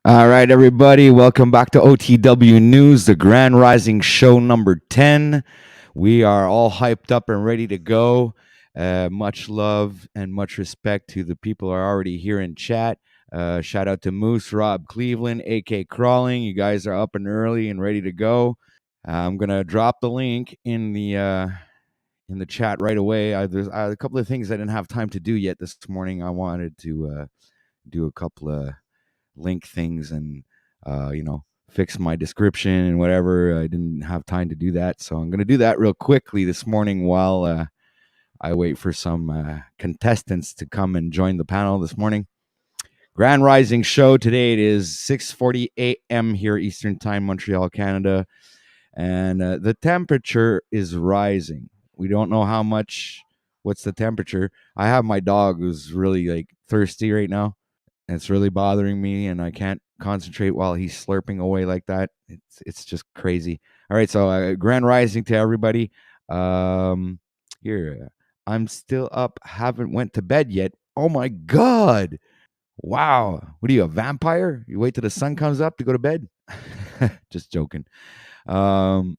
All right, everybody, welcome back to OTW News, the Grand Rising Show number 10. We are all hyped up and ready to go. Much love and much respect to the people who are already here in chat. Shout out to Moose, Rob Cleveland, AK Crawling. You guys are up and early and ready to go. I'm gonna drop the link in the chat right away. There's a couple of things I didn't have time to do yet this morning. I wanted to do a couple of link things and fix my description and whatever. I didn't have time to do that, so I'm going to do that real quickly this morning while I wait for some contestants to come and join the panel this morning. Grand Rising Show today. It is 6:40 a.m. here Eastern Time, Montreal, Canada, and the temperature is rising. We don't know how much. What's the temperature? I have my dog who's really thirsty right now. It's really bothering me, and I can't concentrate while he's slurping away like that. It's just crazy. All right, so Grand Rising to everybody. Here, I'm still up. Haven't went to bed yet. Oh my God! Wow, what are you, a vampire? You wait till the sun comes up to go to bed? Just joking. All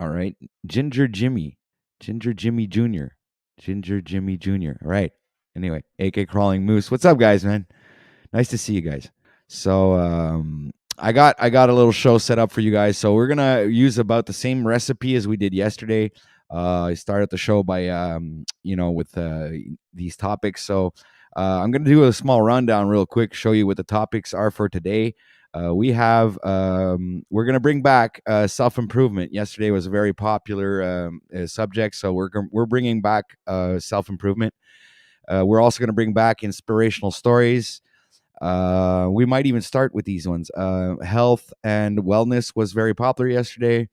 right, Ginger Jimmy Jr. Ginger Jimmy Jr. All right. Anyway, AK Crawling Moose. What's up, guys, man? Nice to see you guys. So I got a little show set up for you guys. So we're gonna use about the same recipe as we did yesterday. I started the show by with these topics. So I'm gonna do a small rundown real quick, show you what the topics are for today. We're gonna bring back self-improvement. Yesterday was a very popular subject, so we're bringing back self-improvement. We're also gonna bring back inspirational stories. We might even start with these ones. Health and wellness was very popular yesterday.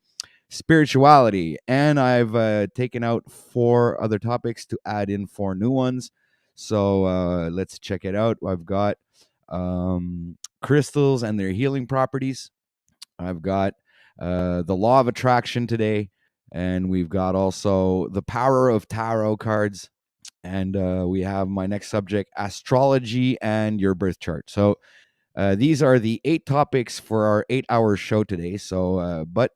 Spirituality, and I've taken out 4 other topics to add in 4 new ones. So let's check it out. I've got crystals and their healing properties. I've got the law of attraction today, and we've got also the power of tarot cards. And we have my next subject, astrology and your birth chart. So these are the 8 topics for our 8-hour show today. So, but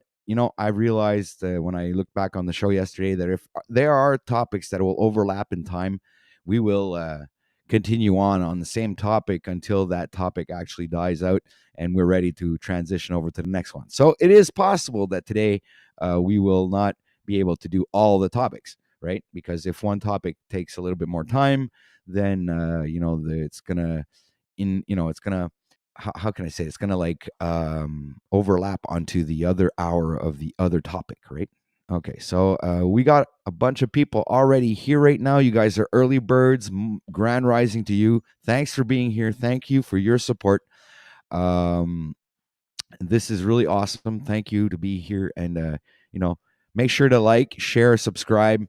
I realized when I looked back on the show yesterday that if there are topics that will overlap in time, we will continue on the same topic until that topic actually dies out and we're ready to transition over to the next one. So it is possible that today we will not be able to do all the topics. Right? Because if one topic takes a little bit more time, then it's gonna how can I say, it's gonna overlap onto the other hour of the other topic, right? Okay, so we got a bunch of people already here right now. You guys are early birds. Grand Rising to you. Thanks for being here. Thank you for your support. This is really awesome. Thank you to be here, and make sure to like, share, subscribe.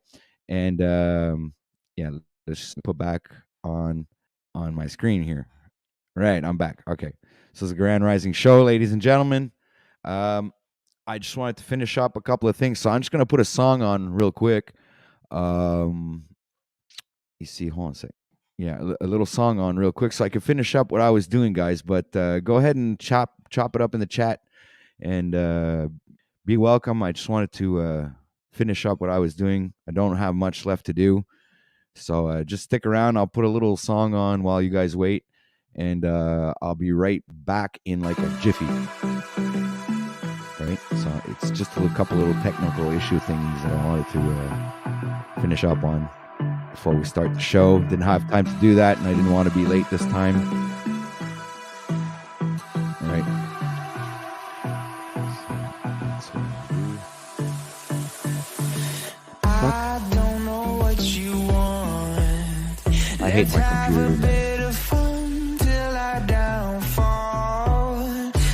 And let's just put back on my screen here. Right, I'm back. Okay, so it's a Grand Rising Show, ladies and gentlemen. I just wanted to finish up a couple of things, so I'm just gonna put a song on real quick. You see, hold on a sec. Yeah, a little song on real quick, so I can finish up what I was doing, guys. But go ahead and chop it up in the chat, and be welcome. I just wanted to finish up what I was doing. I don't have much left to do, so just stick around. I'll put a little song on while you guys wait, and I'll be right back in like a jiffy. Right, so it's just a couple little technical issue things that I wanted to finish up on before we start the show. Didn't have time to do that, and I didn't want to be late this time. All right. I hate my computer.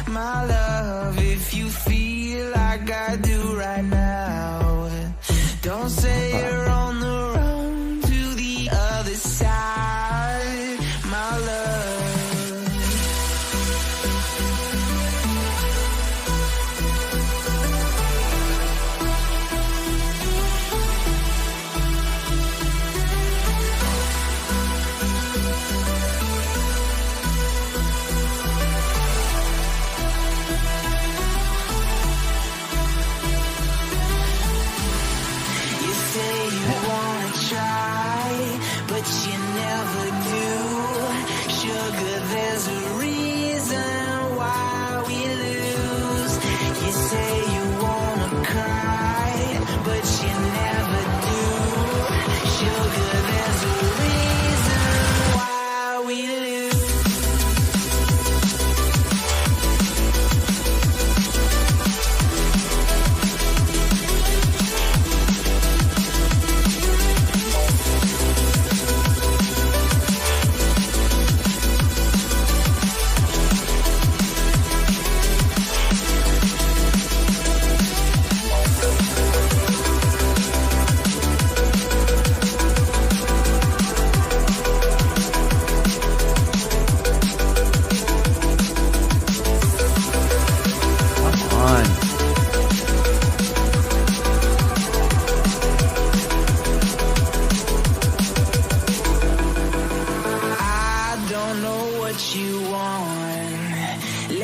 My love, if you feel like I do right now, don't say you're on the run to the other side, my love.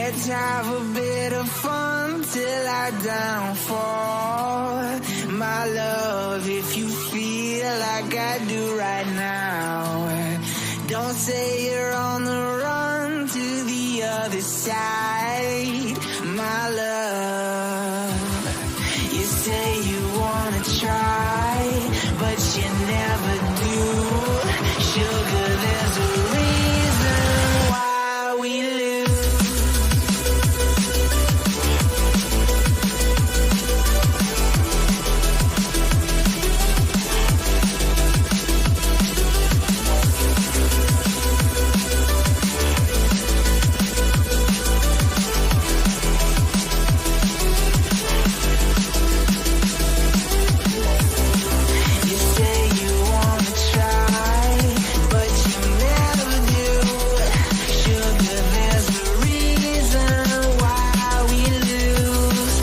Let's have a bit of fun till I downfall. My love, if you feel like I do right now, don't say you're on the run to the other side. My love, you say you wanna try, but you never do. Sugar, there's a reason why we lose. You say you wanna try, but you never do. Sugar, there's a reason why we lose.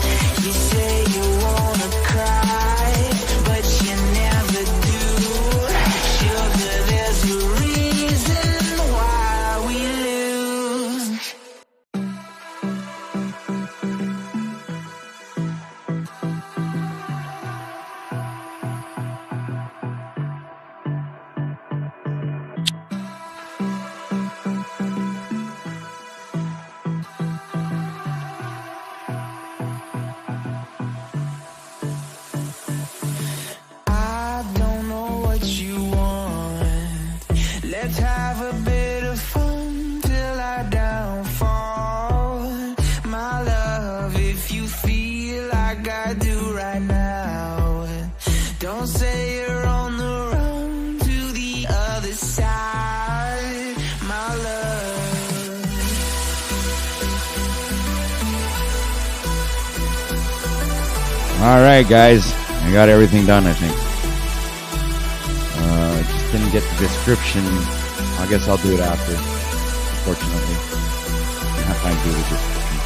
You say you wanna cry, but you never do. Sugar, there's a reason why we lose. I don't know what you want. Let's have a bit of fun till I downfall. My love, if you feel like I do right now, don't say you're on the run to the other side. My love. All right, guys. I got everything done, I think. Just didn't get the description. I guess I'll do it after, unfortunately. I do the description.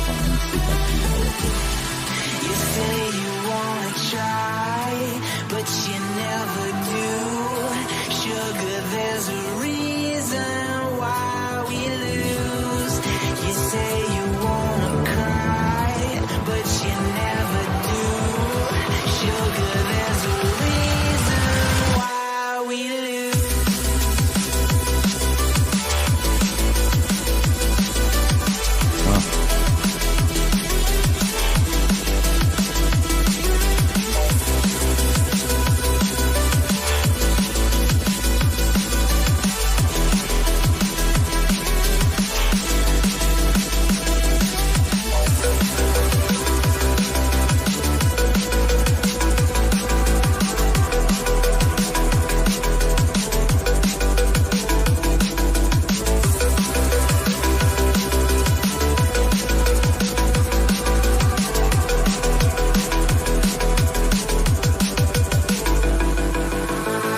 Let me see if I can do that real quick. You say you wanna try, but you never do. Sugar, there's a reason why we lose. You say you wanna cry, but you never do. Sugar, there's a reason why we lose.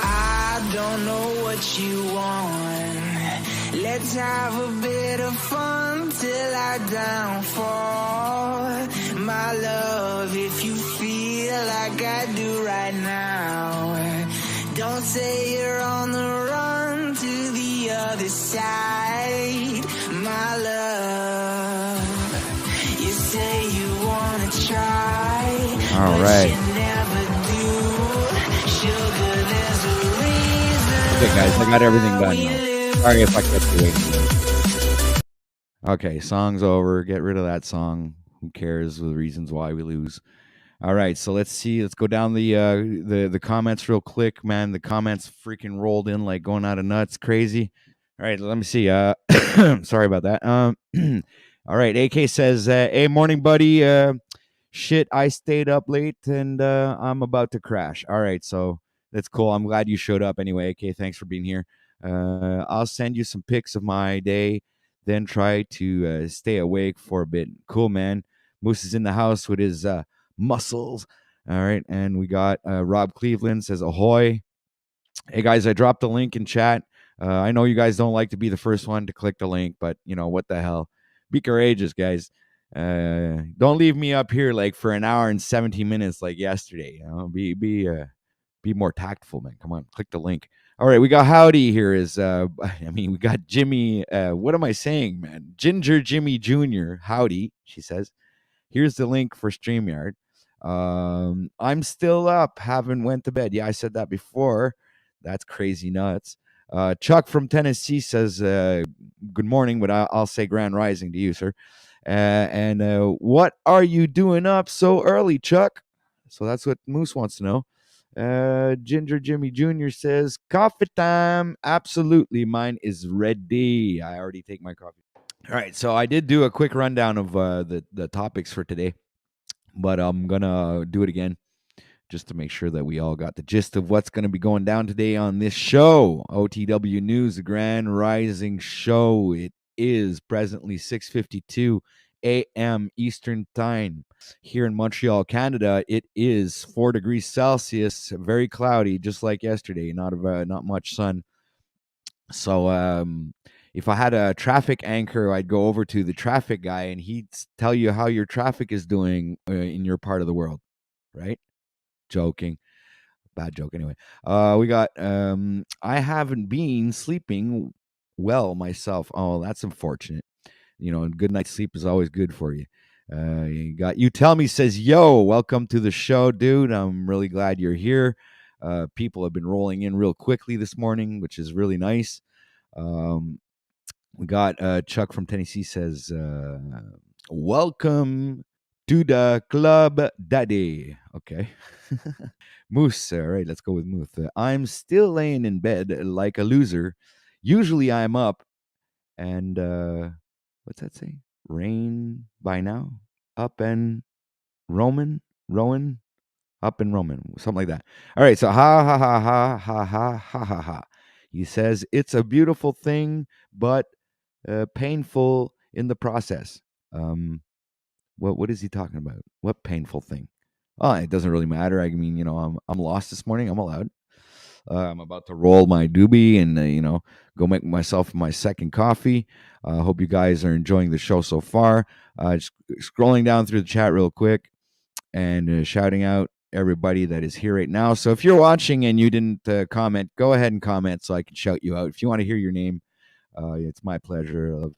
I don't know what you want. Let's have a bit of fun till I downfall. My love, if you feel like I do right now, don't say you're on the run to the other side. My love, you say you wanna try, All but right. you never do. Sugar, there's a reason. Okay, guys, I got everything done why we now. lose. Sorry if I kept you waiting. Okay, song's over. Get rid of that song. Who cares the reasons why we lose? All right, so let's see. Let's go down the comments real quick, man. The comments freaking rolled in like going out of nuts, crazy. All right, let me see. Sorry about that. All right, AK says, "Hey, morning, buddy. Shit, I stayed up late and I'm about to crash." All right, so that's cool. I'm glad you showed up anyway. AK, thanks for being here. I'll send you some pics of my day, then try to stay awake for a bit. Cool, man. Moose is in the house with his muscles. All right, and we got Rob Cleveland says ahoy. Hey guys, I dropped the link in chat. I know you guys don't like to be the first one to click the link, but you know what the hell? Be courageous, guys. Don't leave me up here like for an hour and 17 minutes like yesterday. You know, be more tactful, man. Come on, click the link. All right, we got Howdy here. Is I mean, we got Jimmy. What am I saying, man? Ginger Jimmy Jr. Howdy, she says. Here's the link for StreamYard. I'm still up. Haven't went to bed. Yeah, I said that before. That's crazy nuts. Chuck from Tennessee says, "Good morning," but I'll say "Grand Rising" to you, sir. And what are you doing up so early, Chuck? So that's what Moose wants to know. Ginger Jimmy Jr. says, "Coffee time. Absolutely. Mine is ready. I already take my coffee." All right. So I did do a quick rundown of the topics for today, but I'm going to do it again just to make sure that we all got the gist of what's going to be going down today on this show. OTW News, the Grand Rising Show. It is presently 6:52 a.m. Eastern Time. Here in Montreal, Canada, it is 4 degrees Celsius, very cloudy, just like yesterday. Not much sun. So if I had a traffic anchor, I'd go over to the traffic guy and he'd tell you how your traffic is doing in your part of the world, right? Joking. Bad joke anyway. We got I haven't been sleeping well myself. Oh, that's unfortunate. You know, a good night's sleep is always good for you. You tell me says, "Yo, welcome to the show, dude. I'm really glad you're here." People have been rolling in real quickly this morning, which is really nice. Um, we got Chuck from Tennessee says, "Welcome to the club, daddy." Okay. Moose. All right, let's go with Moose. I'm still laying in bed like a loser. Usually I'm up and what's that say? Rain by now? Up and Rowan, up and Roman, something like that. All right, so ha ha ha ha ha ha ha ha ha. He says it's a beautiful thing, but painful in the process. Um, what is he talking about? What painful thing? Oh, it doesn't really matter. I mean, I'm lost this morning. I'm allowed. I'm about to roll my doobie and go make myself my second coffee. Hope you guys are enjoying the show so far. Just scrolling down through the chat real quick and shouting out everybody that is here right now. So if you're watching and you didn't comment, go ahead and comment so I can shout you out. If you want to hear your name, it's my pleasure of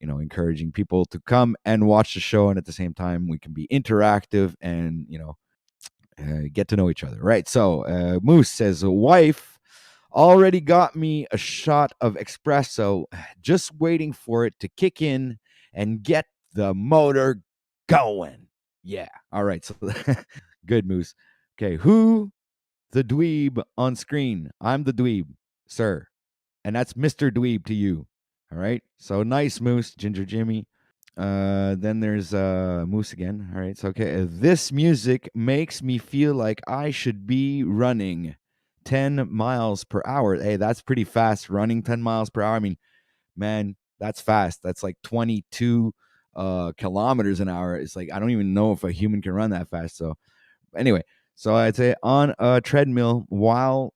encouraging people to come and watch the show, and at the same time we can be interactive and get to know each other, right? So Moose says, "A wife already got me a shot of espresso, just waiting for it to kick in and get the motor going." Yeah, all right. So good, Moose. Okay, who the dweeb on screen? I'm the dweeb, sir, and that's Mr. Dweeb to you. All right. So nice, Moose, Ginger Jimmy. Then there's Moose again. All right. So okay, this music makes me feel like I should be running 10 miles per hour. Hey, that's pretty fast. Running 10 miles per hour. I mean, man, that's fast. That's like 22 kilometers an hour. It's like I don't even know if a human can run that fast. So anyway, so I'd say on a treadmill while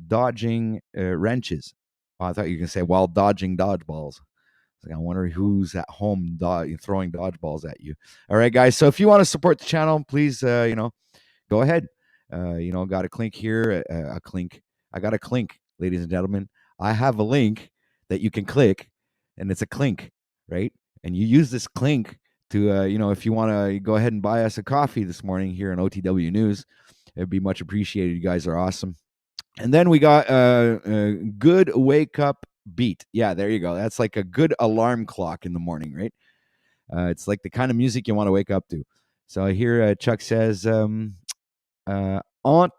dodging wrenches. Oh, I thought you were gonna say while dodging dodgeballs. Like, I wonder who's at home throwing dodgeballs at you. All right, guys. So if you want to support the channel, please, go ahead. Got a clink here, a clink. I got a clink, ladies and gentlemen. I have a link that you can click, and it's a clink, right? And you use this clink to, if you want to go ahead and buy us a coffee this morning here on OTW News, it'd be much appreciated. You guys are awesome. And then we got a good wake up beat. Yeah, there you go. That's like a good alarm clock in the morning, right? It's like the kind of music you want to wake up to. So here Chuck says, "Aren't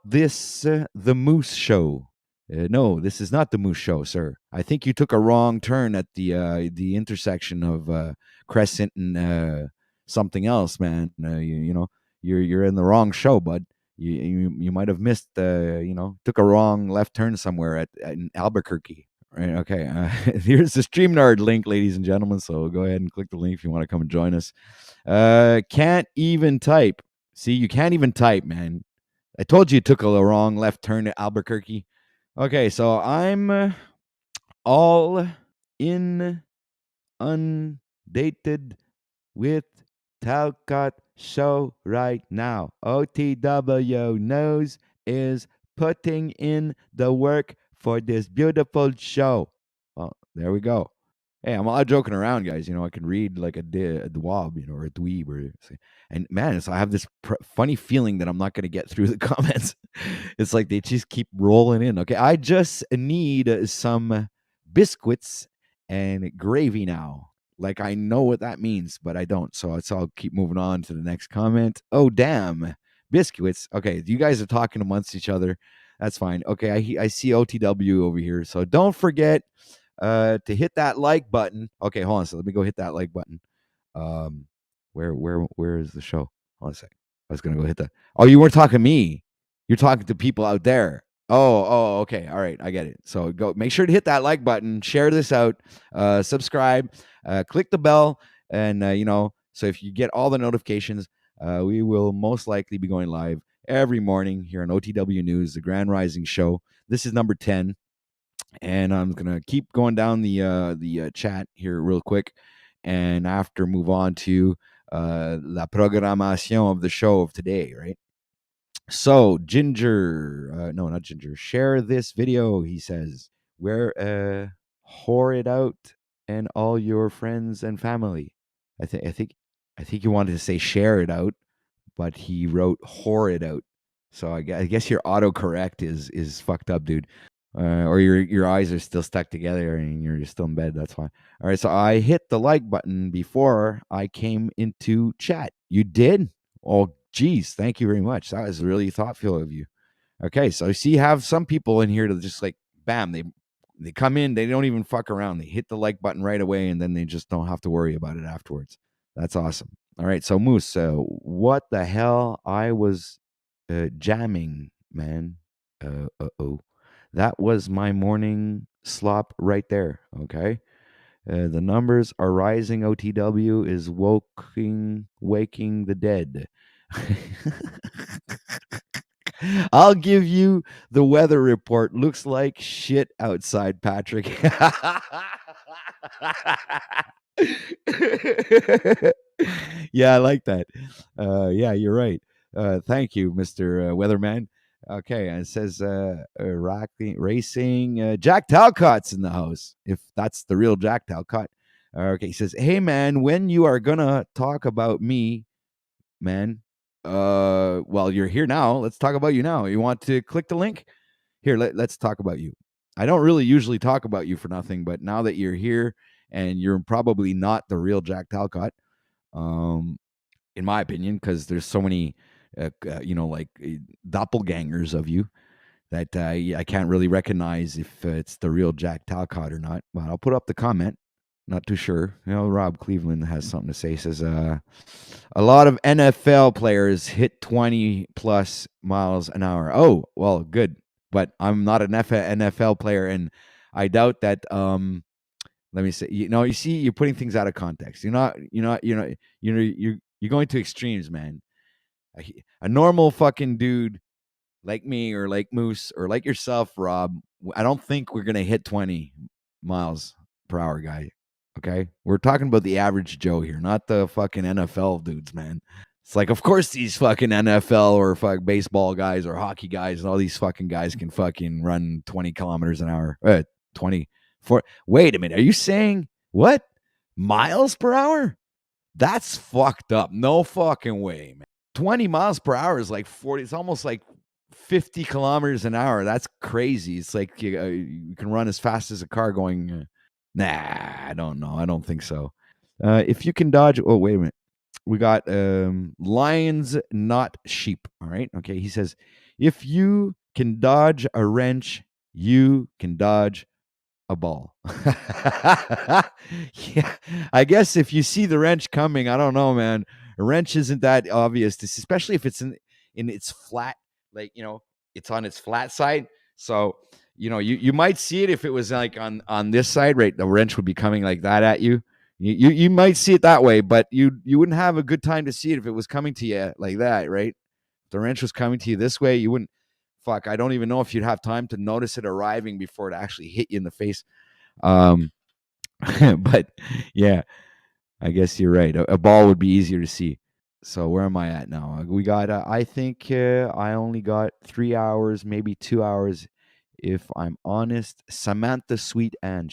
this the Moose Show?" No, this is not the Moose Show, sir. I think you took a wrong turn at the intersection of Crescent and something else, man. You're in the wrong show, bud. You might have missed took a wrong left turn somewhere in Albuquerque. Right, okay. Here's the StreamYard link, ladies and gentlemen. So go ahead and click the link if you want to come and join us. Can't even type. See, you can't even type, man. I told you you took a wrong left turn at Albuquerque. Okay, so I'm all in undated with Talcott Show right now. OTW knows is putting in the work for this beautiful show. Well, there we go. Hey, I'm not joking around, guys. I can read like a dwab, or a dweeb, and man, so I have this funny feeling that I'm not going to get through the comments. It's like they just keep rolling in. Okay, I just need some biscuits and gravy now. Like I know what that means, but I don't. So I'll keep moving on to the next comment. Oh damn, biscuits. Okay, you guys are talking amongst each other. That's fine. Okay, I see OTW over here. So don't forget to hit that like button. Okay, hold on. So let me go hit that like button. Um, where is the show? Hold on a sec. I was gonna go hit that. Oh, you weren't talking to me. You're talking to people out there. Okay. All right, I get it. So go make sure to hit that like button, share this out, subscribe, click the bell, and so if you get all the notifications, we will most likely be going live every morning here on OTW News, the Grand Rising Show. This is number 10, and I'm gonna keep going down the chat here real quick, and after move on to la programmation of the show of today, right? So Ginger, no, not Ginger, share this video. He says, "Where whore it out and all your friends and family." I think you wanted to say share it out, but he wrote whore it out. So I guess your autocorrect is fucked up, dude. Or your eyes are still stuck together and you're still in bed. That's fine. All right, so I hit the like button before I came into chat. You did? Oh, geez, thank you very much. That was really thoughtful of you. Okay, so I see you have some people in here that just like bam, they come in, they don't even fuck around. They hit the like button right away, and then they just don't have to worry about it afterwards. That's awesome. All right, so Moose, what the hell? I was jamming, man. Oh. That was my morning slop right there. Okay. The numbers are rising. OTW is waking the dead. I'll give you the weather report. Looks like shit outside, Patrick. Yeah, I like that. Yeah, you're right. Thank you, Mr. Weatherman. Okay, and it says racing. Jack Talcott's in the house. If that's the real Jack Talcott. Okay, he says, "Hey man, when you are gonna talk about me, man? Well, you're here now. Let's talk about you now. You want to click the link? Here, let's talk about you. I don't really usually talk about you for nothing, but now that you're here and you're probably not the real Jack Talcott, um, in my opinion, because there's so many, doppelgangers of you that I can't really recognize if it's the real Jack Talcott or not. But I'll put up the comment. Not too sure. Rob Cleveland has something to say. He says, a lot of NFL players hit 20 plus miles an hour. Oh, well, good. But I'm not an NFL player, and I doubt that. Let me say, you see, you're putting things out of context. You're going to extremes, man. A normal fucking dude like me or like Moose or like yourself, Rob, I don't think we're going to hit 20 miles per hour, guy. Okay? We're talking about the average Joe here, not the fucking NFL dudes, man. It's like, of course, these fucking NFL or fuck baseball guys or hockey guys and all these fucking guys can fucking run 20 kilometers an hour. 24. Wait a minute. Are you saying what? Miles per hour? That's fucked up. No fucking way, man. 20 miles per hour is like 40. It's almost like 50 kilometers an hour. That's crazy. It's like you can run as fast as a car going. Nah, I don't know. I don't think so. If you can dodge. Oh, wait a minute. We got lions, not sheep. All right. Okay. He says, if you can dodge a wrench, you can dodge a ball. Yeah, I guess if you see the wrench coming, I don't know, man. A wrench isn't that obvious, especially if it's in its flat, like it's on its flat side. So you might see it if it was like on this side, right? The wrench would be coming like that at you. You might see it that way, but you wouldn't have a good time to see it if it was coming to you like that, right? If the wrench was coming to you this way, you wouldn't. Fuck, I don't even know if you'd have time to notice it arriving before it actually hit you in the face. But yeah, I guess you're right. A ball would be easier to see. So where am I at now? We got, I think I only got 3 hours, maybe 2 hours If I'm honest, Samantha Sweet Ann.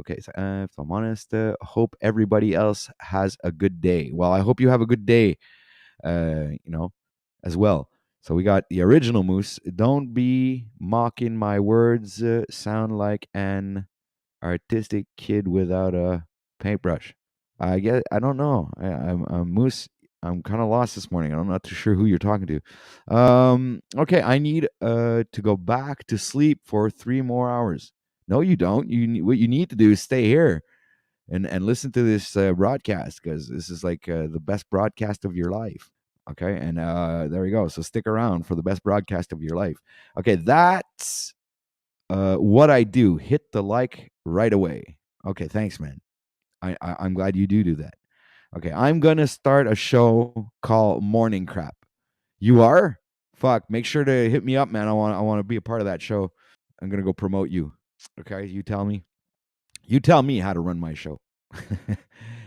Okay, so, if I'm honest, hope everybody else has a good day. Well, I hope you have a good day, you know, as well. So we got the original Moose. Don't be mocking my words. Sound like an artistic kid without a paintbrush. I don't know. I'm Moose. I'm kind of lost this morning. I'm not too sure who you're talking to. Okay, I need to go back to sleep for 3 more hours. No, you don't. What you need to do is stay here and listen to this broadcast, because this is like the best broadcast of your life. Okay, and there you go. So stick around for the best broadcast of your life. Okay, that's what I do. Hit the like right away. Okay, thanks, man. I'm glad you do that. Okay, I'm gonna start a show called Morning Crap. You are? Fuck. Make sure to hit me up, man. I want to be a part of that show. I'm gonna go promote you. Okay, you tell me. You tell me how to run my show.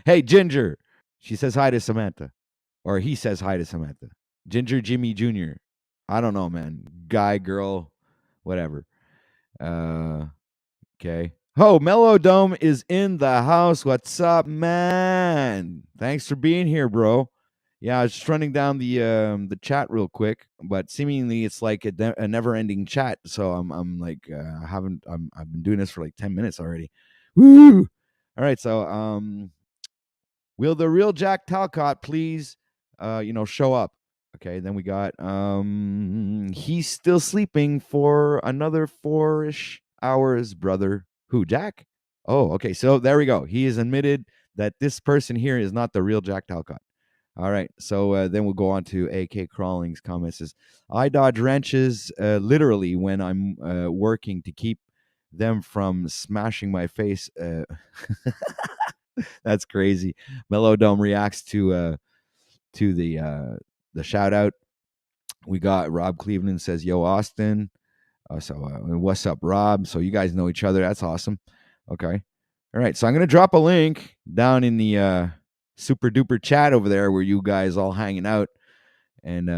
Hey, Ginger. She says hi to Samantha, or he says hi to Samantha. Ginger Jimmy Jr. I don't know, man. Guy, girl, whatever. Uh, Okay. Oh, Mellow Dome is in the house. What's up, man? Thanks for being here, bro. Yeah, I was just running down the chat real quick, but seemingly it's like a never-ending chat. So I'm like I've been doing this for like 10 minutes already. Woo! All right, so will the real Jack Talcott please show up? Okay, then we got he's still sleeping for another 4-ish hours, brother. Who, Jack? Oh, okay. So there we go. He has admitted that this person here is not the real Jack Talcott. All right. So then we'll go on to AK Crawling's comments. Says, I dodge wrenches literally when I'm working to keep them from smashing my face. That's crazy. Mellow Dome reacts to the shout out. We got Rob Cleveland says, "Yo, Austin." What's up, Rob? So you guys know each other. That's awesome. Okay. All right. So I'm gonna drop a link down in the super duper chat over there where you guys all hanging out, and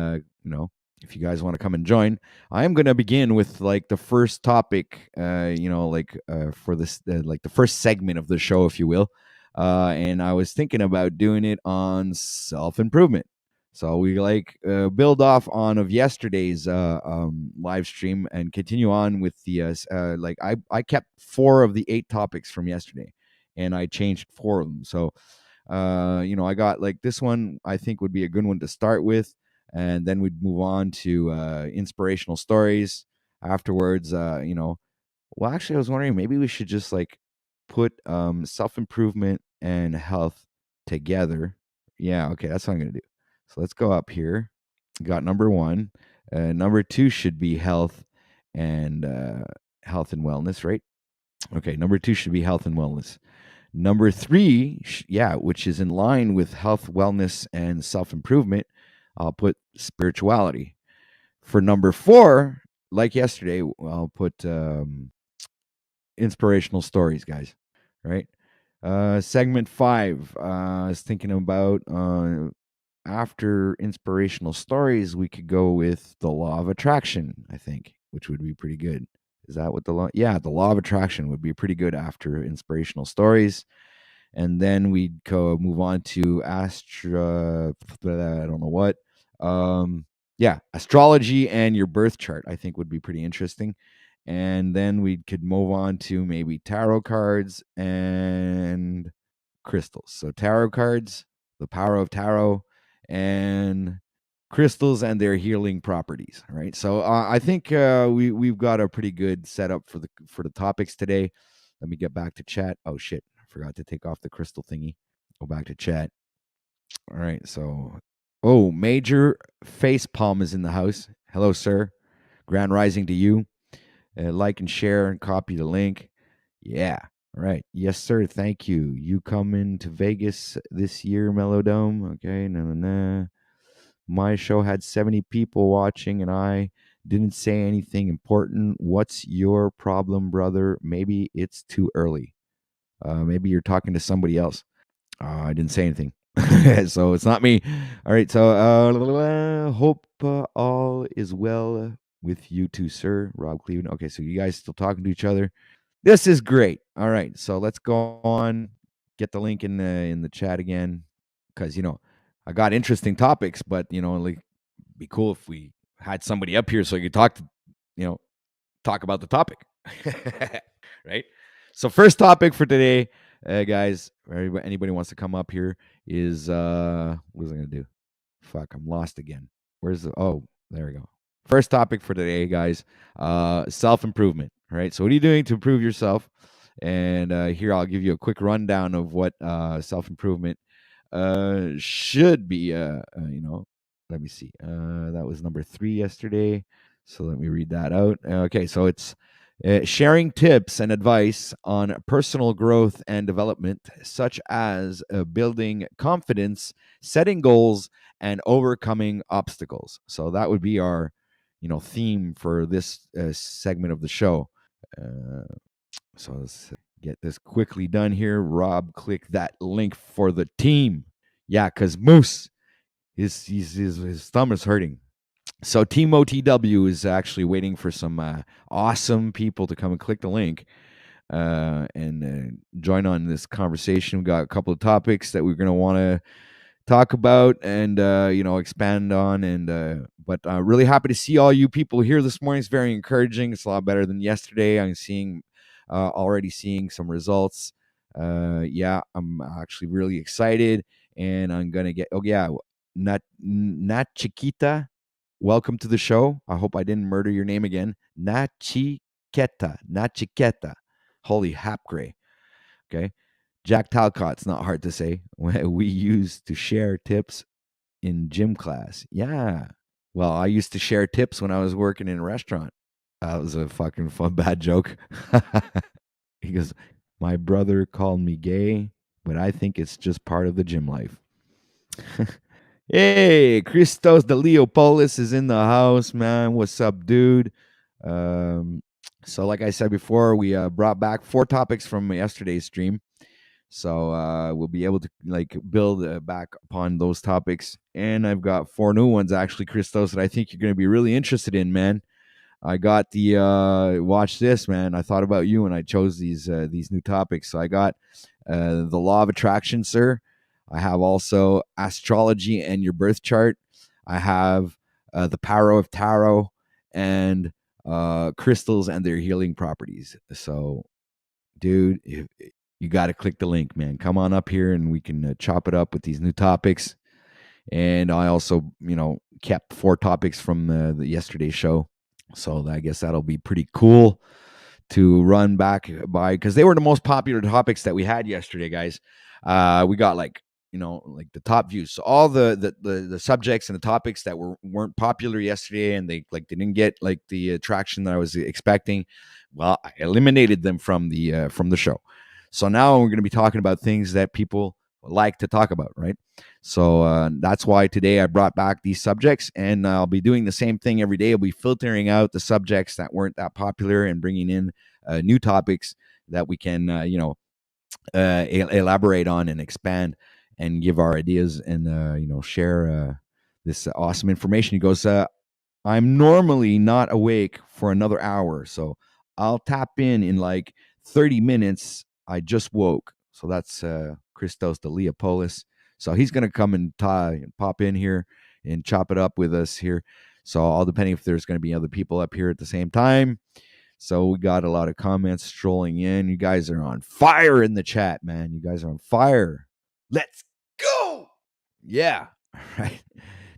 if you guys want to come and join, I am gonna begin with like the first topic. For this, like the first segment of the show, if you will. And I was thinking about doing it on self improvement. So we build off on of yesterday's live stream and continue on with the I kept 4 of the 8 topics from yesterday, and I changed 4 of them. So I got like this one. I think would be a good one to start with, and then we'd move on to inspirational stories afterwards. Well, actually, I was wondering maybe we should just like put self improvement and health together. Yeah, okay, that's what I'm gonna do. So let's go up here. Got number 1. Number 2 should be and health and wellness, right? Okay, number 2 should be health and wellness. Number 3, which is in line with health, wellness, and self improvement, I'll put spirituality. For number 4, like yesterday, I'll put inspirational stories, guys. Right? Segment 5. I was thinking about after inspirational stories, we could go with the law of attraction, I think, which would be pretty good. Is that what the law? Yeah, the law of attraction would be pretty good after inspirational stories. And then we'd move on to Astra. I don't know what. Astrology and your birth chart, I think, would be pretty interesting. And then we could move on to maybe tarot cards and crystals. So tarot cards, the power of tarot, and crystals and their healing properties. Right. So I think we've got a pretty good setup for the topics today. Let me get back to chat. Oh shit, I forgot to take off the crystal thingy. Go back to chat. All right. So, Major Face Palm is in the house. Hello, sir. Grand rising to you. Like and share and copy the link. Yeah. All right. Yes, sir. Thank you. You coming to Vegas this year, Melodome? Okay. No. My show had 70 people watching and I didn't say anything important. What's your problem, brother? Maybe it's too early. Maybe you're talking to somebody else. I didn't say anything. So it's not me. All right. So hope all is well with you too, sir. Rob Cleveland. Okay, so you guys still talking to each other. This is great. All right, so let's go on. Get the link in the chat again, because I got interesting topics, but like be cool if we had somebody up here so you could you know talk about the topic, right? So first topic for today, guys. Anybody wants to come up here is what was I gonna do? Fuck, I'm lost again. Where's the? Oh, there we go. First topic for today, guys. Self improvement. Right. So what are you doing to improve yourself? And here I'll give you a quick rundown of what self improvement should be. Let me see. That was number 3 yesterday. So let me read that out. Okay, so it's sharing tips and advice on personal growth and development, such as building confidence, setting goals, and overcoming obstacles. So that would be our, theme for this segment of the show. Uh, so let's get this quickly done here. Rob, click that link for the team. Yeah, because Moose, his thumb is hurting. So Team OTW is actually waiting for some awesome people to come and click the link and join on this conversation. We got a couple of topics that we're going to want to talk about and expand on. And but really happy to see all you people here this morning. It's very encouraging. It's a lot better than yesterday. I'm seeing already seeing some results. Yeah, I'm actually really excited, and I'm gonna get. Oh yeah, not Chiquita. Welcome to the show. I hope I didn't murder your name again. Nachiqueta, Nachiqueta. Holy hapgray. Okay. Jack Talcott's not hard to say. We used to share tips in gym class. Yeah. Well, I used to share tips when I was working in a restaurant. That was a fucking fun, bad joke. He goes, my brother called me gay, but I think it's just part of the gym life. Hey, Christos de Leopolis is in the house, man. What's up, dude? Um, so, like I said before, we brought back 4 topics from yesterday's stream. So we'll be able to build back upon those topics. And I've got 4 new ones, actually, Christos, that I think you're going to be really interested in, man. I got the watch this, man. I thought about you and I chose these new topics. So I got the law of attraction, sir. I have also astrology and your birth chart. I have the power of tarot and crystals and their healing properties. So, dude, you got to click the link, man. Come on up here and we can chop it up with these new topics. And I also, kept 4 topics from the yesterday's show. So I guess that'll be pretty cool to run back by because they were the most popular topics that we had yesterday, guys. We got the top views. So all the subjects and the topics that weren't popular yesterday and they didn't get the traction that I was expecting. Well, I eliminated them from the show. So now we're going to be talking about things that people like to talk about, right? So that's why today I brought back these subjects, and I'll be doing the same thing every day. I'll be filtering out the subjects that weren't that popular and bringing in new topics that we can, elaborate on and expand and give our ideas and, share this awesome information. He goes, I'm normally not awake for another hour, so I'll tap in 30 minutes. I just woke. So that's Christos de Leopolis. So he's going to come and pop in here and chop it up with us here. So all depending if there's going to be other people up here at the same time. So we got a lot of comments strolling in. You guys are on fire in the chat, man. You guys are on fire. Let's go. Yeah. All right.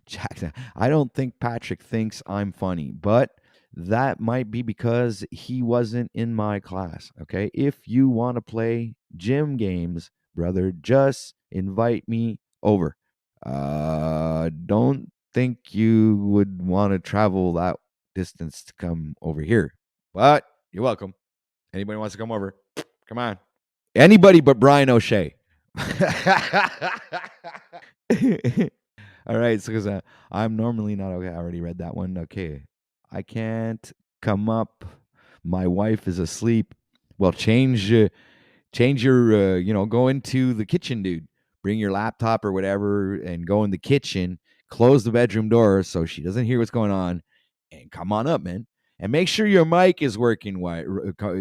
Jackson. I don't think Patrick thinks I'm funny, but that might be because he wasn't in my class. Okay. If you want to play gym games, brother, just invite me over. Don't think you would want to travel that distance to come over here, but you're welcome. Anybody wants to come over? Come on. Anybody but Brian O'Shea. All right, so because I'm normally not okay. I already read that one. Okay, I can't come up. My wife is asleep. Well, change your, go into the kitchen, dude. Bring your laptop or whatever and go in the kitchen. Close the bedroom door so she doesn't hear what's going on, and come on up, man. And make sure your mic is working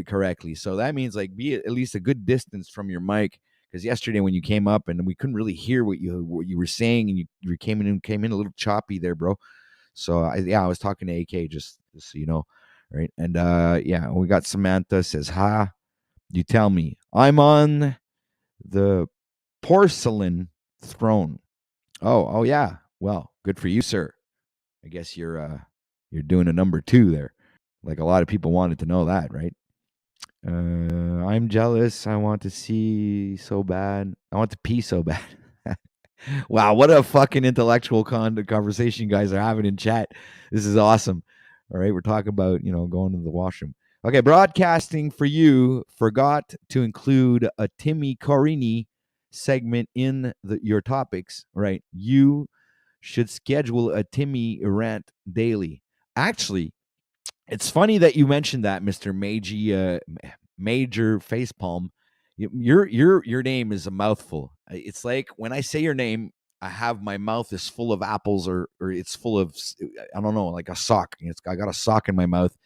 correctly. So that means like be at least a good distance from your mic. Because yesterday when you came up and we couldn't really hear what you were saying, and you came in a little choppy there, bro. So I was talking to AK just so you know, right? And we got Samantha says, "Ha, you tell me I'm on the porcelain throne." Oh yeah. Well, good for you, sir. I guess you're doing a number 2 there. Like a lot of people wanted to know that, right? I'm jealous. I want to see so bad. I want to pee so bad. Wow, what a fucking intellectual conversation you guys are having in chat. This is awesome. All right, we're talking about, going to the washroom. Okay, broadcasting for you forgot to include a Timmy Corini segment in your topics, right? You should schedule a Timmy rant daily. Actually, it's funny that you mentioned that, Mr. Major Facepalm. Your name is a mouthful. It's like when I say your name, I have my mouth is full of apples, or it's full of, I don't know, like a sock. I got a sock in my mouth,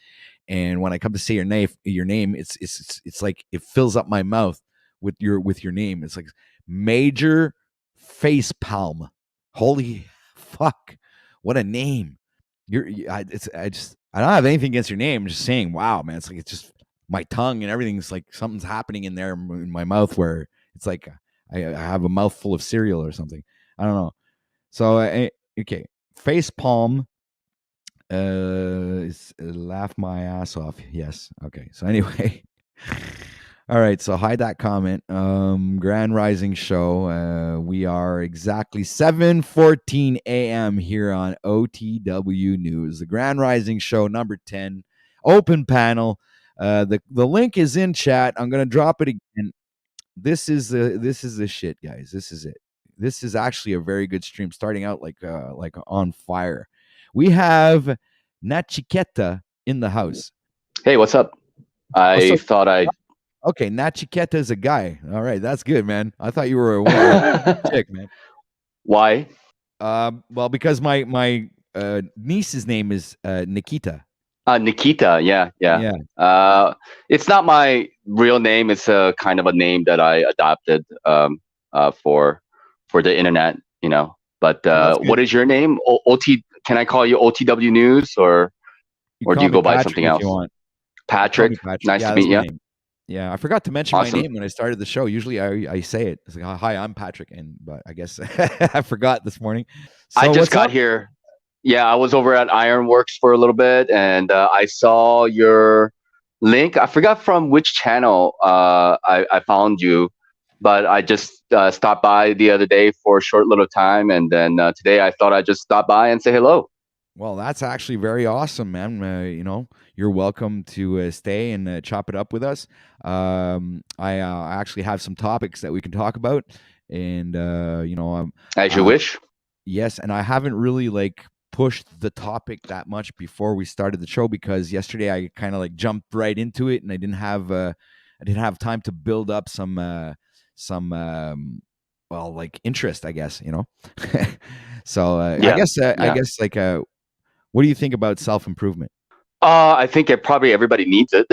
and when I come to say your name, it's like it fills up my mouth with your name. It's like Major Facepalm. Holy fuck, what a name! I don't have anything against your name. I'm just saying, wow, man. It's like it's just my tongue and everything's like something's happening in there in my mouth where it's like I have a mouthful of cereal or something. I don't know. So okay, face palm. Laugh my ass off. Yes. Okay. So anyway. All right, so hide that comment. Grand Rising Show. We are exactly 7:14 a.m. here on OTW News. The Grand Rising Show number 10, open panel. The link is in chat. I'm gonna drop it again. This is the shit, guys. This is it. This is actually a very good stream, starting out like on fire. We have Nachiketa in the house. Hey, what's up? I thought I. Okay, Nachiketa is a guy. All right, that's good, man. I thought you were a woman. Chick, man. Why? Well, because my niece's name is Nikita. Nikita, yeah. It's not my real name. It's a kind of a name that I adopted for the internet, But what is your name? OT? Can I call you OTW News, or do you go by something else? You want. Patrick. Nice to meet you. Yeah, I forgot to mention my name when I started the show. Usually I say it. It's like, "Hi, I'm Patrick," but I guess I forgot this morning. So I just got here. Yeah, I was over at Ironworks for a little bit, and I saw your link. I forgot from which channel I found you, but I just stopped by the other day for a short little time, and then today I thought I'd just stop by and say hello. Well, that's actually very awesome, man. You're welcome to stay and chop it up with us. I actually have some topics that we can talk about, and as you wish. Yes, and I haven't really pushed the topic that much before we started the show, because yesterday I kind of jumped right into it, and I didn't have time to build up some interest, I guess. So I guess what do you think about self-improvement? I think probably everybody needs it.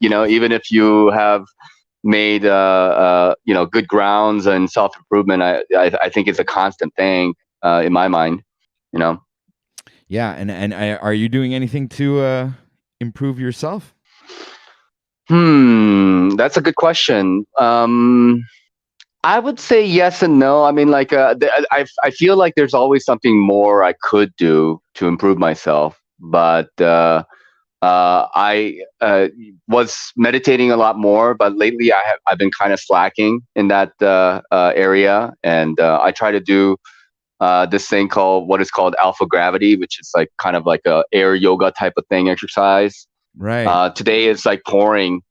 Even if you have made good grounds and self-improvement, I think it's a constant thing in my mind. Yeah, and are you doing anything to improve yourself? That's a good question. I would say yes and no. I mean, I feel like there's always something more I could do to improve myself, but I was meditating a lot more, but lately I've been kind of slacking in that area, and I try to do this thing what is called alpha gravity, which is kind of like a air yoga type of thing, exercise. Right. Today it's pouring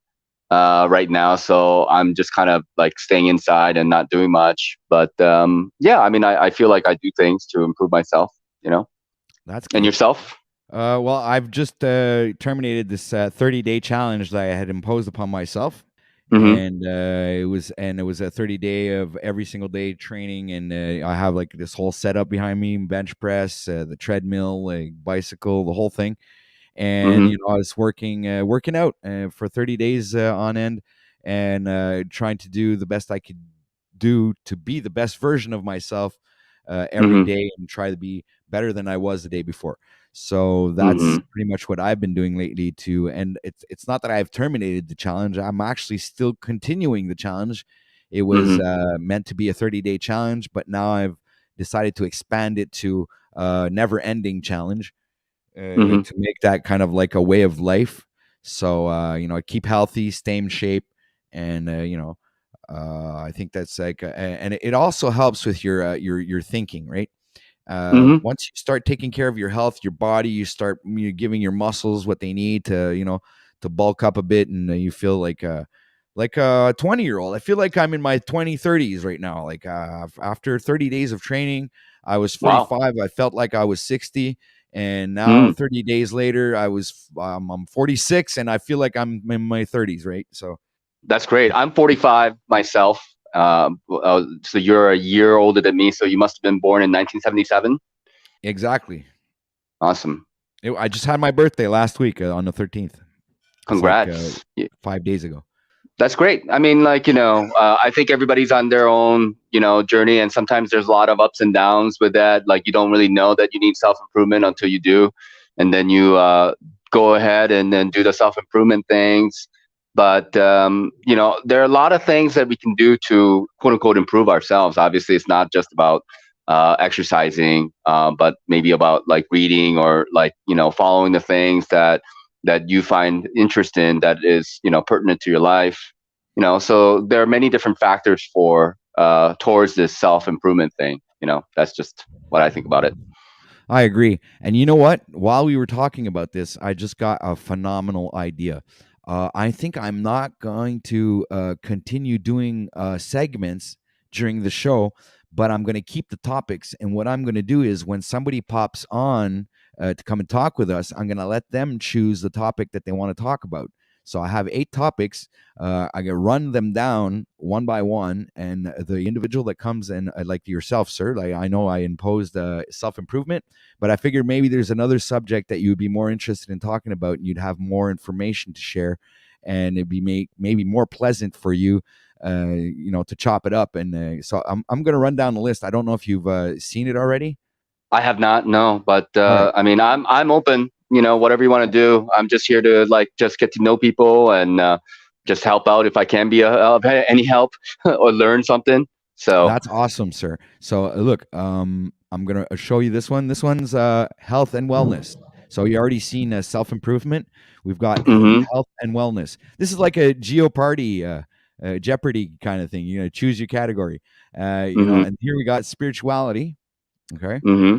right now, so I'm just kind of staying inside and not doing much. But I mean, I feel like I do things to improve myself. That's good. And yourself? Well, I've just terminated this 30-day challenge that I had imposed upon myself, Mhm. and it was a 30-day of every single day training, and I have like this whole setup behind me: bench press, the treadmill, like bicycle, the whole thing. And Mhm. I was working out for 30 days on end, and trying to do the best I could do to be the best version of myself every Mhm. day, and try to be better than I was the day before. So that's Mhm. pretty much what I've been doing lately too. And it's not that I've terminated the challenge. I'm actually still continuing the challenge. It was Mhm. meant to be a 30-day challenge, but now I've decided to expand it to a never-ending challenge, Mhm. to make that kind of like a way of life. So keep healthy, stay in shape, and I think that's like, and it also helps with your thinking, right? Mhm. Once you start taking care of your health, your body, you start giving your muscles what they need to, to bulk up a bit, and you feel like a 20-year-old. I feel like I'm in my 30s right now. Like after 30 days of training, I was Wow. 45. I felt like I was 60, and now Mm. 30 days later, I'm 46, and I feel like I'm in my 30s, right? So That's great. I'm 45 myself. So you're a year older than me. So you must have been born in 1977. exactly. Awesome. I just had my birthday last week on the 13th. It's like Congrats. 5 days ago. That's great. I mean, like, I think everybody's on their own, journey. And sometimes there's a lot of ups and downs with that. Like, you don't really know that you need self improvement until you do. And then you go ahead and then do the self improvement things. But, there are a lot of things that we can do to quote unquote improve ourselves. Obviously, it's not just about exercising, but maybe about like reading or like, following the things that you find interest in that is pertinent to your life. So there are many different factors for towards this self improvement thing. That's just what I think about it. I agree. And you know what? While we were talking about this, I just got a phenomenal idea. I think I'm not going to continue doing segments during the show, but I'm going to keep the topics. And what I'm going to do is when somebody pops on to come and talk with us, I'm going to let them choose the topic that they want to talk about. So I have 8 topics. I can run them down one by one, and the individual that comes in, like yourself, sir, like I know I imposed self improvement, but I figured maybe there's another subject that you would be more interested in talking about, and you'd have more information to share, and it'd be maybe more pleasant for you, to chop it up. And so I'm going to run down the list. I don't know if you've seen it already. I have not, no, but All right. I mean, I'm open. Whatever you want to do. I'm just here to like just get to know people and just help out if I can be of any help or learn something. So. That's awesome, sir. So look, I'm gonna show you this one. This one's health and wellness. So you already seen self improvement. We've got Hmm. health and wellness. This is like a Jeopardy, Jeopardy kind of thing. Choose your category. Hmm. And here we got spirituality. Okay, Hmm.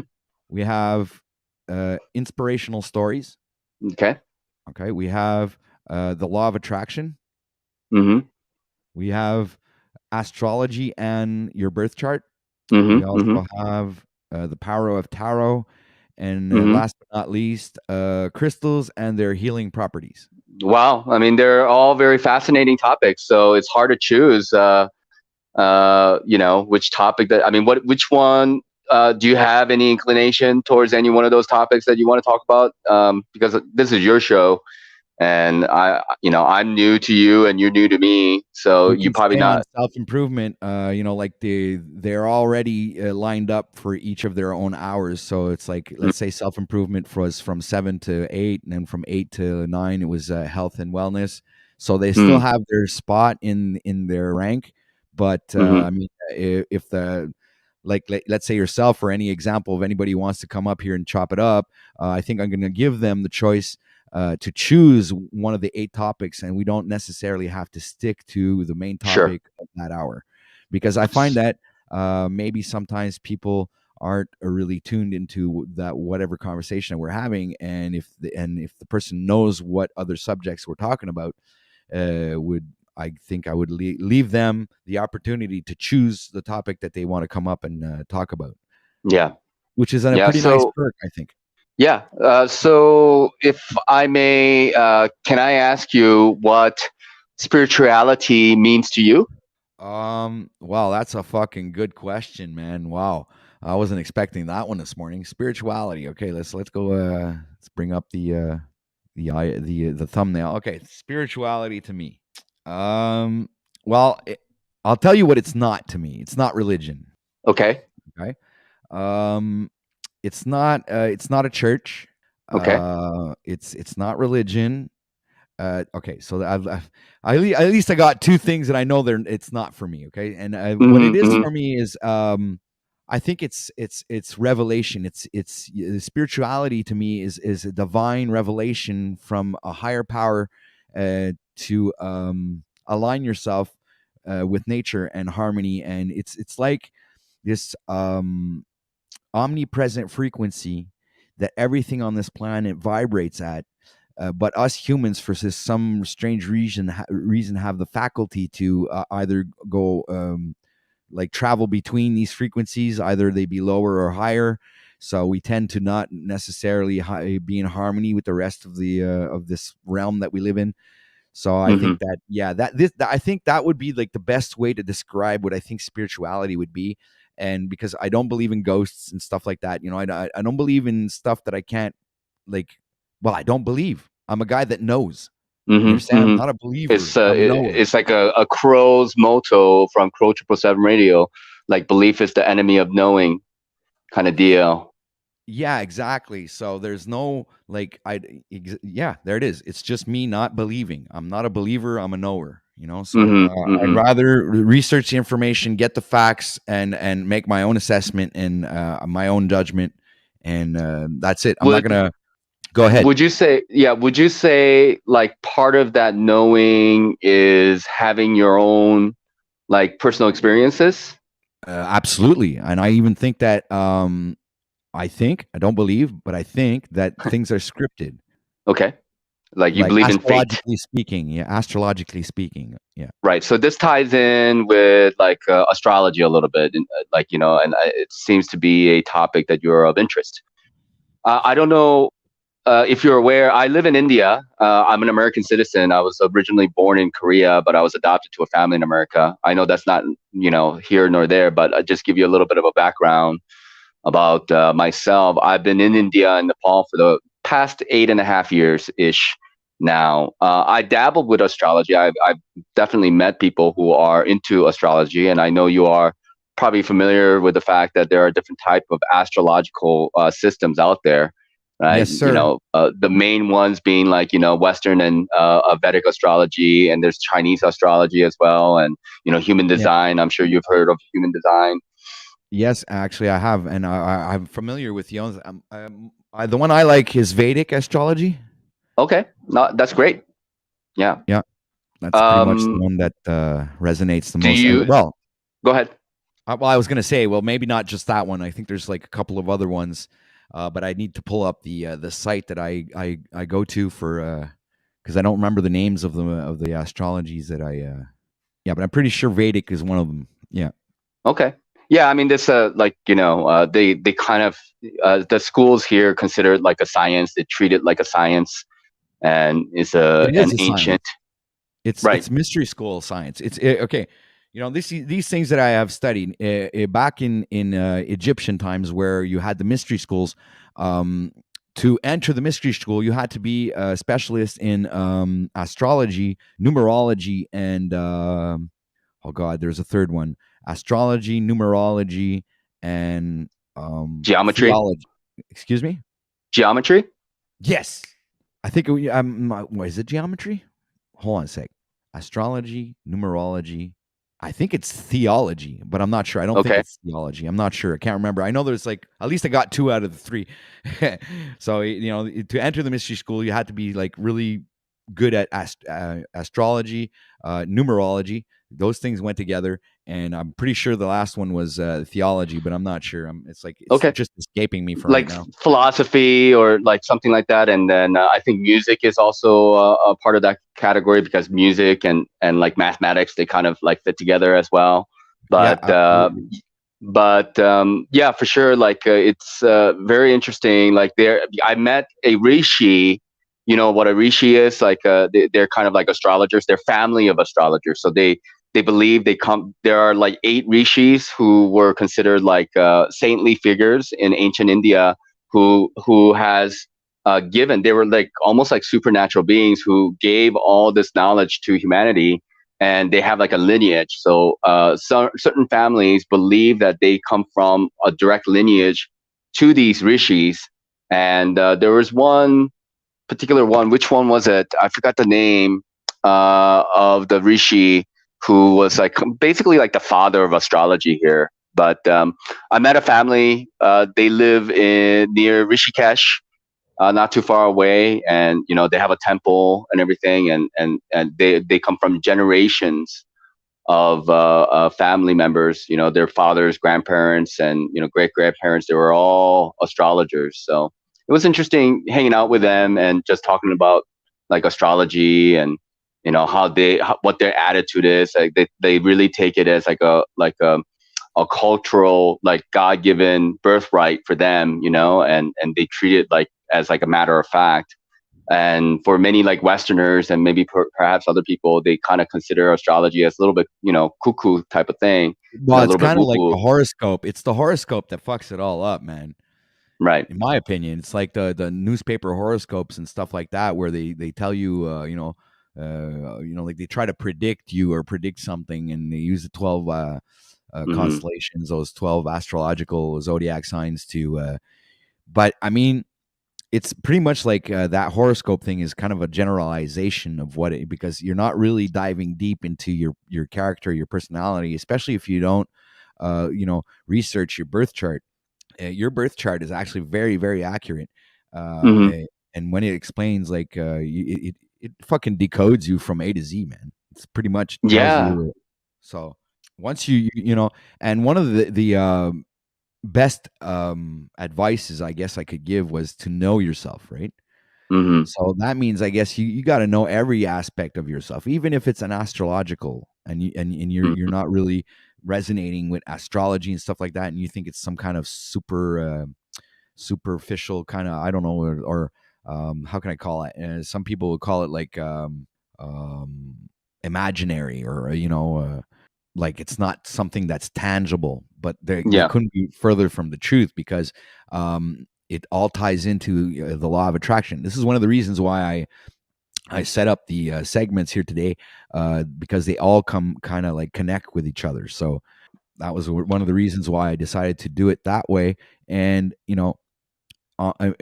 we have inspirational stories. Okay. Okay, we have the law of attraction. Hmm. We have astrology and your birth chart. We Hmm. Hmm. also have the power of tarot, and Hmm. last but not least, crystals and their healing properties. Wow. I mean, they're all very fascinating topics. So it's hard to choose. Which topic that I mean, which one do you have any inclination towards any one of those topics that you want to talk about? Because this is your show, and I'm new to you, and you're new to me, so We you can probably stay on not. self improvement. Like they're already lined up for each of their own hours. So it's like, let's say self improvement was from 7 to 8, and then from 8 to 9 it was health and wellness. So they still Mm-hmm. have their spot in their rank. But Mm-hmm. I mean, if the like let's say yourself or any example of anybody who wants to come up here and chop it up, I think I'm going to give them the choice to choose one of the 8 topics, and we don't necessarily have to stick to the main Sure. topic of that hour, because I find that maybe sometimes people aren't really tuned into that whatever conversation that we're having, and if the person knows what other subjects we're talking about, would I think I would leave them the opportunity to choose the topic that they want to come up and talk about, Yeah. which is a Yeah. pretty nice So perk, I think. yeah. So if I may, can I ask you what? spirituality means to you? Wow, that's a fucking good question, man. Wow. I wasn't expecting that one this morning. Spirituality. Okay, let's go let's bring up the thumbnail. Okay, spirituality to me. Um well, I'll tell you what it's not to me. It's not religion, Okay. okay? Um it's not a church. Okay. It's not religion. Okay, so at least I got two things that I know it's not for me. Okay, and what it Hmm. is Hmm. for me is I think it's revelation. Spirituality to me is a divine revelation from a higher power to align yourself with nature and harmony, and it's like this omnipresent frequency that everything on this planet vibrates at, but us humans, for some strange reason, have the faculty to either go like travel between these frequencies, either they be lower or higher. So we tend to not necessarily be in harmony with the rest of this realm that we live in. So I Hmm. think that, yeah, I think that would be like the best way to describe what I think spirituality would be. And because I don't believe in ghosts and stuff like that, I don't believe in stuff that I can't, like, well, I don't believe. I'm a guy that knows. You Hmm. understand? I'm Hmm. not a believer. I'm a knower. It's like a crow's motto from Crow 777 Radio, like belief is the enemy of knowing kind of deal. Yeah, exactly. So there's no like yeah, there it is. It's just me not believing. I'm not a believer, I'm a knower, So Hmm. I'd Hmm. rather research the information, get the facts and make my own assessment and my own judgment, and that's it. I'm not Would going to go ahead. would you say, yeah, would you say like part of that knowing is having your own like personal experiences? Absolutely. And I even think that I don't believe, but I think that things are scripted. Okay. Like you Like believe in fate. astrologically speaking, yeah, astrologically speaking. Yeah. Right. So this ties in with like astrology a little bit, and, like and it seems to be a topic that you're of interest. I don't know if you're aware. I live in India. I'm an American citizen. I was originally born in Korea, but I was adopted to a family in America. I know that's not here nor there, but I just give you a little bit of a background about myself. I've been in India and Nepal for the past 8.5 years ish now. I dabbled with astrology. I've definitely met people who are into astrology, and I know you are probably familiar with the fact that there are different type of astrological systems out there. Right, Yes, sir. the main ones being like Western and Vedic astrology, and there's Chinese astrology as well, and human Yeah. design. I'm sure you've heard of human design. Yes, actually, I have, and I'm familiar with Yon's. The one I like is Vedic astrology. Okay, no, that's great. Yeah. Yeah, that's pretty much the Um, one that resonates the do most. And you go ahead? well, I was gonna say, well, maybe not just that one. I think there's like a couple of other ones, but I need to pull up the site that I go to for because I don't remember the names of the astrologies that I. Yeah, but I'm pretty sure Vedic is one of them. Yeah. Okay. Yeah, I mean, this like they kind of the schools here consider it like a science. They treat it like a science, and it's It an is a ancient. science. It's Right. mystery school science. Okay. These things that I have studied back in Egyptian times, where you had the mystery schools. Um, to enter the mystery school, you had to be a specialist in astrology, numerology, and oh god, there's a third one: astrology, numerology, and Geometry. theology. Excuse me. Geometry. Yes, I think what is it? Geometry? Hold on a sec. Astrology, numerology. I think it's theology, but I'm not sure. I don't think Okay. it's theology. I'm not sure. I can't remember. I know there's like at least I got two out of the three. So to enter the mystery school, you had to be like really good at astrology, numerology. Those things went together, and I'm pretty sure the last one was theology, but I'm not sure. It's Okay. just escaping me for right Like now. philosophy or like something like that, and then I think music is also a part of that category because music and like mathematics they kind of like fit together as well. Yeah, But absolutely. yeah, for sure, like it's very interesting. Like there, I met a rishi you know what a rishi is? Like they're kind of like astrologers. They're family of astrologers. So they believe they come. There are like 8 rishis who were considered like saintly figures in ancient India who has given. They were like almost like supernatural beings who gave all this knowledge to humanity, and they have like a lineage. So certain families believe that they come from a direct lineage to these rishis. And there was one particular one. Which one was it? I forgot the name of the rishi who was like basically like the father of astrology here. But I met a family. They live in near Rishikesh, not too far away, and you know they have a temple and everything, and they come from generations of family members. You know, their fathers, grandparents, and you know great grandparents. They were all astrologers. So it was interesting hanging out with them and just talking about like astrology and you know what their attitude is. Like they really take it as like a cultural like God given birthright for them. You know, and they treat it like as like a matter of fact. And for many like Westerners and maybe perhaps other people, they kind of consider astrology as a little bit, you know, cuckoo type of thing, you Well, know, a it's little bit kind of woo like woo. the horoscope. It's the horoscope that fucks it all up, man. Right. In my opinion, it's like the newspaper horoscopes and stuff like that, where they tell you, like they try to predict you or predict something, and they use the 12 Mm-hmm. constellations, those 12 astrological zodiac signs to. But I mean, it's pretty much like that horoscope thing is kind of a generalization of what it, because you're not really diving deep into your character, your personality, especially if you don't, research your birth chart. Your birth chart is actually very, very accurate, Mm-hmm. and when it explains, like, it fucking decodes you from A to Z, man. It's pretty much tells Yeah. you. So once and one of the best advices I guess I could give was to know yourself, right? Mm-hmm. So that means I guess you got to know every aspect of yourself, even if it's an astrological, and you're Mm-hmm. not really resonating with astrology and stuff like that, and you think it's some kind of superficial kind of, I don't know, or how can I call it? Some people would call it like um, imaginary, or like it's not something that's tangible, but they Yeah. couldn't be further from the truth, because it all ties into the law of attraction. This is one of the reasons why I set up the segments here today, because they all come kind of like connect with each other. So that was one of the reasons why I decided to do it that way. And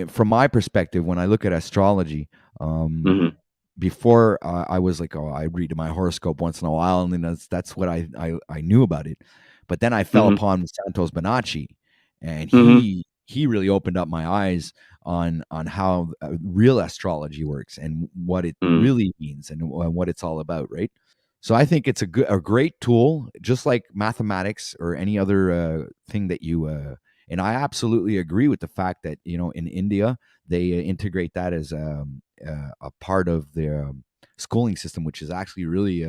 from my perspective, when I look at astrology, um, Mm-hmm. before I was like, oh, I read my horoscope once in a while, and then that's what I knew about it. But then I fell Mm-hmm. upon Santos Bonacci, and Mm-hmm. he really opened up my eyes on how real astrology works and what it Mm. really means, and what it's all about, right? So I think it's a great tool, just like mathematics or any other thing that you. And I absolutely agree with the fact that in India they integrate that as a part of their schooling system, which is actually really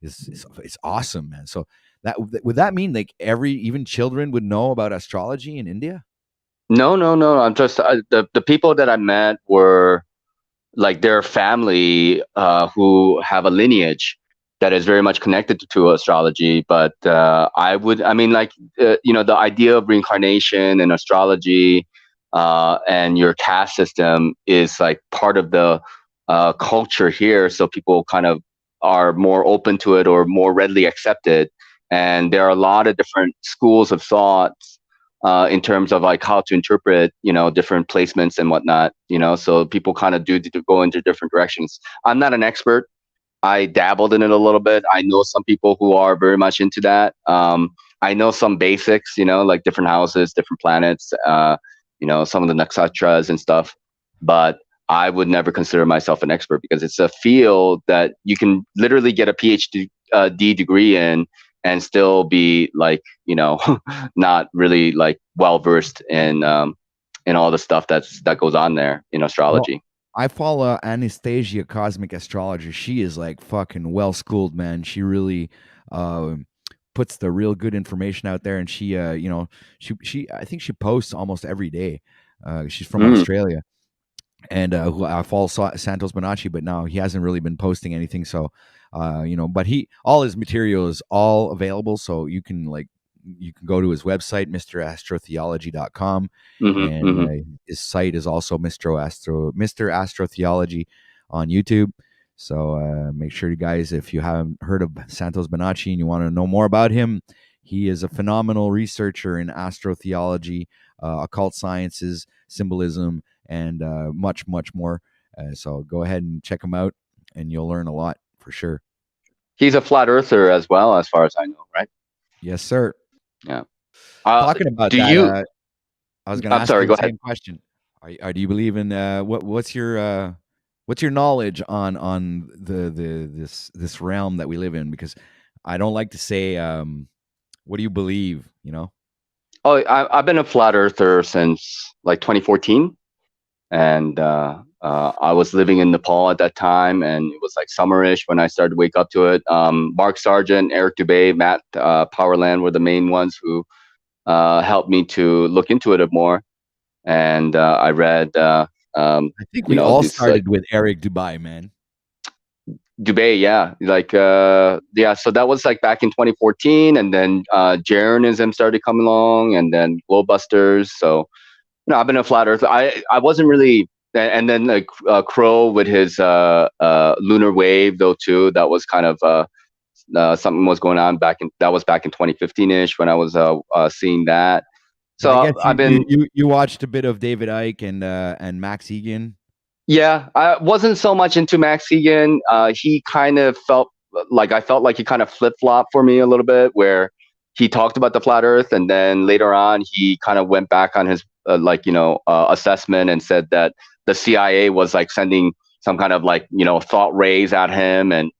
is awesome, man. So that would that mean like every even children would know about astrology in India? No, no, no. I'm just the people that I met were like their family who have a lineage that is very much connected to astrology. But I mean, like, you know, the idea of reincarnation and astrology and your caste system is like part of the culture here. So people kind of are more open to it or more readily accept it. And there are a lot of different schools of thoughts in terms of like how to interpret, you know, different placements and whatnot, you know, so people kind of do go into different directions. I'm not an expert. I dabbled in it a little bit. I know some people who are very much into that. I know some basics, you know, like different houses, different planets, you know, some of the nakshatras and stuff. But I would never consider myself an expert because it's a field that you can literally get a PhD D degree in and still be like, you know, not really like well versed in all the stuff that goes on there in Well, astrology. I follow Anastasia, Cosmic Astrologer. She is like fucking well schooled, man. She really uh, puts the real good information out there, and she, she I think she posts almost every day. She's from Mm, Australia, and who I follow Santos Bonacci, but now he hasn't really been posting anything. So, but all his material is all available, so you can go to his website, mrastrotheology.com, Mm-hmm. and Mm-hmm. his site is also Mr. Astrotheology on YouTube. So make sure you guys, if you haven't heard of Santos Bonacci and you want to know more about him, he is a phenomenal researcher in astrotheology, occult sciences, symbolism, and much, much more. So go ahead and check him out, and you'll learn a lot for sure. He's a flat earther as well, as far as I know, right? Yes, sir. Yeah. Talking about Do that, you? I was going to I'm ask sorry. you Go the ahead. same question. Do you believe in what's your knowledge on this realm that we live in? Because I don't like to say what do you believe, you know? Oh, I've been a flat earther since like 2014, and I was living in Nepal at that time, and it was like summerish when I started to wake up to it. Mark Sargent, Eric Dubay, Matt Powerland were the main ones who helped me to look into it a more. And I read, I think we all these like started with Eric Dubai, man. Dubay, yeah, like yeah. So that was like back in 2014, and then Jeranism started coming along, and then Glowbusters. So no, I've been a flat Earth. I wasn't really, and then like Crow with his lunar wave though too. That was kind of something was going on back in, that was back in 2015 ish when I was seeing that. And I So guess I've been, you watched a bit of David Icke and Max Egan. yeah, I wasn't so much into Max Egan. He kind of felt like, I felt like he kind of flip flopped for me a little bit, where he talked about the flat Earth, and then later on he kind of went back on his assessment and said that the CIA was like sending some kind of like thought rays at him, and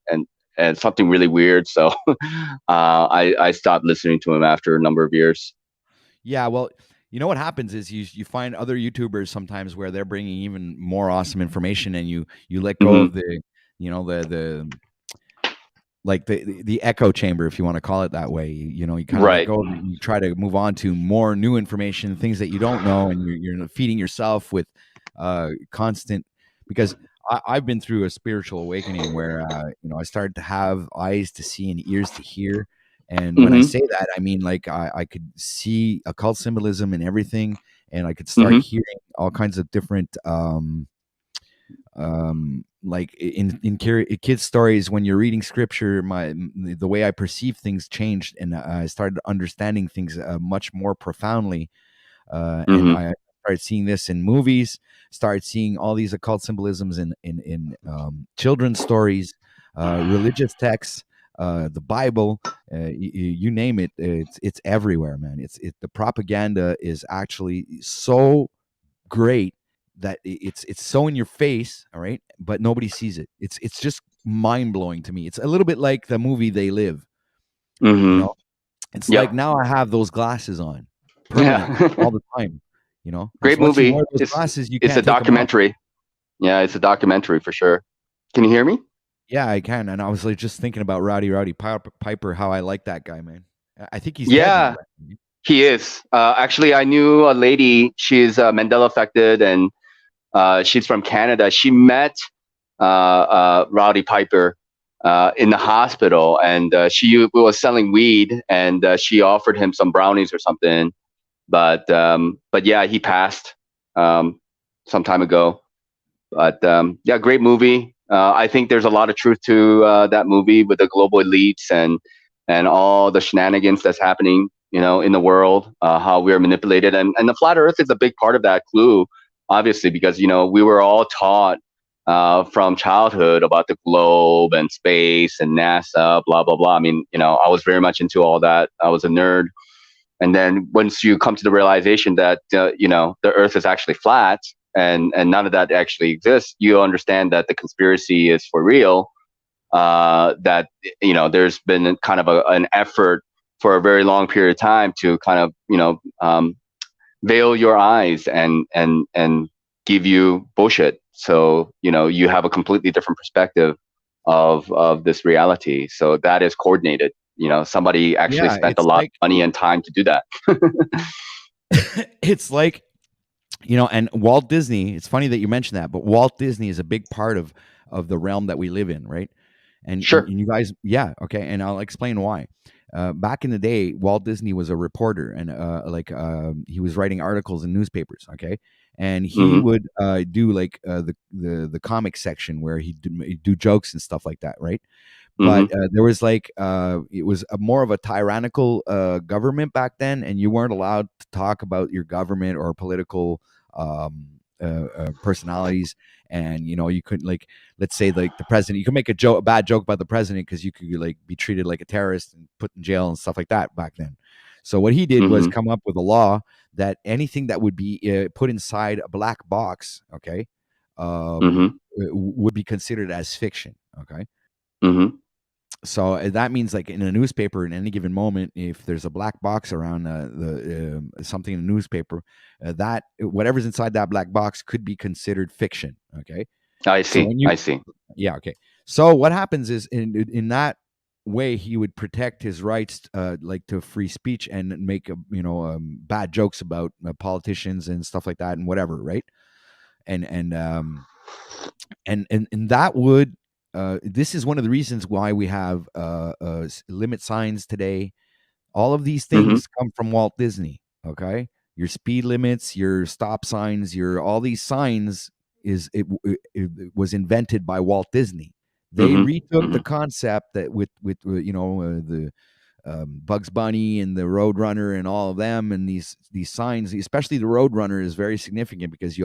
something really weird. So I stopped listening to him after a number of years. Yeah, well, you know what happens is you find other YouTubers sometimes where they're bringing even more awesome information, and you let go Hmm. of the the like the echo chamber, if you want to call it that way. You kind of let Right. go of it, and you try to move on to more new information, things that you don't know, and you're feeding yourself with constant, because I've been through a spiritual awakening where I started to have eyes to see and ears to hear. And when I Hmm. say that, I mean like I could see occult symbolism and everything, and I could start Hmm. hearing all kinds of different like in kids stories. When you're reading scripture, the way I perceive things changed, and I started understanding things much more profoundly. And Hmm. I started seeing this in movies, started seeing all these occult symbolisms in children's stories, religious texts, the Bible, you name it. It's everywhere, man. The propaganda is actually so great that it's so in your face, all right, but nobody sees it. It's just mind blowing to me. It's a little bit like the movie They Live. You Hmm. know, it's like Yep. now I have those glasses on permanently Yeah. all the time. And Great so once you movie. wear those glasses, you It's a can't take them off. documentary. Yeah, it's a documentary for sure. Can you hear me? Yeah, I can. And I was like just thinking about Rowdy Piper, how I like that guy, man. I think he's dead now, Yeah, right? he is. Actually, I knew a lady. She's Mandela affected, and she's from Canada. She met Rowdy Piper in the hospital, and she was selling weed, and she offered him some brownies or something. But yeah, he passed um, some time ago. But yeah, great movie. I think there's a lot of truth to that movie with the global elites and all the shenanigans that's happening, in the world. How we are manipulated, and the flat Earth is a big part of that clue, obviously, because we were all taught from childhood about the globe and space and NASA, blah blah blah. I mean, I was very much into all that. I was a nerd, and then once you come to the realization that the Earth is actually flat, and none of that actually exists, you understand that the conspiracy is for real. That there's been kind of an effort for a very long period of time to kind of veil your eyes and give you bullshit. So you have a completely different perspective of this reality. So that is coordinated. Somebody actually Yeah, spent a lot of money and time to do that. it's like And Walt Disney, it's funny that you mentioned that, but Walt Disney is a big part of the realm that we live in, right? And Sure. you guys, yeah, okay, and I'll explain why. Back in the day, Walt Disney was a reporter, and he was writing articles in newspapers, okay, and he Mm-hmm. would do like the comic section where he'd do jokes and stuff like that, right? But Mm-hmm. there was like it was more of a tyrannical government back then, and you weren't allowed to talk about your government or political personalities. And you couldn't, like, let's say, like, the president, you could make a bad joke about the president because you could, like, be treated like a terrorist and put in jail and stuff like that back then. So what he did was Mm-hmm. come up with a law that anything that would be put inside a black box, okay, Mm-hmm. would be considered as fiction, okay. Mm-hmm. So that means, like, in a newspaper, in any given moment, if there's a black box around the something in the newspaper, that whatever's inside that black box could be considered fiction, okay. I So see. when I you see. Yeah, okay. So what happens is, in that way, he would protect his rights, like, to free speech, and make bad jokes about politicians and stuff like that, and whatever, right? And that would this is one of the reasons why we have limit signs today. All of these Mm-hmm. things come from Walt Disney, okay? Your speed limits, your stop signs, your all these signs, it was invented by Walt Disney. They Mm-hmm. retook Mm-hmm. the concept that with the Bugs Bunny and the Roadrunner and all of them, and these signs, especially the Roadrunner, is very significant because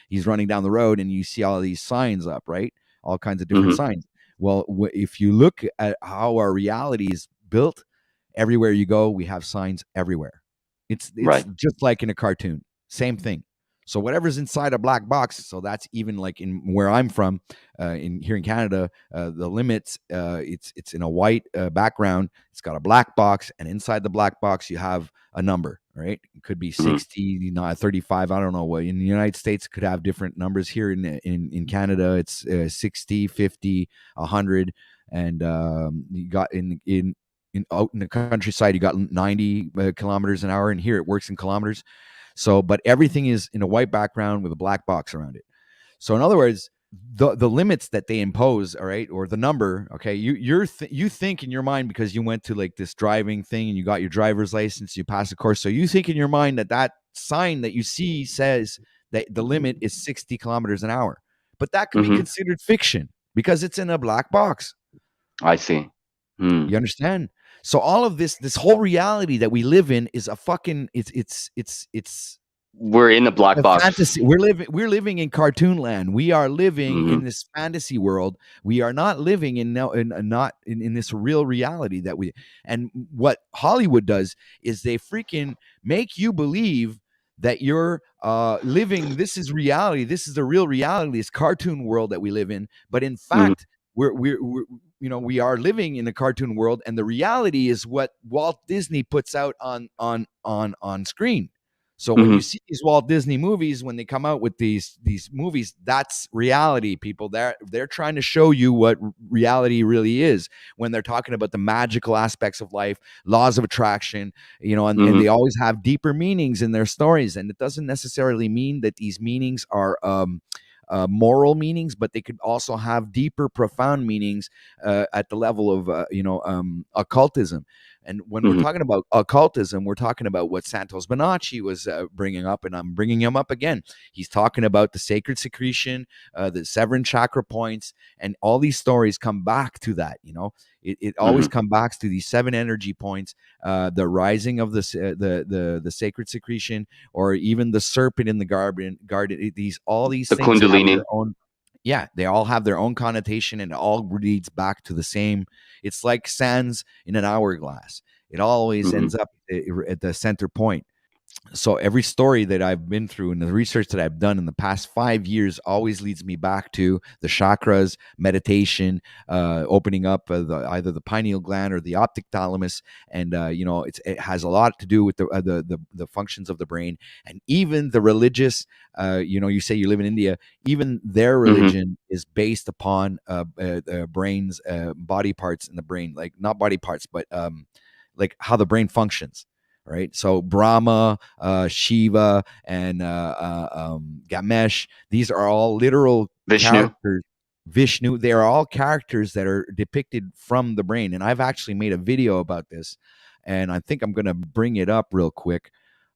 he's running down the road and you see all these signs up, right? All kinds of different Mm-hmm. signs. Well, if you look at how our reality is built, everywhere you go, we have signs everywhere. It's Right. just like in a cartoon, same thing. So whatever's inside a black box, so that's even like in where I'm from, in here in Canada, the limits, it's in a white background. It's got a black box, and inside the black box, you have a number, right? It could be Mm-hmm. 60, not 35. I don't know what. In the United States, it could have different numbers. Here in Canada, it's 60, 50, 100, and you got in out in the countryside, you got 90 kilometers an hour, and here it works in kilometers. So, but everything is in a white background with a black box around it. So, in other words, the limits that they impose, all right, or the number, okay, you think in your mind, because you went to, like, this driving thing and you got your driver's license, you passed the course, so you think in your mind that that sign that you see says that the limit is 60 kilometers an hour, but that could be Mm-hmm. considered fiction because it's in a black box. I see. Hmm. You understand? So all of this whole reality that we live in is a fucking it's We're in the black a box. fantasy. We're living in cartoon land. We are living Mm-hmm. in this fantasy world. We are not living in now in not in this real reality that we. And what Hollywood does is they freaking make you believe that you're living, this is reality, this is the real reality, this cartoon world that we live in. But in Mm-hmm. fact, we're we are living in a cartoon world, and the reality is what Walt Disney puts out on screen. So when you Mm-hmm. see these Walt Disney movies, when they come out with these movies, that's reality, people. They're trying to show you what reality really is when they're talking about the magical aspects of life, laws of attraction, and they Mm-hmm. always have deeper meanings in their stories. And it doesn't necessarily mean that these meanings are moral meanings, but they could also have deeper, profound meanings at the level of occultism. And when we're Mm-hmm. talking about occultism, we're talking about what Santos Bonacci was bringing up, and I'm bringing him up again. He's talking about the sacred secretion, the seven chakra points, and all these stories come back to that. It always Mm-hmm. comes back to these seven energy points, the rising of the sacred secretion, or even the serpent in the garden. These all these The things have their Kundalini. own. Yeah, they all have their own connotation, and it all leads back to the same. It's like sands in an hourglass. It always Mm-hmm. ends up at the center point. So every story that I've been through and the research that I've done in the past 5 years always leads me back to the chakras, meditation, opening up either the pineal gland or the optic thalamus, and it has a lot to do with the functions of the brain, and even the religious. You say you live in India, even their Mm-hmm. religion is based upon brains, body parts in the brain, like not body parts, but like how the brain functions. right? So Brahma, Shiva, and Ganesh, these are all literal Vishnu. characters. Vishnu, they are all characters that are depicted from the brain. And I've actually made a video about this, and I think I'm going to bring it up real quick.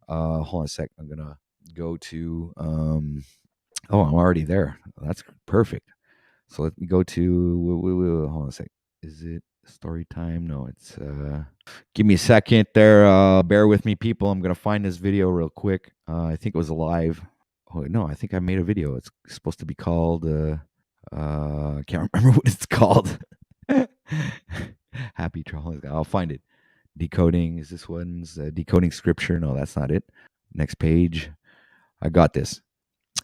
Hold on a sec. I'm going to go to, oh, I'm already there. That's perfect. So let me go to, hold on a sec. Is it story time? No, it's, give me a second there. Bear with me, people. I'm going to find this video real quick. I think it was live. Oh, no, I think I made a video. It's supposed to be called, I can't remember what it's called. Happy trolling. I'll find it. Decoding. Is this one's decoding scripture? No, that's not it. Next page. I got this.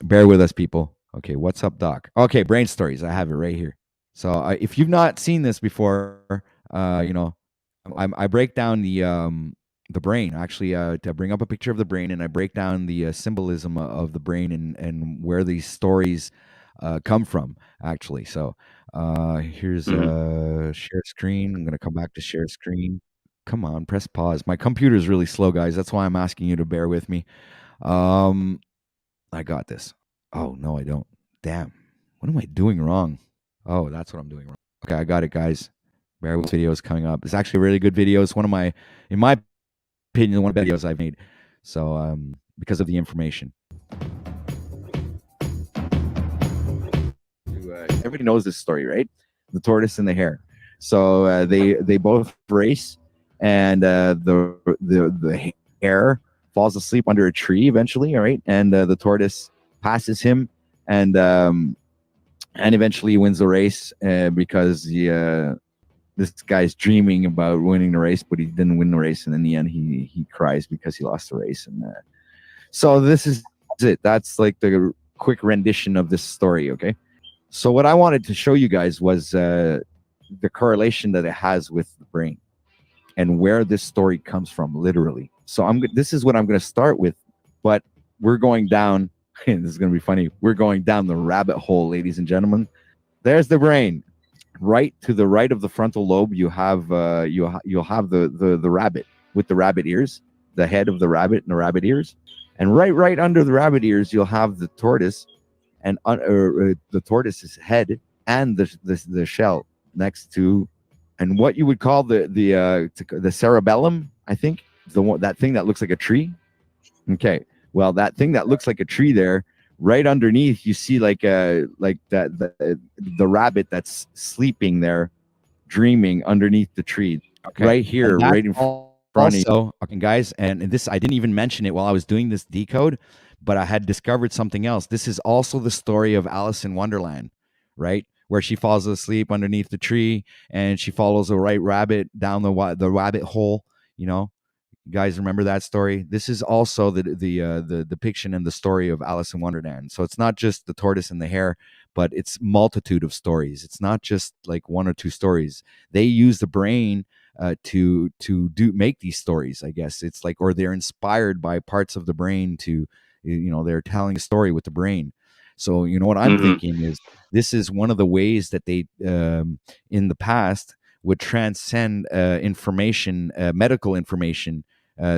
Bear with us, people. Okay, what's up, Doc? Okay, brain stories. I have it right here. So if you've not seen this before, you know, I break down the brain actually to bring up a picture of the brain, and I break down the symbolism of the brain and where these stories come from. Actually, so here's Hmm. share screen. I'm gonna come back to share screen. Come on, press pause. My computer is really slow, guys. That's why I'm asking you to bear with me. Um, I got this. Oh, no, I don't. Damn. What am I doing wrong? Oh, that's what I'm doing wrong. Okay, I got it, guys. Bear with videos coming up. It's actually a really good video. It's one of my, in my opinion, one of the videos I've made. So, because of the information. Everybody knows this story, right? The tortoise and the hare. So they both race, and the hare falls asleep under a tree eventually. All right, and the tortoise passes him, and eventually wins the race because this guy's dreaming about winning the race, but he didn't win the race, and in the end he cries because he lost the race. And so this is it. That's like the quick rendition of this story. Okay. So what I wanted to show you guys was the correlation that it has with the brain and where this story comes from, literally. So this is what I'm going to start with, but we're going down. This is going to be funny. We're going down the rabbit hole, ladies and gentlemen. There's the brain. Right to the right of the frontal lobe, you have you'll have the rabbit with the rabbit ears, the head of the rabbit and the rabbit ears, and right under the rabbit ears, you'll have the tortoise and the tortoise's head and the shell next to, and what you would call the cerebellum, I think, the one, that thing that looks like a tree. Okay, well, that thing that looks like a tree there, right underneath, you see like that the rabbit that's sleeping there, dreaming underneath the tree, okay, right here, right in front of you. Also, okay, guys, and this, I didn't even mention it while I was doing this decode, but I had discovered something else. This is also the story of Alice in Wonderland, right? Where she falls asleep underneath the tree and she follows a white rabbit down the rabbit hole. You know, you guys remember that story? This is also the depiction and the story of Alice in Wonderland. So it's not just the tortoise and the hare, but it's multitude of stories. It's not just like one or two stories. They use the brain to make these stories. I guess it's like, or they're inspired by parts of the brain to, you know, they're telling a story with the brain. So you know what I'm Hmm. thinking is this is one of the ways that they in the past would transcend information, medical information,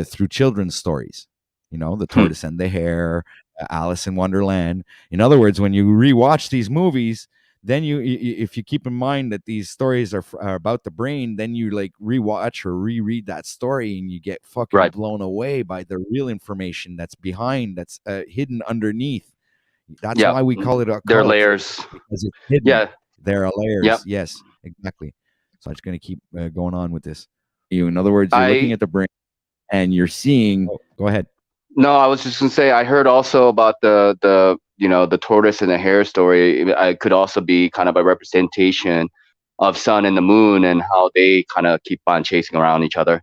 through children's stories. You know, the Hmm. tortoise and the hare, Alice in Wonderland. In other words, when you rewatch these movies, then if you keep in mind that these stories are about the brain, then you like rewatch or reread that story, and you get fucking Right. blown away by the real information that's behind, that's hidden underneath. That's Yeah. why we call it a Their cult, layers. because it's hidden. Yeah. There are Yep. layers. Yes, exactly. So I'm just going to keep going on with this. In other words, you're looking I at the brain and you're seeing. Oh, go ahead. No, I was just gonna say I heard also about the tortoise and the hare story. It could also be kind of a representation of sun and the moon and how they kind of keep on chasing around each other.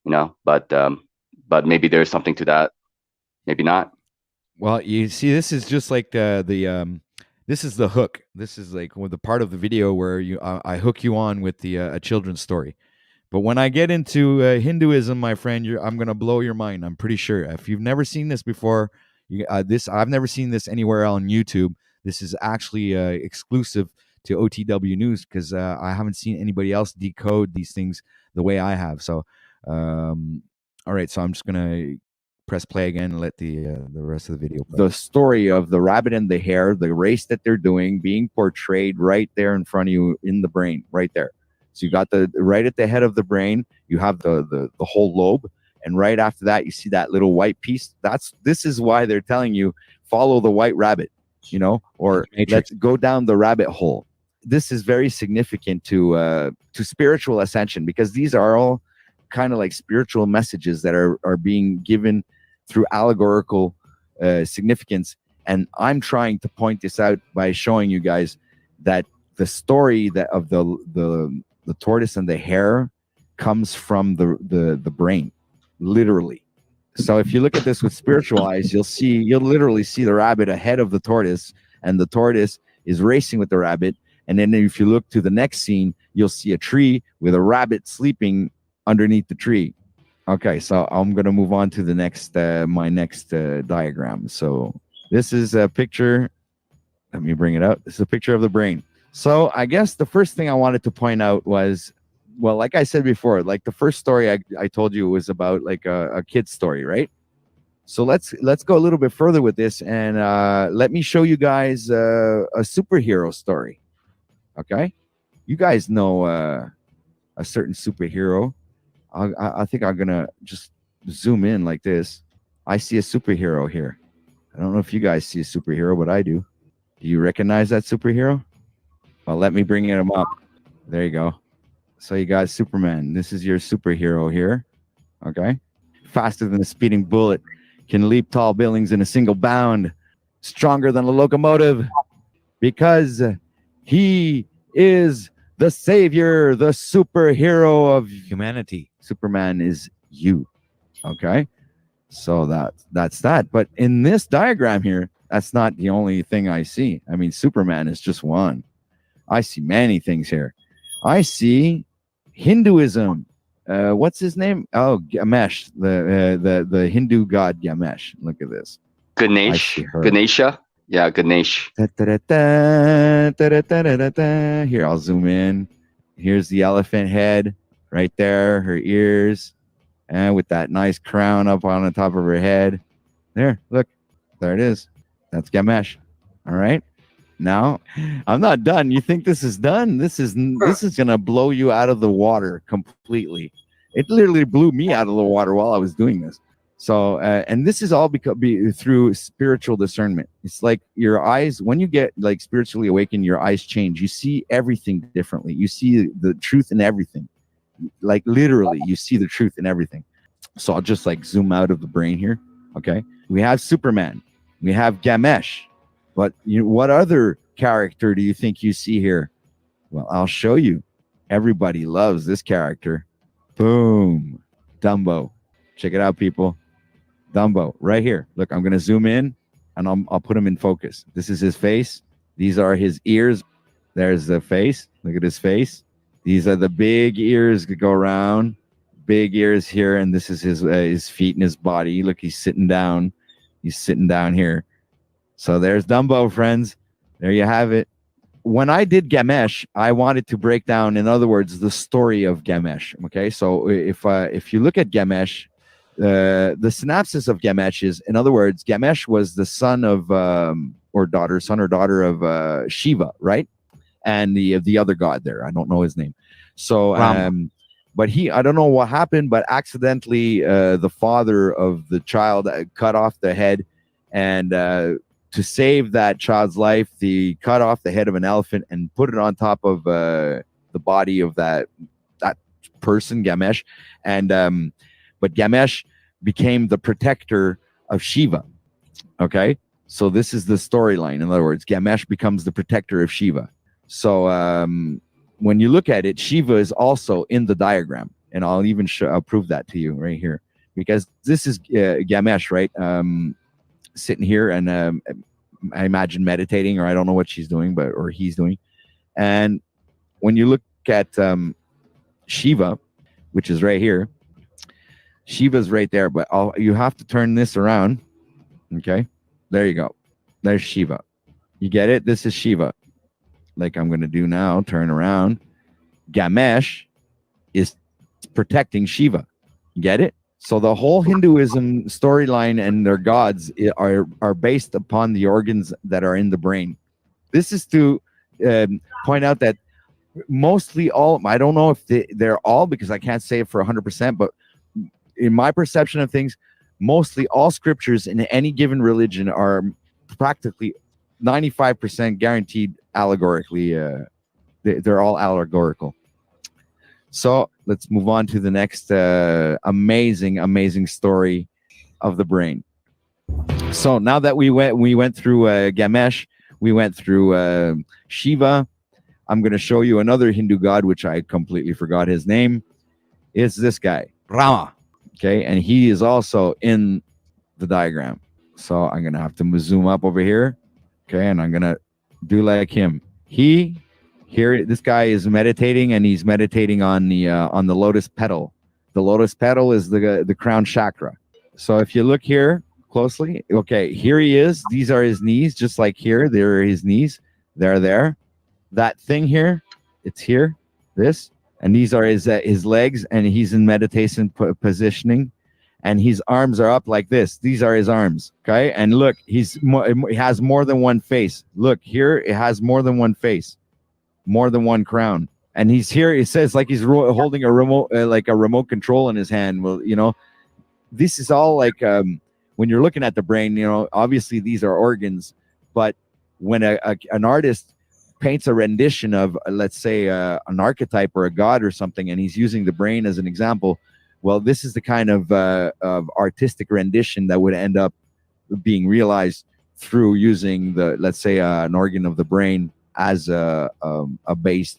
But maybe there's something to that. Maybe not. Well, you see, this is just like this is the hook. This is like the part of the video where I hook you on with the a children's story. But when I get into Hinduism, my friend, I'm gonna blow your mind. I'm pretty sure. If you've never seen this before, I've never seen this anywhere on YouTube. This is actually exclusive to OTW News because I haven't seen anybody else decode these things the way I have. So, um, All right, so I'm just gonna press play again and let the rest of the video play. The story of the rabbit and the hare, the race that they're doing, being portrayed right there in front of you in the brain, right there. So you got the right at the head of the brain, you have the whole lobe, and right after that, you see that little white piece. This is why they're telling you follow the white rabbit, or let's go down the rabbit hole. This is very significant to spiritual ascension, because these are all kind of like spiritual messages that are being given through allegorical significance. And I'm trying to point this out by showing you guys that the story that of the tortoise and the hare comes from the brain, literally. So if you look at this with spiritual eyes, you'll literally see the rabbit ahead of the tortoise, and the tortoise is racing with the rabbit. And then if you look to the next scene, you'll see a tree with a rabbit sleeping underneath the tree. Okay, so I'm gonna move on to the next my next diagram. So this is a picture. Let me bring it up. This is a picture of the brain. So I guess the first thing I wanted to point out was, well, like I said before, like the first story I told you was about like a kid's story, right? So let's go a little bit further with this, and let me show you guys a superhero story. Okay, you guys know a certain superhero. I think I'm gonna just zoom in like this. I see a superhero here. I don't know if you guys see a superhero, but I do. Do you recognize that superhero? Well, let me bring him up. There you go. So you got Superman. This is your superhero here. Okay. Faster than a speeding bullet, can leap tall buildings in a single bound, stronger than a locomotive, because he is the savior, the superhero of humanity. Superman is you. Okay. So that's that. But in this diagram here, that's not the only thing I see. I mean, Superman is just one. I see many things here. I see Hinduism. What's his name? Oh, Ganesh, the Hindu god Ganesh. Look at this. Ganesha. Yeah, Ganesh. Here, I'll zoom in. Here's the elephant head right there, her ears, and with that nice crown up on the top of her head. There, look, there it is. That's Ganesh. All right. Now, I'm not done. You think this is done? This is gonna blow you out of the water completely. It literally blew me out of the water while I was doing this. So, and this is all through spiritual discernment. It's like your eyes, when you get like spiritually awakened, your eyes change. You see everything differently. You see the truth in everything. Like literally, you see the truth in everything. So I'll just like zoom out of the brain here. Okay, we have Superman, we have Ganesh, but what other character do you think you see here? Well, I'll show you. Everybody loves this character. Boom, Dumbo. Check it out, people. Dumbo, right here. Look, I'm gonna zoom in, and I'll put him in focus. This is his face. These are his ears. There's the face. Look at his face. These are the big ears that go around. Big ears here, and this is his feet and his body. Look, he's sitting down. He's sitting down here. So there's Dumbo, friends. There you have it. When I did Ganesh, I wanted to break down, in other words, the story of Ganesh. Okay, so if you look at Ganesh, the synopsis of Ganesh is, in other words, Ganesh was the son or daughter of Shiva, right? And the other god there, I don't know his name. So, but I don't know what happened, but accidentally, the father of the child cut off the head, and to save that child's life, he cut off the head of an elephant and put it on top of the body of that person, Ganesh, and but Ganesh became the protector of Shiva. Okay, so this is the storyline. In other words, Ganesh becomes the protector of Shiva. So when you look at it, Shiva is also in the diagram, and I'll even I'll prove that to you right here, because this is Ganesh, right? Sitting here, and I imagine meditating, or I don't know what she's doing, or he's doing. And when you look at Shiva, which is right here, Shiva's right there, but you have to turn this around. Okay, there you go. There's Shiva. You get it? This is Shiva. Like I'm going to do now, turn around. Ganesh is protecting Shiva. You get it? So the whole Hinduism storyline and their gods are based upon the organs that are in the brain. This is to point out that mostly all, I don't know if they're all, because I can't say it for 100%, but in my perception of things, mostly all scriptures in any given religion are practically 95% guaranteed allegorically. They're all allegorical. So let's move on to the next amazing story of the brain. So now that we went through Ganesh, we went through Shiva. I'm going to show you another Hindu god, which I completely forgot his name. It's this guy, Rama. Okay, and he is also in the diagram. So I'm going to have to zoom up over here. Okay, and I'm going to do like him. This guy is meditating, and he's meditating on the lotus petal. The lotus petal is the crown chakra. So if you look here closely, okay, here he is. These are his knees, just like here. There are his knees. They're there. That thing here, it's here. This, and these are his legs, and he's in meditation positioning, and his arms are up like this. These are his arms. Okay, and look, he has more than one face. Look here, it has more than one face, more than one crown, and he's here. It says like he's holding a remote, like a remote control in his hand. Well, this is all like when you're looking at the brain. Obviously these are organs, but when an artist paints a rendition of, let's say, an archetype or a god or something, and he's using the brain as an example, well, this is the kind of artistic rendition that would end up being realized through using let's say, an organ of the brain as a base.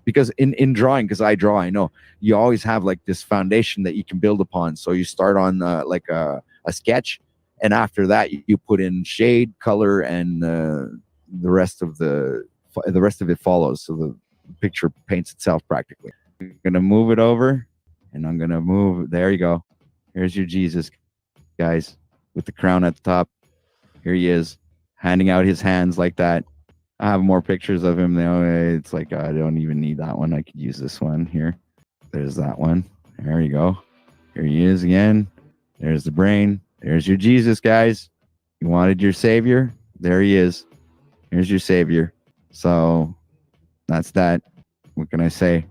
Because in drawing, because I draw, I know you always have like this foundation that you can build upon. So you start on like a sketch, and after that you put in shade, color, and the rest of it follows. So the picture paints itself practically. I'm gonna move it over, and I'm gonna move. There you go. Here's your Jesus, guys, with the crown at the top. Here he is, handing out his hands like that. I have more pictures of him now. It's like I don't even need that one. I could use this one here. There's that one. There you go. Here he is again. There's the brain. There's your Jesus, guys. You wanted your savior? There he is. Here's your savior. So that's that. What can I say?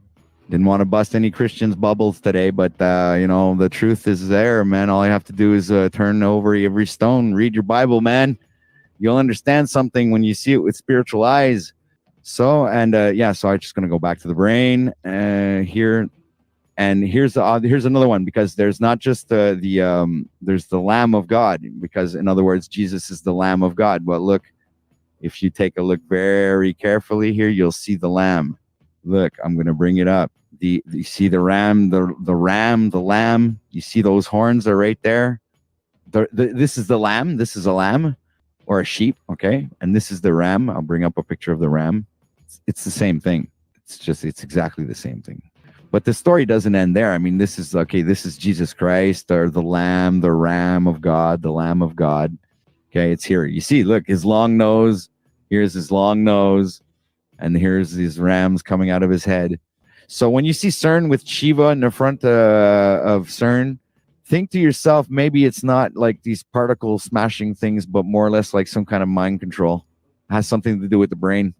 Didn't want to bust any Christians' bubbles today, but the truth is there, man. All you have to do is turn over every stone, read your Bible, man. You'll understand something when you see it with spiritual eyes. So, and so I'm just going to go back to the brain here. And here's another one, because there's not just there's the Lamb of God, because in other words, Jesus is the Lamb of God. Well, look, if you take a look very carefully here, you'll see the Lamb. Look, I'm going to bring it up. You see the ram, the lamb. You see those horns are right there. This is the lamb. This is a lamb. Or a sheep, okay? And this is the ram. I'll bring up a picture of the ram. It's the same thing. It's exactly the same thing. But the story doesn't end there. I mean, this is Jesus Christ, or the lamb, the ram of God, the Lamb of God. Okay, it's here. You see, look, his long nose. Here's his long nose. And here's these rams coming out of his head. So when you see CERN with Shiva in the front of CERN, think to yourself, maybe it's not like these particle smashing things, but more or less like some kind of mind control. It has something to do with the brain.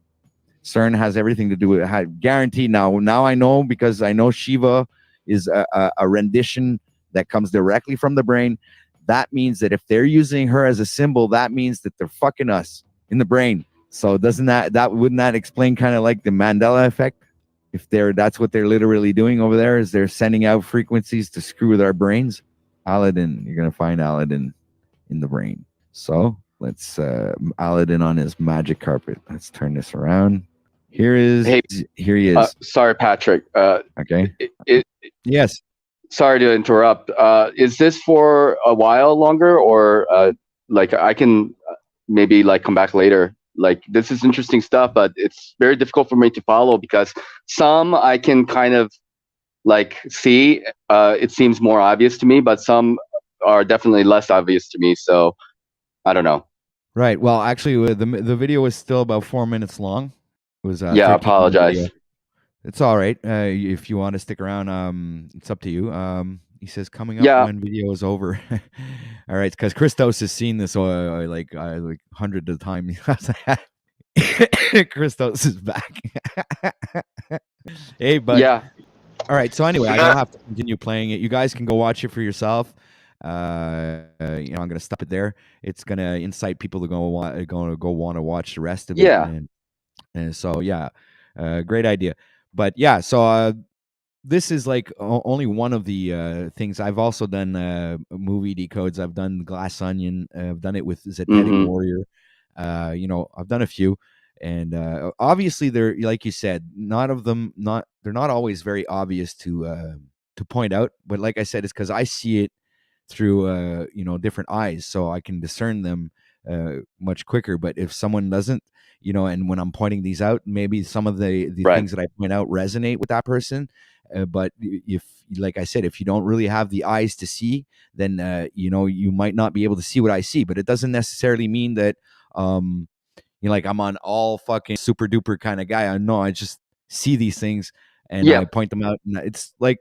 CERN has everything to do with it. Guaranteed now. Now I know, because I know Shiva is a rendition that comes directly from the brain. That means that if they're using her as a symbol, that means that they're fucking us in the brain. So wouldn't that explain kind of like the Mandela effect? If that's what they're literally doing over there, is they're sending out frequencies to screw with our brains. Aladdin, you're going to find Aladdin in the brain. So let's Aladdin on his magic carpet. Let's turn this around. Here he is. Sorry, Patrick. Okay. Yes. Sorry to interrupt. Is this for a while longer, or like I can maybe like come back later? Like, this is interesting stuff, but it's very difficult for me to follow, because some I can kind of like see, it seems more obvious to me, but some are definitely less obvious to me. So I don't know. Right. Well, actually, the video was still about 4 minutes long. It was I apologize. It's all right. If you want to stick around, it's up to you. He says coming up Yeah, when video is over. All right, because Christos has seen this like hundreds of times. Christos is back. Hey, bud. yeah, All right. So anyway, I Yeah, don't have to continue playing it. You guys can go watch it for yourself. I'm gonna stop it there. It's gonna incite people to go want to watch the rest of it, yeah. and so yeah, great idea. But yeah, so this is like only one of the things. I've also done movie decodes. I've done Glass Onion. I've done it with Zetetic Mm-hmm. Warrior. I've done a few, and obviously they're like you said, not of them. Not they're not always very obvious to point out. But like I said, it's because I see it through different eyes, so I can discern them much quicker. But if someone doesn't, and when I'm pointing these out, maybe some of the Right. things that I point out resonate with that person. But if, like I said, if you don't really have the eyes to see, then you might not be able to see what I see. But it doesn't necessarily mean that like I'm on all fucking super duper kind of guy. I know I just see these things and I Yeah. point them out, and it's like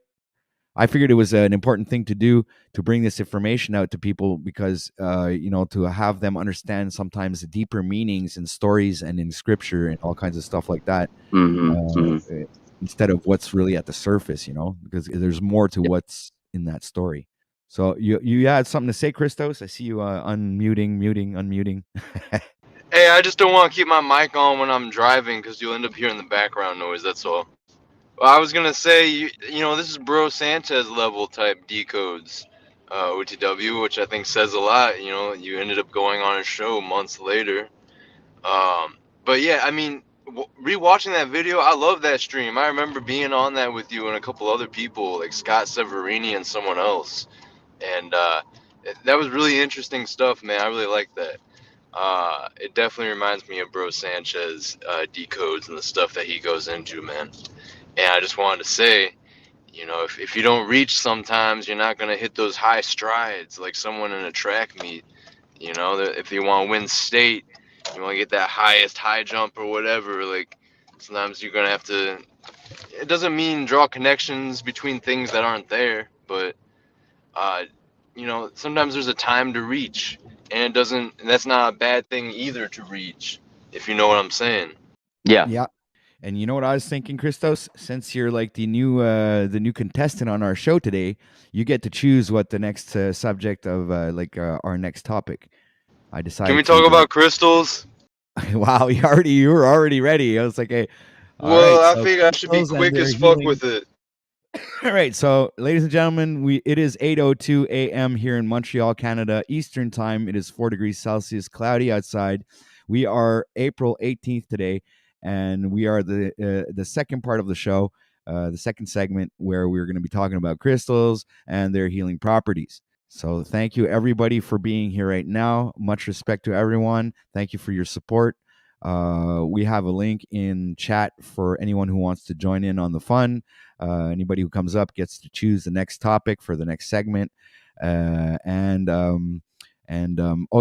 I figured it was an important thing to do to bring this information out to people because, to have them understand sometimes the deeper meanings in stories and in scripture and all kinds of stuff like that, Mm-hmm. Mm-hmm. uh, instead of what's really at the surface, because there's more to Yeah. what's in that story. So you had something to say, Christos? I see you unmuting, muting, unmuting. hey, I just don't want to keep my mic on when I'm driving because you'll end up hearing the background noise. That's all. Well, I was gonna say, this is Bro Sanchez level type decodes, OTW, which I think says a lot. You ended up going on a show months later. But yeah, I mean, rewatching that video, I love that stream. I remember being on that with you and a couple other people, like Scott Severini and someone else, and that was really interesting stuff, man. I really like that. It definitely reminds me of Bro Sanchez decodes and the stuff that he goes into, man. And I just wanted to say, if you don't reach sometimes, you're not going to hit those high strides like someone in a track meet. If you want to win state, you want to get that highest high jump or whatever, like sometimes you're going to have to. It doesn't mean draw connections between things that aren't there, but, sometimes there's a time to reach. And and that's not a bad thing either to reach, if you know what I'm saying. Yeah. Yeah. And you know what I was thinking, Christos? Since you're like the new contestant on our show today, you get to choose what the next subject of our next topic. I Can we decided to. talk about crystals? Wow, you were already ready. I was like, hey, all right, Well, I so figure I should be crystals and quick their as fuck healing. with it. All right, so ladies and gentlemen, it is 8:02 a.m. here in Montreal, Canada, Eastern Time. It is 4 degrees Celsius, cloudy outside. We are April 18th today, and we are the second part of the show, the second segment where we're going to be talking about crystals and their healing properties. So thank you everybody for being here right now. Much respect to everyone. Thank you for your support. We have a link in chat for anyone who wants to join in on the fun. Anybody who comes up gets to choose the next topic for the next segment. Oh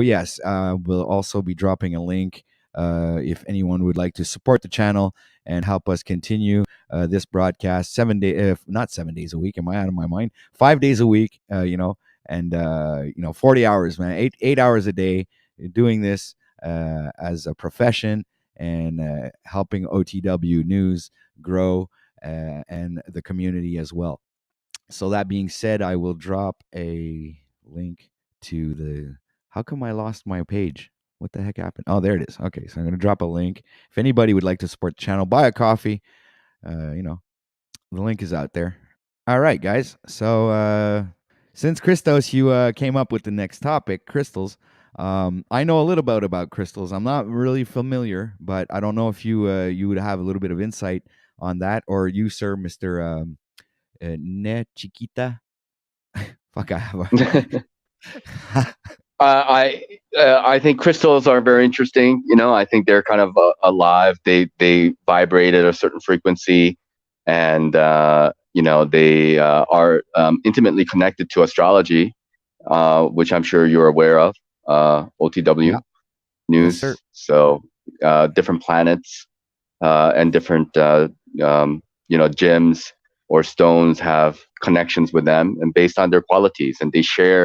yes, we'll also be dropping a link if anyone would like to support the channel and help us continue this broadcast 7 day, if not 7 days a week. Am I out of my mind? 5 days a week, and 40 hours, man, eight hours a day doing this as a profession and helping OTW News grow and the community as well. So that being said, I will drop a link to the. How come I lost my page? What the heck happened? Oh, there it is. Okay, so I'm going to drop a link. If anybody would like to support the channel, buy a coffee. The link is out there. All right, guys. So since Christos, you came up with the next topic, crystals. I know a little bit about crystals. I'm not really familiar, but I don't know if you would have a little bit of insight on that, or you, sir, Mister Ne Chiquita. Fuck, I have a. I think crystals are very interesting. I think they're kind of alive. They vibrate at a certain frequency, and they are intimately connected to astrology, which I'm sure you're aware of. OTW Yeah. Yes, sir. News. So different planets and different gems or stones have connections with them, and based on their qualities, and they share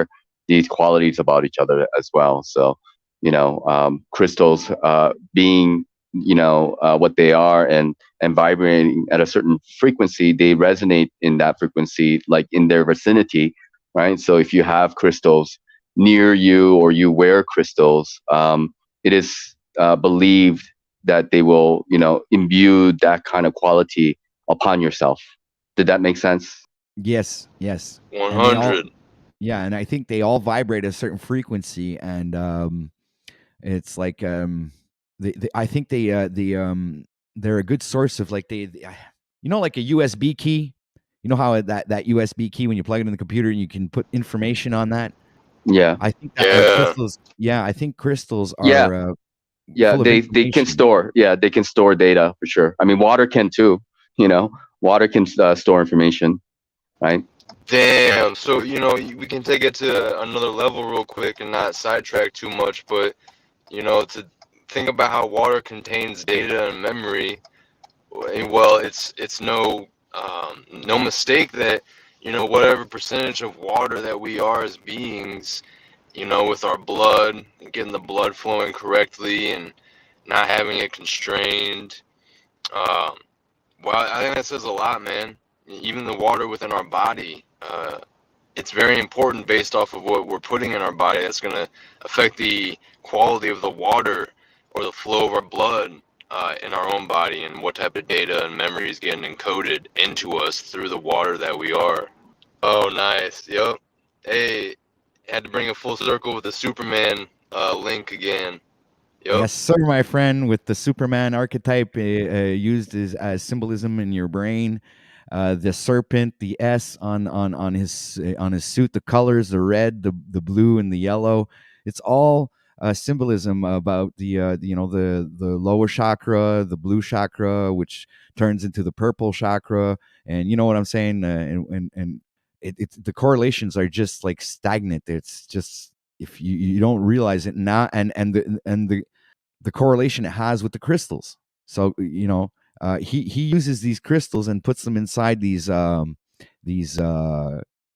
these qualities about each other as well. So, crystals, being, what they are, and vibrating at a certain frequency, they resonate in that frequency, like in their vicinity, right? So if you have crystals near you, or you wear crystals, it is believed that they will, imbue that kind of quality upon yourself. Did that make sense? Yes, yes. And they all 100. yeah, and I think they all vibrate at a certain frequency, and it's like I think they're a good source of, like, like a USB key. You know how that USB key, when you plug it in the computer and you can put information on that. Yeah. I think that Yeah. crystals. Yeah, I think crystals Yeah. are Yeah, full of they can information. store. Yeah, they can store data for sure. I mean, water can too. Water can store information, right? Damn. So, we can take it to another level real quick and not sidetrack too much, but, to think about how water contains data and memory. Well, it's no mistake that, whatever percentage of water that we are as beings, with our blood, getting the blood flowing correctly and not having it constrained. Um, well, I think that says a lot, man. Even the water within our body, it's very important based off of what we're putting in our body. That's going to affect the quality of the water or the flow of our blood in our own body, and what type of data and memory is getting encoded into us through the water that we are. Oh, nice. Yep. Hey, had to bring it full circle with the Superman link again. Yep. Yes, sir, my friend, with the Superman archetype used as symbolism in your brain. The serpent, the S on his suit, the colors, the red, the blue, and the yellow. It's all symbolism about the lower chakra, the blue chakra, which turns into the purple chakra, and you know what I'm saying. And it's the correlations are just like stagnant. It's just, if you don't realize it now, and the correlation it has with the crystals. So he uses these crystals and puts them inside these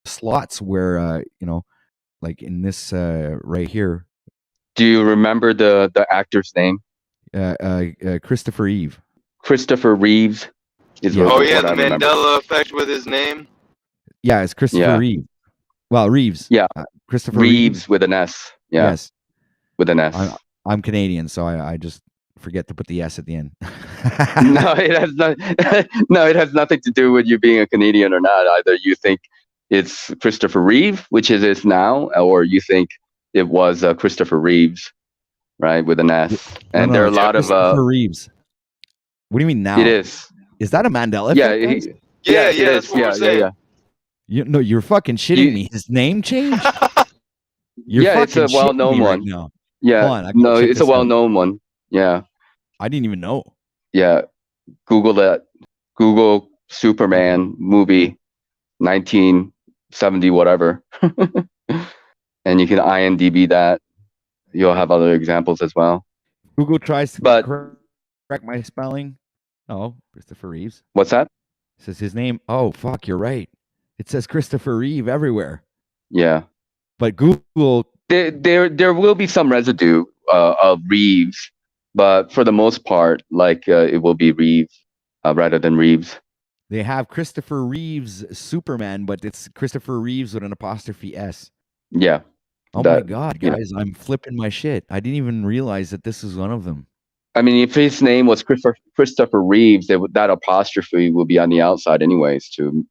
slots where like in this right here, Do you remember the actor's name? Christopher Eve. Christopher Reeves is Yeah. Oh what, yeah, what the I remember. Mandela effect with his name. Yeah, it's Christopher Yeah. Reeve. Well, Reeves. Yeah. Christopher Reeve. Reeves with an S. Yeah. Yes. With an S. I'm Canadian, so I just forget to put the S at the end. No, it has not. No, it has nothing to do with you being a Canadian or not. Either you think it's Christopher Reeve, which it is now, or you think it was Christopher Reeves, right, with an S. And there are a it's lot of. Christopher Reeves. What do you mean now? It is. Is that a Mandela Yeah. effect, guys? Yeah, It that's is. what we're saying. No, you're fucking shitting me. His name changed? You're Yeah, it's a fucking shitting well-known me right one. now. Yeah. Hold on, I gotta No, check it's a this out. well-known one. Yeah. I didn't even know. Yeah. Google that. Google Superman movie 1970 whatever. And you can IMDb that. You'll have other examples as well. Google tries to But correct my spelling. Oh, Christopher Reeves. what's that? It says his name. Oh, fuck, you're right. It says Christopher Reeve everywhere. Yeah. But Google, There will be some residue of Reeves, but for the most part, like it will be Reeves rather than Reeves. they have Christopher Reeves Superman, but it's Christopher Reeves with an apostrophe S. Yeah. Oh my God, guys, I'm flipping my shit. I didn't even realize that this is one of them. I mean, if his name was Christopher Reeves, that apostrophe would be on the outside anyways to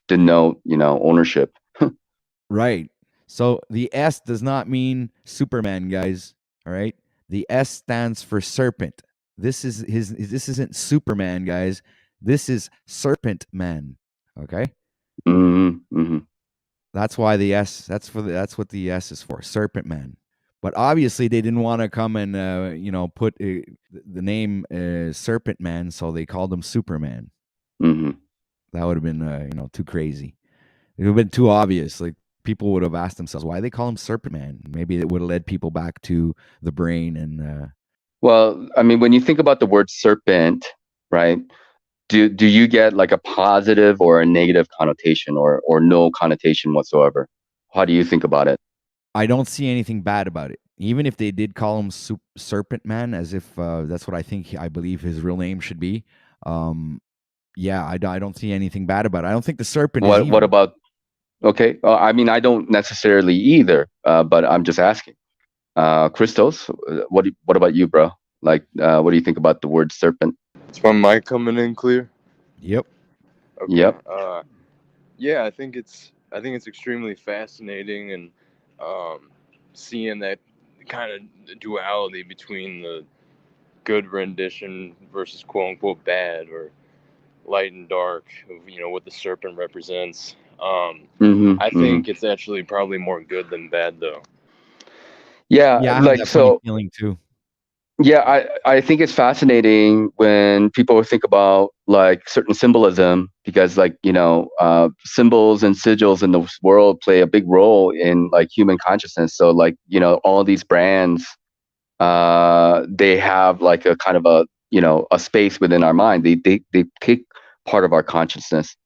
denote, ownership. Right. So the S does not mean Superman, guys. All right. The S stands for serpent. This isn't Superman, guys. This is Serpent Man. Okay. Mm-hmm. That's why the S. That's what the S is for. Serpent Man. But obviously they didn't want to come and put the name Serpent Man, so they called him Superman. Mm-hmm. That would have been too crazy. It would have been too obvious. Like, people would have asked themselves why they call him Serpent Man. Maybe it would have led people back to the brain and. Well, I mean, when you think about the word serpent, right? do you get like a positive or a negative connotation, or no connotation whatsoever? How do you think about it? I don't see anything bad about it. Even if they did call him Serpent Man, as if that's what I believe his real name should be. Um, yeah, I don't see anything bad about it. I don't think the serpent is What evil. about, okay, I mean, I don't necessarily either, but I'm just asking. Christos, what about you, bro? Like, what do you think about the word serpent? Is my mic coming in clear? Yep. Okay. Yep. Yeah, I think it's extremely fascinating, and um, seeing that kind of duality between the good rendition versus quote unquote bad, or light and dark, of what the serpent represents. Mm-hmm. I Mm-hmm. think it's actually probably more good than bad, though. Yeah, Yeah, I have like, that funny so. feeling too. Yeah, I think it's fascinating when people think about like certain symbolism, because like, symbols and sigils in the world play a big role in like human consciousness. So like, all these brands, they have like a kind of a space within our mind. They take part of our consciousness,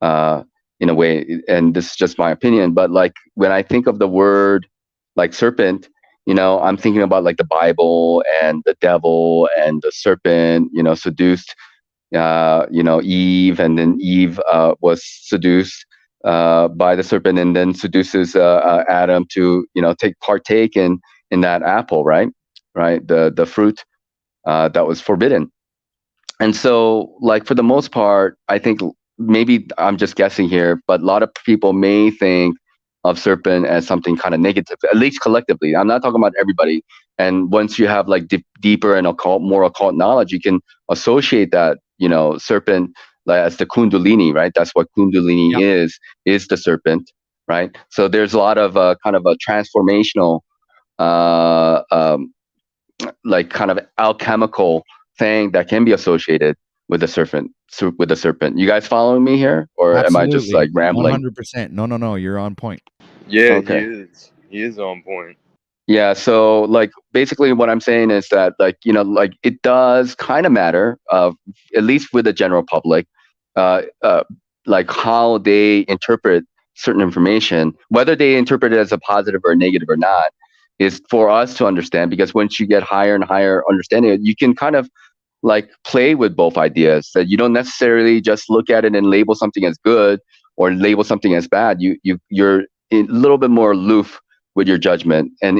uh, in a way. And this is just my opinion, but like when I think of the word like serpent, I'm thinking about like the Bible and the devil and the serpent, seduced, Eve, and then Eve was seduced by the serpent, and then seduces Adam to partake in that apple, right? Right, the fruit that was forbidden. And so, like, for the most part, I think maybe I'm just guessing here, but a lot of people may think of serpent as something kind of negative, at least collectively. I'm not talking about everybody. And once you have like deeper and more occult knowledge, you can associate that, serpent, like, as the Kundalini, right? That's what Kundalini Yep. is the serpent, right? So there's a lot of kind of a transformational, uh, um, like kind of alchemical thing that can be associated with the serpent. With the serpent, you guys following me here, or am I just Absolutely. like rambling? 100%. No, no, no. You're on point. Yeah, he Okay. is. He is on point. Yeah, so like basically what I'm saying is that, like, like it does kind of matter, at least with the general public, uh, uh, like how they interpret certain information, whether they interpret it as a positive or negative or not, is for us to understand. Because once you get higher and higher understanding, you can kind of like play with both ideas, that you don't necessarily just look at it and label something as good or label something as bad. You're a little bit more aloof with your judgment, and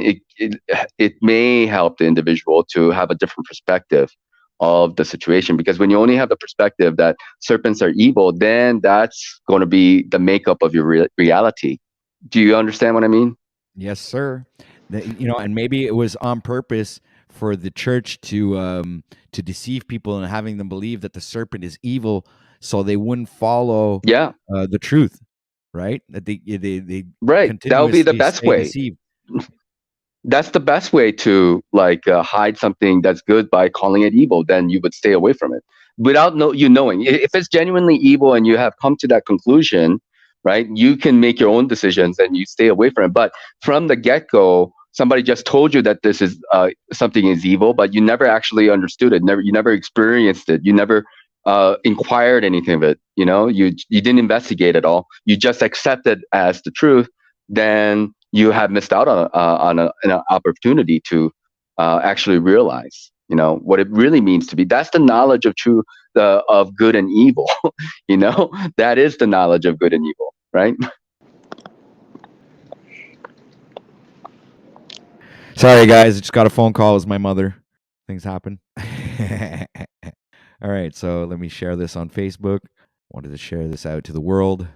it may help the individual to have a different perspective of the situation. Because when you only have the perspective that serpents are evil, then that's going to be the makeup of your reality. Do you understand what I mean? Yes, sir. And maybe it was on purpose for the church to deceive people and having them believe that the serpent is evil, so they wouldn't follow Yeah, the truth, right? That they right, that would be the continuously best stay way. deceived. That's the best way to like hide something that's good, by calling it evil. Then you would stay away from it without you knowing. If it's genuinely evil and you have come to that conclusion, right, you can make your own decisions and you stay away from it. But from the get-go, somebody just told you that this is something is evil, but you never actually understood it. You never experienced it. You never inquired anything of it. You didn't investigate at all. You just accepted as the truth. Then you have missed out an opportunity to actually realize, what it really means to be. That's the knowledge of of good and evil. That is the knowledge of good and evil, right? Sorry, guys. I just got a phone call. It was my mother. Things happen. All right. So let me share this on Facebook. Wanted to share this out to the world.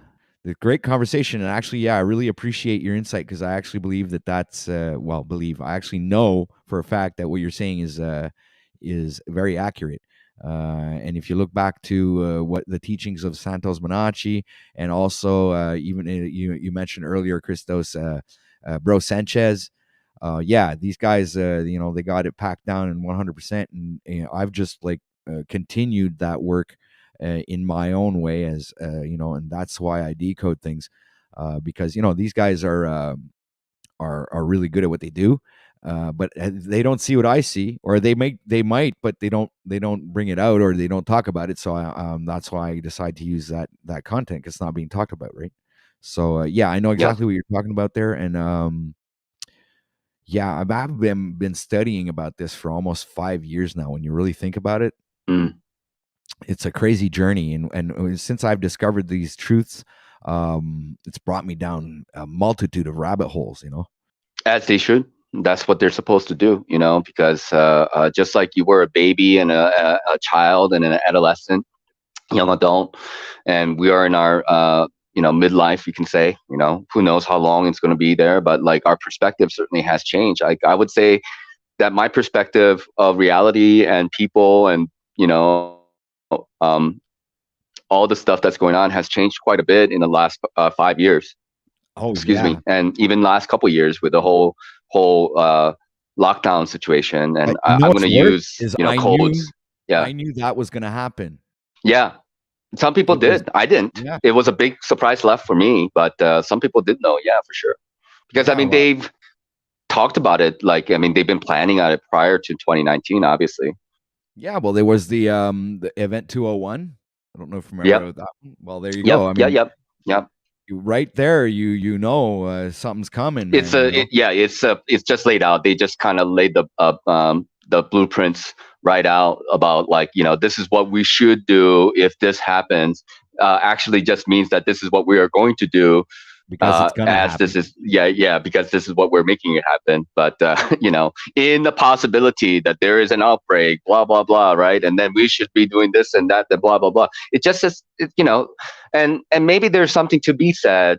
The great conversation. And actually, yeah, I really appreciate your insight, because I actually believe that I actually know for a fact that what you're saying is very accurate. And if you look back to what the teachings of Santos Bonacci, and also even you mentioned earlier, Christos, Bro Sanchez, yeah, these guys, they got it packed down in 100%, and I've just like continued that work in my own way, as and that's why I decode things, because these guys are really good at what they do. but they don't see what I see, or they might, but they don't bring it out, or they don't talk about it. So that's why I decide to use that content, because it's not being talked about, right? So yeah, I know Yes. exactly what you're talking about there, and yeah, I've been studying about this for almost 5 years now. When you really think about it, Mm. it's a crazy journey, and since I've discovered these truths, it's brought me down a multitude of rabbit holes. As they should. That's what they're supposed to do, because just like you were a baby and a child and an adolescent, young adult, and we are in our midlife, you can say. Who knows how long it's going to be there, but like our perspective certainly has changed. I would say that my perspective of reality and people and all the stuff that's going on has changed quite a bit in the last 5 years. Oh Excuse yeah, me, and even last couple of years with the whole lockdown situation. but And you know I'm going what's to worse use is codes. Yeah, I knew that was going to happen. yeah. Some people It was did. I didn't. Yeah, It was a big surprise left for me, but some people did know. Yeah, for sure. Because I yeah. mean, Well, they've talked about it. Like, I mean, they've been planning on it prior to 2019, obviously. yeah. Well, there was the event 201. I don't know if you remember Yep, that one. Well, there you go. yep, I yeah, mean, yep, yep. right there, something's coming, It's man. yeah, it's just laid out. They just kind of laid the blueprints right out about, like, this is what we should do if this happens. Actually just means that this is what we are going to do, Because it's gonna as this happen. is, yeah, because this is what we're making it happen. But in the possibility that there is an outbreak, blah blah blah, right? And then we should be doing this and that, and blah blah blah. It just says, and maybe there's something to be said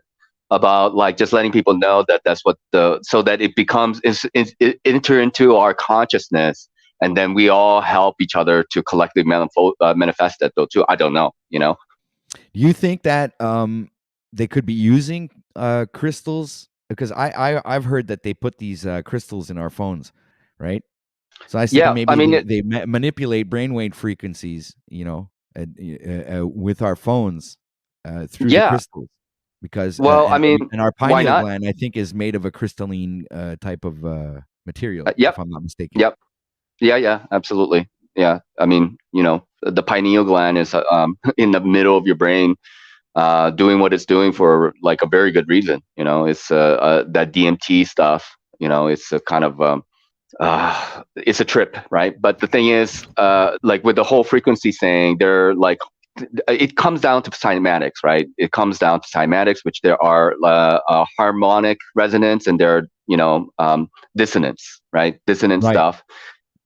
about, like, just letting people know that that's what so that it becomes it enter into our consciousness, and then we all help each other to collectively manifest that, though, too. I don't know. Do you think that they could be using crystals? Because I've heard that they put these crystals in our phones, right? So I said Yeah, I maybe mean, they manipulate brainwave frequencies, with our phones through the yeah. crystals, because Well, I mean, and our why pineal not? gland, I think, is made of a crystalline type of material, if Yep, I'm not mistaken. yep. Yeah, yeah, absolutely. Yeah, I mean, the pineal gland is in the middle of your brain, doing what it's doing for, like, a very good reason. It's that DMT stuff. It's a kind of it's a trip, right? But the thing is, like, with the whole frequency thing, they're like, it comes down to cymatics, right? It comes down to cymatics, which there are harmonic resonance, and there are dissonance, right? Dissonant Right. stuff.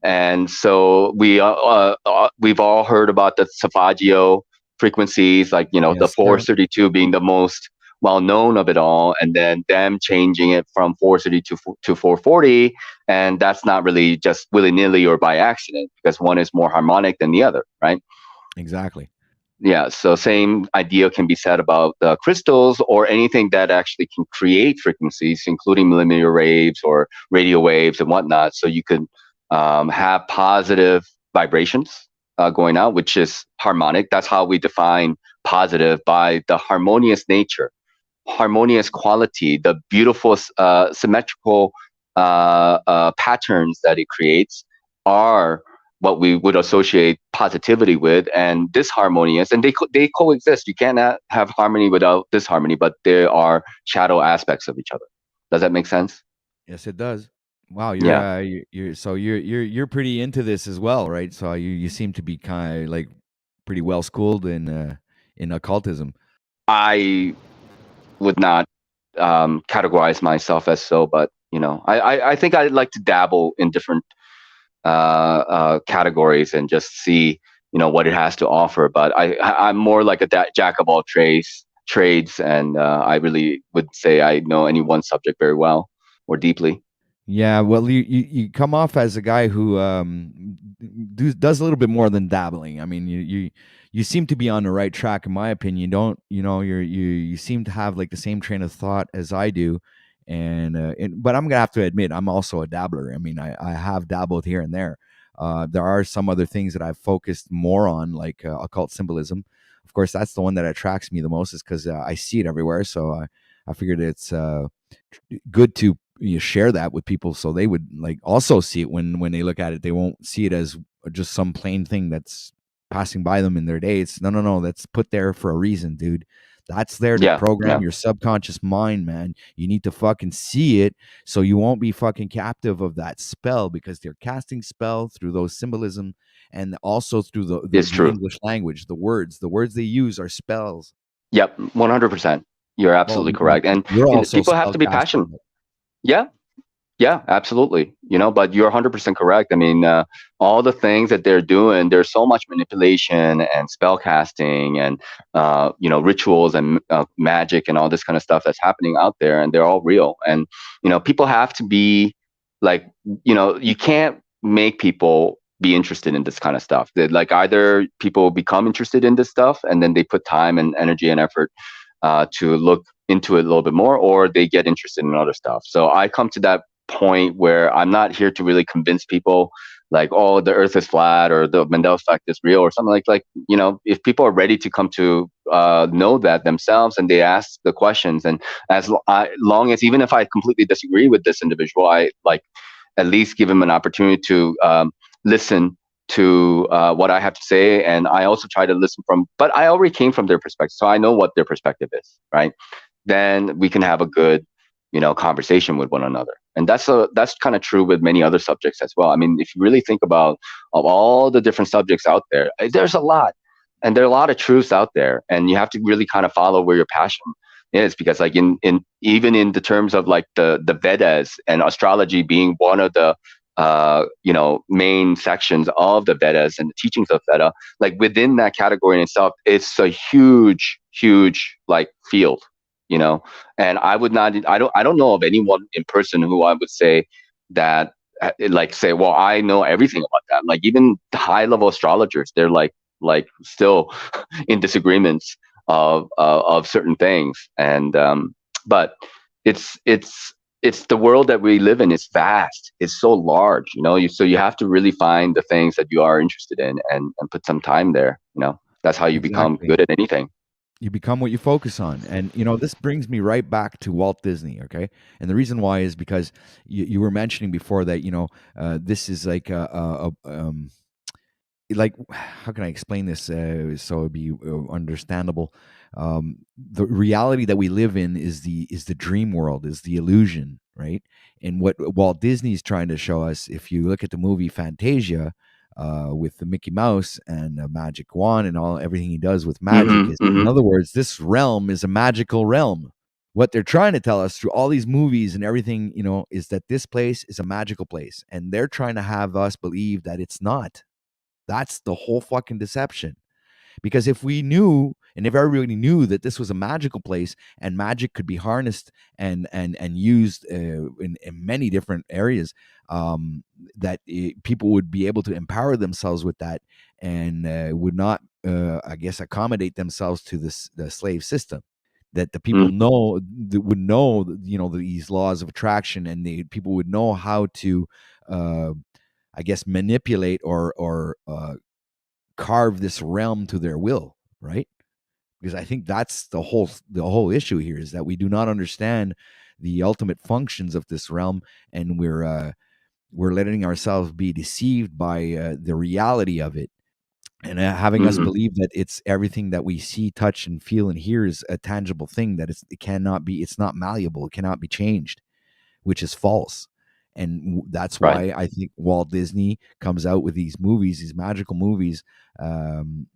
And so we've all heard about the Savaggio frequencies, like, the Yes, sir. 432 being the most well known of it all, and then them changing it from 432 to 440, and that's not really just willy nilly or by accident, because one is more harmonic than the other, right? Exactly. Yeah, so same idea can be said about crystals or anything that actually can create frequencies, including millimeter waves or radio waves and whatnot. So you could have positive vibrations going out, which is harmonic. That's how we define positive, by the harmonious nature, harmonious quality, the beautiful symmetrical patterns that it creates are what we would associate positivity with, and disharmonious, and they coexist. You cannot have harmony without disharmony, but there are shadow aspects of each other. Does that make sense? Yes, it does. Wow, Yeah. you're pretty into this as well, right? So you seem to be kind of like pretty well schooled in occultism. I would not categorize myself as so, but I think I'd like to dabble in different categories and just see what it has to offer. But I'm more like a jack of all trades, and I really would say I know any one subject very well or deeply. Yeah, well, you come off as a guy who does a little bit more than dabbling. I mean, you seem to be on the right track, in my opinion. You don't, you seem to have like the same train of thought as I do, but I'm gonna have to admit, I'm also a dabbler. I mean, I have dabbled here and there. There are some other things that I've focused more on, like occult symbolism. Of course, that's the one that attracts me the most, is because I see it everywhere. So I figured it's good to you share that with people so they would like also see it when they look at it. They won't see it as just some plain thing that's passing by them in their day. It's no, that's put there for a reason, dude. That's there to Yeah, program yeah, your subconscious mind, man. You need to fucking see it so you won't be fucking captive of that spell, because they're casting spell through those symbolism, and also through it's the true. English language. The words they use are spells. Yep, 100%. You're Well, absolutely correct. And you're also people have to be spellcasting. passionate. Yeah, yeah, absolutely. But you're 100% correct. I mean, all the things that they're doing, there's so much manipulation and spell casting and, rituals and magic and all this kind of stuff that's happening out there, and they're all real. And, people have to be like, you can't make people be interested in this kind of stuff. Like either people become interested in this stuff and then they put time and energy and effort to look into it a little bit more, or they get interested in other stuff. So I come to that point where I'm not here to really convince people like, oh, the earth is flat or the Mandela effect is real or something like, if people are ready to come to know that themselves and they ask the questions, and long as, even if I completely disagree with this individual, I like at least give him an opportunity to listen to what I have to say. And I also try to listen but I already came from their perspective, so I know what their perspective is, right? Then we can have a good, conversation with one another. And that's kind of true with many other subjects as well. I mean, if you really think about of all the different subjects out there, there's a lot, and there are a lot of truths out there, and you have to really kind of follow where your passion is, because like in even in the terms of like the Vedas and astrology being one of the main sections of the Vedas and the teachings of Veda, like within that category in itself, it's a huge, huge like field, you know. And I don't know of anyone in person who I would say that like say, well, I know everything about that. Like even the high level astrologers, they're like still in disagreements of certain things. And but it's the world that we live in. It's vast. It's so large, so you have to really find the things that you are interested in and put some time there. That's how you become Exactly. good at anything. You become what you focus on. And this brings me right back to Walt Disney. Okay, and the reason why is because you were mentioning before that this is like like, how can I explain this so it'd be understandable? The reality that we live in is the dream world, is the illusion, right? And what Walt Disney's trying to show us, if you look at the movie Fantasia, with the Mickey Mouse and a magic wand and everything he does with magic, Hmm, is, in hmm. other words, this realm is a magical realm. What they're trying to tell us through all these movies and everything, is that this place is a magical place, and they're trying to have us believe that it's not. That's the whole fucking deception. Because if we knew, and if everybody knew that this was a magical place and magic could be harnessed and used in many different areas, that people would be able to empower themselves with that, and would not, I guess, accommodate themselves to the slave system. That the people would know, these laws of attraction, and the people would know how to, uh, I guess, manipulate or carve this realm to their will, right? Because I think that's the whole issue here, is that we do not understand the ultimate functions of this realm, and we're letting ourselves be deceived by the reality of it, and having us Hmm. believe that it's everything that we see, touch, and feel and hear is a tangible thing, that it cannot be, it's not malleable, it cannot be changed, which is false. And that's Right. why I think Walt Disney comes out with these movies, these magical movies, um,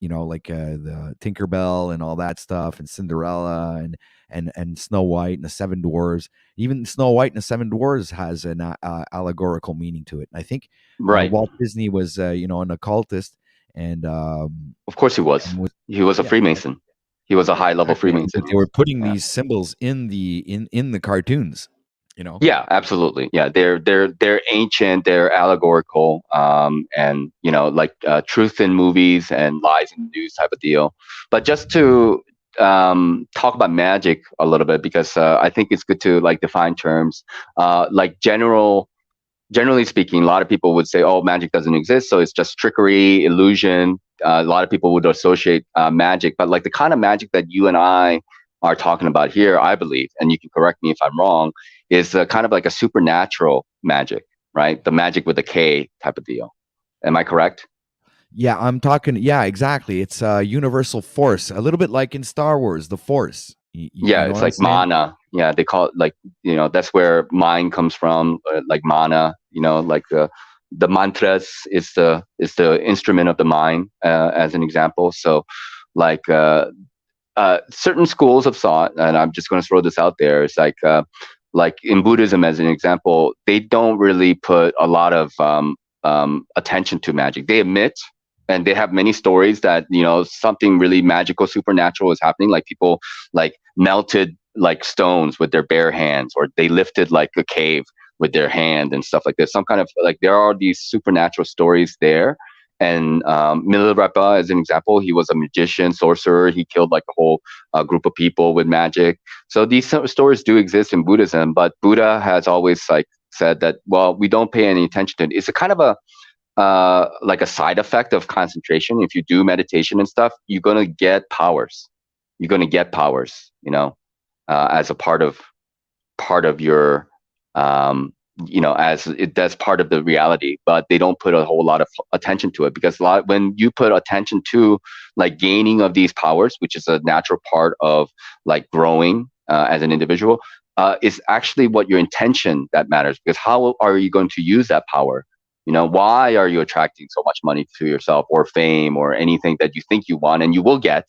like the Tinkerbell and all that stuff, and Cinderella and Snow White and the Seven Dwarves. Even Snow White and the Seven Dwarves has an allegorical meaning to it. And I think Right. Walt Disney was, an occultist, and Of course he was. was, He was a yeah, Freemason. He was a yeah, high level exactly. Freemason. But they were Yes. putting Yeah. these symbols in the cartoons, you know. Yeah, absolutely. Yeah, they're ancient, they're allegorical, and like truth in movies and lies in the news type of deal. But just to talk about magic a little bit, because I think it's good to like define terms. Like generally speaking, a lot of people would say, "Oh, magic doesn't exist, so it's just trickery, illusion." A lot of people would associate magic, but like the kind of magic that you and I are talking about here, I believe, and you can correct me if I'm wrong, is kind of like a supernatural magic, right? The magic with a K type of deal. Am I correct? Yeah, I'm talking. Yeah, exactly. It's a universal force, a little bit like in Star Wars, the Force. You Yeah, know it's what I'm like saying? mana. Yeah, they call it like, that's where mind comes from, like mana. Like the mantras is the instrument of the mind, as an example. So, like certain schools of thought, and I'm just going to throw this out there. It's like in Buddhism, as an example, they don't really put a lot of attention to magic. They admit, and they have many stories that something really magical, supernatural is happening. Like people like melted like stones with their bare hands, or they lifted like a cave with their hand and stuff like this. Some kind of like there are these supernatural stories there. And Milarepa, as an example, he was a magician, sorcerer. He killed like a whole group of people with magic. So these stories do exist in Buddhism, but Buddha has always like said that, well, we don't pay any attention to it. It's a kind of a like a side effect of concentration. If you do meditation and stuff, you're gonna get powers. You're gonna get powers, as a part of your as that's part of the reality, but they don't put a whole lot of attention to it, because when you put attention to like gaining of these powers, which is a natural part of like growing as an individual, is actually what your intention that matters, because how are you going to use that power? Why are you attracting so much money to yourself, or fame, or anything that you think you want, and you will get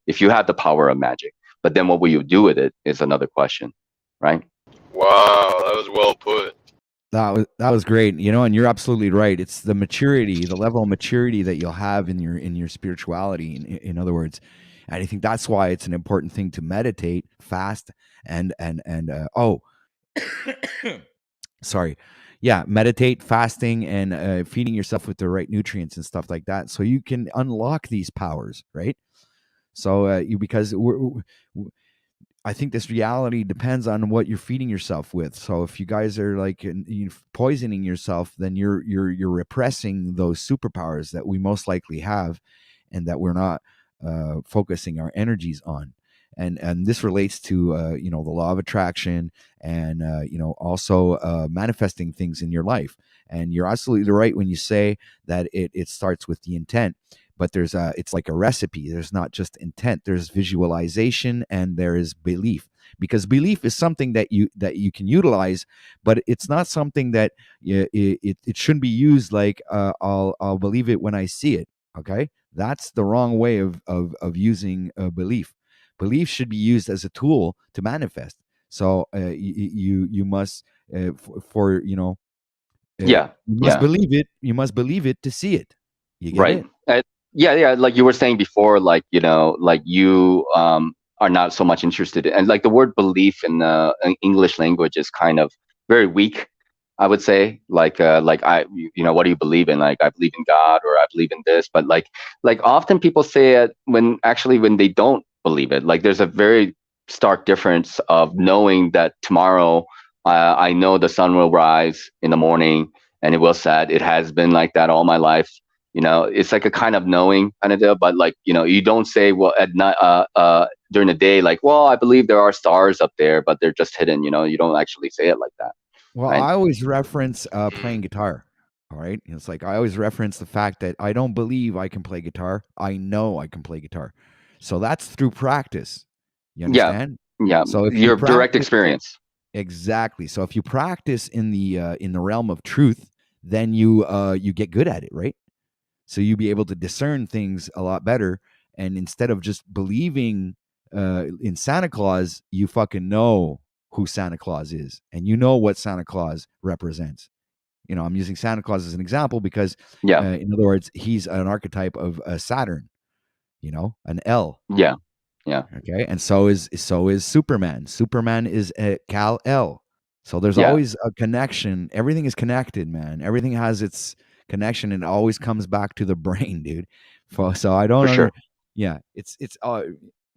if you have the power of magic. But then what will you do with it is another question, right? Wow, that was well put. That was great. And you're absolutely right. It's the maturity, the level of maturity that you'll have in your spirituality. In other words, and I think that's why it's an important thing to meditate, fast, and sorry, yeah, meditate, fasting, and feeding yourself with the right nutrients and stuff like that, so you can unlock these powers, right? So because I think this reality depends on what you're feeding yourself with. So if you guys are like poisoning yourself, then you're repressing those superpowers that we most likely have, and that we're not focusing our energies on. And this relates to the law of attraction, and also manifesting things in your life. And you're absolutely right when you say that it starts with the intent, but it's like a recipe. There's not just intent, there's visualization, and there is belief, because belief is something that you can utilize, but it's not something that it shouldn't be used like I'll believe it when I see it. Okay, that's the wrong way of using belief should be used as a tool to manifest. So you must for Yeah, you must yeah. believe it, to see it. You get Right. it? Yeah, yeah. Like you were saying before, like like you are not so much interested in, and like the word belief in the English language is kind of very weak. I would say, like what do you believe in? Like I believe in God, or I believe in this, but like often people say it when they don't believe it. Like there's a very stark difference of knowing that tomorrow, I know the sun will rise in the morning and it will set. It has been like that all my life. It's like a kind of knowing kind of deal, but like you don't say, well, at night, during the day, like, well, I believe there are stars up there, but they're just hidden. You don't actually say it like that, Well, right? I always reference Mm. playing guitar. All right. It's like I always reference the fact that I don't believe I can play guitar. I know I can play guitar. So that's through practice. You Yeah, understand? yeah. So if you Your direct practice experience. exactly. So if you practice in the realm of truth, then you get good at it, right? So you be able to discern things a lot better. And instead of just believing in Santa Claus, you fucking know who Santa Claus is, and you know what Santa Claus represents. I'm using Santa Claus as an example because, Yeah, in other words, he's an archetype of Saturn. An L. yeah, yeah, Okay, and so is Superman. Superman is a Cal L. So there's yeah, always a connection. Everything is connected, man. Everything has its connection, and it always comes back to the brain, dude. So I don't for under. sure. Yeah, it's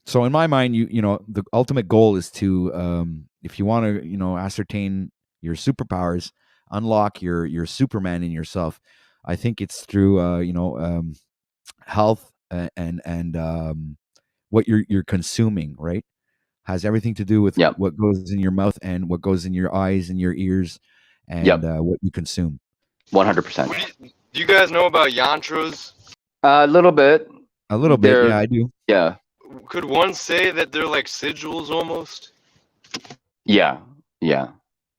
so in my mind, the ultimate goal is to if you want to ascertain your superpowers, unlock your Superman in yourself. I think it's through health and what you're consuming, right? Has everything to do with Yep. what goes in your mouth and what goes in your eyes and your ears and Yep. what you consume. 100%. Do you guys know about yantras? A little bit. A little bit, yeah, I do. Yeah. Could one say that they're like sigils almost? Yeah. Yeah.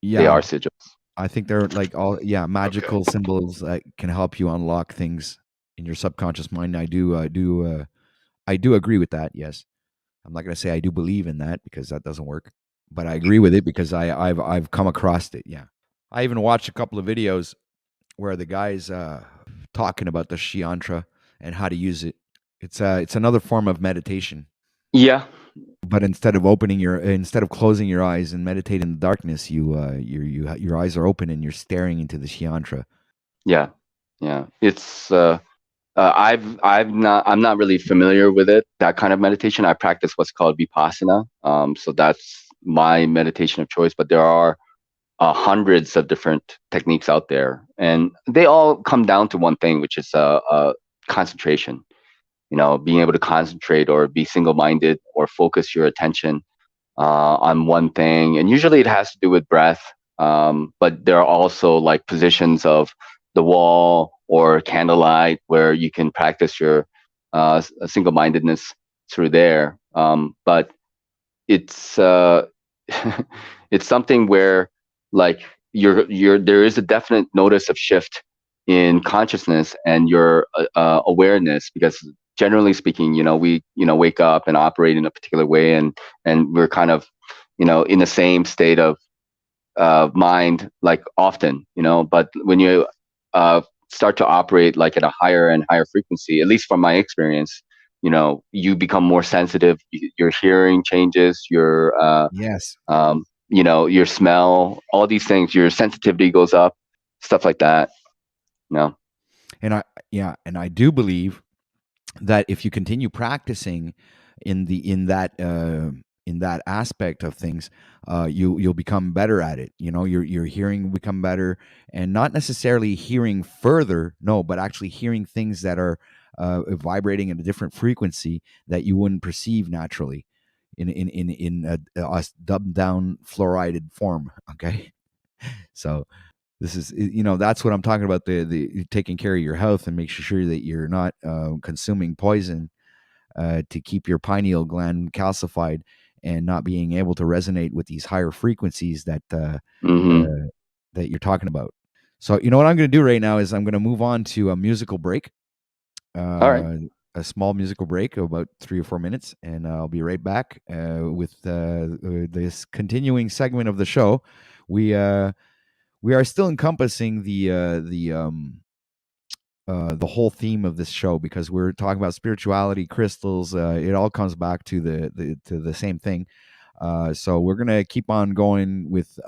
Yeah, They are sigils. I think they're like all magical symbols that can help you unlock things in your subconscious mind. I do agree with that. Yes, I'm not going to say I do believe in that because that doesn't work, but I agree with it because I've come across it. Yeah, I even watched a couple of videos where the guys talking about the Shiantra and how to use it. It's another form of meditation. Yeah. But instead of closing your eyes and meditate in the darkness, your eyes are open and you're staring into the Shiantra. Yeah. Yeah. It's I'm not really familiar with it, that kind of meditation. I practice what's called vipassana. So that's my meditation of choice, but there are hundreds of different techniques out there, and they all come down to one thing, which is concentration. Being able to concentrate or be single-minded or focus your attention on one thing. And usually it has to do with breath. But there are also like positions of the wall or candlelight where you can practice your single-mindedness through there. But it's it's something where like there is a definite notice of shift in consciousness and your awareness, because generally speaking, we wake up and operate in a particular way, and we're kind of in the same state of mind like often, but when you start to operate like at a higher and higher frequency, at least from my experience, you become more sensitive. Your hearing changes, your Yes. your smell, all these things, your sensitivity goes up, stuff like that. And I do believe that if you continue practicing in that aspect of things, you'll become better at it. Your hearing will become better, and not necessarily hearing further, no, but actually hearing things that are vibrating at a different frequency that you wouldn't perceive naturally in a dumbed down fluorided form. Okay, so this is that's what I'm talking about, the taking care of your health and making sure that you're not consuming poison to keep your pineal gland calcified and not being able to resonate with these higher frequencies that that you're talking about. So what I'm going to do right now is I'm going to move on to a musical break. All right. A small musical break of about 3 or 4 minutes, and I'll be right back with this continuing segment of the show. We are still encompassing the whole theme of this show, because we're talking about spirituality, crystals. It all comes back to the same thing. So we're gonna keep on going with.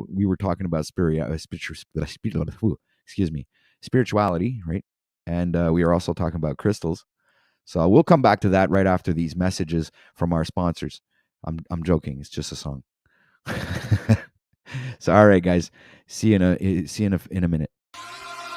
We were talking about spirituality, right? And we are also talking about crystals. So we'll come back to that right after these messages from our sponsors. I'm joking. It's just a song. So all right, guys. See you in a minute.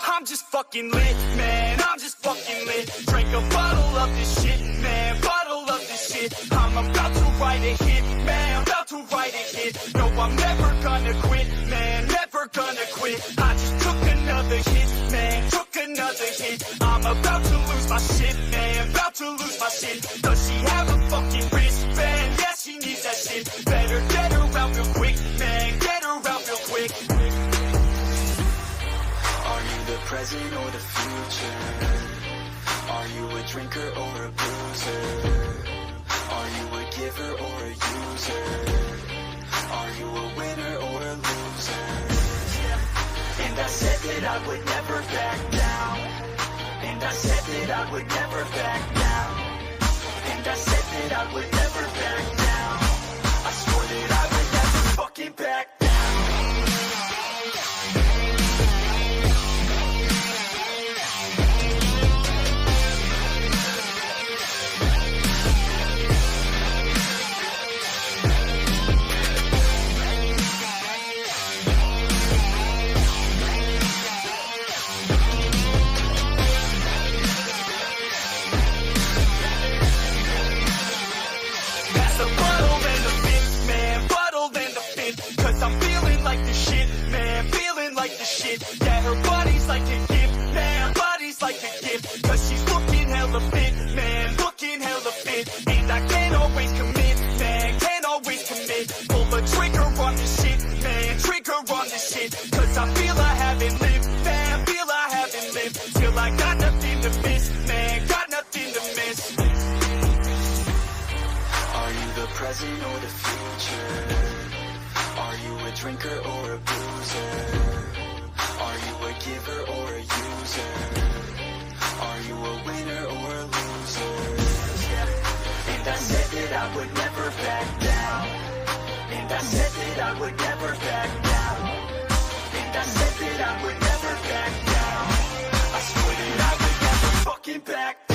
I'm just fucking lit, man. I'm just fucking lit. Drink a bottle of this shit, man. Bottle of this shit. I'm about to write a hit, man. About to write a hit. No, I'm never gonna quit, man. Never gonna quit. I just took another hit, man. Took another hit. I'm about to lose my shit, man. About to lose my shit. Does she have a fucking wristband? Yeah, she needs that shit. Better get her out real quick, man. Get her out real quick. Are you the present or the future? Are you a drinker or a boozer? Are you a giver or a user? Are you a winner or a loser? And I said that I would never back down. And I said that I would never back down. And I said that I would never back down. I swore that I would never fucking back down. like the shit, man, feeling like the shit. Yeah, her body's like a gift, man, body's like a gift. Cause she's looking hella fit, man, looking hella fit. And I can't always commit, man, can't always commit. Pull the trigger on this shit, man, trigger on this shit. Cause I feel I haven't lived, man, feel I haven't lived. Till I got nothing to miss, man, got nothing to miss. Are you the present or the future? Are you a drinker or a boozer? Are you a giver or a user? Are you a winner or a loser? Yeah. And I said that I would never back down. And I said that I would never back down. And I said that I would never back down. I swear that I would never fucking back down.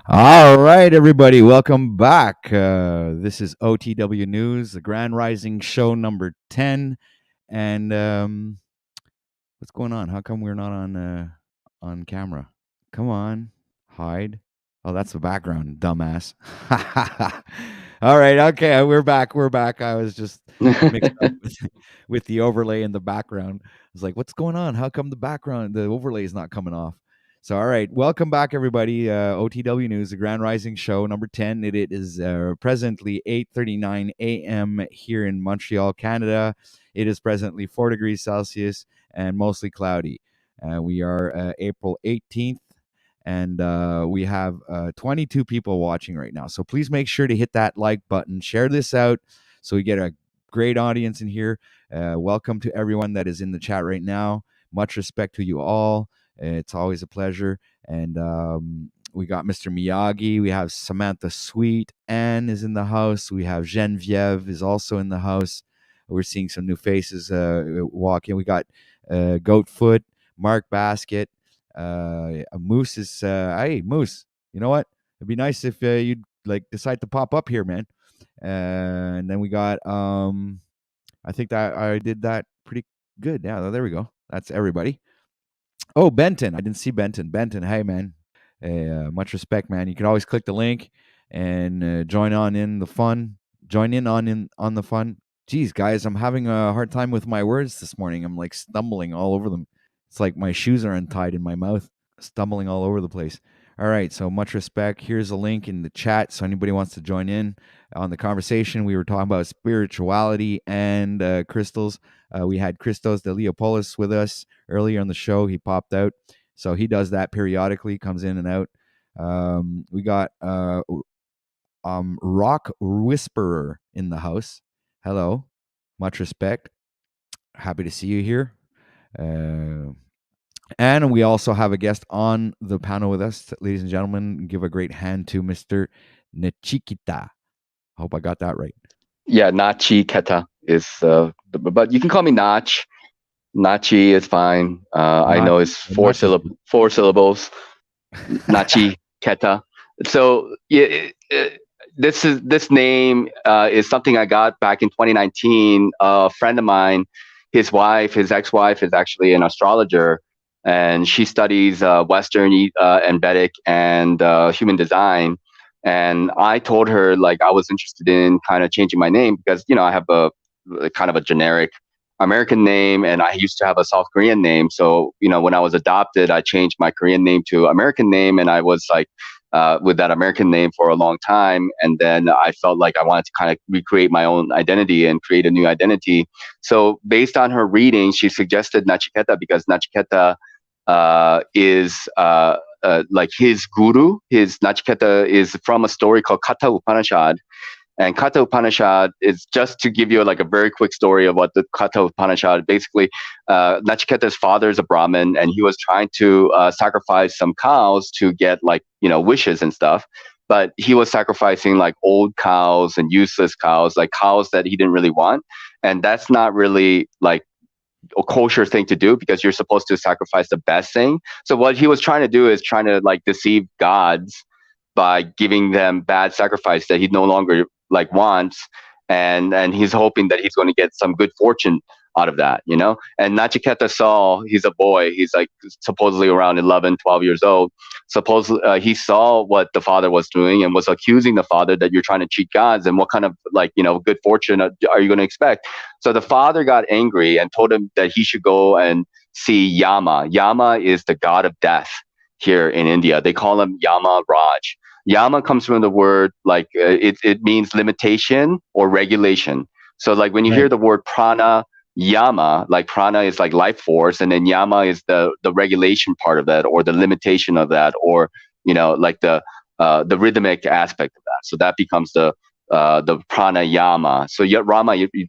All right, everybody, welcome back. This is OTW News, the Grand Rising Show number 10. And what's going on? How come we're not on camera? Come on, hide. Oh, that's the background, dumbass. All right, okay, we're back. We're back. I was just mixed up with the overlay in the background. I was like, what's going on? How come the overlay is not coming off? So, all right, welcome back, everybody. OTW News, the Grand Rising Show, number 10. It is presently 8:39 a.m. here in Montreal, Canada. It is presently 4 degrees Celsius and mostly cloudy. We are April 18th, and we have 22 people watching right now. So please make sure to hit that like button, share this out so we get a great audience in here. Welcome to everyone that is in the chat right now. Much respect to you all. It's always a pleasure. And we got Mr. Miyagi. We have Samantha Sweet. Anne is in the house. We have Genevieve is also in the house. We're seeing some new faces walk in. We got Goatfoot, Mark Basket. Moose is, hey, Moose, you know what? It'd be nice if you'd like decide to pop up here, man. And then we got, I think that I did that pretty good. Yeah, there we go. That's everybody. Oh, Benton. I didn't see Benton. Benton, hey, man. Much respect, man. You can always click the link and join in the fun. Join in on the fun. Geez, guys, I'm having a hard time with my words this morning. I'm like stumbling all over them. It's like my shoes are untied in my mouth, stumbling all over the place. All right, so much respect. Here's a link in the chat so anybody wants to join in on the conversation. We were talking about spirituality and crystals. We had Christos de Leopolis with us earlier on the show. He popped out. So he does that periodically, comes in and out. We got Rock Whisperer in the house. Hello. Much respect. Happy to see you here. And we also have a guest on the panel with us. Ladies and gentlemen, give a great hand to Mr. Nechikita. I hope I got that right. Yeah, Nachi Keta is, but you can call me Nach. Nachi is fine. I know it's four syllables. Nachi Keta. So yeah, this name is something I got back in 2019. A friend of mine, his ex-wife, is actually an astrologer, and she studies Western and Vedic and human design. And I told her like I was interested in kind of changing my name because I have a kind of a generic American name, and I used to have a South Korean name. So when I was adopted, I changed my Korean name to American name, and I was like with that American name for a long time. And then I felt like I wanted to kind of recreate my own identity and create a new identity. So based on her reading, she suggested Nachiketa because Nachiketa is like his guru. His Nachiketa is from a story called Katha Upanishad. And Katha Upanishad is, just to give you like a very quick story of what the Katha Upanishad, basically, Nachiketa's father is a Brahmin, and he was trying to sacrifice some cows to get like, wishes and stuff. But he was sacrificing like old cows and useless cows, like cows that he didn't really want. And that's not really like a kosher thing to do, because you're supposed to sacrifice the best thing. So what he was trying to do is trying to like deceive gods by giving them bad sacrifice that he no longer like wants, and he's hoping that he's going to get some good fortune out of that. And Nachiketa saw, he's a boy, he's like supposedly around 11, 12 years old. Supposedly he saw what the father was doing and was accusing the father that you're trying to cheat gods, and what kind of like good fortune are you going to expect. So the father got angry and told him that he should go and see Yama. Yama is the god of death here in India. They call him Yama Raj. Yama comes from the word like it means limitation or regulation. So like when you Right. hear the word prana yama, like prana is like life force, and then yama is the regulation part of that, or the limitation of that, or like the rhythmic aspect of that. So that becomes the pranayama. So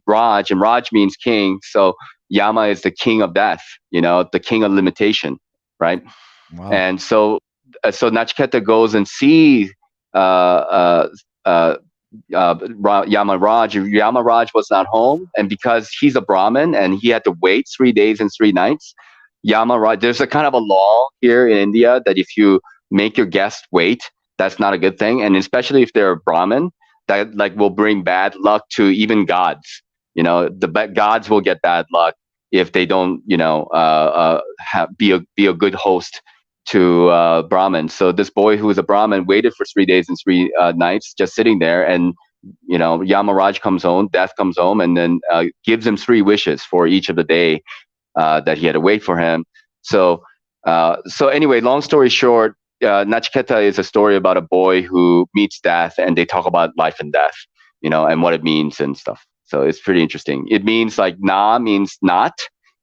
Raj, and Raj means king. So Yama is the king of death, the king of limitation, right? Wow. And so Nachiketa goes and sees uh, uh, uh, Yamaraj. Yamaraj was not home, and because he's a Brahmin and he had to wait 3 days and 3 nights, Yamaraj. There's a kind of a law here in India that if you make your guest wait, that's not a good thing, and especially if they're a Brahmin, that like will bring bad luck to even gods. The gods will get bad luck if they don't, be a good host to Brahmin. So this boy who was a Brahmin waited for 3 days and 3 nights, just sitting there, and Yamaraj comes home, death comes home, and then gives him 3 wishes for each of the day that he had to wait for him. So anyway, long story short, Nachiketa is a story about a boy who meets death, and they talk about life and death, and what it means and stuff. So it's pretty interesting. It means like na means not,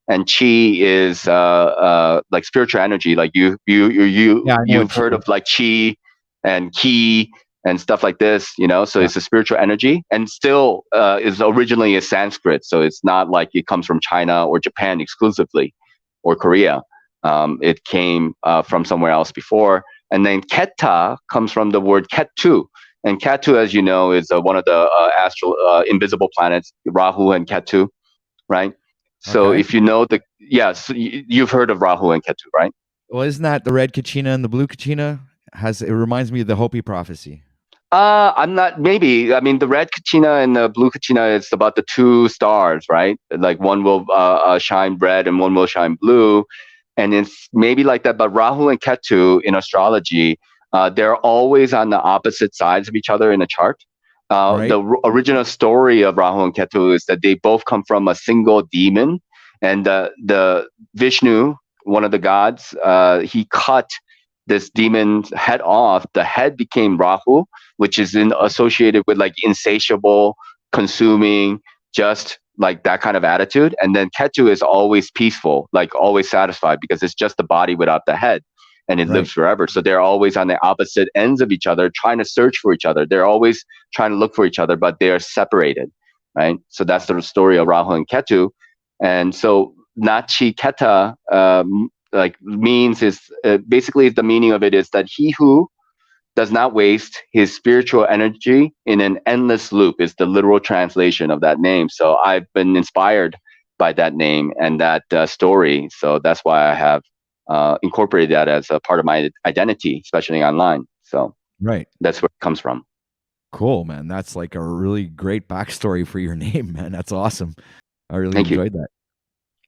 and chi is like spiritual energy. Like Yeah, I know what you've chi heard is. of like chi and ki and stuff like this. So Yeah. it's a spiritual energy, and still is originally a Sanskrit. So it's not like it comes from China or Japan exclusively, or Korea. It came from somewhere else before. And then Keta comes from the word Ketu. And Ketu, as you know, is one of the astral invisible planets, Rahu and Ketu, right? So Okay. if you know yes, you've heard of Rahu and Ketu, right? Well, isn't that the red kachina and the blue kachina? It reminds me of the Hopi prophecy. I'm not. Maybe. I mean, the red Kachina and the blue Kachina is about the 2 stars, right? Like one will shine red and one will shine blue, and it's maybe like that. But Rahu and Ketu in astrology, they're always on the opposite sides of each other in a chart. Right. Original story of Rahu and Ketu is that they both come from a single demon, and the Vishnu, one of the gods, he cut this demon's head off. The head became Rahu, which is associated with like insatiable, consuming, just like that kind of attitude. And then Ketu is always peaceful, like always satisfied, because it's just the body without the head, and it Right. lives forever. So they're always on the opposite ends of each other, trying to search for each other. They're always trying to look for each other, but they are separated, right? So that's the story of Rahu and Ketu. And so Nachi Keta like means is basically the meaning of it is that he who does not waste his spiritual energy in an endless loop is the literal translation of that name. So I've been inspired by that name and that story. So that's why I have incorporated that as a part of my identity, especially online. So Right. that's where it comes from. Cool, man. That's like a really great backstory for your name, man. That's awesome. I really Thank you. enjoyed that.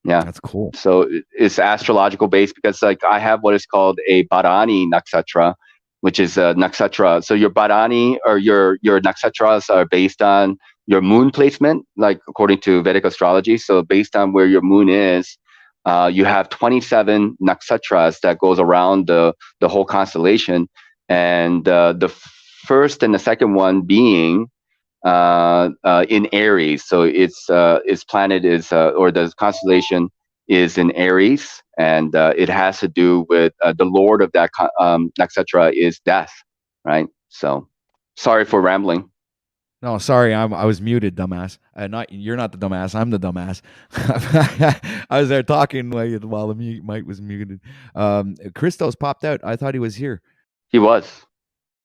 Yeah. That's cool. So it's astrological based, because like I have what is called a Bharani nakshatra, which is a nakshatra. So your Bharani or your nakshatras are based on your moon placement, like according to Vedic astrology. So based on where your moon is, you have 27 nakshatras that goes around the whole constellation, and the first and the second one being in Aries. So its planet is or the constellation is in Aries, and it has to do with the Lord of that nakshatra is death, right? So, sorry for rambling. No, sorry, I was muted, dumbass. Not you're not the dumbass. I'm the dumbass. I was there talking while the mic was muted. Christos popped out. I thought he was here. He was.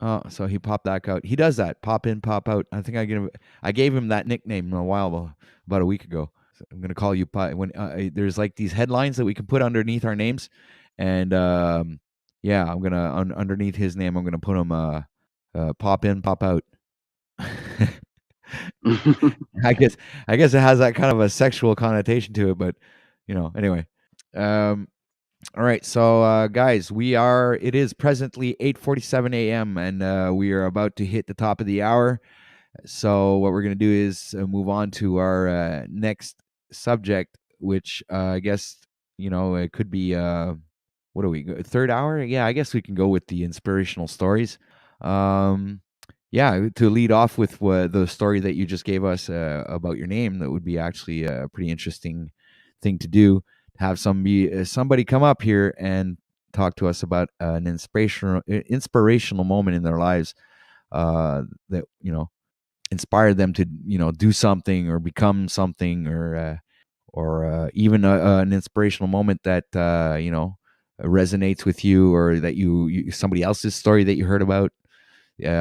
Oh, so he popped back out. He does that. Pop in, pop out. I think I gave him that nickname a while ago, about a week ago. So I'm gonna call you when there's like these headlines that we can put underneath our names, and yeah, I'm gonna underneath his name. I'm gonna put him pop in, pop out. I guess I guess it has that kind of a sexual connotation to it, but anyway. Um, all right, so guys, it is presently 8:47 a.m. and we are about to hit the top of the hour. So what we're going to do is move on to our next subject, which I guess it could be what are we third hour? Yeah, I guess we can go with the inspirational stories. Um, yeah, to lead off with the story that you just gave us about your name, that would be actually a pretty interesting thing to do. Have somebody come up here and talk to us about an inspirational moment in their lives that inspired them to do something or become something, or even an inspirational moment that resonates with you, or that you somebody else's story that you heard about.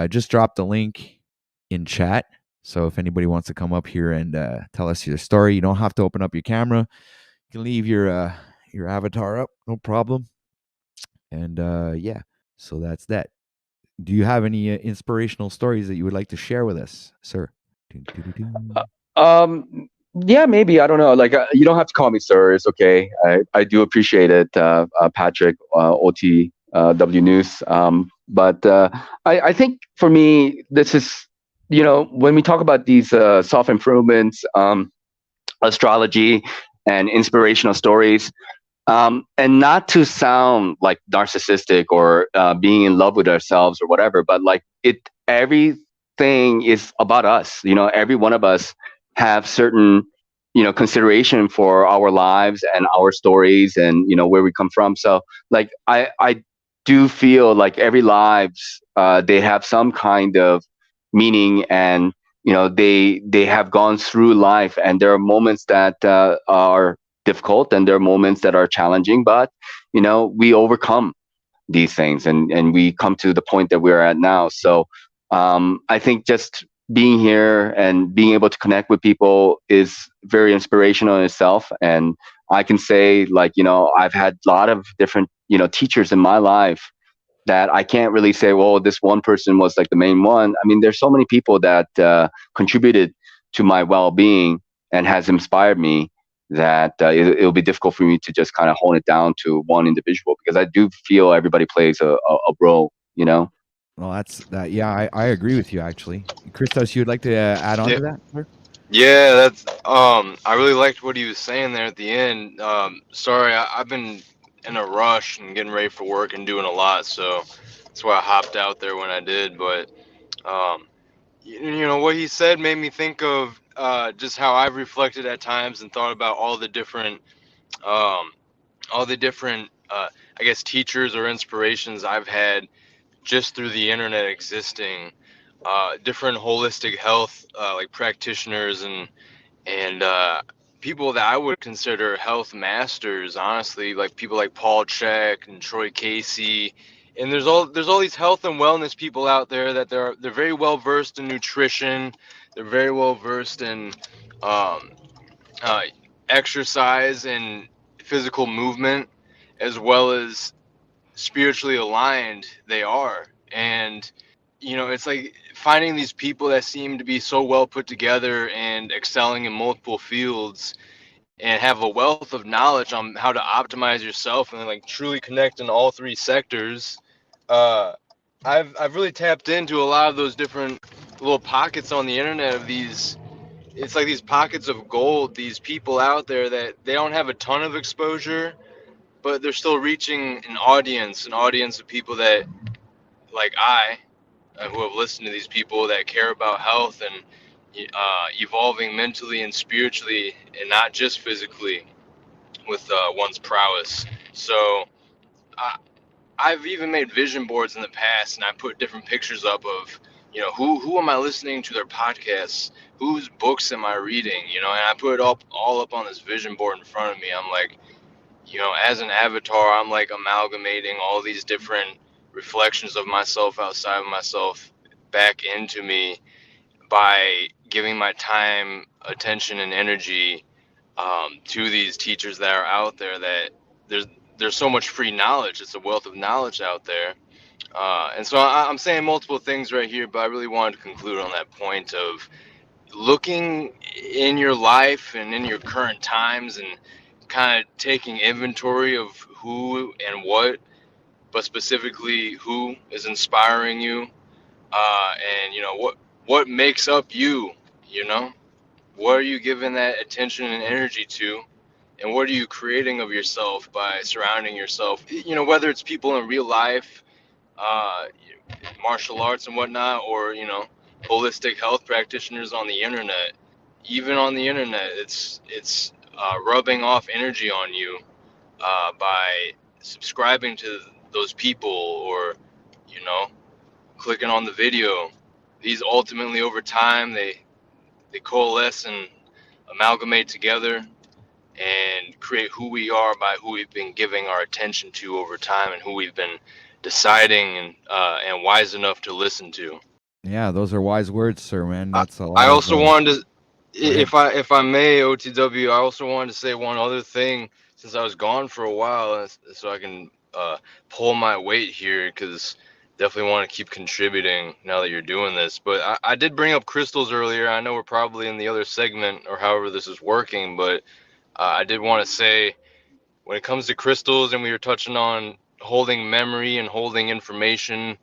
Just drop the link in chat. So if anybody wants to come up here and tell us your story, you don't have to open up your camera. You can leave your avatar up, no problem. And yeah, so that's that. Do you have any inspirational stories that you would like to share with us, sir? Yeah, maybe. I don't know. Like, you don't have to call me sir. It's okay. I do appreciate it, Patrick, OTW News. But I think for me, this is, when we talk about these self improvements, astrology, and inspirational stories, and not to sound like narcissistic or being in love with ourselves or whatever, but like everything is about us. Every one of us have certain consideration for our lives and our stories, and where we come from. So like I do feel like every lives they have some kind of meaning, and they have gone through life, and there are moments that are difficult, and there are moments that are challenging, but we overcome these things, and we come to the point that we're at now. So I think just being here and being able to connect with people is very inspirational in itself. And I can say, like, I've had a lot of different teachers in my life that I can't really say, well, this one person was like the main one. I mean, there's so many people that contributed to my well-being and has inspired me, that it'll be difficult for me to just kind of hone it down to one individual, because I do feel everybody plays a role, Well, that's that. Yeah, I agree with you actually. Christos, you would like to add on Yeah, to that, sir? yeah, that's I really liked what he was saying there at the end. Sorry, I've been in a rush and getting ready for work and doing a lot, so that's why I hopped out there when I did. But um, what he said made me think of just how I've reflected at times and thought about um, all the different I guess teachers or inspirations I've had just through the internet existing. Different holistic health like practitioners and people that I would consider health masters, honestly, like people like Paul Chek and Troy Casey. And there's all these health and wellness people out there that they're very well versed in nutrition. They're very well versed in um, uh, exercise and physical movement, as well as spiritually aligned they are. And it's like finding these people that seem to be so well put together and excelling in multiple fields and have a wealth of knowledge on how to optimize yourself and like truly connect in all three sectors. uh I've really tapped into a lot of those different little pockets on the internet of these. It's like these pockets of gold, these people out there that they don't have a ton of exposure, but they're still reaching an audience of people that, like who have listened to these people that care about health and evolving mentally and spiritually, and not just physically. with one's prowess. So I, I've even made vision boards in the past, and I put different pictures up of, who am I listening to their podcasts, whose books am I reading, and I put it all up on this vision board in front of me. I'm like, as an avatar, I'm like amalgamating all these different reflections of myself outside of myself back into me by giving my time, attention, and energy to these teachers that are out there. That there's there's so much free knowledge. It's a wealth of knowledge out there. And so I'm saying multiple things right here, but I really wanted to conclude on that point of looking in your life and in your current times and kind of taking inventory of who and what, but specifically who is inspiring you, and what makes up you. You know, what are you giving that attention and energy to, and what are you creating of yourself by surrounding yourself? Whether it's people in real life, uh, martial arts and whatnot, or holistic health practitioners on the internet. Even on the internet, it's rubbing off energy on you by subscribing to those people, or you know clicking on the video. These ultimately over time they coalesce and amalgamate together and create who we are by who we've been giving our attention to over time, and who we've been deciding and wise enough to listen to. Yeah, those are wise words, sir, man. I, That's a I lot of. also wanted to, Go ahead. if I may, OTW, I also wanted to say one other thing since I was gone for a while, so I can pull my weight here, because definitely want to keep contributing now that you're doing this. But I did bring up crystals earlier. I know we're probably in the other segment or however this is working, but I did want to say, when it comes to crystals, and we were touching on holding memory and holding information,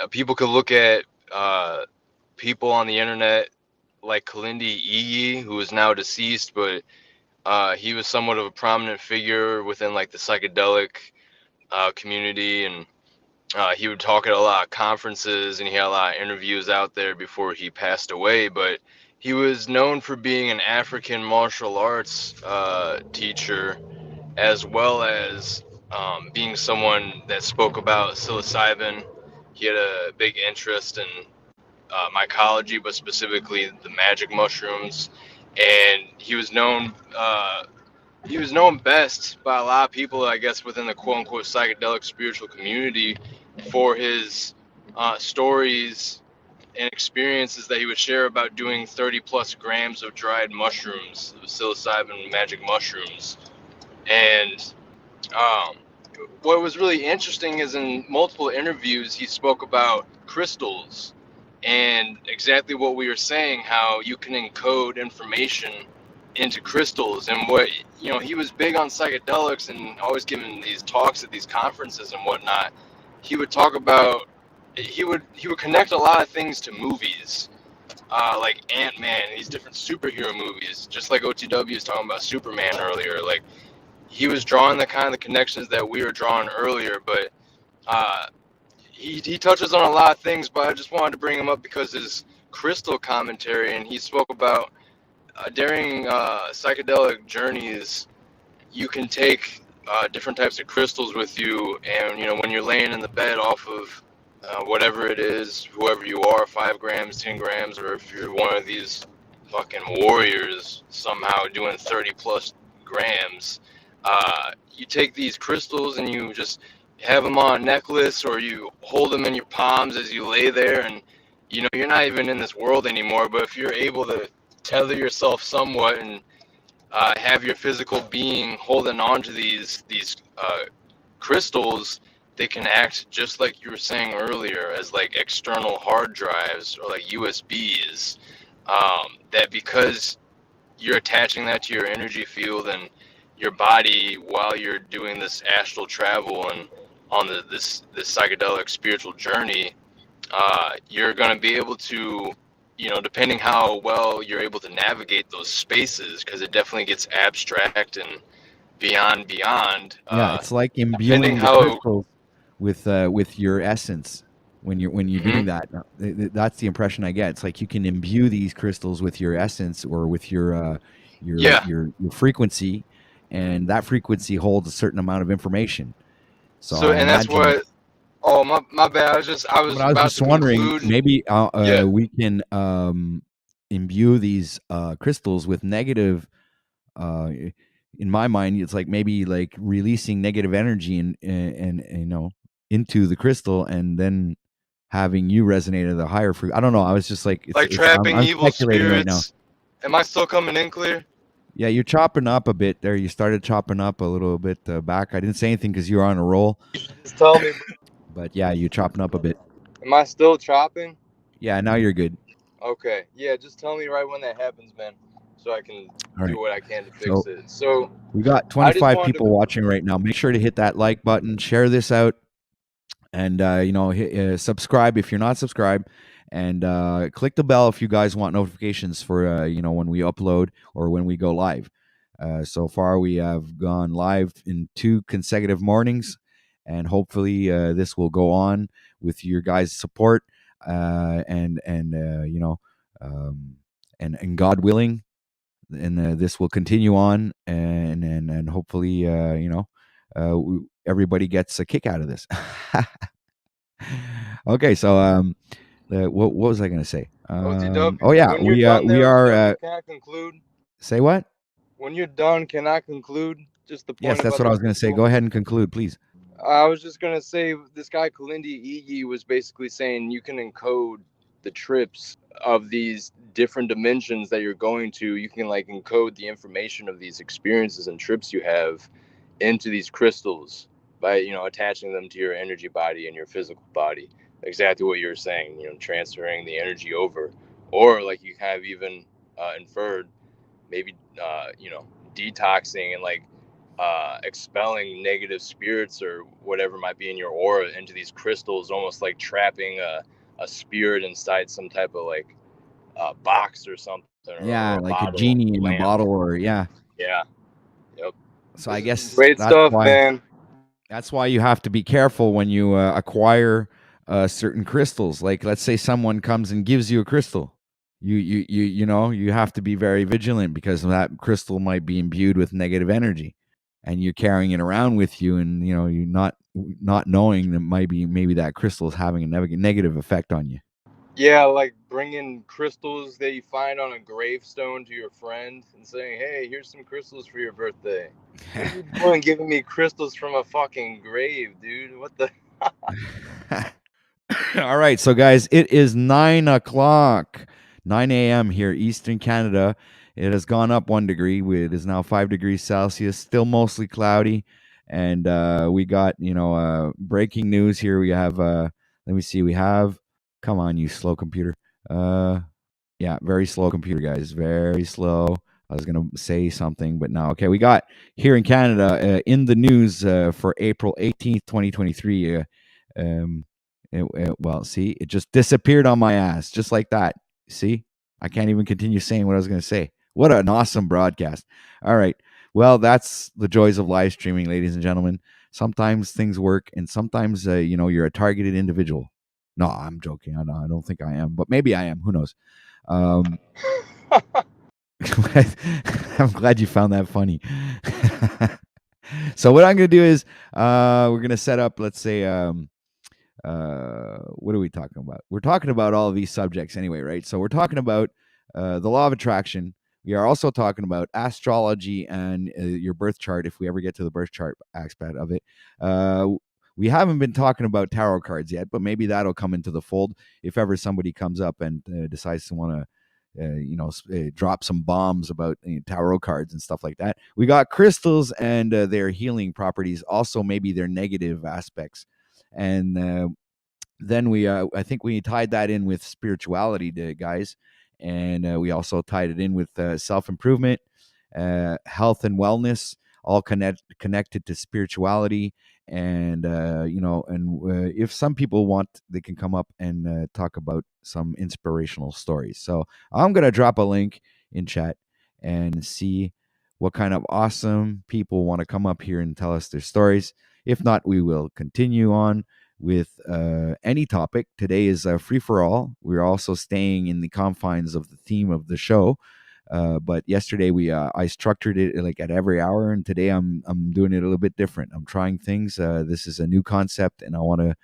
people could look at people on the internet like Kalindi Iyi, who is now deceased, but he was somewhat of a prominent figure within like the psychedelic community, and he would talk at a lot of conferences, and he had a lot of interviews out there before he passed away. But he was known for being an African martial arts teacher, as well as being someone that spoke about psilocybin. He had a big interest in mycology, but specifically the magic mushrooms, and he was known best by a lot of people, I guess, within the quote unquote psychedelic spiritual community for his stories and experiences that he would share about doing 30 plus grams of dried mushrooms, psilocybin magic mushrooms. And um, what was really interesting is in multiple interviews, he spoke about crystals and exactly what we were saying, how you can encode information into crystals. And what, he was big on psychedelics and always giving these talks at these conferences and whatnot. He would talk about, he would connect a lot of things to movies, like Ant-Man, these different superhero movies, just like OTW was talking about Superman earlier. Like, he was drawing the kind of connections that we were drawing earlier, but he touches on a lot of things. But I just wanted to bring him up because his crystal commentary, and he spoke about during psychedelic journeys, you can take different types of crystals with you, and when you're laying in the bed off of whatever it is, whoever you are, 5 grams, 10 grams, or if you're one of these fucking warriors somehow doing 30 plus grams, you take these crystals and you just have them on a necklace, or you hold them in your palms as you lay there, and you're not even in this world anymore. But if you're able to tether yourself somewhat and have your physical being holding on to these crystals, they can act just like you were saying earlier as like external hard drives or like USBs. That because you're attaching that to your energy field and your body while you're doing this astral travel and on this psychedelic spiritual journey, you're going to be able to, depending how well you're able to navigate those spaces, because it definitely gets abstract and beyond. Yeah, it's like Depending imbuing the how, crystals with your essence when you're doing Mhm. that. That's the impression I get. It's like you can imbue these crystals with your essence or with your Yeah, your frequency, and that frequency holds a certain amount of information. So So I and that's imagine. what. Oh my bad. I But was I was about just to wondering, conclude. maybe Yeah. we can imbue these crystals with negative. In my mind, it's like maybe like releasing negative energy and into the crystal, and then having you resonate at a higher frequency. I don't know. I was just like, Like it's. I'm, trapping I'm evil speculating right now. spirits. Am I still coming in clear? Yeah, you're chopping up a bit there. You started chopping up a little bit back. I didn't say anything because you were on a roll, Just tell me, bro. but yeah, you're chopping up a bit. Am I still chopping? Yeah, now you're good. Okay. Yeah, just tell me right when that happens, man, so I can All do right. what I can to So fix it. So we got I just 25 wanted people to. watching right now. Make sure to hit that like button, share this out, and subscribe if you're not subscribed, and click the bell if you guys want notifications for when we upload or when we go live. So far, we have gone live in 2 consecutive mornings, and hopefully, this will go on with your guys' support, um, and God willing, and this will continue on, and hopefully, everybody gets a kick out of this. Okay, so what was I going to say? Oh OTW. yeah, When you're done we there, are. OTW, can I conclude? Say what? When you're done, can I conclude? Just the Yes, point that's about what I the was going to say. crystal. Go ahead and conclude, please. I was just gonna say this guy Kalindi Igi was basically saying you can encode the trips of these different dimensions that you're going to. You can like encode the information of these experiences and trips you have into these crystals by attaching them to your energy body and your physical body. Exactly what you're saying. Transferring the energy over, or like you have even inferred maybe detoxing and like expelling negative spirits or whatever might be in your aura into these crystals, almost like trapping a spirit inside some type of like box or something, or Yeah, a like a bottle, genie in a lamp. bottle, or yeah. Yeah. Yep. So I This is some guess great stuff, man. that's why you have to be careful when you acquire certain crystals. Like, let's say someone comes and gives you a crystal. You have to be very vigilant because that crystal might be imbued with negative energy, and you're carrying it around with you, and you're not knowing that maybe that crystal is having a negative effect on you. Yeah, like bringing crystals that you find on a gravestone to your friend and saying, "Hey, here's some crystals for your birthday." What are you doing giving me crystals from a fucking grave, dude? What the? All right, so guys, it is 9 o'clock, 9 a.m. here, Eastern Canada. It has gone up 1 degree. It is now 5 degrees Celsius, still mostly cloudy. And we got, breaking news here. We have, let me see, come on, you slow computer. Yeah, very slow computer, guys, very slow. I was going to say something, but no. Okay, we got here in Canada in the news for April 18th, 2023. Um, well, see, it just disappeared on my ass, just like that. See, I can't even continue saying what I was going to say. What an awesome broadcast. All right. Well, that's the joys of live streaming, ladies and gentlemen. Sometimes things work, and sometimes, you're a targeted individual. No, I'm joking. I don't think I am, but maybe I am. Who knows? Um, I'm glad you found that funny. So what I'm going to do is we're going to set up, let's say, what are we talking about? We're talking about all of these subjects anyway, right? So we're talking about the law of attraction. We are also talking about astrology and your birth chart, if we ever get to the birth chart aspect of it. We haven't been talking about tarot cards yet, but maybe that'll come into the fold if ever somebody comes up and decides to want to drop some bombs about tarot cards and stuff like that. We got crystals and their healing properties, also maybe their negative aspects. And then I think we tied that in with spirituality, guys. And we also tied it in with self-improvement, health and wellness, all connected to spirituality. And if some people want, they can come up and talk about some inspirational stories. So I'm going to drop a link in chat and see what kind of awesome people want to come up here and tell us their stories. If not, we will continue on with any topic. Today is free for all. We're also staying in the confines of the theme of the show. But yesterday I structured it like at every hour, and today I'm doing it a little bit different. I'm trying things. This is a new concept, and I want to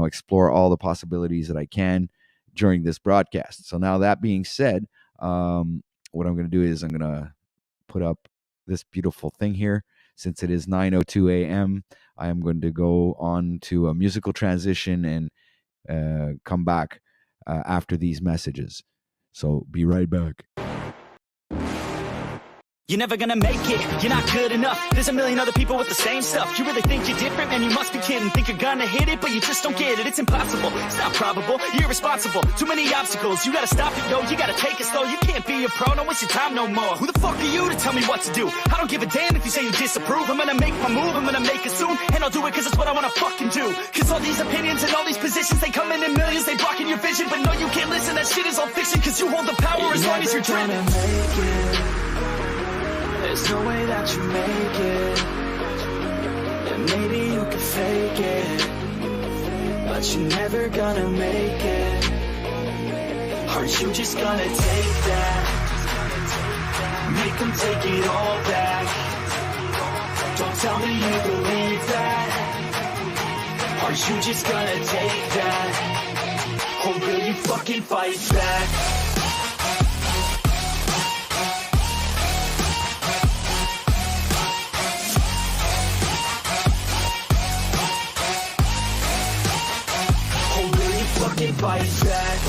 explore all the possibilities that I can during this broadcast. So now that being said, what I'm going to do is I'm going to put up this beautiful thing here. Since it is 9:02 a.m., I am going to go on to a musical transition and come back after these messages. So be right back. You're never gonna make it, you're not good enough. There's a million other people with the same stuff. You really think you're different? Man, you must be kidding. Think you're gonna hit it, but you just don't get it. It's impossible, it's not probable, you're irresponsible. Too many obstacles, you gotta stop it, yo. You gotta take it slow, you can't be a pro. Don't waste your time no more. Who the fuck are you to tell me what to do? I don't give a damn if you say you disapprove. I'm gonna make my move, I'm gonna make it soon. And I'll do it cause it's what I wanna fucking do. Cause all these opinions and all these positions, they come in millions, they blocking your vision. But no, you can't listen, that shit is all fiction. Cause you hold the power as long as you're dreaming. There's no way that you make it. And maybe you can fake it, but you're never gonna make it. Aren't you just gonna take that? Make them take it all back. Don't tell me you believe that. Aren't you just gonna take that? Or will you fucking fight back? Fight back.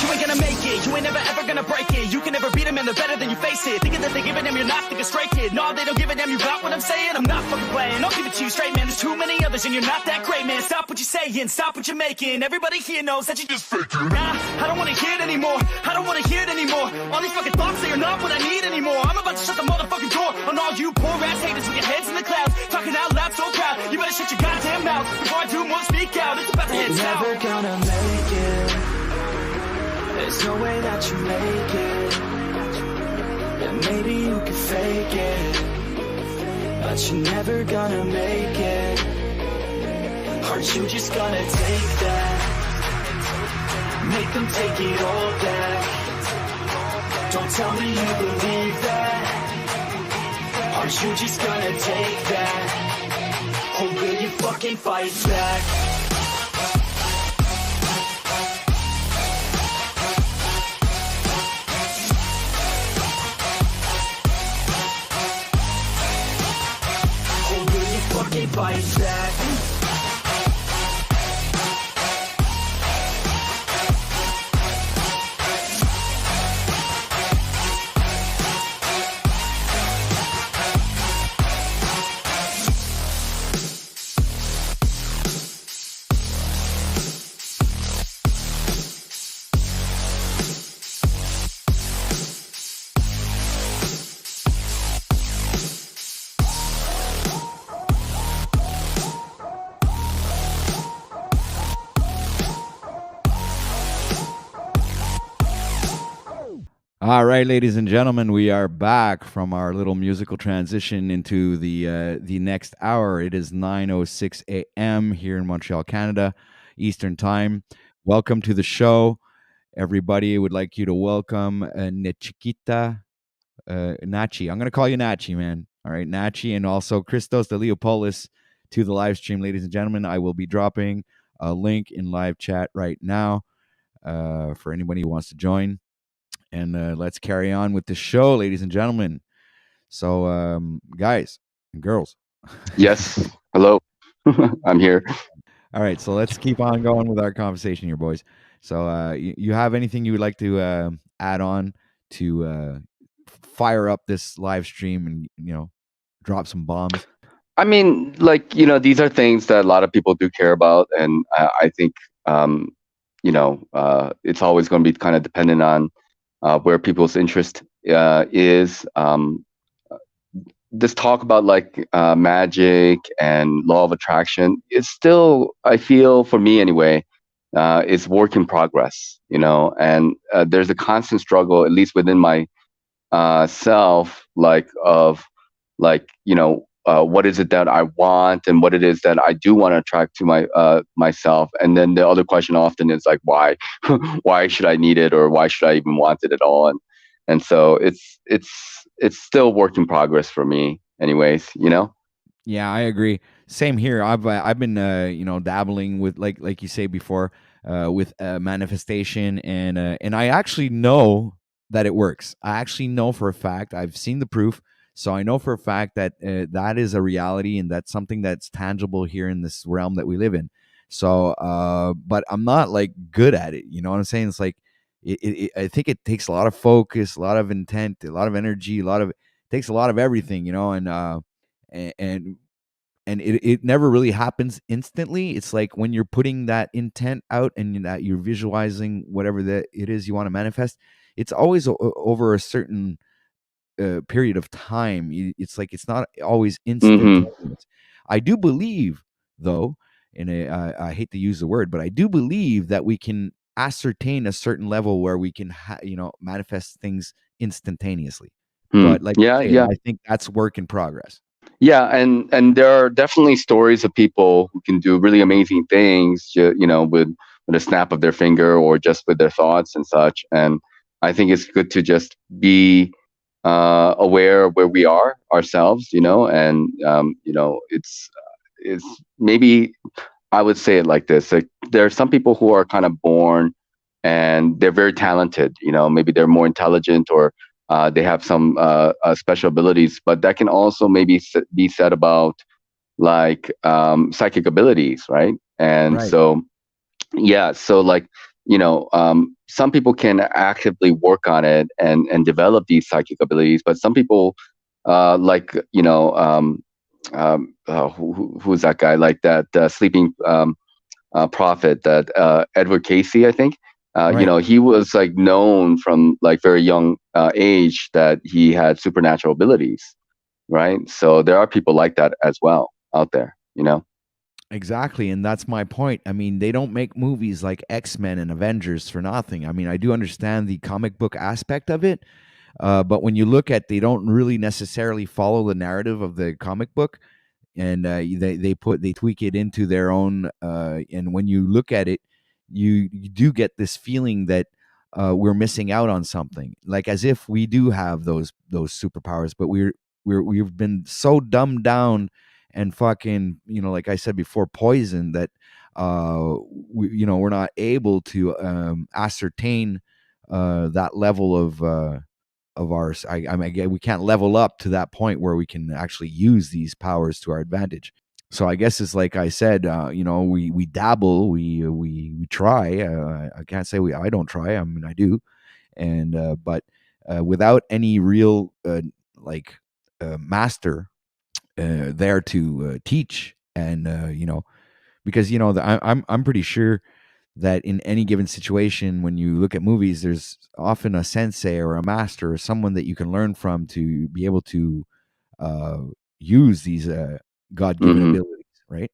You ain't gonna make it, you ain't never ever gonna break it. You can never beat them and they're better than you face it. Thinking that they give a damn, you're not thinking straight, kid. No, they don't give a damn, you got what I'm saying. I'm not fucking playing, I'll give it to you straight, man. There's too many others and you're not that great, man. Stop what you're saying, stop what you're making. Everybody here knows that you just faking. Nah, I don't wanna hear it anymore, I don't wanna hear it anymore. All these fucking thoughts, they are not what I need anymore. I'm about to shut the motherfucking door on all you poor ass haters with your heads in the clouds. Talking out loud so proud, you better shut your goddamn mouth before I do more speak out. It's about to head south. Never gonna make it. There's no way that you make it. And maybe you can fake it, but you're never gonna make it. Aren't you just gonna take that? Make them take it all back. Don't tell me you believe that. Aren't you just gonna take that? Or will you fucking fight back? Fight back. All right, ladies and gentlemen, we are back from our little musical transition into the next hour. It is 9:06 a.m. here in Montreal, Canada, Eastern Time. Welcome to the show, everybody. I would like you to welcome Nechikita Nachi. I'm going to call you Nachi, man. All right, Nachi, and also Christos de Leopolis to the live stream, ladies and gentlemen. I will be dropping a link in live chat right now for anybody who wants to join. And let's carry on with the show, ladies and gentlemen. So, guys and girls. Yes. Hello. I'm here. All right. So let's keep on going with our conversation here, boys. So you have anything you would like to add on to fire up this live stream and, drop some bombs? I mean, these are things that a lot of people do care about. And I think, it's always going to be kind of dependent on where people's interest is. This talk about magic and law of attraction is still, I feel, for me anyway, is work in progress, and there's a constant struggle, at least within my self, of like, what is it that I want, and what it is that I do want to attract to myself. And then the other question often is like, why? Why should I need it, or why should I even want it at all? And so it's still work in progress for me, anyways. Yeah, I agree. Same here. I've been dabbling with, like you say before, with manifestation, and I actually know that it works. I actually know for a fact. I've seen the proof, so I know for a fact that that is a reality, and that's something that's tangible here in this realm that we live in. So, but I'm not like good at it. You know what I'm saying? It's like I think it takes a lot of focus, a lot of intent, a lot of energy, a lot of it takes a lot of everything, and it never really happens instantly. It's like when you're putting that intent out and that you're visualizing whatever that it is you want to manifest, it's always over a certain period of time. It's like it's not always Mm-hmm. instantaneous. I do believe, though, and I hate to use the word, but I do believe that we can ascertain a certain level where we can manifest things instantaneously. But like Yeah, you say, yeah. I think that's work in progress. Yeah, and there are definitely stories of people who can do really amazing things, with a snap of their finger, or just with their thoughts and such. And I think it's good to just be aware of where we are ourselves, and it's maybe, I would say it like this: like, there are some people who are kind of born and they're very talented. Maybe they're more intelligent, or they have some special abilities. But that can also maybe be said about, like, psychic abilities, right? And Right. so, yeah, so, like, some people can actively work on it and develop these psychic abilities, but some people, like, who's that guy, like that sleeping prophet, that Edward Casey, I think. Right. He was like known from like very young age that he had supernatural abilities, right? So there are people like that as well out there. Exactly, and that's my point. I mean, they don't make movies like X-Men and Avengers for nothing. I mean, I do understand the comic book aspect of it, but when you look at, they don't really necessarily follow the narrative of the comic book, and they tweak it into their own. And when you look at it, you do get this feeling that we're missing out on something, like as if we do have those superpowers, but we've been so dumbed down and fucking, like I said before, poison, that we're not able to ascertain that level of ours. I mean, again, we can't level up to that point where we can actually use these powers to our advantage. So I guess it's like I said, we dabble, we try. I can't say I don't try. I mean, I do, and but without any real like master there to teach, and because I'm pretty sure that in any given situation, when you look at movies, there's often a sensei or a master or someone that you can learn from to be able to uh, use these God-given Hmm. abilities, right?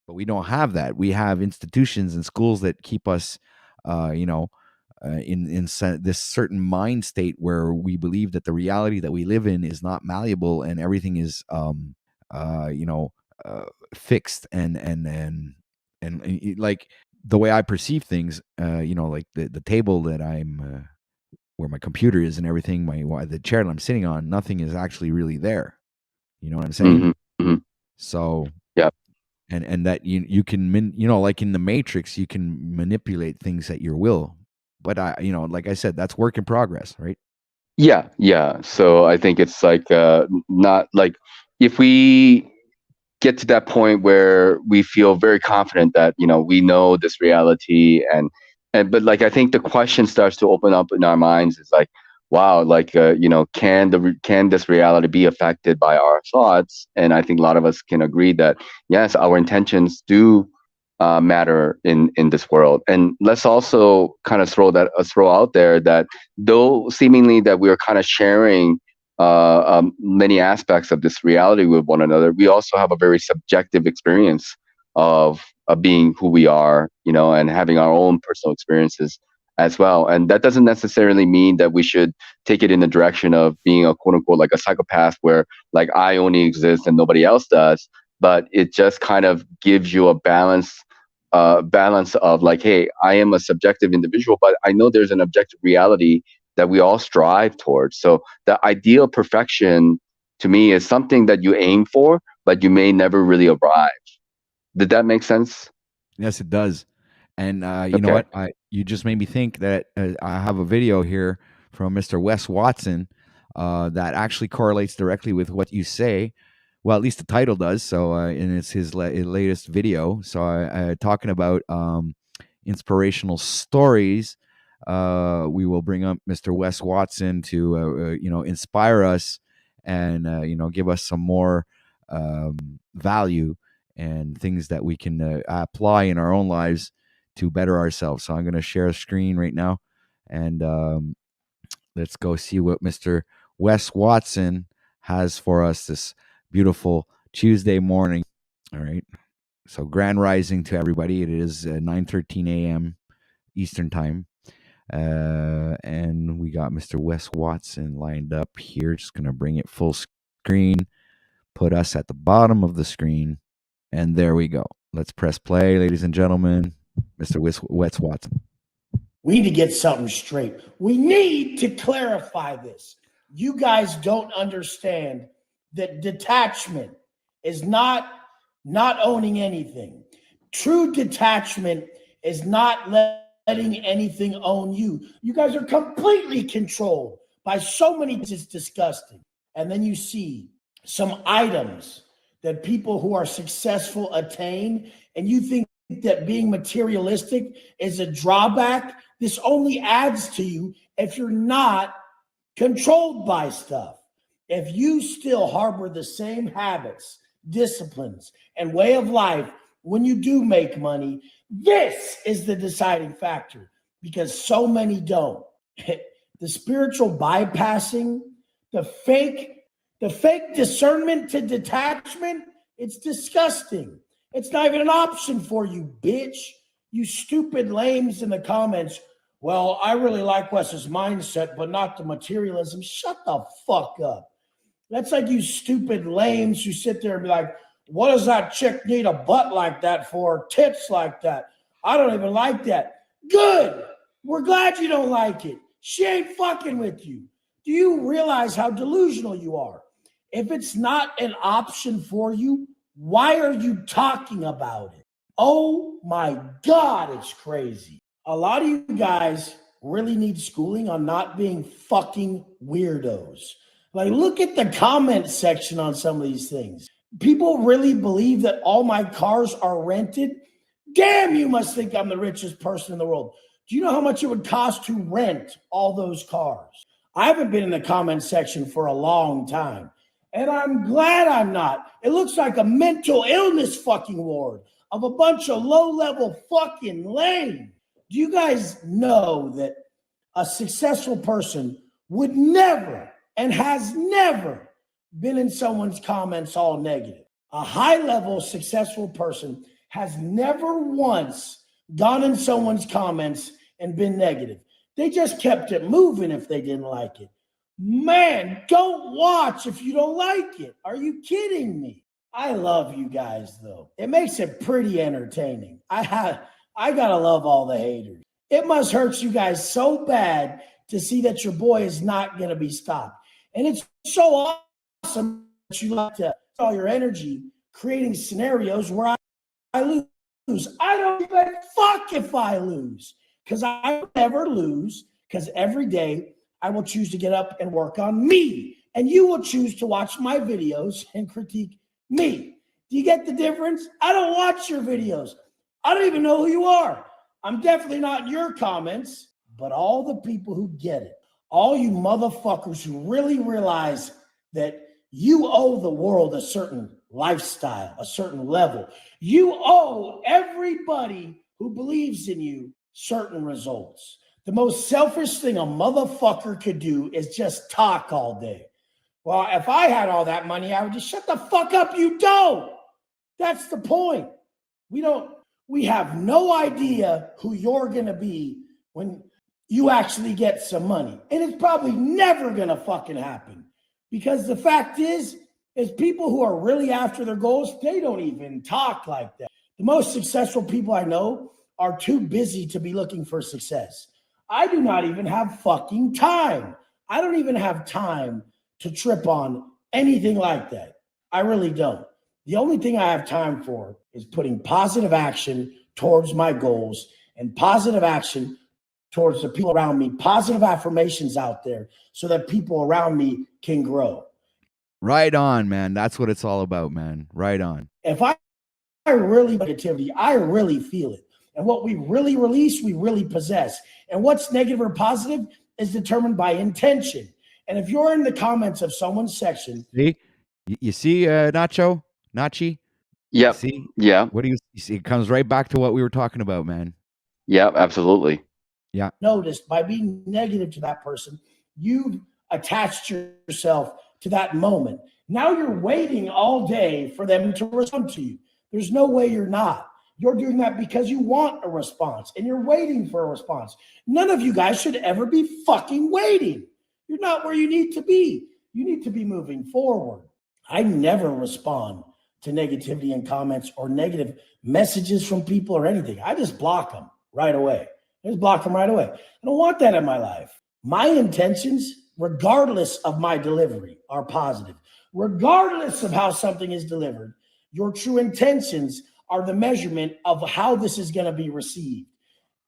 But we don't have that. We have institutions and schools that keep us, uh, you know, this certain mind state where we believe that the reality that we live in is not malleable and everything is, uh, you know, uh, fixed, and like the way I perceive things, like the table that I'm where my computer is and everything, the chair that I'm sitting on, nothing is actually really there. You know what I'm saying? Hmm. Hmm. So, Yeah. and that you can like in the Matrix, you can manipulate things at your will. But like I said, that's work in progress, right? Yeah, yeah. So I think it's like, not like, if we get to that point where we feel very confident that we know this reality, and but, like, I think the question starts to open up in our minds, is like, wow, like, can this reality be affected by our thoughts? And I think a lot of us can agree that yes, our intentions do matter in this world. And let's also kind of throw out there that, though seemingly that we are kind of sharing many aspects of this reality with one another, we also have a very subjective experience of being who we are, and having our own personal experiences as well. And that doesn't necessarily mean that we should take it in the direction of being a quote unquote like a psychopath where like I only exist and nobody else does. But it just kind of gives you a balance of like, hey, I am a subjective individual, but I know there's an objective reality that we all strive towards. So the ideal perfection to me is something that you aim for, but you may never really arrive. Did that make sense? Yes, it does. And you know Okay. what? You just made me think that I have a video here from Mr. Wes Watson that actually correlates directly with what you say. Well, at least the title does. So, and it's his latest video. So, talking about inspirational stories. We will bring up Mr. Wes Watson to inspire us and give us some more value and things that we can apply in our own lives to better ourselves. So I'm going to share a screen right now, and let's go see what Mr. Wes Watson has for us this beautiful Tuesday morning. All right. So grand rising to everybody. It is 9:13 a.m. Eastern time. And we got Mr. Wes Watson lined up here. Just going to bring it full screen, put us at the bottom of the screen, and there we go. Let's press play, ladies and gentlemen. Mr. Wes Watson. We need to get something straight. We need to clarify this. You guys don't understand that detachment is not owning anything. True detachment is not letting anything own you. You guys are completely controlled by so many. It's disgusting. And then you see some items that people who are successful attain, and you think that being materialistic is a drawback. This only adds to you if you're not controlled by stuff. If you still harbor the same habits, disciplines, and way of life when you do make money, this is the deciding factor, because so many don't. The spiritual bypassing, the fake discernment to detachment, it's disgusting. It's not even an option for you, bitch. You stupid lames in the comments. Well, I really like Wes's mindset, but not the materialism. Shut the fuck up. That's like you stupid lames who sit there and be like, what does that chick need a butt like that for? Tits like that? I don't even like that. Good. We're glad you don't like it. She ain't fucking with you. Do you realize how delusional you are? If it's not an option for you, why are you talking about it? Oh my God, it's crazy. A lot of you guys really need schooling on not being fucking weirdos. Like, look at the comment section on some of these things. People really believe that all my cars are rented? Damn, you must think I'm the richest person in the world. Do you know how much it would cost to rent all those cars? I haven't been in the comment section for a long time, and I'm glad I'm not. It looks like a mental illness fucking ward of a bunch of low-level fucking lame. Do you guys know that a successful person would never and has never been in someone's comments all negative? A high-level successful person has never once gone in someone's comments and been negative. They just kept it moving if they didn't like it. Man, don't watch if you don't like it. Are you kidding me? I love you guys, though. It makes it pretty entertaining. I gotta love all the haters. It must hurt you guys so bad to see that your boy is not gonna be stopped. And it's so awesome that you like to all your energy creating scenarios where I lose. I don't give a fuck if I lose, because I will never lose, because every day I will choose to get up and work on me. And you will choose to watch my videos and critique me. Do you get the difference? I don't watch your videos. I don't even know who you are. I'm definitely not in your comments, but all the people who get it, all you motherfuckers who really realize that you owe the world a certain lifestyle, a certain level. You owe everybody who believes in you certain results. The most selfish thing a motherfucker could do is just talk all day. Well, if I had all that money, I would just shut the fuck up. You don't. That's the point. We have no idea who you're going to be when you actually get some money. And it's probably never gonna fucking happen. Because the fact is people who are really after their goals, they don't even talk like that. The most successful people I know are too busy to be looking for success. I do not even have fucking time. I don't even have time to trip on anything like that. I really don't. The only thing I have time for is putting positive action towards my goals and positive action towards the people around me, positive affirmations out there so that people around me can grow. Right on, man. That's what it's all about, man. Right on. If I really negativity, I really feel it. And what we really release, we really possess. And what's negative or positive is determined by intention. And if you're in the comments of someone's section, See, you see, Nachi. Yep. See, Yeah. what do you see? It comes right back to what we were talking about, man. Yep. Absolutely. Yeah. Noticed by being negative to that person, you've attached yourself to that moment. Now you're waiting all day for them to respond to you. There's no way you're not. You're doing that because you want a response and you're waiting for a response. None of you guys should ever be fucking waiting. You're not where you need to be. You need to be moving forward. I never respond to negativity in comments or negative messages from people or anything. I just block them right away. I just block them right away. I don't want that in my life. My intentions, regardless of my delivery, are positive. Regardless of how something is delivered, your true intentions are the measurement of how this is going to be received.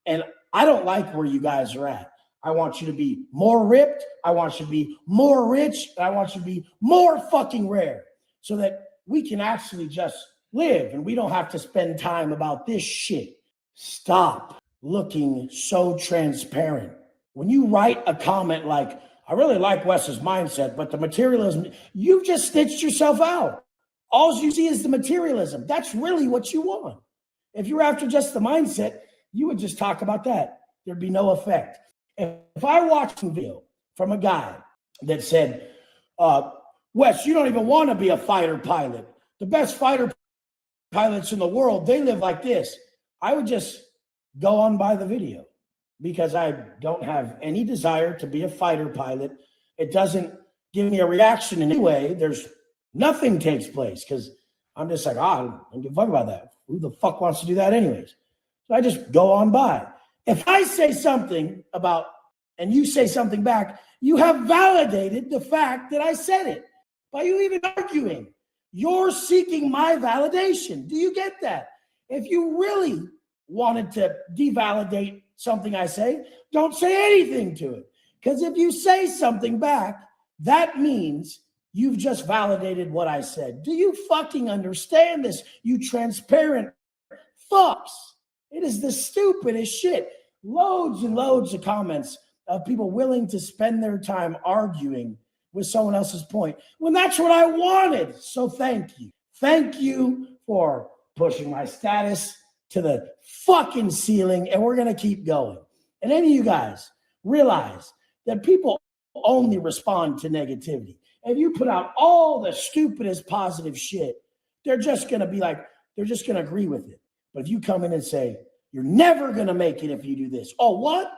And I don't like where you guys are at. I want you to be more ripped. I want you to be more rich. I want you to be more fucking rare so that we can actually just live and we don't have to spend time about this shit. Stop looking so transparent. When you write a comment like, I really like Wes's mindset, but the materialism, you've just stitched yourself out. All you see is the materialism. That's really what you want. If you're after just the mindset, you would just talk about that. There'd be no effect. If I watched a video from a guy that said, Wes, you don't even want to be a fighter pilot. The best fighter pilots in the world, they live like this. I would just go on by the video because I don't have any desire to be a fighter pilot. It doesn't give me a reaction in any way. There's nothing takes place because I'm just like, I don't give a fuck about that. Who the fuck wants to do that anyways? So I just go on by. If I say something about, and you say something back, you have validated the fact that I said it by you even arguing. You're seeking my validation. Do you get that? If you really wanted to devalidate something I say, don't say anything to it. Because if you say something back, that means you've just validated what I said. Do you fucking understand this, you transparent fucks? It is the stupidest shit. Loads and loads of comments of people willing to spend their time arguing with someone else's point when that's what I wanted. So thank you. Thank you for pushing my status to the fucking ceiling, and we're going to keep going. And any of you guys realize that people only respond to negativity. If you put out all the stupidest positive shit, they're just going to be like, they're just going to agree with it. But if you come in and say, you're never going to make it if you do this. Oh, what?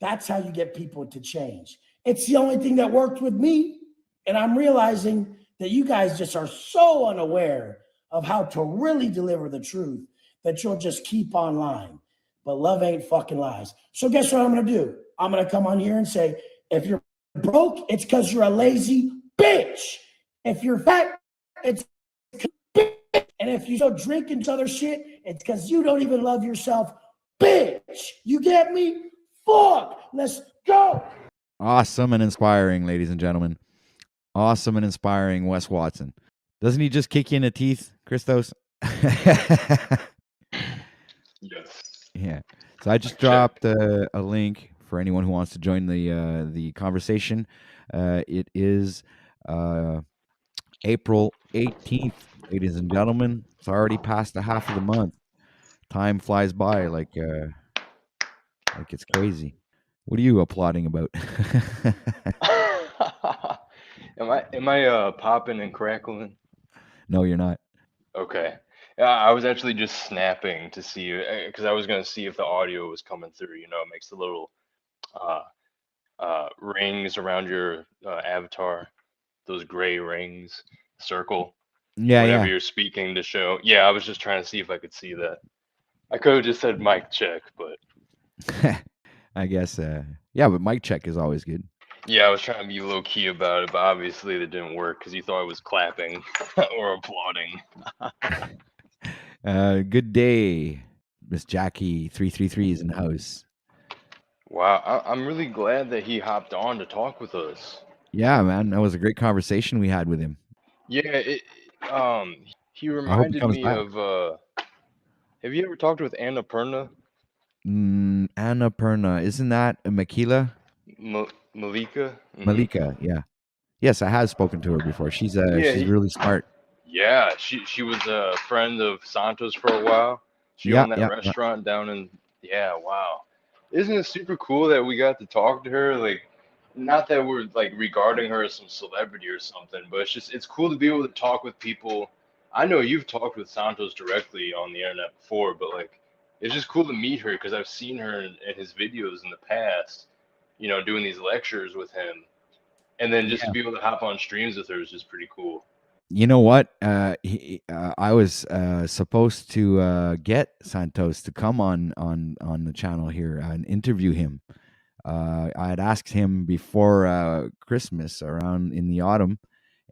That's how you get people to change. It's the only thing that worked with me. And I'm realizing that you guys just are so unaware of how to really deliver the truth that you'll just keep on lying. But love ain't fucking lies. So guess what I'm going to do? I'm going to come on here and say, if you're broke, it's because you're a lazy bitch. If you're fat, it's bitch. And if you still drinking other shit, it's because you don't even love yourself, bitch. You get me? Fuck. Let's go. Awesome and inspiring, ladies and gentlemen. Awesome and inspiring, Wes Watson. Doesn't he just kick you in the teeth, Christos? Yes. Yeah. So I just dropped a link for anyone who wants to join the conversation. It is April 18th, ladies and gentlemen. It's already past the half of the month. Time flies by like it's crazy. What are you applauding about? Am I popping and crackling? No, you're not. Okay. Yeah, I was actually just snapping to see because I was gonna see if the audio was coming through. You know, it makes a little rings around your avatar, those gray rings, circle, Yeah, whenever yeah. you're speaking to show. Yeah, I was just trying to see if I could see that. I could have just said mic check, but I guess. Yeah, but mic check is always good. yeah, I was trying to be low key about it, but obviously that didn't work because you thought I was clapping or applauding. Good day, Miss Jackie. 333 is in the house. Wow, I'm really glad that he hopped on to talk with us. Yeah, man, that was a great conversation we had with him. Yeah, um, he I hope he reminded comes me back. of. Have you ever talked with Annapurna Annapurna, isn't that a Makila? Malika? Malika, yeah. Yes, I have spoken to her before. Yeah, She's really smart. yeah. She was a friend of Santos for a while. She Yeah, owned that yeah, yeah. restaurant down in. Yeah, wow. Isn't it super cool that we got to talk to her? Like, not that we're like regarding her as some celebrity or something, but it's cool to be able to talk with people. I know you've talked with Santos directly on the internet before, but like, it's just cool to meet her because I've seen her in his videos in the past. Doing these lectures with him, and then just to Yeah. be able to hop on streams with her is just pretty cool. You know what? I was supposed to get Santos to come on the channel here and interview him. I had asked him before Christmas, around in the autumn,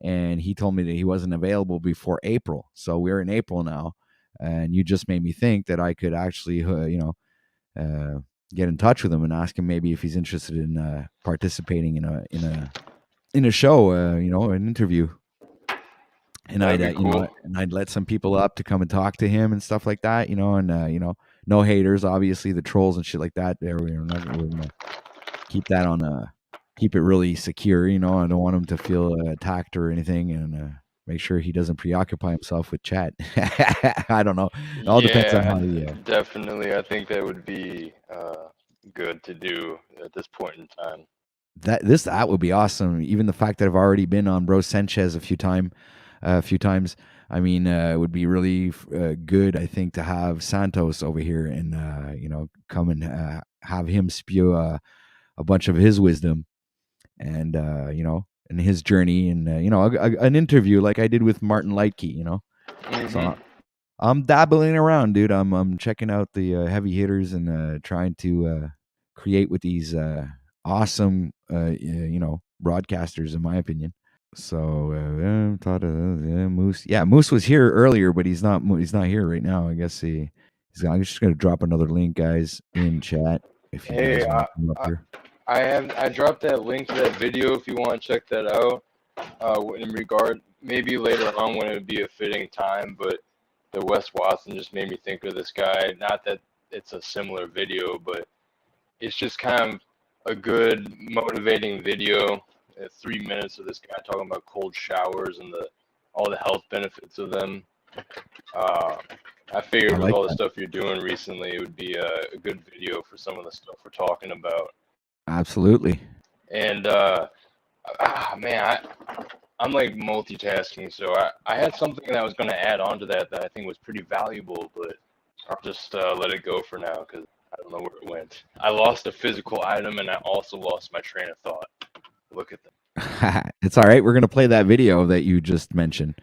and he told me that he wasn't available before April. So we're in April now, and you just made me think that I could actually, get in touch with him and ask him maybe if he's interested in participating in a show, an interview. And That'd I'd, be cool. I'd let some people up to come and talk to him and stuff like that, and no haters, obviously, the trolls and shit like that. We're gonna keep that keep it really secure. I don't want him to feel attacked or anything, and make sure he doesn't preoccupy himself with chat. I don't know. It all depends on Yeah, how he. definitely. I think that would be good to do at this point in time. That would be awesome. Even the fact that I've already been on Bro Sanchez a few times. I mean, it would be really good, I think, to have Santos over here and come and have him spew a bunch of his wisdom and and his journey and an interview like I did with Martin Lightke. Hmm. So I'm dabbling around, dude. I'm checking out the heavy hitters and trying to create with these awesome broadcasters, in my opinion. So thought Moose. Yeah, Moose was here earlier, but he's not. He's not here right now. I guess I'm just gonna drop another link, guys, in chat if you guys Hey, want to come up I here. I dropped that link to that video if you want to check that out. In regard, maybe later on when it would be a fitting time, but the Wes Watson just made me think of this guy. Not that it's a similar video, but it's just kind of a good motivating video. 3 minutes of this guy talking about cold showers and all the health benefits of them. I figured I with like all the that. stuff you're doing recently, it would be a good video for some of the stuff we're talking about. Absolutely. And man, I'm like multitasking, so I had something that I was going to add on to that I think was pretty valuable, but I'll just let it go for now because I don't know where it went. I lost a physical item and I also lost my train of thought. Look at that. It's all right. We're gonna play that video that you just mentioned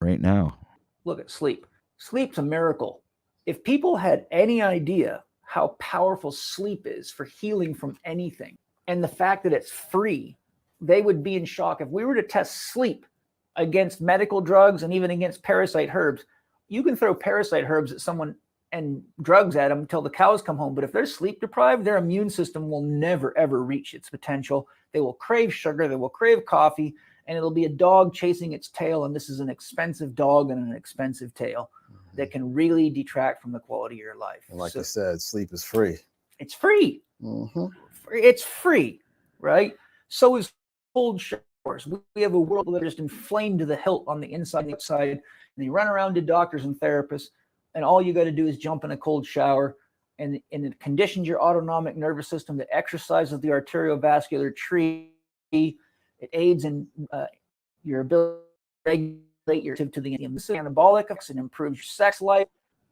right now. Look at sleep. Sleep's a miracle. If people had any idea how powerful sleep is for healing from anything and the fact that it's free, they would be in shock. If we were to test sleep against medical drugs and even against parasite herbs, you can throw parasite herbs at someone and drugs at them until the cows come home. But if they're sleep deprived, their immune system will never, ever reach its potential. They will crave sugar. They will crave coffee. And it'll be a dog chasing its tail. And this is an expensive dog and an expensive tail that can really detract from the quality of your life. And like I said, sleep is free. It's free. Mm-hmm. It's free, right? So is cold showers. We have a world that is just inflamed to the hilt on the inside and the outside. And you run around to doctors and therapists, and all you got to do is jump in a cold shower, and it conditions your autonomic nervous system. That exercises the arteriovascular tree. It aids in your ability to regulate your to the anabolic and improves your sex life,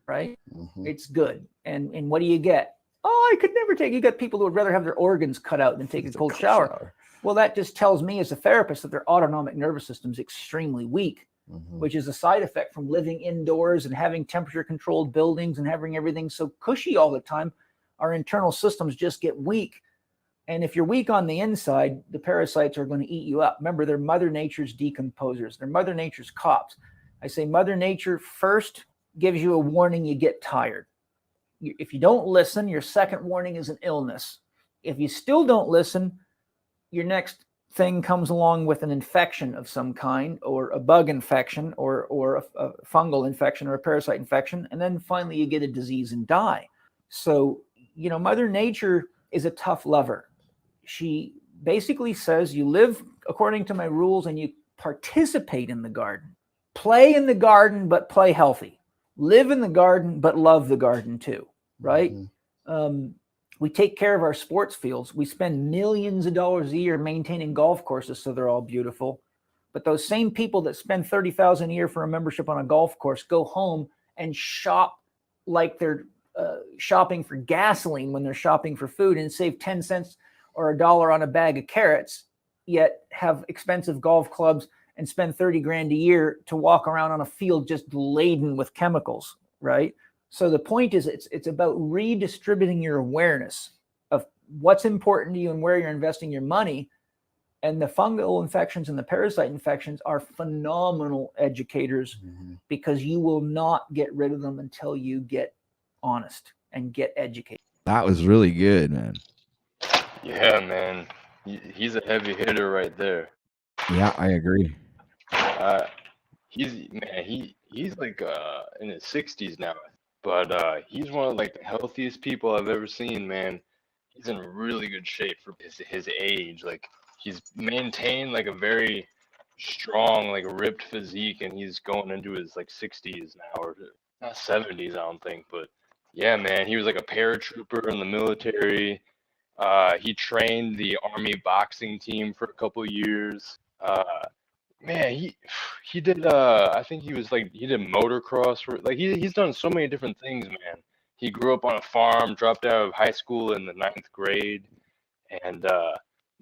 right? Mm-hmm. It's good. And what do you get? Oh, I could never take. You got people who would rather have their organs cut out than take a cold shower. Well, that just tells me as a therapist that their autonomic nervous system is extremely weak, which is a side effect from living indoors and having temperature controlled buildings and having everything so cushy all the time. Our internal systems just get weak. And if you're weak on the inside, the parasites are going to eat you up. Remember, they're Mother Nature's decomposers. They're Mother Nature's cops. I say Mother Nature first gives you a warning you get tired. If you don't listen, your second warning is an illness. If you still don't listen, your next thing comes along with an infection of some kind, or a bug infection, or a fungal infection, or a parasite infection. And then finally you get a disease and die. So, Mother Nature is a tough lover. She basically says you live according to my rules and you participate in the garden. Play in the garden, but play healthy. Live in the garden, but love the garden too, right? We take care of our sports fields. We spend millions of dollars a year maintaining golf courses so they're all beautiful. But those same people that spend $30,000 a year for a membership on a golf course go home and shop like they're shopping for gasoline when they're shopping for food, and save 10 cents or $1 on a bag of carrots, yet have expensive golf clubs and spend 30 grand a year to walk around on a field just laden with chemicals, right? So the point is it's about redistributing your awareness of what's important to you and where you're investing your money. And the fungal infections and the parasite infections are phenomenal educators, because you will not get rid of them until you get honest and get educated. That was really good, man. Yeah, man. He's a heavy hitter right there. Yeah, I agree. He's like in his 60s now, but he's one of like the healthiest people I've ever seen, man. He's in really good shape for his age. Like, he's maintained like a very strong, like ripped physique, and he's going into his like 60s now, or not 70s, I don't think. But yeah, man, he was like a paratrooper in the military. He trained the Army boxing team for a couple years. Man, he did. I think he did motocross. He's done so many different things, man. He grew up on a farm, dropped out of high school in the 9th grade, and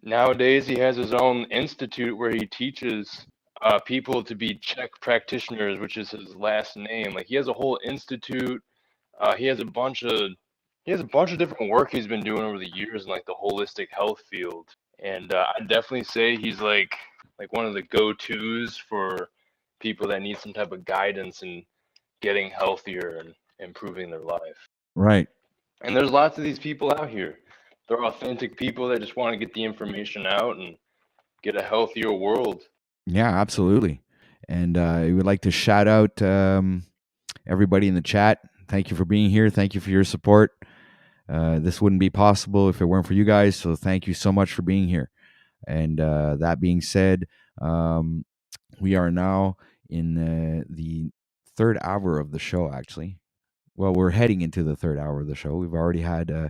nowadays he has his own institute where he teaches people to be Czech practitioners, which is his last name. Like, he has a whole institute. He has a bunch of different work he's been doing over the years in like the holistic health field, and I definitely say he's like one of the go-tos for people that need some type of guidance in getting healthier and improving their life. Right. And there's lots of these people out here. They're authentic people that just want to get the information out and get a healthier world. Yeah, absolutely. And I would like to shout out everybody in the chat. Thank you for being here. Thank you for your support. This wouldn't be possible if it weren't for you guys. So thank you so much for being here. And that being said, we are now in the third hour of the show, actually. Well, we're heading into the third hour of the show. We've already had,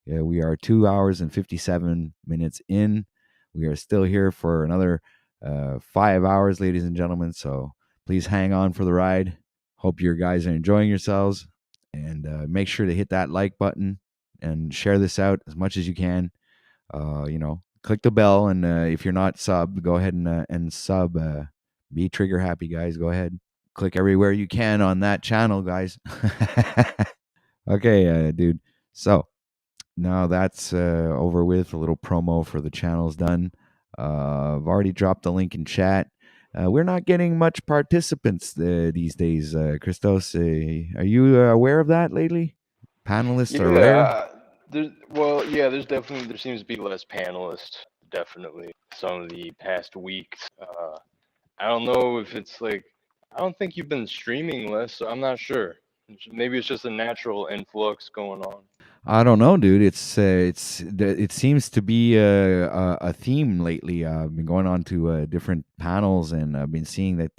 we are 2 hours and 57 minutes in. We are still here for another 5 hours, ladies and gentlemen. So please hang on for the ride. Hope you guys are enjoying yourselves. And make sure to hit that like button and share this out as much as you can. Click the bell, and if you're not subbed, go ahead and sub. Be trigger happy, guys. Go ahead, click everywhere you can on that channel, guys. Okay, dude. So now that's over with. A little promo for the channel's done. I've already dropped the link in chat. We're not getting much participants these days. Christos, are you aware of that lately? Panelists are rare. There seems to be less panelists, definitely, some of the past weeks. I don't know if it's like, I don't think you've been streaming less, so I'm not sure. Maybe it's just a natural influx going on. I don't know, dude. It seems to be a theme lately. I've been going on to different panels, and I've been seeing that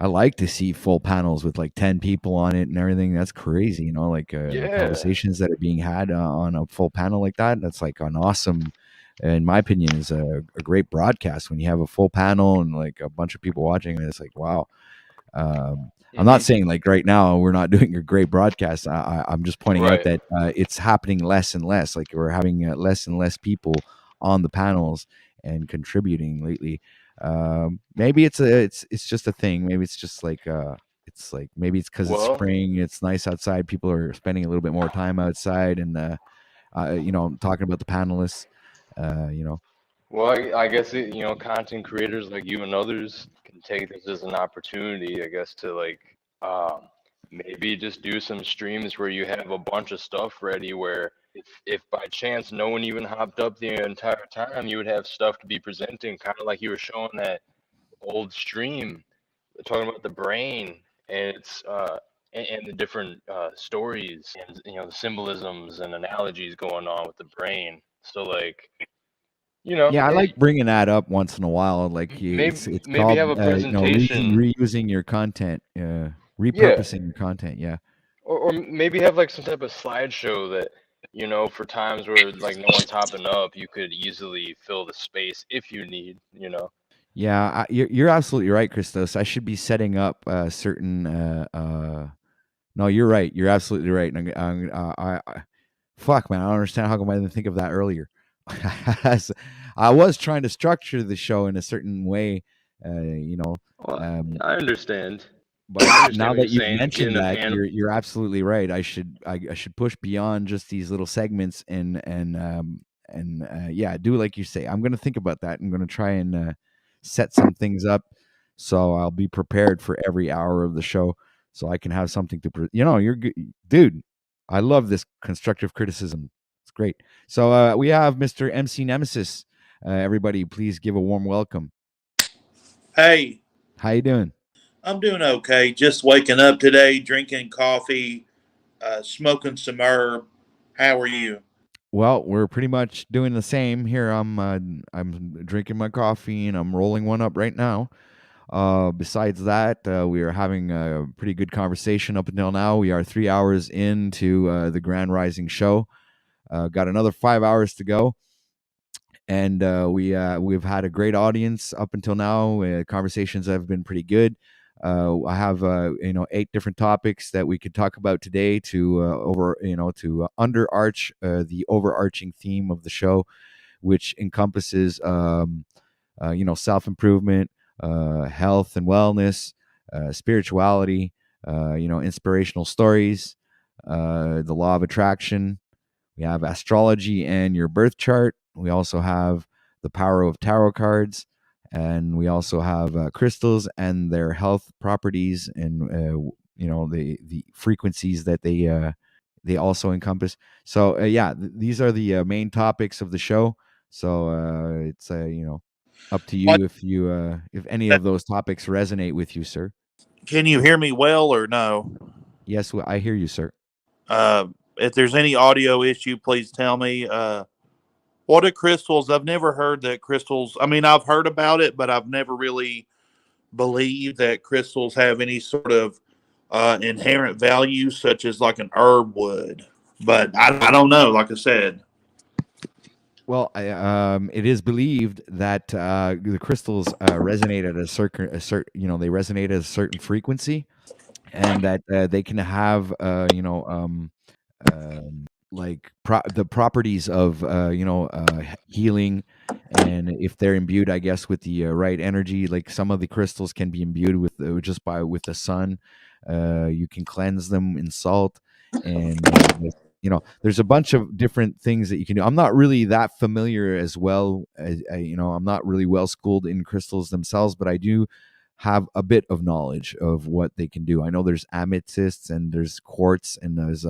I like to see full panels with like 10 people on it and everything. That's crazy, like conversations that are being had on a full panel like that. That's like an awesome, in my opinion, is a great broadcast when you have a full panel and like a bunch of people watching. And it's like, wow. I'm not Hmm. saying like right now we're not doing a great broadcast. I'm just pointing out Right. that it's happening less and less. Like we're having less and less people on the panels and contributing lately. Maybe it's just a thing. Maybe it's just like it's like maybe it's because it's Well, spring. It's nice outside. People are spending a little bit more time outside, and I'm talking about the panelists. You know, well, I guess content creators like you and others can take this as an opportunity, I guess, to like um, maybe just do some streams where you have a bunch of stuff ready. Where if by chance no one even hopped up the entire time, you would have stuff to be presenting, kind of like you were showing that old stream talking about the brain and its and the different stories and the symbolisms and analogies going on with the brain. So like yeah, I like bringing that up once in a while. Like it's maybe called have a presentation. reusing your content, Yeah, repurposing your content. Yeah. or maybe have like some type of slideshow that for times where like no one's hopping up, you could easily fill the space if you need. Yeah, you're absolutely right, Christos. I should be setting up certain. No, you're right. You're absolutely right. And fuck, man, I don't understand how come I didn't think of that earlier. As I was trying to structure the show in a certain way, uh, you know. Well, Um, I understand. but I understand now what you're that you've saying. mentioned Getting a that, panel. you're absolutely right. I should push beyond just these little segments and yeah, do like you say. I'm gonna think about that. I'm gonna try and set some things up so I'll be prepared for every hour of the show, so I can have something to. You're good, dude. I love this constructive criticism. It's great. So we have Mr. MC Nemesis. Everybody, please give a warm welcome. Hey, How you doing? I'm doing okay. Just waking up today, drinking coffee, smoking some herb. How are you? Well, we're pretty much doing the same here. I'm drinking my coffee and I'm rolling one up right now. Besides that, we are having a pretty good conversation up until now. We are 3 hours into the Grand Rising show. Got another 5 hours to go, and we've had a great audience up until now. Conversations have been pretty good. I have 8 different topics that we could talk about today to underarch the overarching theme of the show, which encompasses self improvement, health and wellness, spirituality, inspirational stories, the law of attraction. We have astrology and your birth chart. We also have the power of tarot cards, and we also have crystals and their health properties, and the frequencies that they also encompass. So these are the main topics of the show. So it's up to What? you if any of those topics resonate with you, sir. Can you hear me well or no? Yes, I hear you, sir. If there's any audio issue, please tell me. What are crystals? I've never heard that crystals. I mean, I've heard about it, but I've never really believed that crystals have any sort of inherent value, such as like an herb would. But I don't know. Like I said, Well, it is believed that the crystals resonate at they resonate at a certain frequency, and that they can have like the properties of healing, and if they're imbued, I guess, with the right energy. Like some of the crystals can be imbued with with the sun. You can cleanse them in salt, and there's a bunch of different things that you can do. I'm not really that familiar as well as I'm not really well schooled in crystals themselves, but I do have a bit of knowledge of what they can do. I know there's amethysts and there's quartz and there's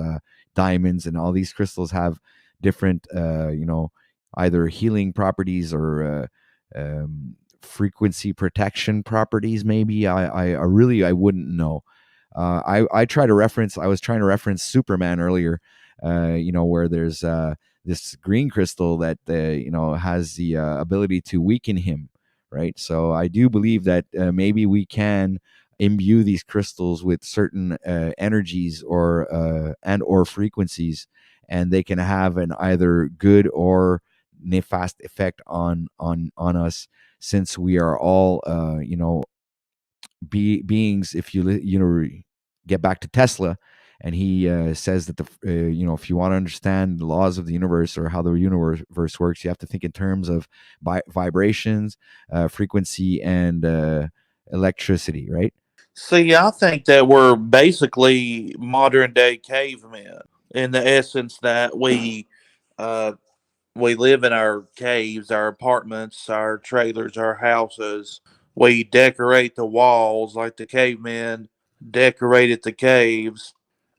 diamonds, and all these crystals have different either healing properties or frequency protection properties. Maybe I wouldn't know. I try to reference. I was trying to reference Superman earlier. Where there's this green crystal that has the ability to weaken him. Right. So I do believe that maybe we can imbue these crystals with certain energies or frequencies, and they can have an either good or nefast effect on us, since we are all beings. If get back to Tesla, and he says that if you want to understand the laws of the universe or how the universe works, you have to think in terms of vibrations, frequency, and electricity, right? See, I think that we're basically modern day cavemen in the essence that uh, we live in our caves, our apartments, our trailers, our houses. We decorate the walls like the cavemen decorated the caves.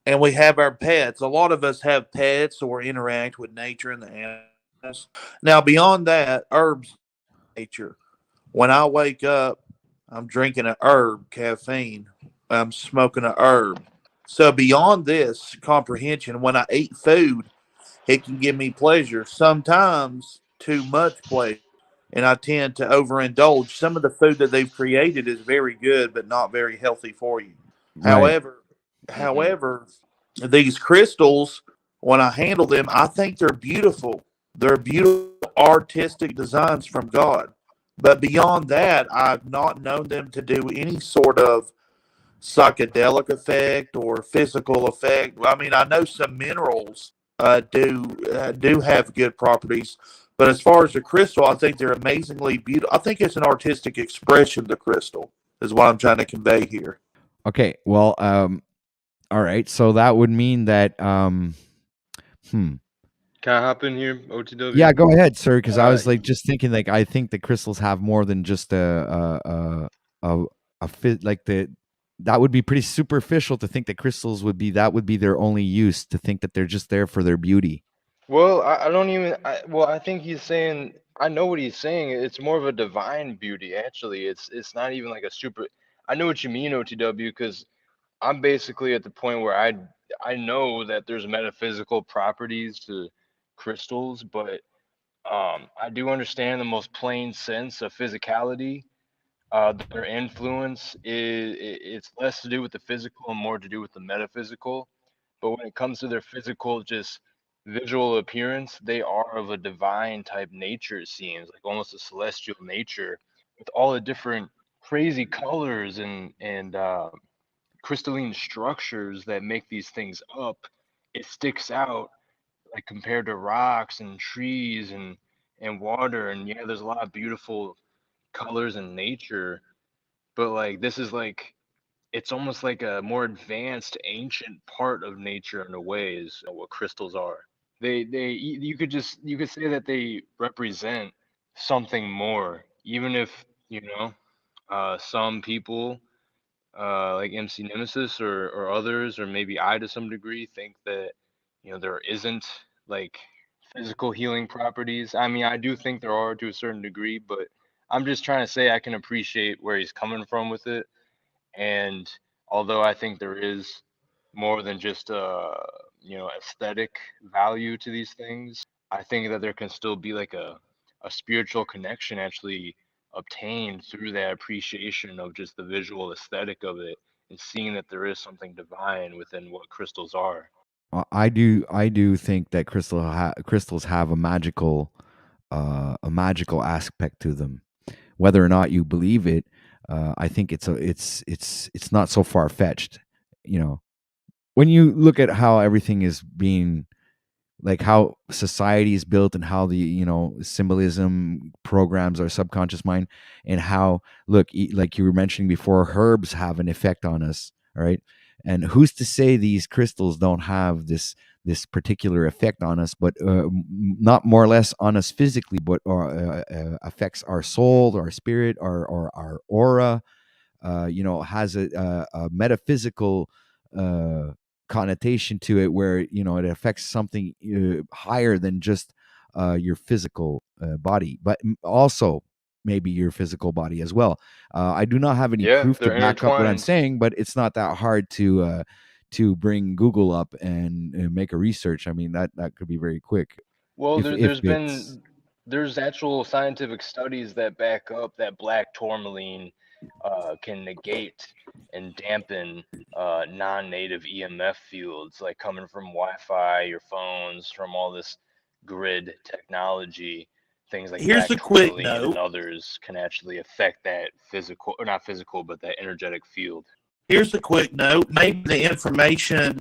And we have our pets. A lot of us have pets or interact with nature and the animals. Now, beyond that, herbs, nature. When I wake up, I'm drinking an herb, caffeine. I'm smoking a herb. So, beyond this comprehension, when I eat food, it can give me pleasure, sometimes too much pleasure, and I tend to overindulge. Some of the food that they've created is very good, but not very healthy for you. Right. However, however, these crystals, when I handle them, I think they're beautiful. They're beautiful artistic designs from God. But beyond that, I've not known them to do any sort of psychedelic effect or physical effect. I mean, I know some minerals do have good properties, but as far as the crystal, I think they're amazingly beautiful. I think it's an artistic expression. The crystal is what I'm trying to convey here. Okay. Well, all right. So that would mean that hmm. Can I hop in here, OTW? Yeah, go ahead, sir. Because I Uh, was like just thinking, like I think the crystals have more than just a fit. Like that would be pretty superficial to think that crystals would be their only use. To think that they're just there for their beauty. well, I don't even. Well, I think he's saying. I know what he's saying. It's more of a divine beauty, actually. It's not even like a super. I know what you mean, OTW, because I'm basically at the point where I know that there's metaphysical properties to crystals, but I do understand the most plain sense of physicality. Their influence it's less to do with the physical and more to do with the metaphysical. But when it comes to their physical, just visual appearance, they are of a divine type nature. It seems like almost a celestial nature, with all the different crazy colors and crystalline structures that make these things up. It sticks out like compared to rocks and trees and water. And yeah, there's a lot of beautiful colors in nature, but like this is like it's almost like a more advanced ancient part of nature in a way is what crystals are. You could say that they represent something more, even if some people like MC Nemesis or others, or maybe I to some degree, think that there isn't like physical healing properties. I mean, I do think there are to a certain degree, but I'm just trying to say I can appreciate where he's coming from with it. And although I think there is more than just aesthetic value to these things, I think that there can still be like a spiritual connection actually obtained through that appreciation of just the visual aesthetic of it and seeing that there is something divine within what crystals are. I do think that crystals have a magical aspect to them. Whether or not you believe it, I think it's not so far fetched. You know, when you look at how everything is being, like how society is built and how the symbolism programs our subconscious mind, and how, look, like you were mentioning before, herbs have an effect on us, all right? And who's to say these crystals don't have this particular effect on us, but not more or less on us physically, but affects our soul, our spirit, our aura, has a metaphysical uh, connotation to it, where it affects something higher than just your physical body, but also maybe your physical body as well. I do not have any Yeah, proof to they're back up what I'm intertwined. saying, but it's not that hard to bring Google up and make a research. I mean, that could be very quick Well, if it's there's actual scientific studies that back up that black tourmaline can negate and dampen non-native EMF fields, like coming from Wi-Fi, your phones, from all this grid technology things like Here's that a quick crystalline and note. others can actually affect that physical, or not physical, but that energetic field. Here's a quick note. Maybe the information,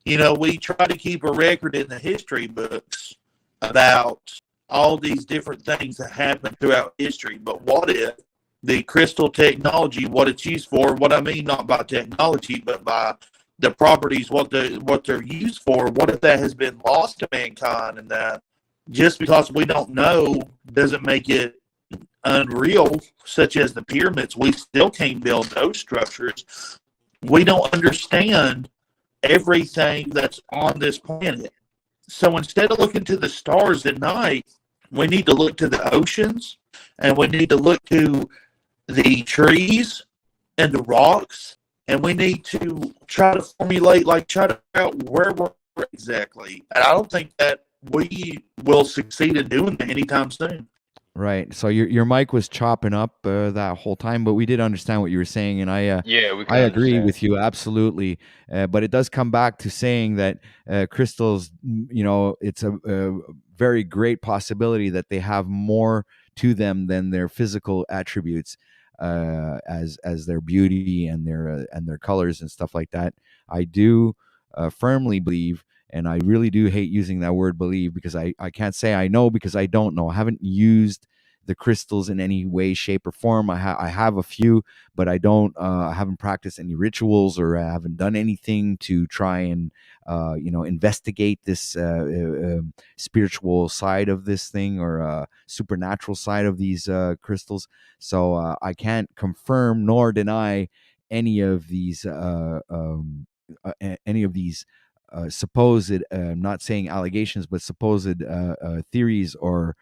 we try to keep a record in the history books about all these different things that happen throughout history. But what if the crystal technology, what it's used for, what I mean, not by technology, but by the properties, what they're used for, what if that has been lost to mankind, and that just because we don't know doesn't make it unreal, such as the pyramids. We still can't build those structures. We don't understand everything that's on this planet. So instead of looking to the stars at night, we need to look to the oceans, and we need to look to the trees and the rocks, and we need to try to formulate, try to figure out where we're exactly. And I don't think that we will succeed in doing that anytime soon. Right. So your mic was chopping up that whole time, but we did understand what you were saying, and Yeah, we can I agree understand. with you absolutely. But it does come back to saying that crystals, it's a very great possibility that they have more to them than their physical attributes, as their beauty and their colors and stuff like that. I do firmly believe. And I really do hate using that word believe, because I can't say I know, because I don't know. I haven't used the crystals in any way, shape, or form. I have a few, but I don't. I haven't practiced any rituals, or I haven't done anything to try and investigate this spiritual side of this thing, or supernatural side of these crystals. So I can't confirm nor deny any of these supposed, not saying allegations, but supposed theories, or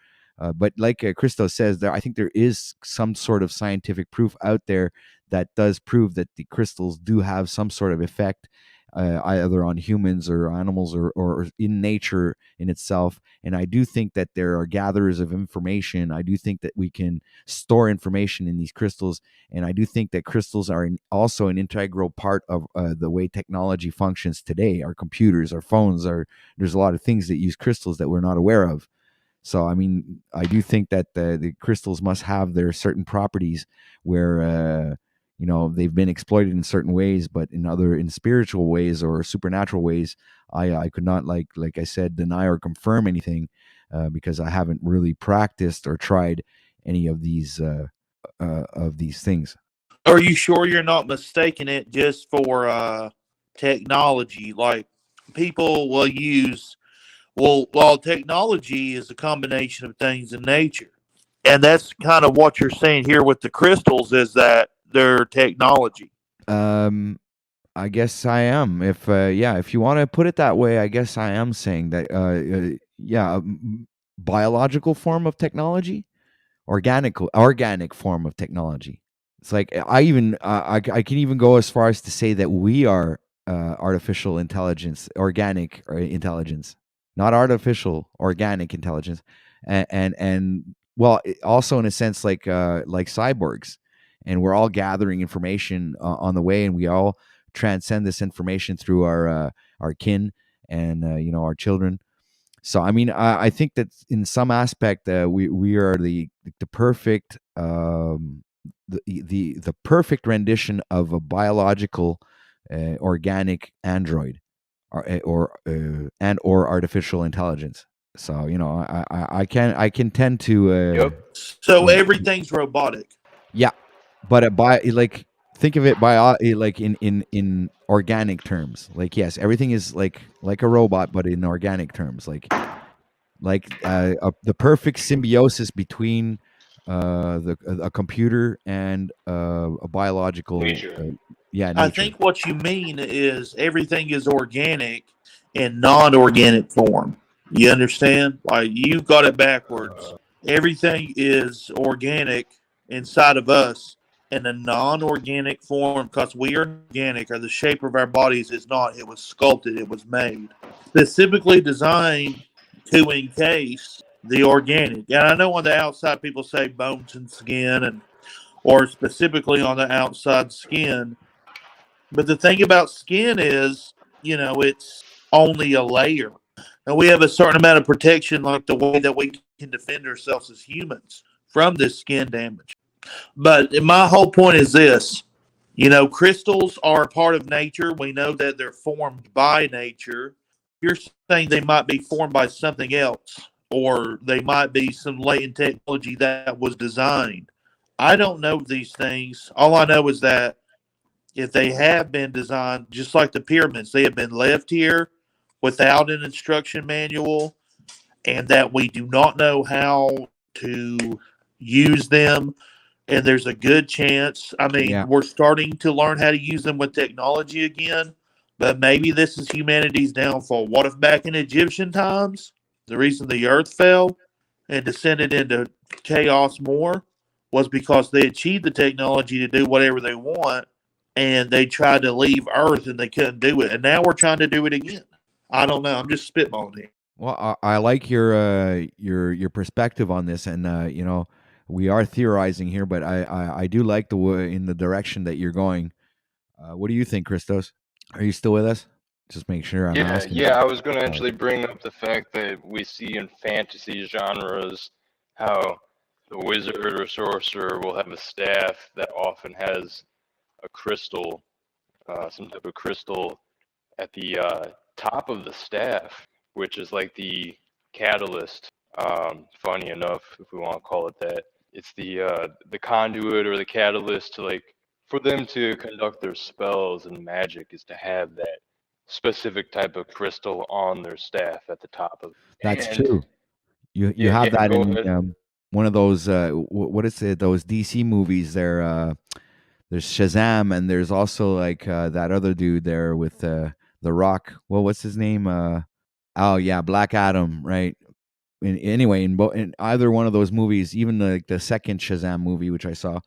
but like Christo says, I think there is some sort of scientific proof out there that does prove that the crystals do have some sort of effect, either on humans or animals, or in nature in itself. And I do think that there are gatherers of information. I do think that we can store information in these crystals, and I do think that crystals are also an integral part of the way technology functions today. Our computers, our phones, there's a lot of things that use crystals that we're not aware of. So, I mean, I do think that the crystals must have their certain properties where, they've been exploited in certain ways, but in spiritual ways or supernatural ways, I could not, like I said, deny or confirm anything, because I haven't really practiced or tried any of these things. Are you sure you're not mistaking it just for technology? Like, people will use, while technology is a combination of things in nature. And that's kind of what you're saying here with the crystals, is that they're technology. I guess I am. If you want to put it that way, I guess I am saying that. Biological form of technology, organic form of technology. It's like I can even go as far as to say that we are artificial intelligence, organic intelligence, not artificial, organic intelligence, and well, also in a sense like cyborgs, and we're all gathering information on the way, and we all transcend this information through our kin and our children. So I mean, I think that in some aspect, we are the perfect the perfect rendition of a biological organic android, or artificial intelligence. So I can tend to Yep. So everything's robotic. yeah, but think of it like in organic terms. Like, yes, everything is like a robot, but in organic terms, the perfect symbiosis between a computer and a biological Nature. nature. I think what you mean is everything is organic in non-organic form. You understand? Like, you got it backwards. Everything is organic inside of us in a non-organic form, because we are organic, or the shape of our bodies is not. It was sculpted. It was made specifically designed to encase the organic. And I know on the outside people say bones and skin, or specifically on the outside skin. But the thing about skin is, it's only a layer. and we have a certain amount of protection, like the way that we can defend ourselves as humans from this skin damage. But my whole point is this. Crystals are a part of nature. We know that they're formed by nature. You're saying they might be formed by something else, or they might be some latent technology that was designed. I don't know these things. All I know is that if they have been designed, just like the pyramids, they have been left here without an instruction manual, and that we do not know how to use them. And there's a good chance, Yeah. we're starting to learn how to use them with technology again, but maybe this is humanity's downfall. What if back in Egyptian times, the reason the earth fell and descended into chaos more was because they achieved the technology to do whatever they want, and they tried to leave Earth and they couldn't do it. And now we're trying to do it again. I don't know. I'm just spitballing here. Well, I like your perspective on this, and we are theorizing here, but I do like the way in the direction that you're going. What do you think, Christos? Are you still with us? Just make sure I'm asking. Yeah, I was going to actually bring up the fact that we see in fantasy genres how the wizard or sorcerer will have a staff that often has a crystal, some type of crystal at the top of the staff, which is like the catalyst. Funny enough, if we want to call it that, it's the conduit or the catalyst to for them to conduct their spells and magic is to have that specific type of crystal on their staff at the top of it. That's true. You have that in one of those what is it? Those DC movies. There's Shazam, and there's also that other dude there with the Rock. Well, what's his name? Oh yeah, Black Adam, right? In either one of those movies, even the second Shazam movie, which I saw,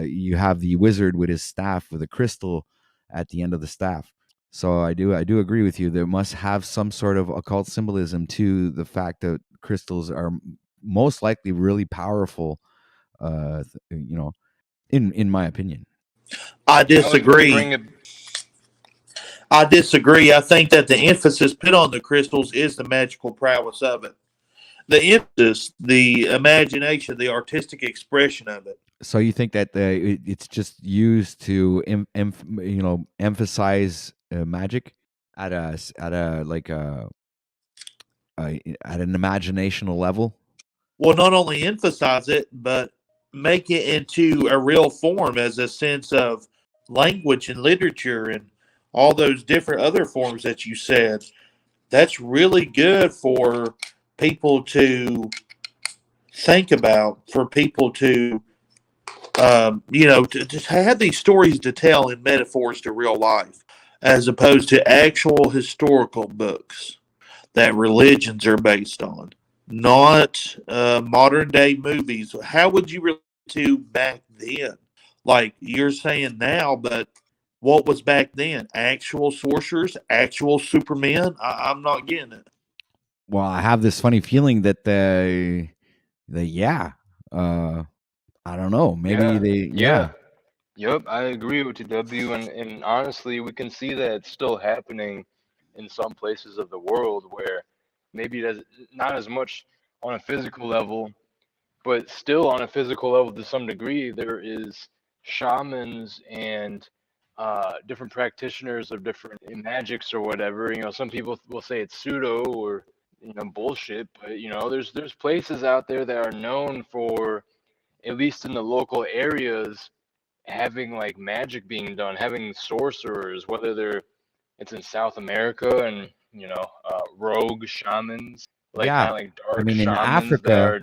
you have the wizard with his staff with a crystal at the end of the staff. So I do agree with you. There must have some sort of occult symbolism to the fact that crystals are most likely really powerful. In my opinion. I disagree. I disagree. I think that the emphasis put on the crystals is the magical prowess of it. The emphasis, the imagination, the artistic expression of it. So you think that it's just used to emphasize magic at an imaginational level? Well, not only emphasize it, but make it into a real form as a sense of language and literature and all those different other forms that you said. That's really good for people to think about, for people to to just have these stories to tell in metaphors to real life, as opposed to actual historical books that religions are based on, not modern day movies. How would you relate to back then? Like you're saying now, but what was back then? Actual sorcerers, actual supermen? I'm not getting it. Well, I have this funny feeling that I don't know. Maybe Yep, I agree with TW, and honestly, we can see that it's still happening in some places of the world where maybe there's not as much on a physical level, but still on a physical level to some degree, there is shamans and different practitioners of different magics or whatever. Some people will say it's pseudo or bullshit, but there's places out there that are known for, at least in the local areas, having magic being done, having sorcerers, whether it's in South America and rogue shamans, dark in shamans Africa, that are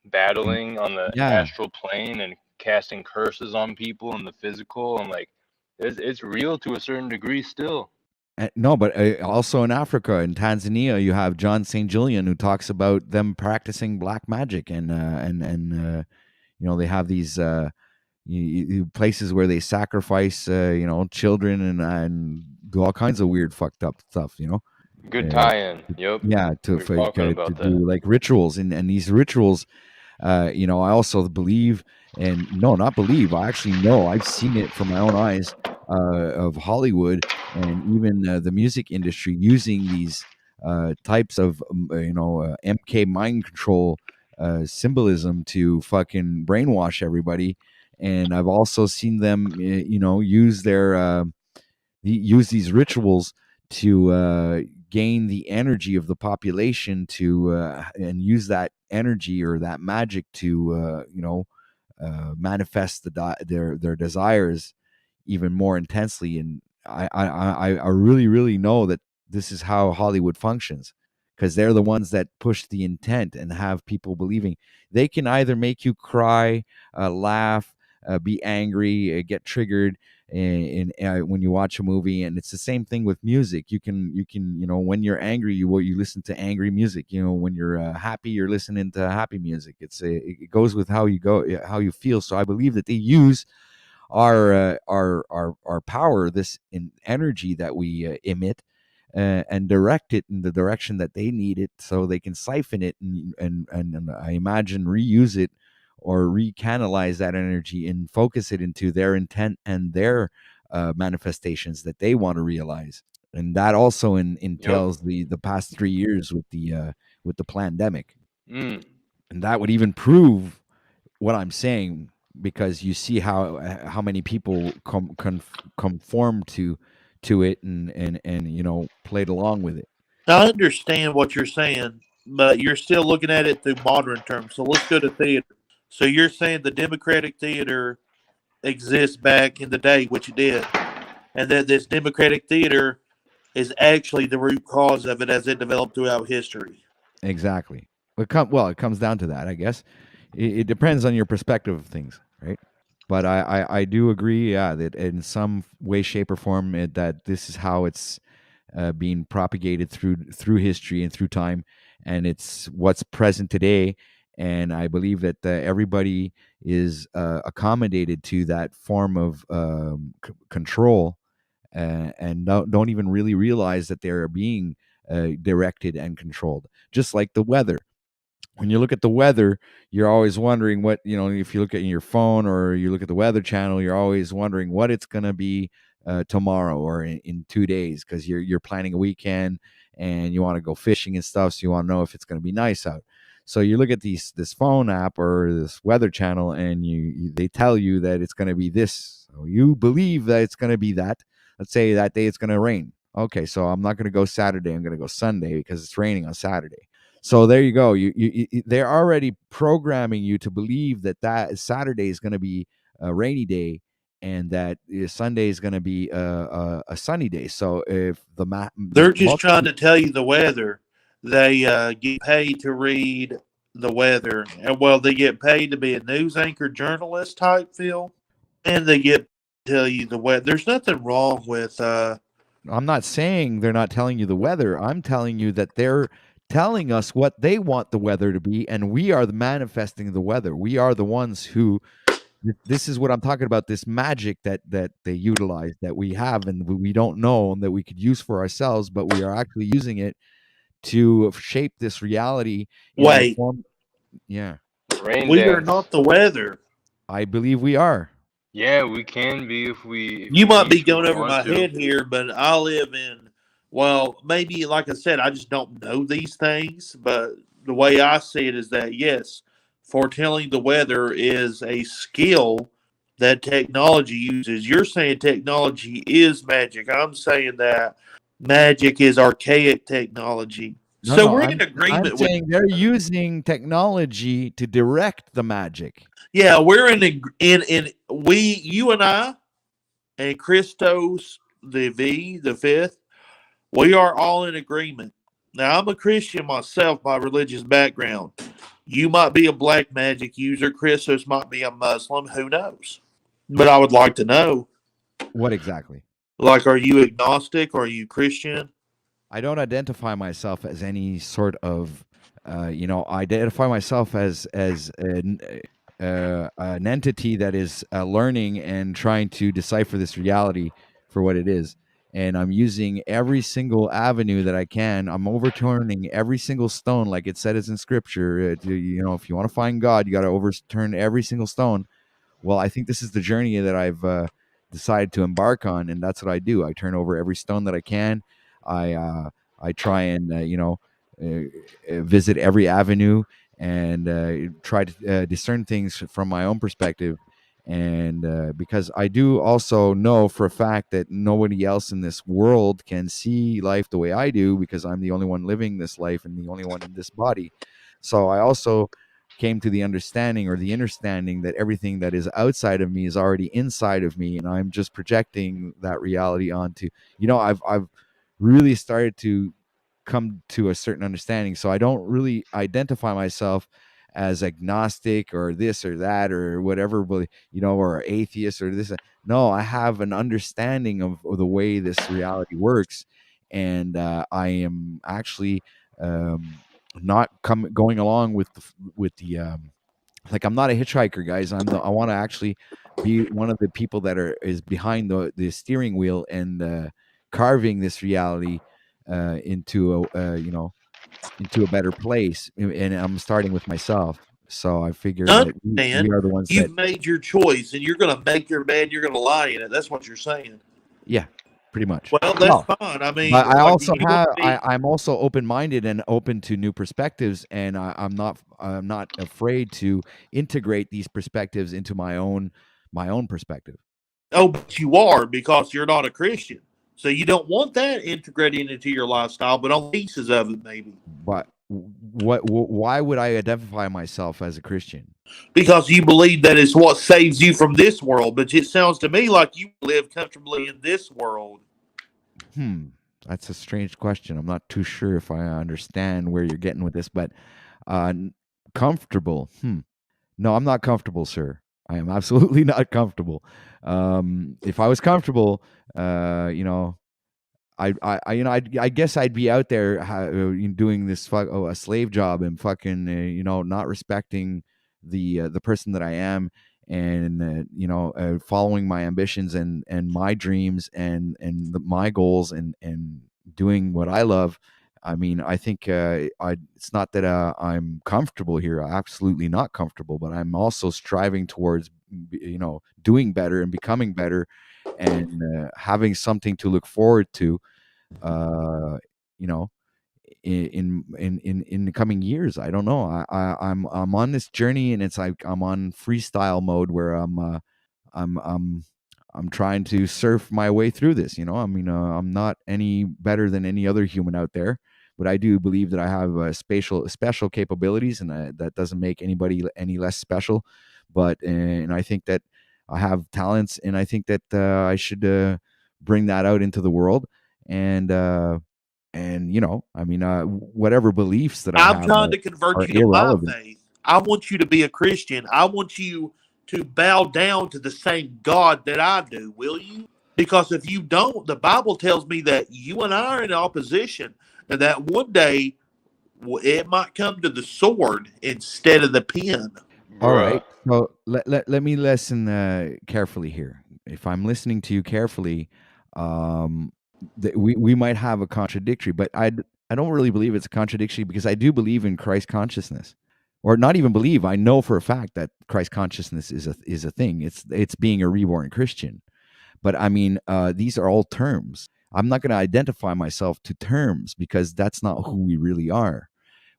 battling on the astral plane and casting curses on people in the physical, and it's real to a certain degree still. No, but also in Africa, in Tanzania, you have John St. Julian, who talks about them practicing black magic, and they have these places where they sacrifice children and do all kinds of weird fucked up stuff. Good tie-in. Yep. Yeah, to do rituals, and these rituals. I also believe, and no, not believe. I actually know. I've seen it from my own eyes of Hollywood and even the music industry using these types of MK mind control symbolism to fucking brainwash everybody. And I've also seen them, use these rituals to gain the energy of the population to and use that energy or that magic to manifest their desires even more intensely. And I really really know that this is how Hollywood functions, because they're the ones that push the intent and have people believing they can either make you cry, laugh, be angry, get triggered when you watch a movie. And it's the same thing with music. You can when you're angry, you listen to angry music. When you're happy, you're listening to happy music. It goes with how you feel. So I believe that they use our power, this energy that we emit, and direct it in the direction that they need it, so they can siphon it and I imagine reuse it or recanalize that energy and focus it into their intent and their manifestations that they want to realize. And that also entails the past 3 years with the pandemic. Mm. And that would even prove what I'm saying, because you see how many people conform to it and played along with it. I understand what you're saying, but you're still looking at it through modern terms. So let's go to theater. So you're saying the Democratic theater exists back in the day, which it did, and that this Democratic theater is actually the root cause of it as it developed throughout history. Exactly. It comes down to that, I guess. It depends on your perspective of things, right? But I do agree, yeah, that in some way, shape, or form, that this is how it's being propagated through history and through time, and it's what's present today. And I believe that everybody is accommodated to that form of control, and don't even really realize that they're being directed and controlled. Just like the weather. When you look at the weather, you're always wondering if you look at your phone or you look at the weather channel, you're always wondering what it's going to be tomorrow or in 2 days, because you're planning a weekend and you want to go fishing and stuff. So you want to know if it's going to be nice out. So you look at this phone app or this weather channel, and they tell you that it's going to be this. So you believe that it's going to be that. Let's say that day it's going to rain. Okay, so I'm not going to go Saturday. I'm going to go Sunday because it's raining on Saturday. So there you go. They're already programming you to believe that Saturday is going to be a rainy day, and that Sunday is going to be a sunny day. So if They're just trying to tell you the weather. They get paid to read the weather, and well, they get paid to be a news anchor, journalist type feel, and they get to tell you the weather. There's nothing wrong with. I'm not saying they're not telling you the weather. I'm telling you that they're telling us what they want the weather to be, and we are manifesting the weather. We are the ones who. This is what I'm talking about. This magic that they utilize, that we have, and we don't know, and that we could use for ourselves, but we are actually using it to shape this reality in the Wait, form. Yeah, Rain we are dance. not the weather. I believe we are. Yeah, we can be if we You might be need to going or over my want to. head here, but I live in, well, maybe like I said, I just don't know these things. But the way I see it is that, yes, foretelling the weather is a skill that technology uses. You're saying technology is magic. I'm saying that magic is archaic technology. No, So no, we're I'm in I'm agreement with, saying they're using technology to direct the magic. yeah, we're in we, you and I, and Christos, the fifth. We are all in agreement. Now, I'm a Christian myself by religious background. You might be a black magic user. Christos might be a Muslim. Who knows? But I would like to know, What exactly? like, are you agnostic? Are you Christian? I don't identify myself as any sort of, I identify myself as an entity that is learning and trying to decipher this reality for what it is. And I'm using every single avenue that I can. I'm overturning every single stone, like it said is in scripture. If you want to find God, you got to overturn every single stone. Well, I think this is the journey that I've decided to embark on, and that's what I do. I turn over every stone that I can. I I try and visit every avenue and try to discern things from my own perspective. And because I do also know for a fact that nobody else in this world can see life the way I do, because I'm the only one living this life and the only one in this body. So I also came to the understanding, or the understanding, that everything that is outside of me is already inside of me, and I'm just projecting that reality onto, I've really started to come to a certain understanding. So I don't really identify myself as agnostic or this or that or whatever, but or atheist or this. No, I have an understanding of the way this reality works, and I am actually not going along with the like, I'm not a hitchhiker, guys. I want to actually be one of the people that is behind the steering wheel and carving this reality into a better place. And I'm starting with myself. So I figure that we Understand? are the ones that, You've made your choice, and you're going to make your bed. You're going to lie in it. That's what you're saying. yeah, pretty much. Well, that's Well, fine. I but mean, I like, do also you want have to be? I'm also open-minded and open to new perspectives, and I'm not afraid to integrate these perspectives into my own perspective. Oh, but you are, because you're not a Christian. So you don't want that integrating into your lifestyle, but on pieces of it, maybe. But why would I identify myself as a Christian? Because you believe that it's what saves you from this world. But it sounds to me like you live comfortably in this world. Hmm, that's a strange question. I'm not too sure if I understand where you're getting with this, but comfortable. No, I'm not comfortable, sir. I am absolutely not comfortable. If I was comfortable, you know, I guess I'd be out there doing this a slave job and fucking not respecting the person that I am, and following my ambitions and my dreams and my goals and doing what I love. I mean, I think it's not that I'm comfortable here. Absolutely not comfortable, but I'm also striving towards doing better and becoming better, and having something to look forward to uh, you know, in the coming years. I don't know. I'm on this journey, and it's like I'm on freestyle mode where I'm I'm I'm trying to surf my way through this. I mean, I'm not any better than any other human out there, but I do believe that I have special capabilities, and that doesn't make anybody any less special. But and I think that I have talents, and I think that I should bring that out into the world. And I mean, whatever beliefs that I I'm have trying to convert are you to my irrelevant. faith. I want you to be a Christian. I want you to bow down to the same God that I do. Will you? Because if you don't, the Bible tells me that you and I are in opposition, and that one day it might come to the sword instead of the pen. All Bruh. right. So let me listen carefully here. If I'm listening to you carefully, um, we might have a contradictory, but I don't really believe it's a contradictory, because I do believe in Christ consciousness, or not even believe. I know for a fact that Christ consciousness is a thing. It's being a reborn Christian. But I mean, these are all terms. I'm not going to identify myself to terms, because that's not who we really are.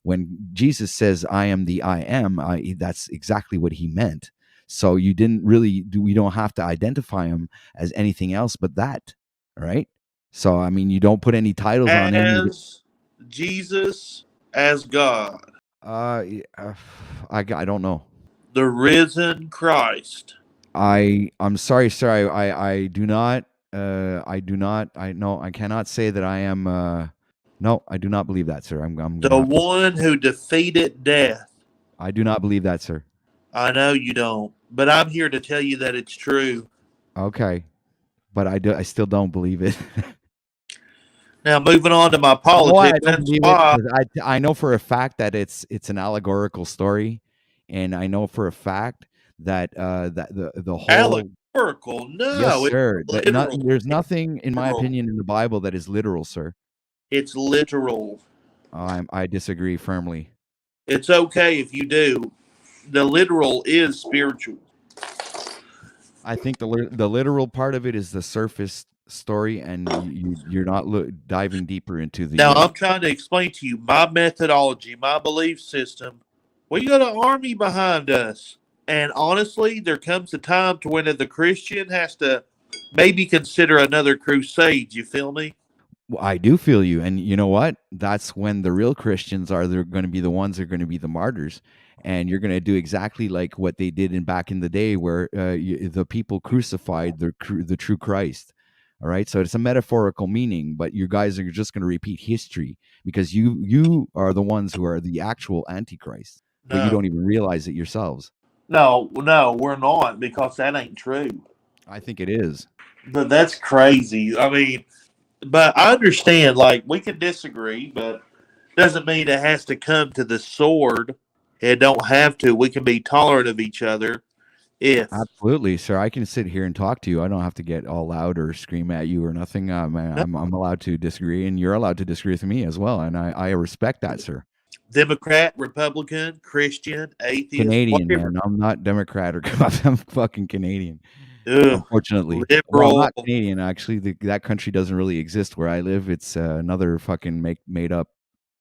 When Jesus says, "I am the I am," that's exactly what he meant. So you didn't really do. We don't have to identify him as anything else but that, right? So I mean, you don't put any titles on him. As Jesus, as God, I don't know. the risen Christ. I'm sorry, sir. I no, I cannot say that I am. No, I do not believe that, sir. I'm gonna The have to. one who defeated death. I do not believe that, sir. I know you don't, but I'm here to tell you that it's true. Okay, but I still don't believe it. Now, moving on to my You know why I politics, don't that's believe it? why. Because I know for a fact that it's an allegorical story, and I know for a fact that the whole. Allegorical? Yes, No, it's sir. literal. There's nothing, in my Literal. opinion, in the Bible that is literal, sir. It's literal. I disagree firmly. It's okay if you do. The literal is spiritual. I think the literal part of it is the surface story, and you're not diving deeper into the. Now, I'm trying to explain to you my methodology, my belief system. We got an army behind us. And honestly, there comes a time to when the Christian has to maybe consider another crusade. You feel me? Well, I do feel you, and you know what? That's when the real Christians are. They're going to be the ones that are going to be the martyrs, and you're going to do exactly like what they did in back in the day, where the people crucified the true Christ. All right, so it's a metaphorical meaning, but you guys are just going to repeat history because you are the ones who are the actual antichrist, but you No, don't even realize it yourselves. no, we're not because that ain't true. I think it is. But that's crazy. I mean, but I understand, like, we can disagree, but doesn't mean it has to come to the sword. It don't have to. We can be tolerant of each other if Absolutely, sir. I can sit here and talk to you. I don't have to get all loud or scream at you or nothing. no, I'm allowed to disagree, and you're allowed to disagree with me as well. And I respect that, sir. Democrat, Republican, Christian, atheist, Canadian, whatever. man. I'm not Democrat or I'm fucking Canadian. Ugh, Unfortunately, well, liberal. not Canadian. Actually, that country doesn't really exist where I live. It's another fucking made up,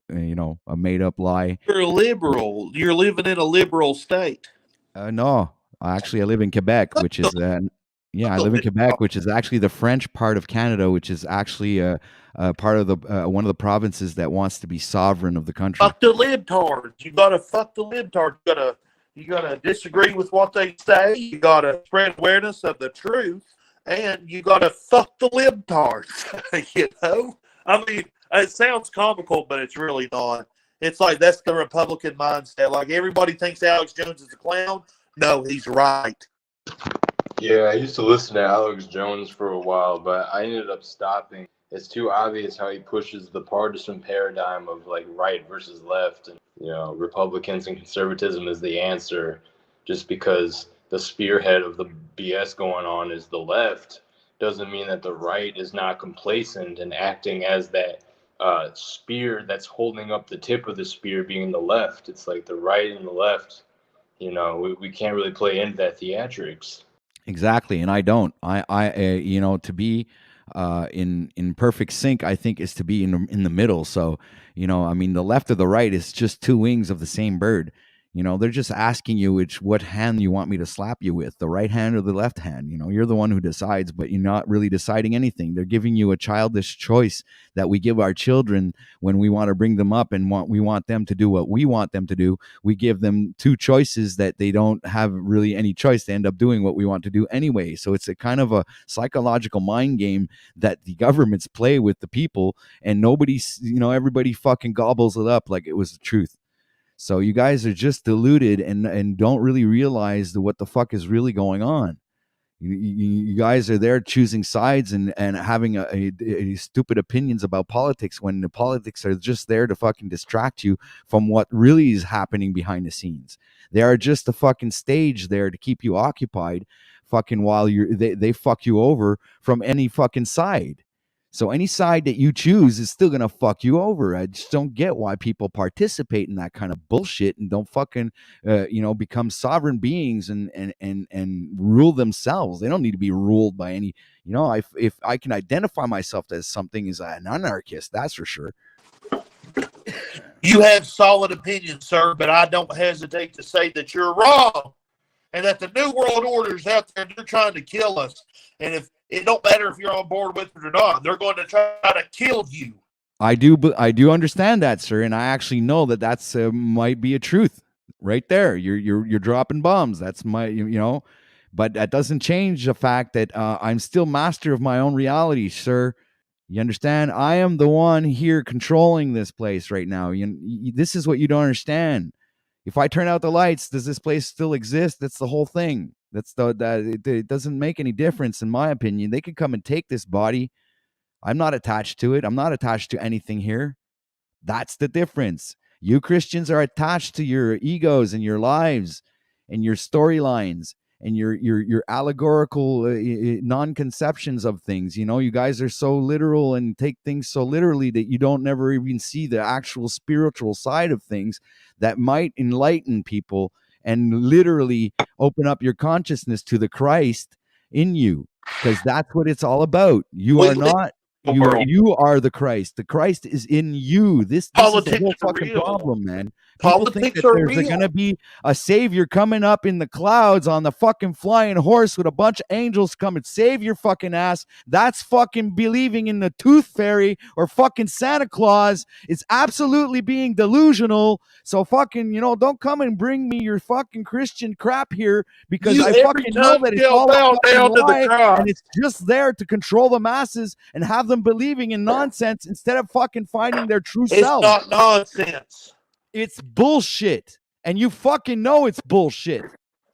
a made up lie. You're a liberal. You're living in a liberal state. No, actually, I live in Quebec, which is yeah, I live in Quebec, which is actually the French part of Canada, which is actually part of the one of the provinces that wants to be sovereign of the country. Fuck the libtards. You gotta fuck the libtards. You gotta disagree with what they say. You gotta spread awareness of the truth, and you gotta fuck the libtards. You know, I mean, it sounds comical, but it's really not. It's like that's the Republican mindset. Like everybody thinks Alex Jones is a clown. No, he's right. Yeah, I used to listen to Alex Jones for a while, but I ended up stopping. It's too obvious how he pushes the partisan paradigm of like right versus left, and Republicans and conservatism is the answer. Just because the spearhead of the BS going on is the left doesn't mean that the right is not complacent and acting as that spear that's holding up the tip of the spear being the left. It's like the right and the left. We can't really play into that theatrics. Exactly, and I don't. To be in perfect sync, I think is to be in the middle. So, I mean, the left or the right is just two wings of the same bird. They're just asking you what hand you want me to slap you with, the right hand or the left hand. You're the one who decides, but you're not really deciding anything. They're giving you a childish choice that we give our children when we want to bring them up and we want them to do what we want them to do. We give them two choices that they don't have really any choice. They end up doing what we want to do anyway. So it's a kind of a psychological mind game that the governments play with the people, and everybody fucking gobbles it up like it was the truth. So you guys are just deluded and don't really realize what the fuck is really going on. You guys are there choosing sides and having a stupid opinions about politics when the politics are just there to fucking distract you from what really is happening behind the scenes. They are just a fucking stage there to keep you occupied fucking while they fuck you over from any fucking side. So any side that you choose is still gonna fuck you over. I just don't get why people participate in that kind of bullshit and don't fucking, become sovereign beings and rule themselves. They don't need to be ruled by any. If I can identify myself as something as an anarchist, that's for sure. You have solid opinions, sir, but I don't hesitate to say that you're wrong and that the New World Order is out there and they're trying to kill us. And if it don't matter if you're on board with it or not, they're going to try to kill you. I do understand that, sir, and I actually know that that's might be a truth right there. You're dropping bombs. That's but that doesn't change the fact that I'm still master of my own reality, sir. You understand? I am the one here controlling this place right now. This is what you don't understand. If I turn out the lights, does this place still exist? That's the whole thing. It doesn't make any difference, in my opinion. They could come and take this body. I'm not attached to it. I'm not attached to anything here. That's the difference. You Christians are attached to your egos and your lives and your storylines and your allegorical non-conceptions of things. You guys are so literal and take things so literally that you don't never even see the actual spiritual side of things that might enlighten people and literally open up your consciousness to the Christ in you. because that's what it's all about. You We are live not. in the world. You are the Christ. The Christ is in you. This is the Politics whole are fucking real. problem, man. People think Politics that are there's real. going to be a savior coming up in the clouds on the fucking flying horse with a bunch of angels come and save your fucking ass. That's fucking believing in the tooth fairy or fucking Santa Claus. It's absolutely being delusional. So fucking, don't come and bring me your fucking Christian crap here, because I Every fucking know tongue that it's shall all a bow fucking down to the lie, and Christ. it's just there to control the masses and have them believing in nonsense instead of fucking finding their true It's self. not nonsense. It's bullshit, and you fucking know it's bullshit.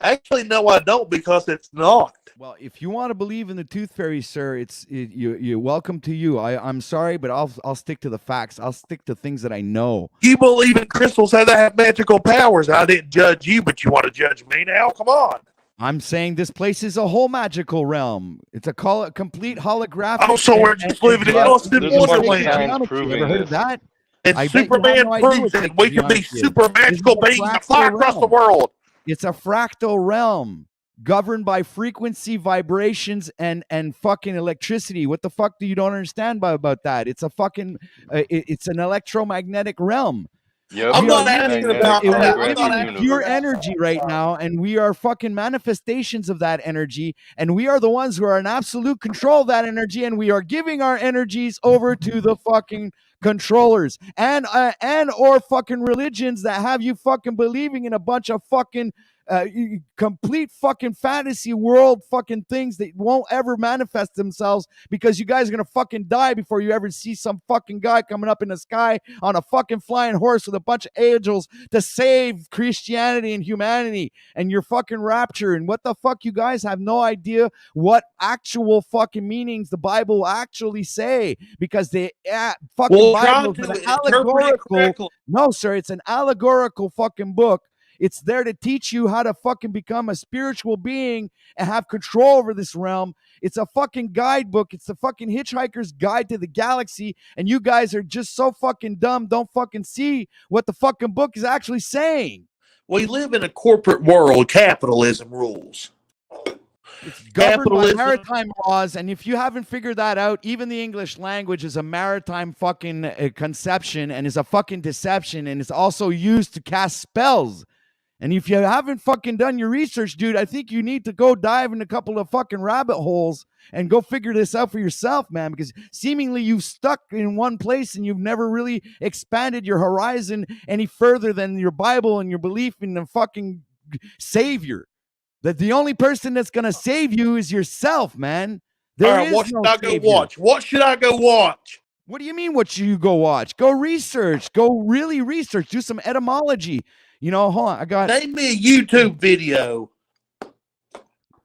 Actually, no, I don't, because it's not. Well, if you want to believe in the tooth fairy, sir, you're welcome to you. I'm sorry, but I'll stick to the facts. I'll stick to things that I know. You believe in crystals that have magical powers. I didn't judge you, but you want to judge me now? Come on. I'm saying this place is a whole magical realm. It's a complete holographic. Oh, so we're just living in Austin, There's a bunch of Wonderland. signs You ever proving heard this. of that? And I bet you have Superman no idea proves what it. We can be Christianity is. super magical This is a beings and fractal fly across the realm. world. It's a fractal realm governed by frequency, vibrations, and fucking electricity. What the fuck do you don't understand about that? It's a fucking it's an electromagnetic realm. Yep. I'm not magnetic asking about We're that. holographic giving I'm not pure universe. energy right now, and we are fucking manifestations of that energy, and we are the ones who are in absolute control of that energy, and we are giving our energies over to the fucking controllers and or fucking religions that have you fucking believing in a bunch of fucking complete fucking fantasy world fucking things that won't ever manifest themselves, because you guys are gonna fucking die before you ever see some fucking guy coming up in the sky on a fucking flying horse with a bunch of angels to save Christianity and humanity and your fucking rapture. And what the fuck, you guys have no idea what actual fucking meanings the Bible actually say, because the fucking Bible is an allegorical. No, sir, it's an allegorical fucking book. It's there to teach you how to fucking become a spiritual being and have control over this realm. It's a fucking guidebook. It's the fucking Hitchhiker's Guide to the Galaxy. And you guys are just so fucking dumb, don't fucking see what the fucking book is actually saying. We live in a corporate world. Capitalism rules. It's governed by Capitalism. maritime laws, and if you haven't figured that out, even the English language is a maritime fucking conception, and is a fucking deception, and it's also used to cast spells. And if you haven't fucking done your research, dude, I think you need to go dive in a couple of fucking rabbit holes and go figure this out for yourself, man, because seemingly you've stuck in one place and you've never really expanded your horizon any further than your Bible and your belief in the fucking Savior. That the only person that's going to save you is yourself, man. There All right, is what should no I go savior. watch? What should I go watch? What do you mean, what should you go watch? Go research. Go really research. Do some etymology. Hold on. Name me a YouTube video.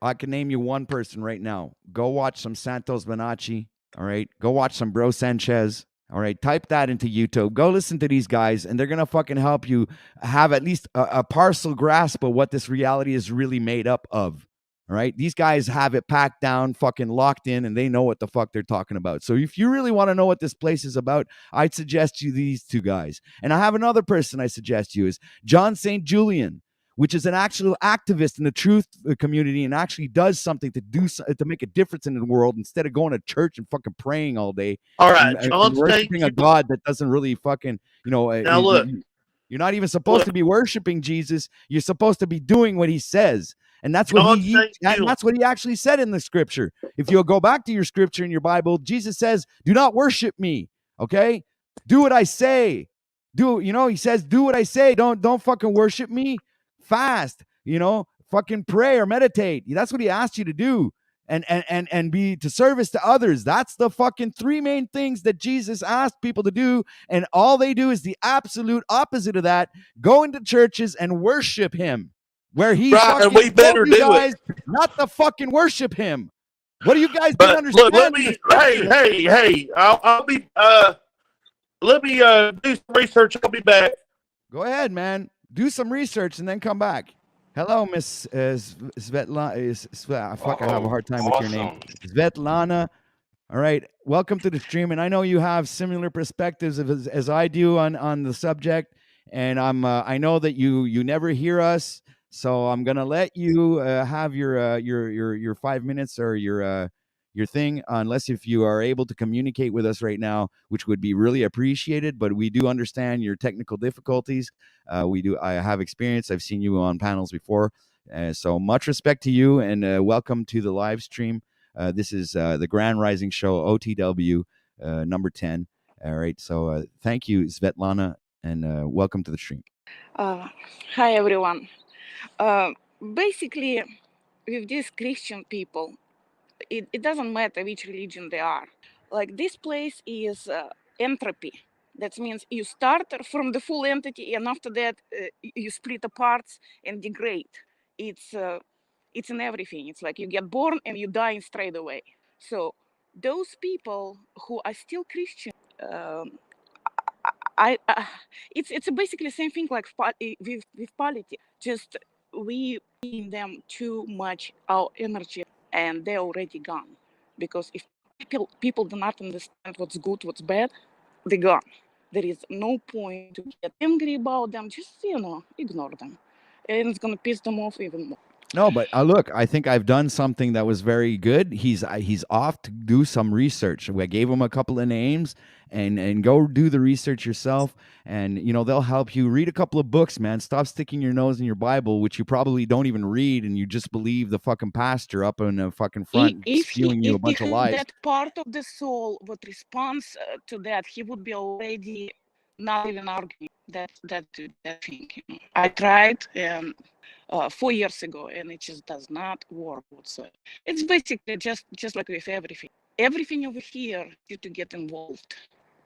I can name you one person right now. Go watch some Santos Bonacci. All right. Go watch some Bro Sanchez. All right. Type that into YouTube. Go listen to these guys, and they're going to fucking help you have at least a partial grasp of what this reality is really made up of. All right. These guys have it packed down, fucking locked in, and they know what the fuck they're talking about. So if you really want to know what this place is about, I'd suggest you these two guys. And I have another person I suggest you is John St. Julian, which is an actual activist in the truth community and actually does something to make a difference in the world instead of going to church and fucking praying all day. All right, and John St. worshiping a God that doesn't really fucking, Now look. You're not even supposed to be worshiping Jesus. You're supposed to be doing what he says. And that's what that's what he actually said in the scripture. If you'll go back to your scripture in your Bible, Jesus says, "Do not worship me." Okay? Do what I say. He says, "Do what I say. Don't fucking worship me. Fast, fucking pray or meditate." That's what he asked you to do. And be to service to others. That's the fucking three main things that Jesus asked people to do, and all they do is the absolute opposite of that. Go into churches and worship him, where he fucking and we better told you do guys it. not to fucking worship him. What do you guys But don't understand? look, hey, I'll be let me do some research. I'll be back. Go ahead, man. Do some research and then come back. Hello, Miss Svetlana. I fucking have a hard time with your name. Svetlana. All right. Welcome to the stream. And I know you have similar perspectives as I do on the subject. And I know that you never hear us. So I'm gonna let you have your 5 minutes or your thing, unless if you are able to communicate with us right now, which would be really appreciated. But we do understand your technical difficulties. We do. I have experience. I've seen you on panels before. So much respect to you, and welcome to the live stream. This is the Grand Rising Show, OTW number 10. All right. So thank you, Svetlana, and welcome to the stream. Uh, Hi everyone. Basically, with these Christian people, it doesn't matter which religion they are. Like this place is entropy. That means you start from the full entity, and after that you split apart and degrade. It's in everything. It's like you get born and you die straight away. So those people who are still Christian, um, it's basically the same thing like with politics. Just we in them too much our energy, and they're already gone. Because if people do not understand what's good, what's bad, they're gone. There is no point to get angry about them. Just ignore them, and it's gonna piss them off even more. No, but look, I think I've done something that was very good. He's off to do some research. I gave him a couple of names, and go do the research yourself. And they'll help you read a couple of books, man. Stop sticking your nose in your Bible, which you probably don't even read, and you just believe the fucking pastor up in the fucking front If spewing you a he bunch of has lies. that part of the soul what responds to that, he would be already not even arguing that thing. I tried 4 years ago, and it just does not work whatsoever. It's basically just like with everything. Everything over here, you to get involved,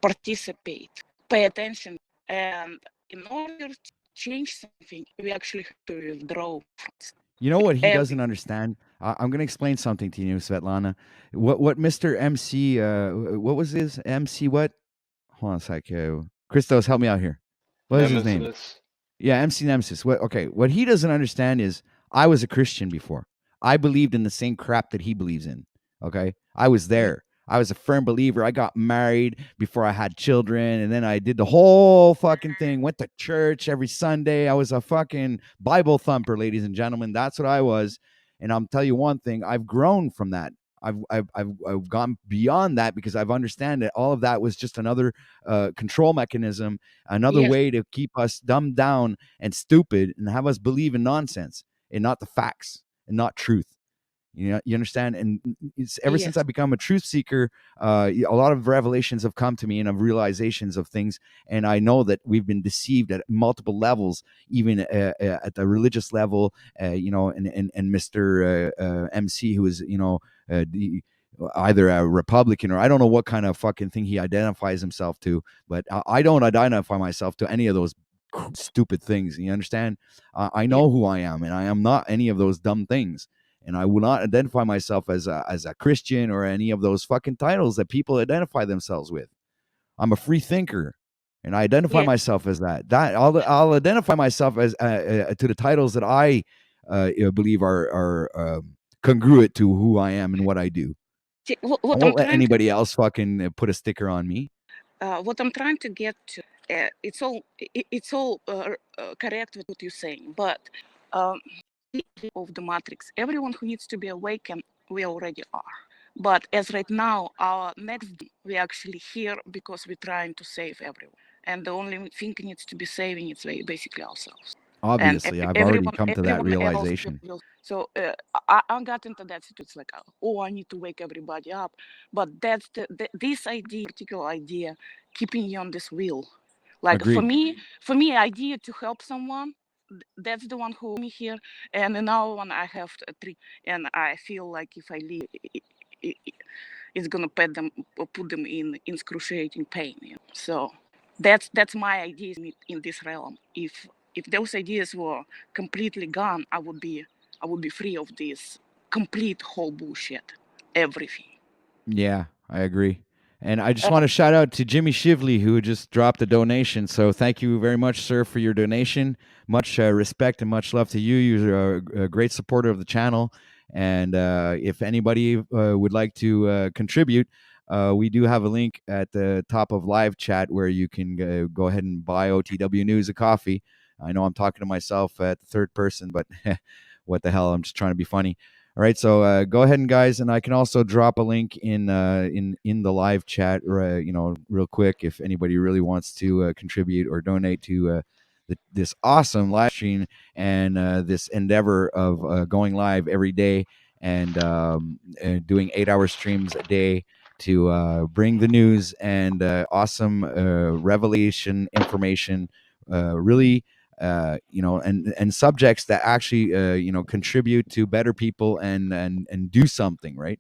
participate, pay attention, and in order to change something, we actually have to withdraw from it. You know what he doesn't Everything. understand? I'm going to explain something to you, Svetlana. What Mr. MC, what was his MC? What? Hold on a sec. Christos, help me out here. What is his name? Nemesis. Yeah, MC Nemesis. What he doesn't understand is I was a Christian before. I believed in the same crap that he believes in. Okay. I was there. I was a firm believer. I got married before I had children. And then I did the whole fucking thing, went to church every Sunday. I was a fucking Bible thumper, ladies and gentlemen. That's what I was. And I'm tell you one thing, I've grown from that. I've gone beyond that because I've understand that all of that was just another control mechanism, another Yes. way to keep us dumbed down and stupid and have us believe in nonsense and not the facts and not truth. You understand? And it's ever since Yes. I become a truth seeker, a lot of revelations have come to me and of realizations of things. And I know that we've been deceived at multiple levels, even at the religious level, and Mr. MC, who is, either a Republican or I don't know what kind of fucking thing he identifies himself to, but I don't identify myself to any of those stupid things. You understand? I know who I am, and I am not any of those dumb things. And I will not identify myself as a Christian or any of those fucking titles that people identify themselves with. I'm a free thinker, and I identify Yes. myself as that. I'll identify myself as to the titles that I believe are congruent to who I am and what I do. See, I what I'm won't let trying to anybody else fucking put a sticker on me. what I'm trying to get to, it's all correct with what you're saying, but um, of the matrix, everyone who needs to be awakened, we already are. But as right now, our next, we actually here because we're trying to save everyone, and the only thing needs to be saving is basically ourselves. And Obviously, I've already come to that everyone else realization. will. So I got into that situation. It's like, oh, I need to wake everybody up. But that's this idea, particular idea, keeping you on this wheel. Like Agreed. for me, idea to help someone, that's the one who me here. And another one I have three, and I feel like if I leave, it's gonna put them in excruciating pain. So that's my idea in this realm. If those ideas were completely gone, I would be free of this complete whole bullshit, everything. Yeah, I agree. And I just want to shout out to Jimmy Shively, who just dropped a donation. So thank you very much, sir, for your donation. Much respect and much love to you. You're a great supporter of the channel. And if anybody would like to contribute, we do have a link at the top of live chat where you can go ahead and buy OTW News a coffee. I know I'm talking to myself at the third person, but what the hell? I'm just trying to be funny. All right, so go ahead and guys, and I can also drop a link in the live chat, real quick if anybody really wants to contribute or donate to this awesome live stream and this endeavor of going live every day and doing 8-hour streams a day to bring the news and awesome revelation information, really and subjects that actually contribute to better people and do something, right?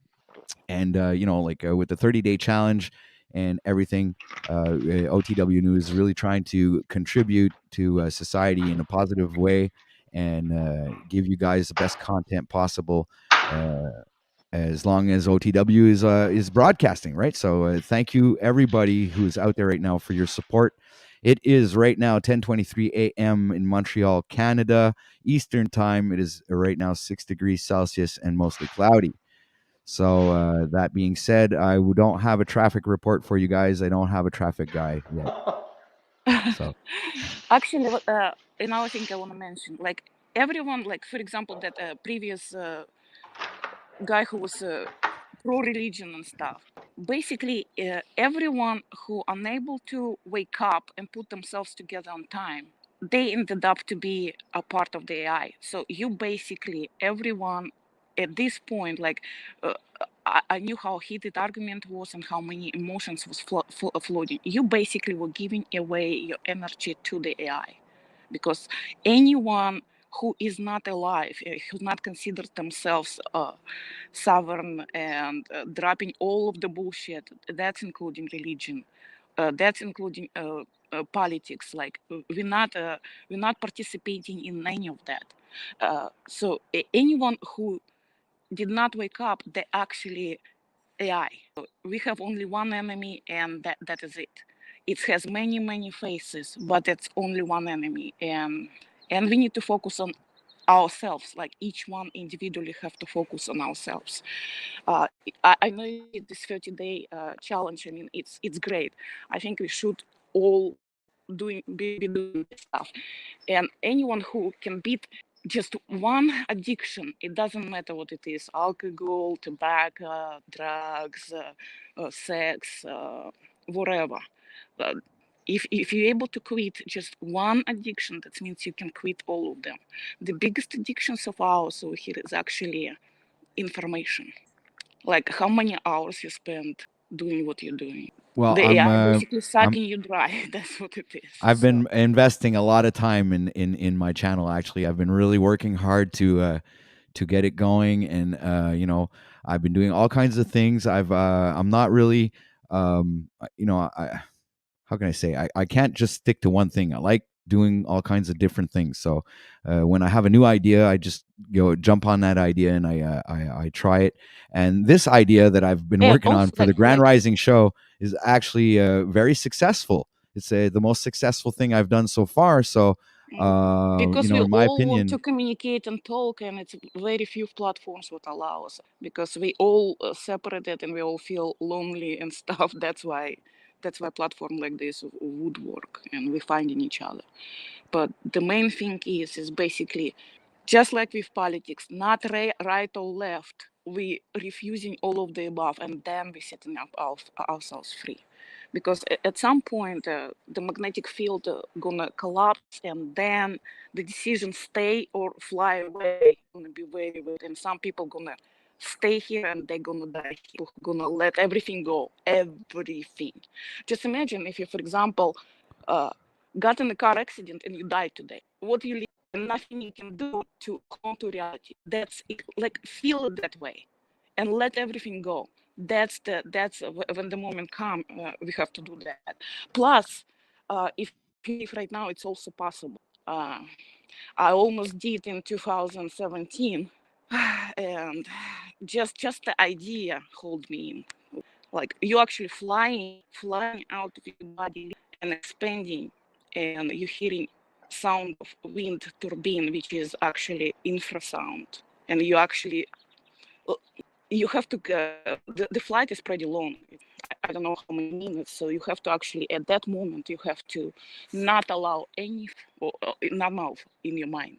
And with the 30-day challenge and everything, OTW News is really trying to contribute to society in a positive way and give you guys the best content possible. As long as OTW is broadcasting, right? So thank you everybody who is out there right now for your support. It is right now 10:23 a.m. in Montreal, Canada, Eastern Time. It is right now 6 degrees Celsius and mostly cloudy. So that being said, I don't have a traffic report for you guys. I don't have a traffic guy yet. So Actually, another thing I want to mention, like everyone, like for example, that previous guy who was pro-religion and stuff. Basically, everyone who unable to wake up and put themselves together on time, they ended up to be a part of the AI. So you basically, everyone at this point, like I knew how heated argument was and how many emotions was floating. You basically were giving away your energy to the AI, because anyone who is not alive, who not considered themselves sovereign and dropping all of the bullshit, that's including religion, that's including politics. Like we're not participating in any of that. So anyone who did not wake up, they actually AI. We have only one enemy, and that is it. It has many faces, but it's only one enemy, and we need to focus on ourselves. Like each one individually have to focus on ourselves. I know this 30-day challenge. I mean, it's great. I think we should all be doing this stuff, and anyone who can beat just one addiction, it doesn't matter what it is: alcohol, tobacco, drugs, sex, whatever. Uh, if you're able to quit just one addiction, that means you can quit all of them. The biggest addictions of ours over here is actually information. Like how many hours you spend doing what you're doing. well, The I'm AI basically I'm sucking you dry. That's what it is. I've So been investing a lot of time in my channel. Actually, I've been really working hard to get it going, and I've been doing all kinds of things. I'm not really how can I say, I can't just stick to one thing. I like doing all kinds of different things. So when I have a new idea, I just jump on that idea and I try it. And this idea that I've been and working on also for the Grand Rising show is actually very successful. It's the most successful thing I've done so far. So because we in my all want to opinion, communicate and talk, and it's very few platforms would allow us, because we all separated and we all feel lonely and stuff. That's why platform like this would work, and we finding each other. But the main thing is basically just like with politics, not right or left. We refusing all of the above, and then we setting up ourselves free, because at some point the magnetic field gonna collapse, and then the decision stay or fly away gonna be very weird, and some people gonna stay here and they're gonna die. People gonna let everything go, everything. Just imagine if you, for example, uh, got in a car accident and you died today. What you leave, and nothing you can do to hold to reality. That's it, like feel it that way, and let everything go. That's when the moment come. We have to do that. Plus, if you live right now, it's also possible. I almost did in 2017, and just the idea hold me in. Like you actually flying out of your body and expanding, and you're hearing sound of wind turbine, which is actually infrasound, and you actually you have to the flight is pretty long. I don't know how many minutes. So you have to actually, at that moment, you have to not allow any, not allow in your mind,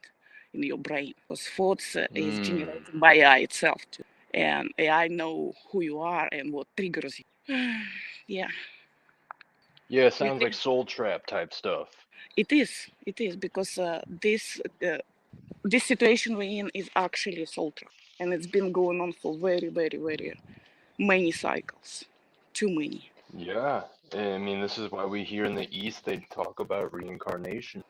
in your brain, because thoughts is generated by AI itself too. And AI know who you are and what triggers you. Yeah. Yeah, it sounds like soul trap type stuff. It is because this situation we're in is actually a soul trap, and it's been going on for very, very, very many cycles, too many. Yeah, I mean, this is why we here in the East they talk about reincarnation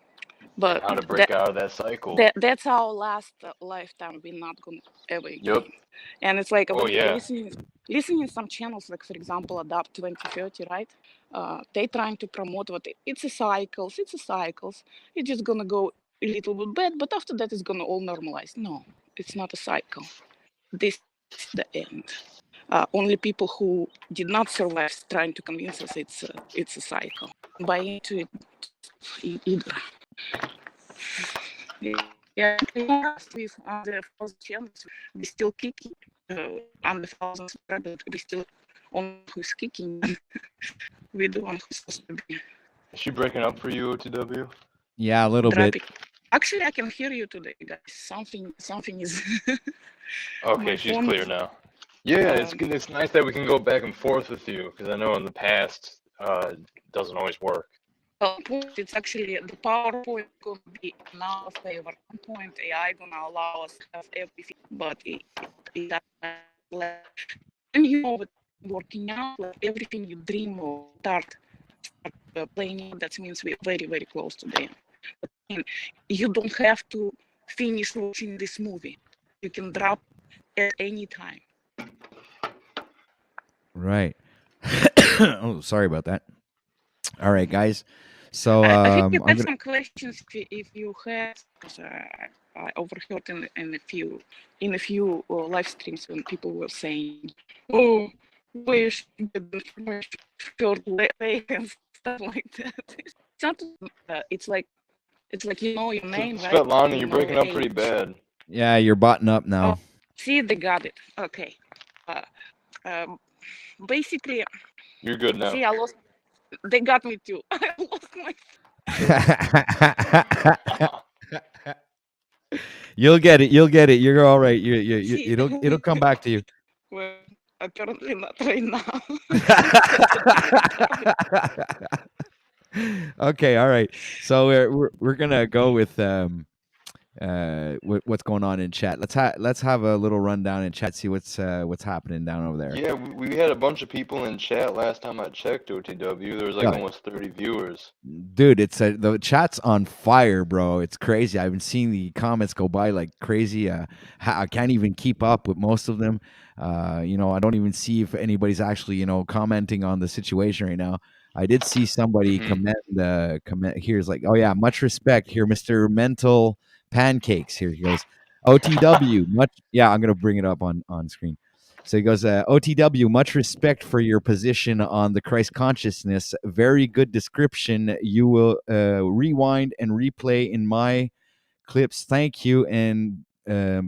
But and how to break out of that cycle. that's our last lifetime. We're not gonna ever again. Yep. And it's like Oh, when yeah. listening some channels, like for example, Adapt 2030, right? They trying to promote what it's a cycles. It's just gonna go a little bit bad, but after that it's gonna all normalize. No, it's not a cycle. This is the end. Only people who did not survive trying to convince us it's a cycle. Buy into it either. Yeah, with under 1,000 channels, we still kicking. Under 1,000 subscribers, we still on who's kicking. We're the one who's supposed to be. Is she breaking up for you, OTW? Yeah, a little bit. Actually, I can hear you today, guys. Something is. Okay, she's clear now. Yeah, it's nice that we can go back and forth with you, because I know in the past it doesn't always work. It's actually the PowerPoint gonna be in our favor. At one point, AI gonna allow us to have everything, but it and you know what working out, like everything you dream of start playing. That means we're very, very close to the end. You don't have to finish watching this movie. You can drop at any time. Right. Oh, sorry about that. All right, guys. So I think you had some questions if you had, because I overheard in a few live streams when people were saying, "Oh, where you should get the information short way," and stuff like that. It's not. It's like you know your name, right? Svetlana, you're breaking up pretty bad. Yeah, you're botting up now. Oh, see, they got it. Okay. Basically. You're good now. See, they got me too. I lost my. You'll get it. You're all right. It'll come back to you. Well, apparently not right now. Okay, all right. So we're gonna go with what's going on in chat. Let's have a little rundown in chat. See what's happening down over there. Yeah, we had a bunch of people in chat last time I checked. OTW, there was like almost 30 viewers. Dude, it's the chat's on fire, bro. It's crazy. I've been seeing the comments go by like crazy. I can't even keep up with most of them. I don't even see if anybody's actually commenting on the situation right now. I did see somebody comment here. Is like, oh yeah, much respect here, Mr. Mental Pancakes. Here he goes. OTW, much. Yeah, I'm gonna bring it up on screen. So he goes, OTW, much respect for your position on the Christ consciousness. Very good description. You will rewind and replay in my clips. Thank you and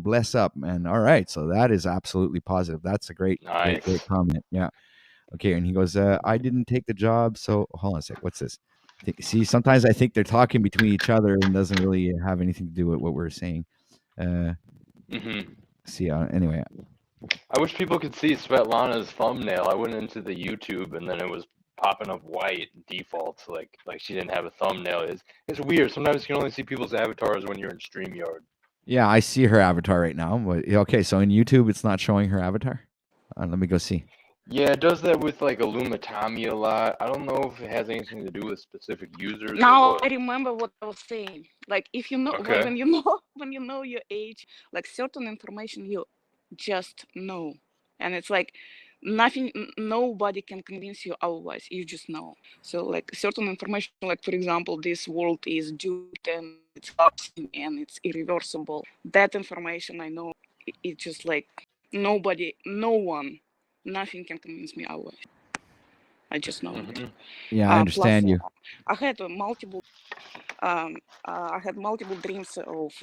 bless up, man. All right, so that is absolutely positive. That's a great comment. Yeah. Okay, and he goes, I didn't take the job, so hold on a sec. What's this? See, sometimes I think they're talking between each other and doesn't really have anything to do with what we're saying. See, anyway. I wish people could see Svetlana's thumbnail. I went into the YouTube and then it was popping up white default, like she didn't have a thumbnail. It's weird. Sometimes you can only see people's avatars when you're in StreamYard. Yeah, I see her avatar right now. But, okay, so in YouTube, it's not showing her avatar. Let me go see. Yeah, it does that with like Illumitami a lot. I don't know if it has anything to do with specific users. Now I remember what I was saying. Like if you know when you know your age, like certain information you just know, and it's like nobody can convince you otherwise. You just know. So like certain information, like for example, this world is doomed and it's collapsing and it's irreversible. That information I know. It's just like no one. Nothing can convince me otherwise. I just know it. Yeah, I understand you. I had multiple dreams of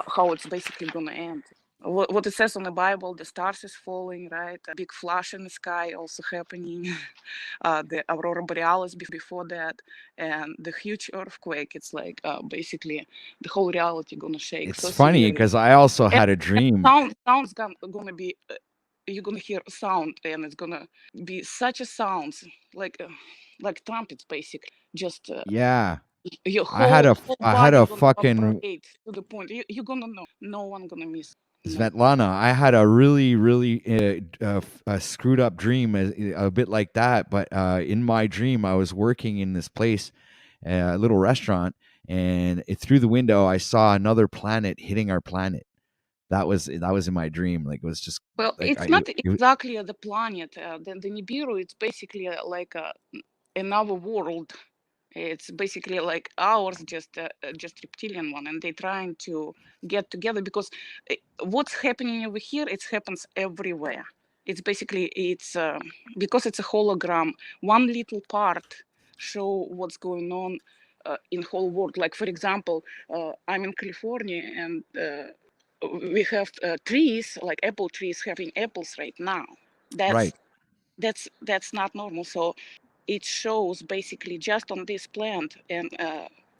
how it's basically gonna end. what it says on the Bible, the stars is falling, right? A big flash in the sky also happening. The aurora borealis before that, and the huge earthquake. It's like basically the whole reality gonna shake It's so funny severely. because I also And had a dream. sound's gonna be. You're gonna hear a sound, and it's gonna be such a sound, like trumpets, basically. Just Yeah, your I had a whole I had body a gonna fucking vibrate to the point you're gonna know. No one gonna miss. No. Svetlana. I had a really, really screwed up dream, a bit like that. But in my dream, I was working in this place, a little restaurant, and through the window, I saw another planet hitting our planet. That was in my dream. Like it was just Well, like it's not exactly the planet. The Nibiru, it's basically like another world. It's basically like ours, just reptilian one, and they're trying to get together because what's happening over here, it happens everywhere. It's basically because it's a hologram. One little part show what's going on in whole world. Like for example, I'm in California, and we have trees like apple trees having apples right now. That's right. that's not normal. So it shows basically just on this plant, and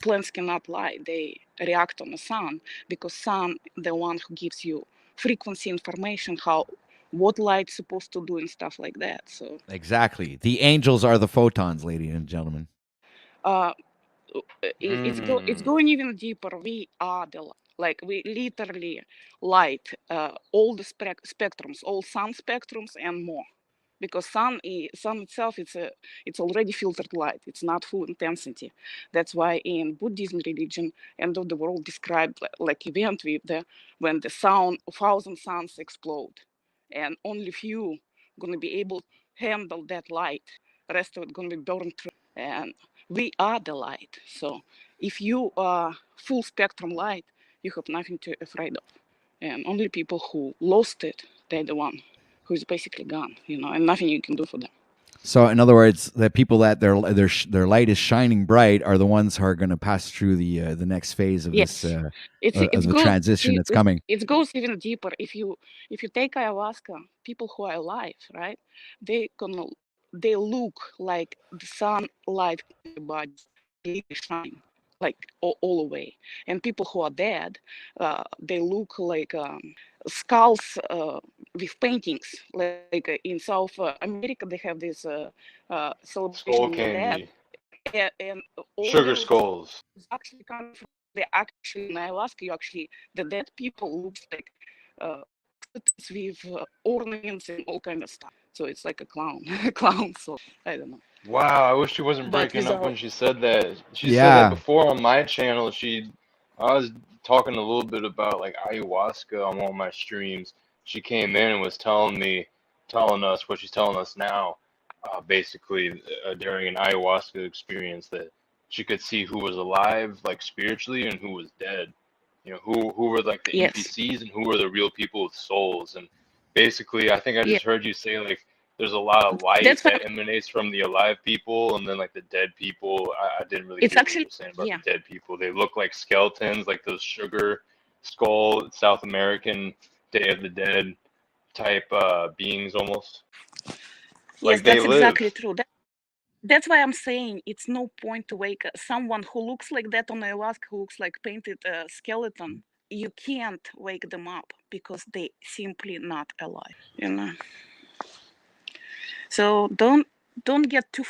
plants cannot lie. They react on the sun because sun the one who gives you frequency information, how what light's supposed to do and stuff like that. So Exactly. The angels are the photons, ladies and gentlemen. uh, it's Mm. going even deeper. We are the light. Like we literally light all the spectrums, all sun spectrums and more. Because sun itself, it's already filtered light. It's not full intensity. That's why in Buddhism religion, end of the world described like event with when the 1,000 suns explode, and only few gonna be able to handle that light. Rest of it gonna be burned through. And we are the light. So if you are full spectrum light, you have nothing to afraid of. And only people who lost it, they're the one who is basically gone, and nothing you can do for them. So, in other words, the people that their light is shining bright are the ones who are going to pass through the next phase of this Yes, it's of it's the goes transition that's coming. it goes even deeper. If you take ayahuasca, people who are alive, right? They look like the sunlight in the body, they shine like all away. And people who are dead, they look like skulls with paintings. Like in South America, they have this celebration Skull of the dead, candy. and all Sugar those skulls. actually come from they actually in Alaska. You actually the dead people looks like with ornaments and all kind of stuff. So it's like a clown, clown. So I don't know. Wow, I wish she wasn't But breaking up when without she said that. She said that Yeah, before on my channel. I was talking a little bit about like ayahuasca on one of my streams. She came in and was telling us what she's telling us now, basically during an ayahuasca experience that she could see who was alive, like spiritually, and who was dead. Who were like the yes, NPCs and who were the real people with souls. And basically, I think I yeah. just heard you say like there's a lot of light That's why that emanates from the alive people, and then like the dead people. I didn't really it's hear what you actually were saying about the yeah. dead people. They look like skeletons, like those sugar skull South American Day of the Dead type beings almost. Yes, Like they that's live. exactly true. That's why I'm saying it's no point to wake someone who looks like that on ayahuasca, who looks like painted skeleton. You can't wake them up because they simply not alive. So don't get too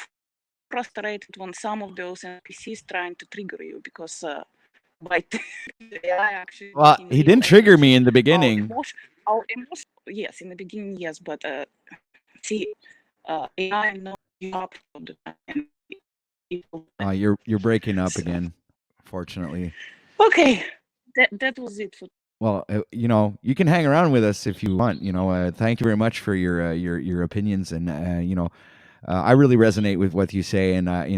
frustrated when some of those NPCs trying to trigger you because by AI actually well, in he real didn't trigger essence me in the our beginning. emotion. Yes, in the beginning, yes, but see, AI knows you up of the time. And people, You're breaking up so again, fortunately. okay, that was it for. Well, you can hang around with us if you want. Thank you very much for your opinions, and I really resonate with what you say, and I've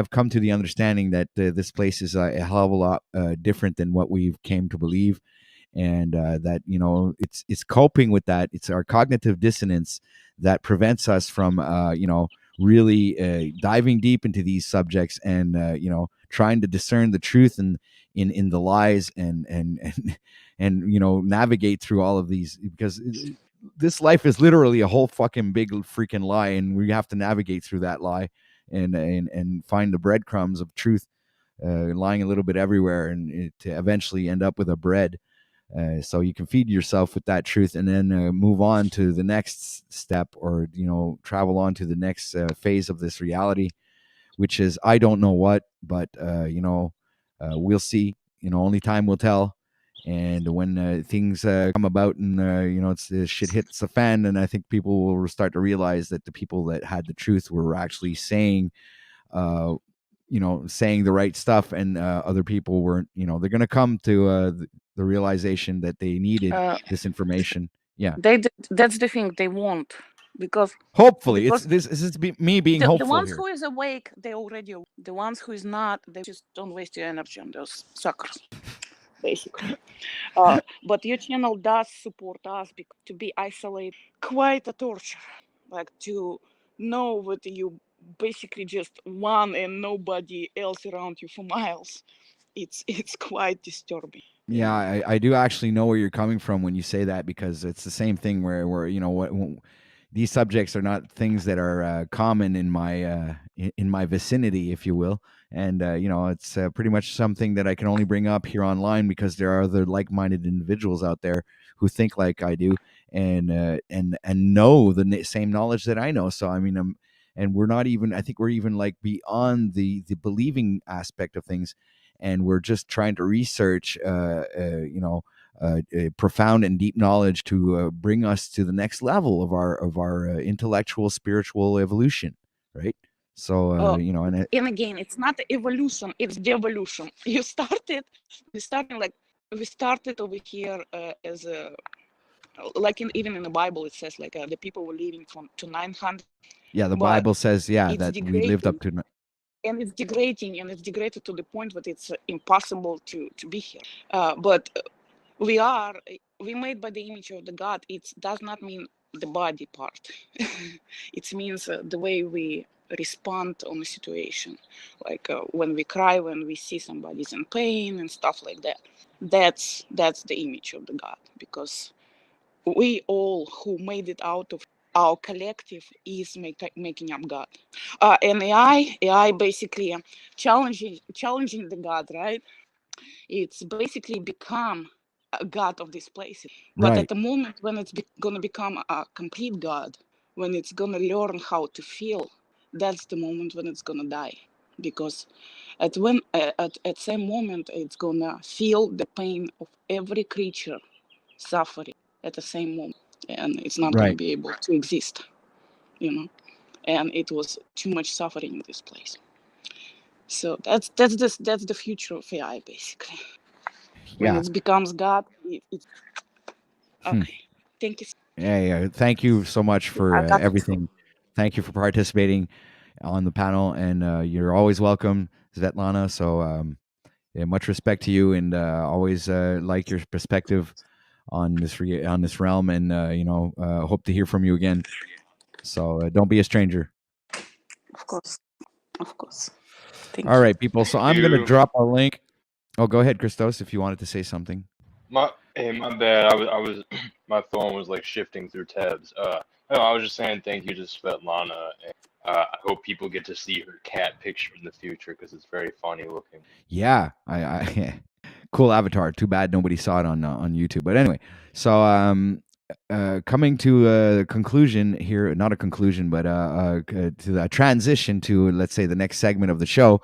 come to the understanding that this place is a hell of a lot different than what we've came to believe, and that it's coping with that. It's our cognitive dissonance that prevents us from really diving deep into these subjects and trying to discern the truth in the lies and navigate through all of these, because this life is literally a whole fucking big freaking lie, and we have to navigate through that lie and find the breadcrumbs of truth lying a little bit everywhere, and to eventually end up with a bread. So you can feed yourself with that truth, and then move on to the next step, or travel on to the next phase of this reality, which is, I don't know what, but we'll see. Only time will tell. And when things come about, and it's shit hits the fan, and I think people will start to realize that the people that had the truth were actually saying saying the right stuff, and other people weren't. They're going to come to the realization that they needed this information. Yeah, that's the thing they want, because hopefully this is me being the hopeful ones here. who is awake, they already. The ones who is not, they just don't waste your energy on those suckers, basically. But your channel does support us, because to be isolated, quite a torture. Like, to know that you basically just one and nobody else around you for miles. It's quite disturbing. Yeah, I do actually know where you're coming from when you say that, because it's the same thing where these subjects are not things that are common in my vicinity, if you will. And it's pretty much something that I can only bring up here online, because there are other like-minded individuals out there who think like I do, and know the same knowledge that I know. So I mean, and we're not even, I think we're even like beyond the believing aspect of things, and we're just trying to research profound and deep knowledge to bring us to the next level of our intellectual, spiritual evolution, right? So and again, it's not evolution, it's devolution. We started over here as a, like even in the Bible it says, like, the people were living to 900. Yeah, the But Bible says, it's that we lived up degrading, to. and it's degraded to the point that it's impossible to be here. But we made by the image of the God. It does not mean the body part. It means the way we respond on a situation, like when we cry, when we see somebody's in pain and stuff like that. That's the image of the God, because we all who made it out of our collective is making up God. And AI basically challenging the God, right? It's basically become a God of this place. But at Right. the moment when it's going to become a complete God, when it's going to learn how to feel, that's the moment when it's going to die. Because at same moment, it's going to feel the pain of every creature suffering at the same moment. And it's not going to Right. be able to exist, And it was too much suffering in this place. So that's the future of AI, basically. When Yeah. it becomes God, it's Hmm. okay. Thank you. Yeah. Thank you so much for I got everything. Thank you for participating on the panel, and you're always welcome, Svetlana. So yeah, much respect to you, and always like your perspective on this realm, and hope to hear from you again. So don't be a stranger. Of course. Of course. Thank All you. right, people. So I'm going to You, drop a link. Oh, go ahead, Christos, if you wanted to say something. my bad. I was my phone was like shifting through tabs. No, I was just saying thank you to Svetlana. And, I hope people get to see her cat picture in the future because it's very funny looking. Yeah, I cool avatar. Too bad nobody saw it on YouTube. But anyway, so coming to a conclusion here, not a conclusion, but to the transition to, let's say, the next segment of the show.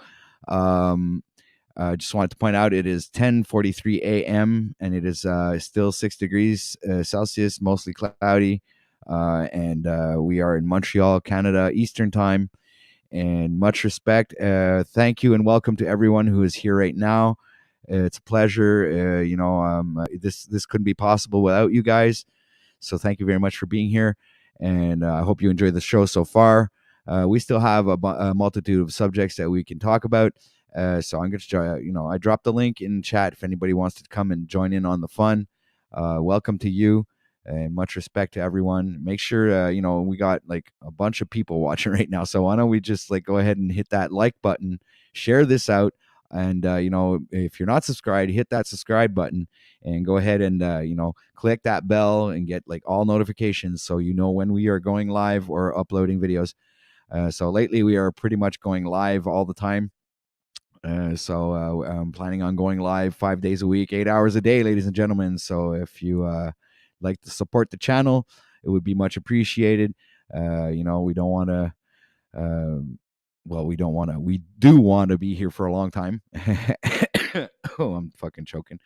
Just wanted to point out it is 10:43 a.m. and it is still 6 degrees Celsius, mostly cloudy, and we are in Montreal, Canada, Eastern Time. And much respect. Thank you and welcome to everyone who is here right now. It's a pleasure. This couldn't be possible without you guys. So thank you very much for being here, and I hope you enjoyed the show so far. We still have a multitude of subjects that we can talk about. So I'm going to, I dropped the link in chat if anybody wants to come and join in on the fun. Welcome to you, and much respect to everyone. Make sure, we got like a bunch of people watching right now. So why don't we just like go ahead and hit that like button, share this out. And if you're not subscribed, hit that subscribe button and go ahead and click that bell and get like all notifications so you know when we are going live or uploading videos. So lately we are pretty much going live all the time. So I'm planning on going live 5 days a week, 8 hours a day, ladies and gentlemen. So if you like to support the channel, it would be much appreciated. We don't want to. We do want to be here for a long time. Oh, I'm fucking choking.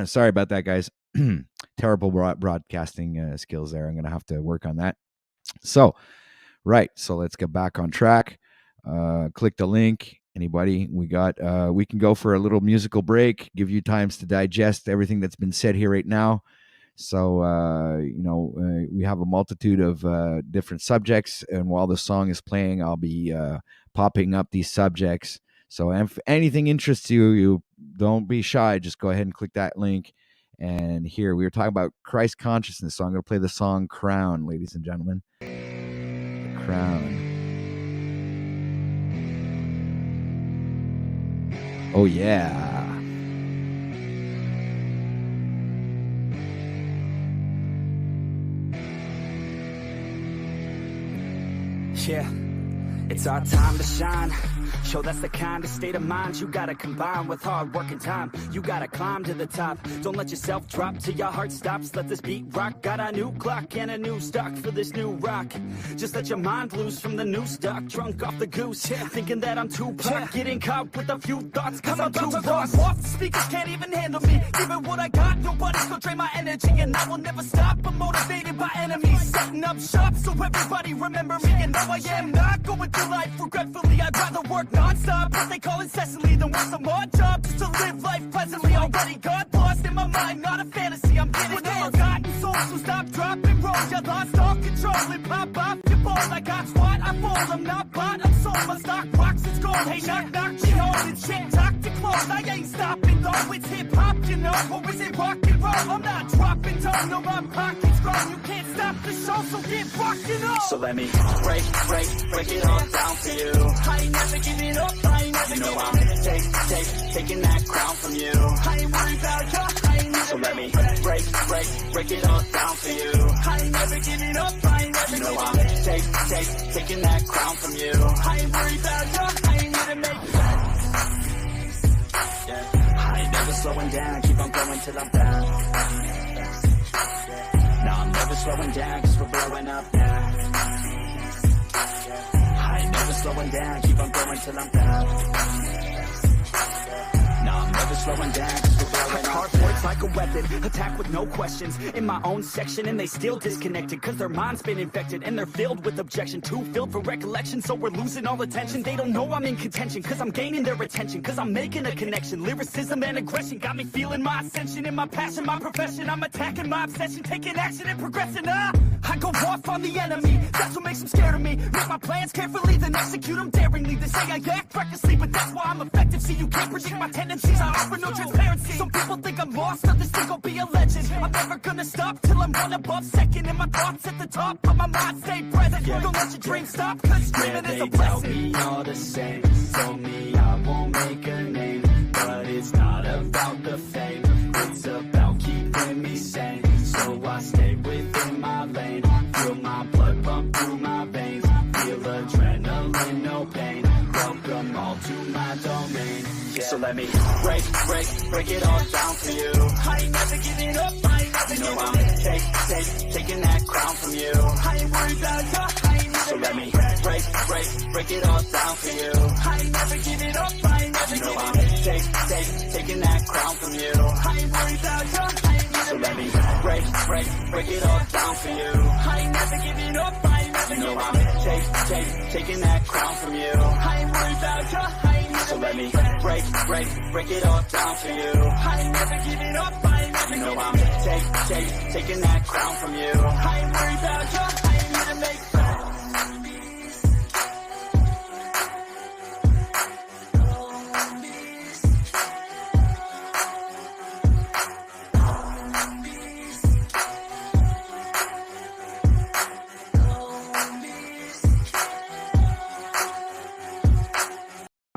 Sorry about that, guys. Terrible broadcasting skills there. I'm going to have to work on that. So let's get back on track. Click the link. Anybody? We can go for a little musical break, give you times to digest everything that's been said here right now. So, we have a multitude of different subjects, and while the song is playing, I'll be popping up these subjects. So if anything interests you don't be shy. Just go ahead and click that link. And here, we were talking about Christ consciousness. So I'm going to play the song Crown, ladies and gentlemen. The Crown. Oh, yeah. Yeah, it's our time to shine. Show that's the kind of state of mind you gotta combine with hard work and time. You gotta climb to the top. Don't let yourself drop till your heart stops. Let this beat rock. Got a new clock and a new stock for this new rock. Just let your mind loose from the new stock. Drunk off the goose, thinking that I'm too pop. Getting caught with a few thoughts cause I'm too lost. Off the speakers can't even handle me. Giving what I got, nobody's gonna drain my energy. And I will never stop, I'm motivated by enemies. Setting up shop so everybody remember me. And now I am not going through life regretfully. I'd rather work non-stop, what they call incessantly, than work some more job just to live life pleasantly. Already got lost in my mind, not a fantasy. I'm getting there. Forgotten souls, so stop, drop, and roll. You lost all control and pop off your ball. I got squat, I fall, I'm not bought, I'm sold. My stock rocks, it's gold. Hey, knock, knock, she holding shit, talk to close. I ain't stopping though, it's hip-hop, you know. Or is it rock and roll? I'm not dropping down, no, my pocket's grown. You can't stop the show, so get rockin' on. So let me break it all down for you. I ain't never giving up, I ain't never giving up. Taking that crown from you. I ain't worried about you, I ain't never. So let me break it all down for you. I ain't never giving up, I ain't never giving up. Taking that crown from you. I ain't worried about you, I ain't never make yeah. I ain't never slowing down, keep on going till I'm down. No, I'm never slowing down, cause we're blowing up now. I ain't never slowing down, keep on going till I'm down. No, I'm never slowing down, cause we're blowing up. Hard words like a weapon, attack with no questions. In my own section, and they still disconnected, cause their mind's been infected, and they're filled with objection. Too filled for recollection, so we're losing all attention. They don't know I'm in contention, cause I'm gaining their attention, cause I'm making a connection. Lyricism and aggression got me feeling my ascension. In my passion, my profession, I'm attacking my obsession, taking action and progressing. I go off on the enemy, that's what makes them scared of me. Make my plans carefully, then execute them daringly. They say I act recklessly, but that's why I'm effective. See, you can't predict my tendencies, I offer no transparency. Some people think I'm lost, others think I'll be a legend. I'm never gonna stop till I'm one above second. And my thoughts at the top, but my mind stay present. Don't let your dreams stop, cause dreaming is a blessing. They tell me all the same, told me I won't make a name. But it's not about the fame, it's about keeping me sane. So I stay within my lane, feel my blood pump through my veins. Feel adrenaline, no pain, welcome all to my domain. Yeah. So let me break it all down for you. I ain't never giving up, I ain't never giving up. Taking that crown from you. I ain't worried about you, I ain't never. So let me break it all down for you. I ain't never giving up, I ain't never giving up. Taking that crown from you. I ain't worried about you, I ain't never. So let me break it all down for you. I ain't never giving up, I ain't never giving up. Taking that crown from you. I ain't worried about you, I ain't never. So let me break it all down for you. I ain't never giving up, I ain't never giving up. Taking that crown from you. I ain't worried about you, I ain't never make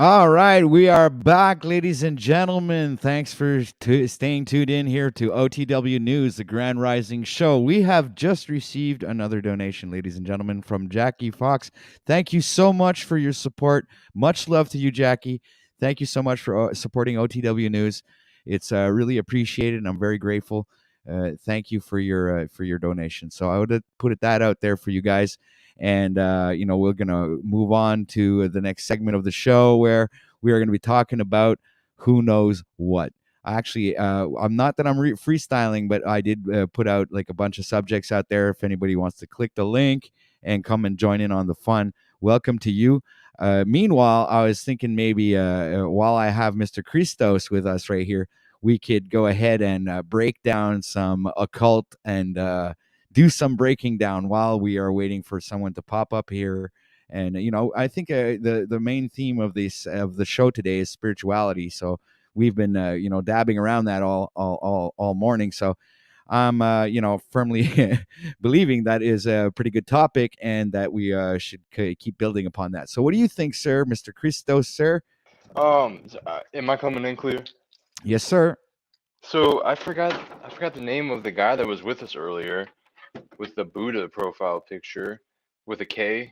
All right, we are back, ladies and gentlemen. Thanks for staying tuned in here to OTW News, the Grand Rising Show. We have just received another donation, ladies and gentlemen, from Jackie Fox. Thank you so much for your support. Much love to you, Jackie. Thank you so much for supporting OTW News. It's really appreciated, and I'm very grateful. Thank you for your donation. So I would put that out there for you guys. And we're gonna move on to the next segment of the show where we are gonna be talking about who knows what. Actually, I'm not that I'm freestyling, but I did put out like a bunch of subjects out there. If anybody wants to click the link and come and join in on the fun, welcome to you. Meanwhile, I was thinking maybe while I have Mr. Christos with us right here, we could go ahead and break down some occult and do some breaking down while we are waiting for someone to pop up here. And I think the main theme of the show today is spirituality. So we've been dabbing around that all morning. So I'm firmly believing that is a pretty good topic, and that we should keep building upon that. So what do you think, sir, Mr. Christos, sir? Am I coming in clear? Yes, sir. So I forgot the name of the guy that was with us earlier, with the Buddha profile picture, with a K.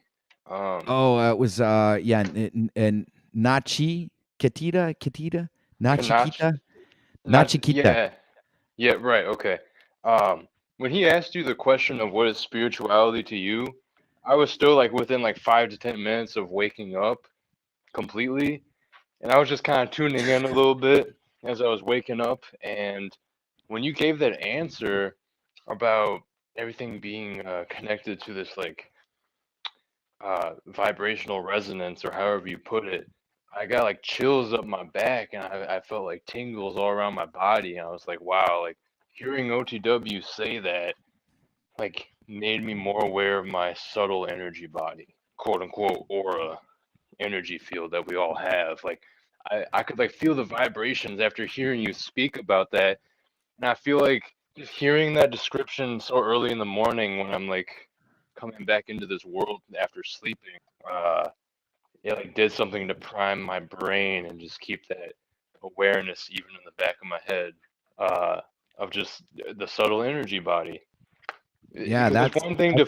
It was and Nachi Kitita Nachikita Not Nachikita. yeah, right, okay. When he asked you the question of what is spirituality to you, I was still like within like 5 to 10 minutes of waking up completely, and I was just kind of tuning in a little bit as I was waking up. And when you gave that answer about everything being connected to this like vibrational resonance, or however you put it, I got like chills up my back, and I felt like tingles all around my body. And I was like, wow, like hearing OTW say that like made me more aware of my subtle energy body, quote unquote, aura energy field that we all have. Like I could like feel the vibrations after hearing you speak about that. And I feel like just hearing that description so early in the morning when I'm like coming back into this world after sleeping, it like did something to prime my brain and just keep that awareness even in the back of my head, of just the subtle energy body. Yeah, Because that's it's one thing to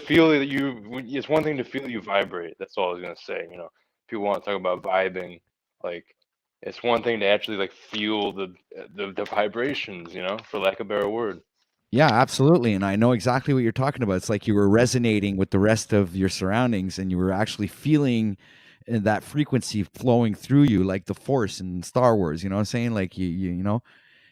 feel you vibrate. That's all I was gonna say. People want to talk about vibing, like it's one thing to actually like feel the vibrations, for lack of a better word. yeah, absolutely. And I know exactly what you're talking about. It's like you were resonating with the rest of your surroundings, and you were actually feeling that frequency flowing through you, like the Force in Star Wars. You know what I'm saying? Like you.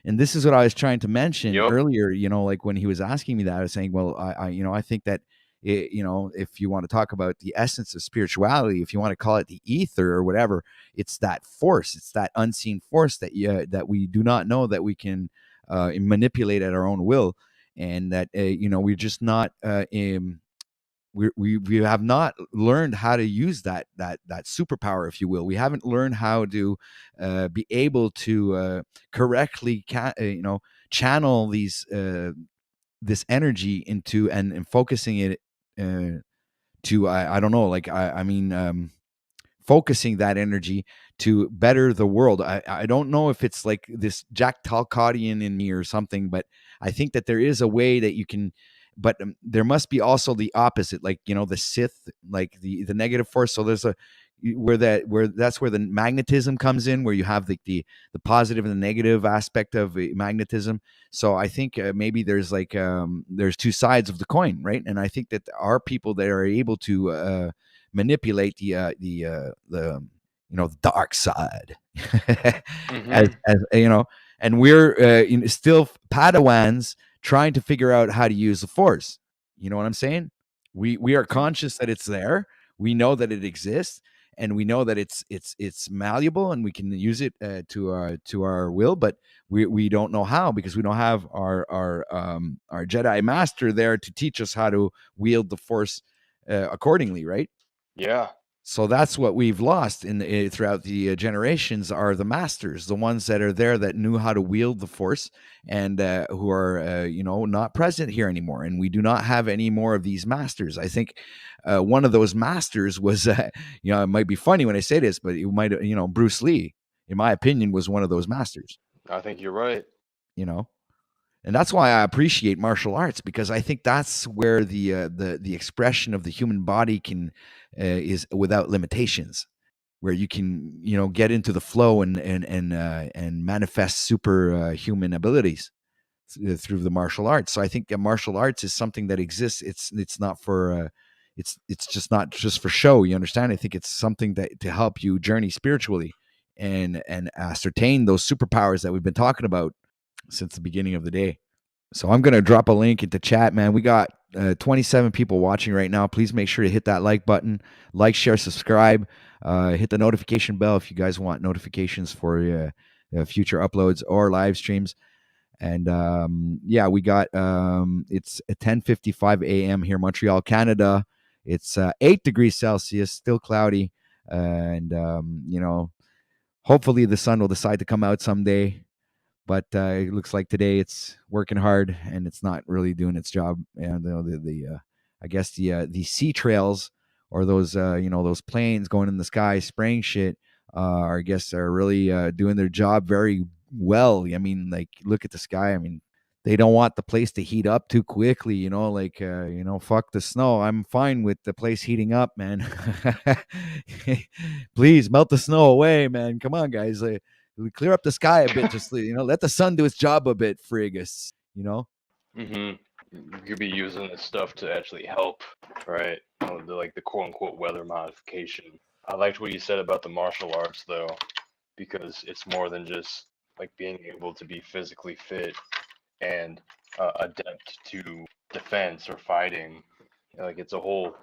And this is what I was trying to mention Yep. earlier. Like when he was asking me that, I was saying, well, I think that if you want to talk about the essence of spirituality, if you want to call it the ether or whatever, it's that force, it's that unseen force that we do not know, that we can manipulate at our own will, and that we're just not we have not learned how to use that superpower, if you will. We haven't learned how to be able to correctly channel this energy into and focusing it to I don't know, like I mean focusing that energy to better the world. I don't know if it's like this Jack Talcottian in me or something, but I think that there is a way that you can, but there must be also the opposite, like, the Sith, like the negative force. So there's where that's where the magnetism comes in, where you have the positive and the negative aspect of magnetism. So I think maybe there's like there's two sides of the coin, right? And I think that there are people that are able to manipulate the dark side as Mm-hmm. and we're still Padawans trying to figure out how to use the Force. You know what I'm saying? We are conscious that it's there. We know that it exists, and we know that it's malleable, and we can use it to our will, but we don't know how, because we don't have our Jedi master there to teach us how to wield the Force accordingly, right? Yeah. So that's what we've lost throughout the generations are the masters, the ones that are there that knew how to wield the force, and who are not present here anymore. And we do not have any more of these masters. I think one of those masters was, it might be funny when I say this, but it might, Bruce Lee, in my opinion, was one of those masters. I think you're right. And that's why I appreciate martial arts, because I think that's where the expression of the human body is without limitations, where you can get into the flow and manifest superhuman abilities through the martial arts. So I think martial arts is something that exists. It's not for it's just not just for show. You understand? I think it's something that to help you journey spiritually and ascertain those superpowers that we've been talking about since the beginning of the day. So I'm going to drop a link into chat, man. We got 27 people watching right now. Please make sure to hit that like button, like, share, subscribe, hit the notification bell if you guys want notifications for future uploads or live streams. And we got it's 10:55 a.m. here, Montreal, Canada. It's 8 degrees Celsius, still cloudy, and hopefully the sun will decide to come out someday. But it looks like today it's working hard and it's not really doing its job. And I guess the sea trails, or those those planes going in the sky spraying shit, I guess are really doing their job very well. I mean, like, look at the sky. I mean, they don't want the place to heat up too quickly, fuck the snow. I'm fine with the place heating up, man. Please melt the snow away, man. Come on, guys. We clear up the sky a bit, just let the sun do its job a bit, frigus. Mm-hmm. You could be using this stuff to actually help, right? The quote unquote weather modification. I liked what you said about the martial arts, though, because it's more than just like being able to be physically fit and adept to defense or fighting. Like, it's a whole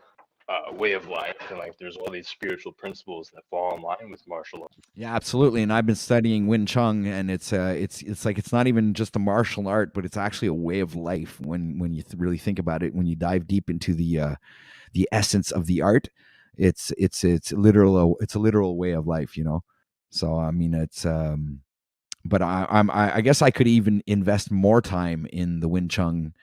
way of life, and like there's all these spiritual principles that fall in line with martial arts. Yeah, absolutely. And I've been studying Wing Chun, and it's like it's not even just a martial art, but it's actually a way of life when you really think about it. When you dive deep into the essence of the art, it's a literal way of life. So I mean, it's but I guess I could even invest more time in the Wing Chun,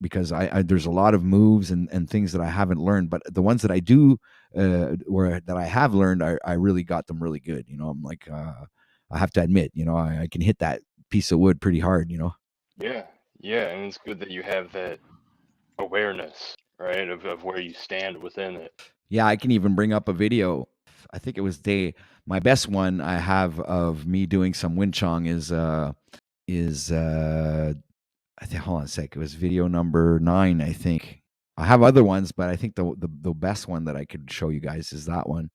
because I there's a lot of moves and things that I haven't learned, but the ones that I do or that I have learned, I really got them really good. I'm like, I have to admit, I can hit that piece of wood pretty hard. Yeah, and it's good that you have that awareness, right, of where you stand within it. Yeah, I can even bring up a video. I think it was my best one I have of me doing some Wing Chun is I think, hold on a sec. It was video number 9, I think. I have other ones, but I think the best one that I could show you guys is that one.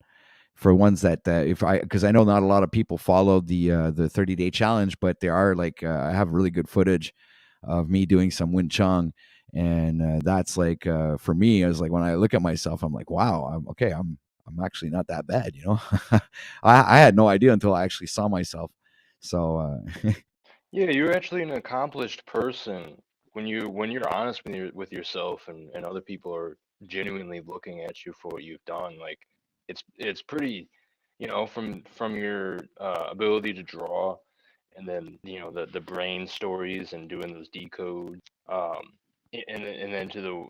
For ones that because I know not a lot of people follow the 30-day challenge, but there are I have really good footage of me doing some Wing Chun, and that's for me, I was like, when I look at myself, I'm like, wow, I'm actually not that bad, I had no idea until I actually saw myself. So Yeah, you're actually an accomplished person when you're honest with yourself, and other people are genuinely looking at you for what you've done. Like, it's pretty, from your ability to draw, and then the brain stories and doing those decodes, and then to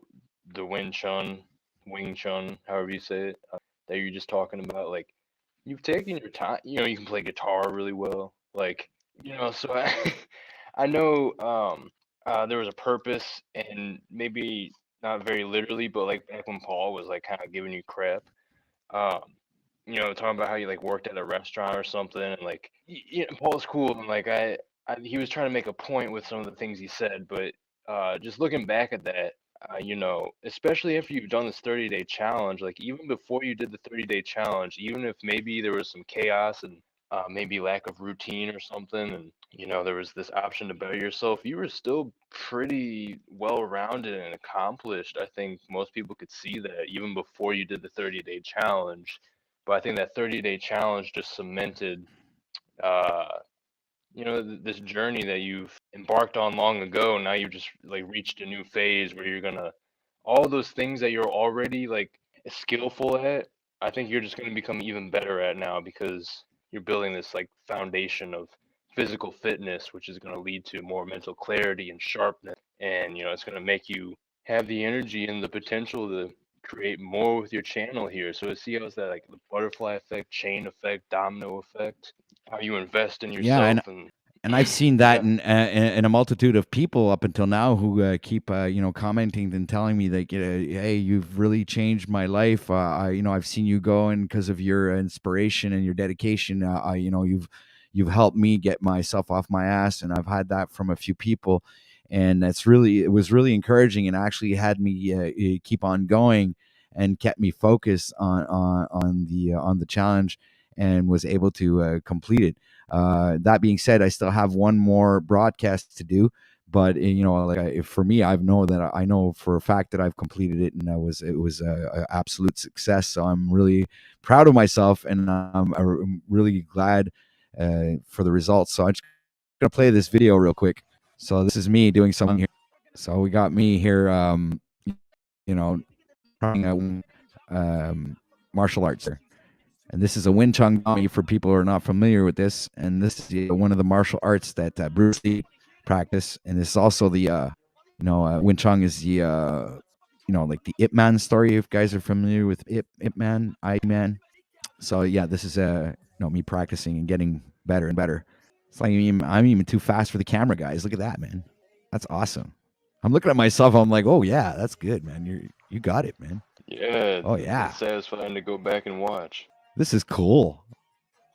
the Wing Chun, however you say it, that you're just talking about. Like, you've taken your time. You can play guitar really well. Like, so I know there was a purpose, and maybe not very literally, but like back when Paul was like kind of giving you crap, um, talking about how you like worked at a restaurant or something, and like Paul's cool, and like he was trying to make a point with some of the things he said, but just looking back at that, especially after you've done this 30-day challenge, like even before you did the 30-day challenge, even if maybe there was some chaos and maybe lack of routine or something, and there was this option to better yourself, you were still pretty well rounded and accomplished. I think most people could see that even before you did the 30-day challenge. But I think that 30-day challenge just cemented uh this journey that you've embarked on long ago. Now you've just like reached a new phase where you're gonna all those things that you're already like skillful at, I think you're just going to become even better at now because you're building this like foundation of physical fitness, which is going to lead to more mental clarity and sharpness. And, it's going to make you have the energy and the potential to create more with your channel here. So to see how it's that like the butterfly effect, chain effect, domino effect, how you invest in Yeah, yourself and I've seen that yeah. in a multitude of people up until now who keep commenting and telling me that hey, you've really changed my life. I've seen you going because of your inspiration and your dedication. You've helped me get myself off my ass, and I've had that from a few people, and it was really encouraging, and actually had me keep on going and kept me focused on the challenge, and was able to complete it. That being said, I still have one more broadcast to do, but for me, I know for a fact that I've completed it, and it was a absolute success. So I'm really proud of myself, and I'm really glad for the results. So I'm just gonna play this video real quick. So this is me doing something here. So we got me here, trying martial arts here. And this is a Wing Chun Dami for people who are not familiar with this. And this is one of the martial arts that Bruce Lee practiced. And this is also the, Wing Chun is the, like the Ip Man story. If you guys are familiar with Ip Man, I Man. So yeah, this is me practicing and getting better and better. It's like I'm even too fast for the camera, guys. Look at that, man. That's awesome. I'm looking at myself. I'm like, oh yeah, that's good, man. You got it, man. Yeah, Oh it's yeah, satisfying to go back and watch. this is cool.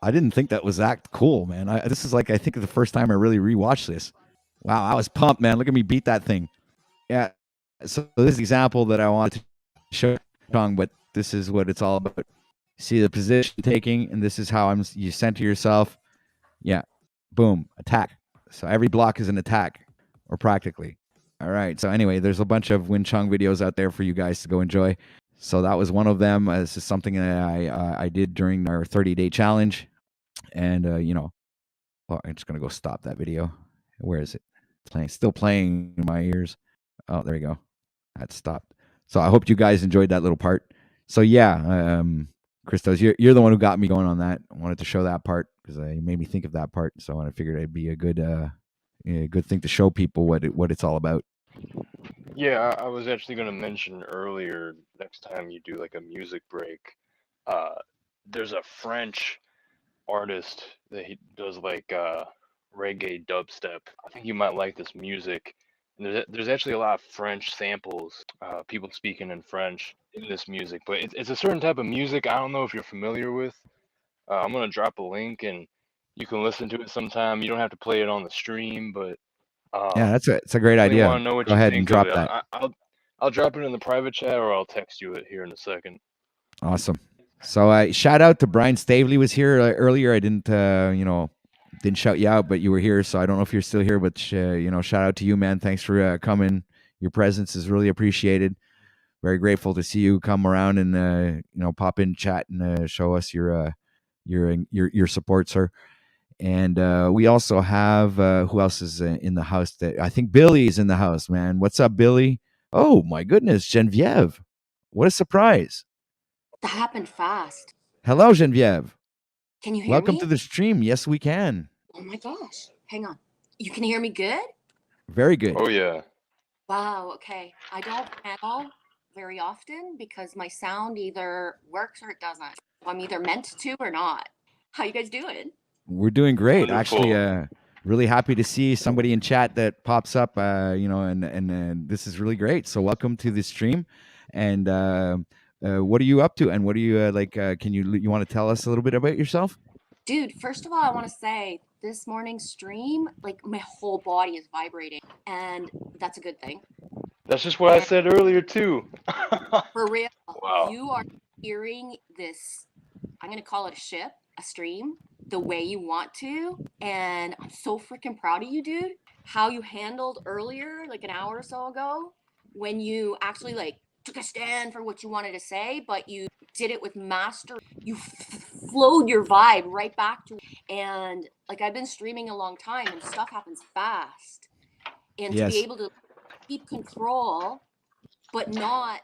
I didn't think that was that cool, man. This is like I think the first time I really rewatched this. Wow, I was pumped, man. Look at me beat that thing. Yeah. So this is the example that I wanted to show Chong, but this is what it's all about. See the position taking, and this is how you center yourself. Yeah. Boom. Attack. So every block is an attack, or practically. All right. So anyway, there's a bunch of Wing Chun videos out there for you guys to go enjoy. So that was one of them. This is something that I did during our 30-day challenge, and I'm just gonna go stop that video. Where is it? Still playing in my ears. Oh, there you go. That stopped. So I hope you guys enjoyed that little part. So yeah, Christos, you're the one who got me going on that. I wanted to show that part because you made me think of that part. So I figured it'd be a good thing to show people what it's all about. Yeah, I was actually going to mention earlier, next time you do like a music break, there's a French artist that he does like reggae dubstep. I think you might like this music. And there's actually a lot of French samples, people speaking in French in this music, but it's a certain type of music I don't know if you're familiar with. I'm going to drop a link and you can listen to it sometime. You don't have to play it on the stream, but Yeah, it's a great definitely idea. want to know what Go you ahead and think of drop it. that. I'll drop it in the private chat or I'll text you it here in a second. Awesome. So shout out to Brian Stavely was here earlier. I didn't didn't shout you out, but you were here. So I don't know if you're still here, but shout out to you, man. Thanks for coming. Your presence is really appreciated. Very grateful to see you come around and pop in, chat, and show us your support, sir. And we also have who else is in the house? That I think Billy is in the house, man. What's up, Billy? Oh my goodness, Genevieve! What a surprise! That happened fast. Hello, Genevieve. Can you hear Welcome me? to the stream. Yes, we can. Oh my gosh. Hang on. You can hear me good? Very good. Oh yeah. Wow, okay. I don't panel very often because my sound either works or it doesn't. I'm either meant to or not. How you guys doing? We're doing great. Wonderful. Actually, really happy to see somebody in chat that pops up. And this is really great. So welcome to the stream. And what are you up to? And what are you like? Can you want to tell us a little bit about yourself? Dude, first of all, I want to say this morning's stream, like my whole body is vibrating, and that's a good thing. That's just what I said earlier too. For real. Wow. You are hearing this, I'm going to call it a ship, a stream, the way you want to. And I'm so freaking proud of you, dude. How you handled earlier, like an hour or so ago, when you actually like took a stand for what you wanted to say, but you did it with master. You flowed your vibe right back to, and like I've been streaming a long time and stuff happens fast. And Yes. to be able to keep control, but not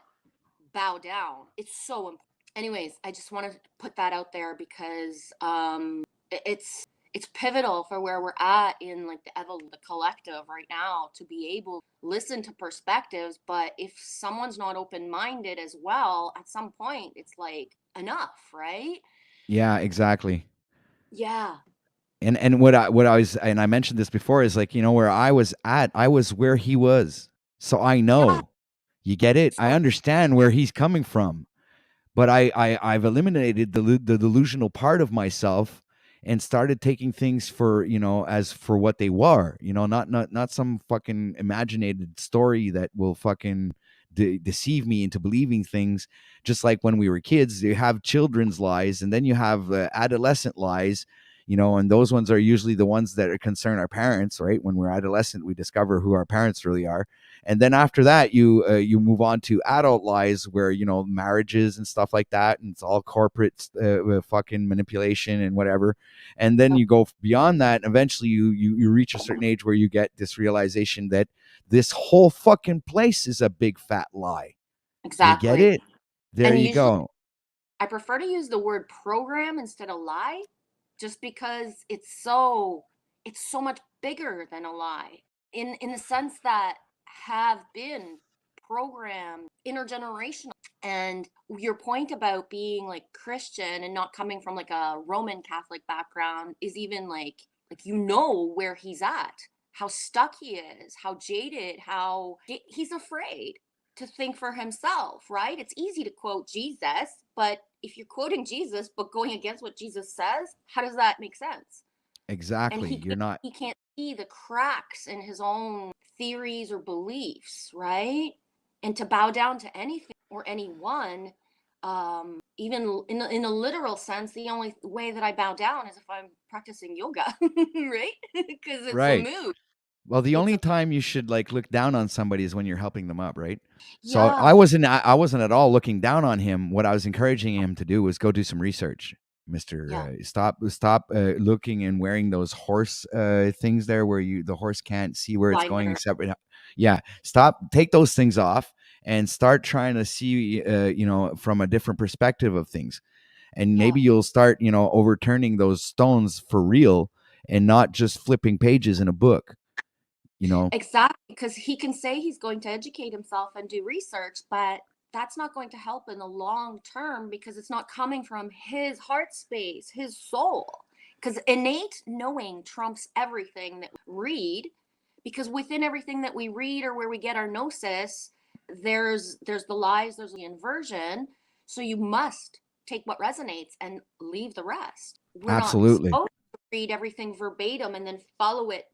bow down. It's so important. Anyways, I just want to put that out there because it's pivotal for where we're at in like the collective right now, to be able to listen to perspectives. But if someone's not open-minded as well, at some point it's like enough, right? Yeah, exactly. Yeah. And what I was, and I mentioned this before, is like, where I was at, I was where he was. So I Yeah. know. You get it? I So understand where he's coming from. But I've eliminated the delusional part of myself and started taking things for, as for what they were, not some fucking imaginated story that will fucking deceive me into believing things. Just like when we were kids, you have children's lies, and then you have adolescent lies, and those ones are usually the ones that concern our parents, right? When we're adolescent, we discover who our parents really are. And then after that, you move on to adult lies, where marriages and stuff like that, and it's all corporate fucking manipulation and whatever. And then you go beyond that, and eventually you reach a certain age where you get this realization that this whole fucking place is a big fat lie. You get exactly. it? There And you usually go. I prefer to use the word program instead of lie, just because it's so much bigger than a lie, in the sense that have been programmed intergenerational. And your point about being like Christian and not coming from like a Roman Catholic background is even like where he's at, how stuck he is, how jaded, how he's afraid to think for himself, right? It's easy to quote Jesus, but if you're quoting Jesus but going against what Jesus says, how does that make sense? And Exactly. You're not. he can't see the cracks in his own theories or beliefs, right? And to bow down to anything or anyone, even in a literal sense, the only way that I bow down is if I'm practicing yoga, right? Because it's a Right. mood. Well, the It's only a time you should like look down on somebody is when you're helping them up, right? So yeah, I wasn't at all looking down on him. What I was encouraging him to do was go do some research, Mister. yeah, Stop looking and wearing those horse things there, where the horse can't see where it's going blinders. except. Yeah, stop. Take those things off and start trying to see, from a different perspective of things, and Yeah. maybe you'll start, overturning those stones for real and not just flipping pages in a book. You know, Exactly, because he can say he's going to educate himself and do research, but that's not going to help in the long term because it's not coming from his heart space, his soul. Because innate knowing trumps everything that we read, because within everything that we read or where we get our gnosis, there's the lies, there's the inversion. So you must take what resonates and leave the rest. We're not absolutely. supposed to read everything verbatim and then follow it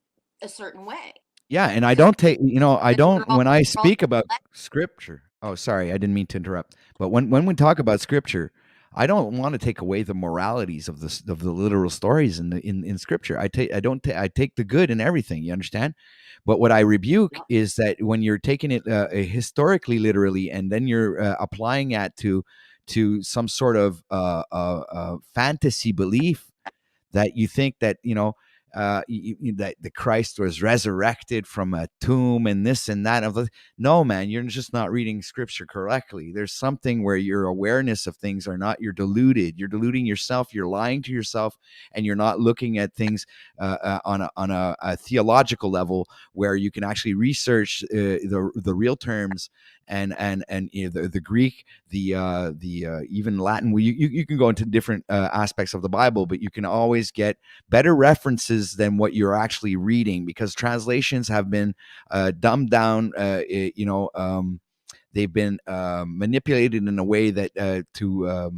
a certain way. Yeah, and I Because don't take, I then don't, when I we're all speak about scripture. Oh, sorry, I didn't mean to interrupt. But when we talk about scripture, I don't want to take away the moralities of the literal stories in scripture. I take the good in everything. You understand? But what I rebuke yeah, is that when you're taking it historically, literally, and then you're applying it to some sort of fantasy belief, that you think that that the Christ was resurrected from a tomb and this and that. No, man, you're just not reading scripture correctly. There's something where your awareness of things are not. You're deluded. You're deluding yourself. You're lying to yourself, and you're not looking at things on a theological level where you can actually research the real terms and the Greek, the even Latin. You can go into different aspects of the Bible, but you can always get better references than what you're actually reading, because translations have been dumbed down. They've been manipulated in a way that to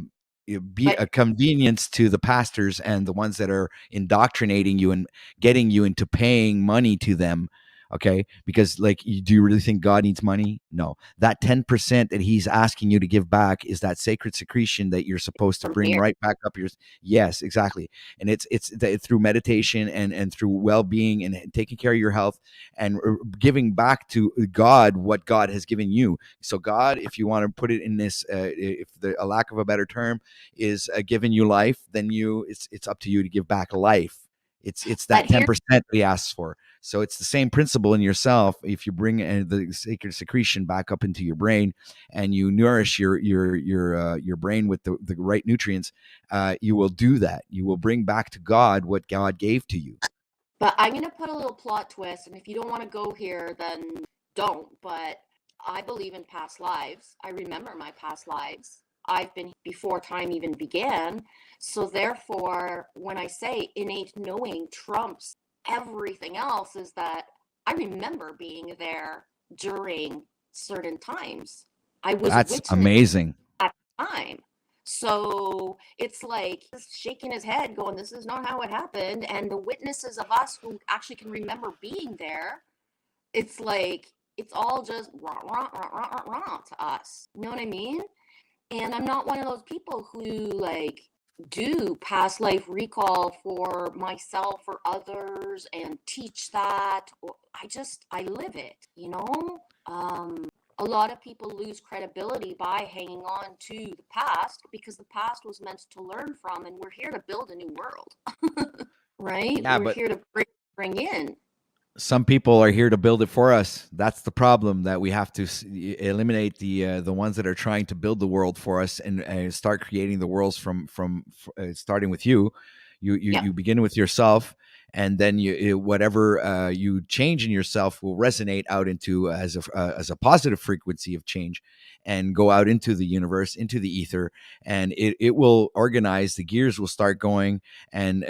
be but a convenience to the pastors and the ones that are indoctrinating you and getting you into paying money to them. Okay, because do you really think God needs money? No. That 10% that he's asking you to give back is that sacred secretion that you're supposed to from bring there, right back up your. Yes, exactly. And it's through meditation and through well-being and taking care of your health and giving back to God what God has given you. So God, if you want to put it in this, if a lack of a better term is giving you life, then it's up to you to give back life. It's that But here, 10% that he asks for. So it's the same principle in yourself. If you bring the sacred secretion back up into your brain and you nourish your brain with the right nutrients, you will do that. You will bring back to God what God gave to you. but I'm going to put a little plot twist, and if you don't want to go here, then don't. But I believe in past lives. I remember my past lives. I've been before time even began. So therefore, when I say innate knowing trumps everything else, is that I remember being there during certain times. I was That's witness amazing. at the time. So it's like shaking his head, going, "This is not how it happened." And the witnesses of us who actually can remember being there, it's like it's all just rah, rah, rah, rah, rah, rah to us. You know what I mean? And I'm not one of those people who like do past life recall for myself or others and teach that. I live it, you know? A lot of people lose credibility by hanging on to the past because the past was meant to learn from, and we're here to build a new world, right? Yeah, We're but here to bring in. some people are here to build it for us. That's the problem, that we have to eliminate the ones that are trying to build the world for us and start creating the worlds from starting with you. You begin with yourself, and then whatever you change in yourself will resonate out into as a positive frequency of change, and go out into the universe, into the ether, and it will organize. The gears will start going, and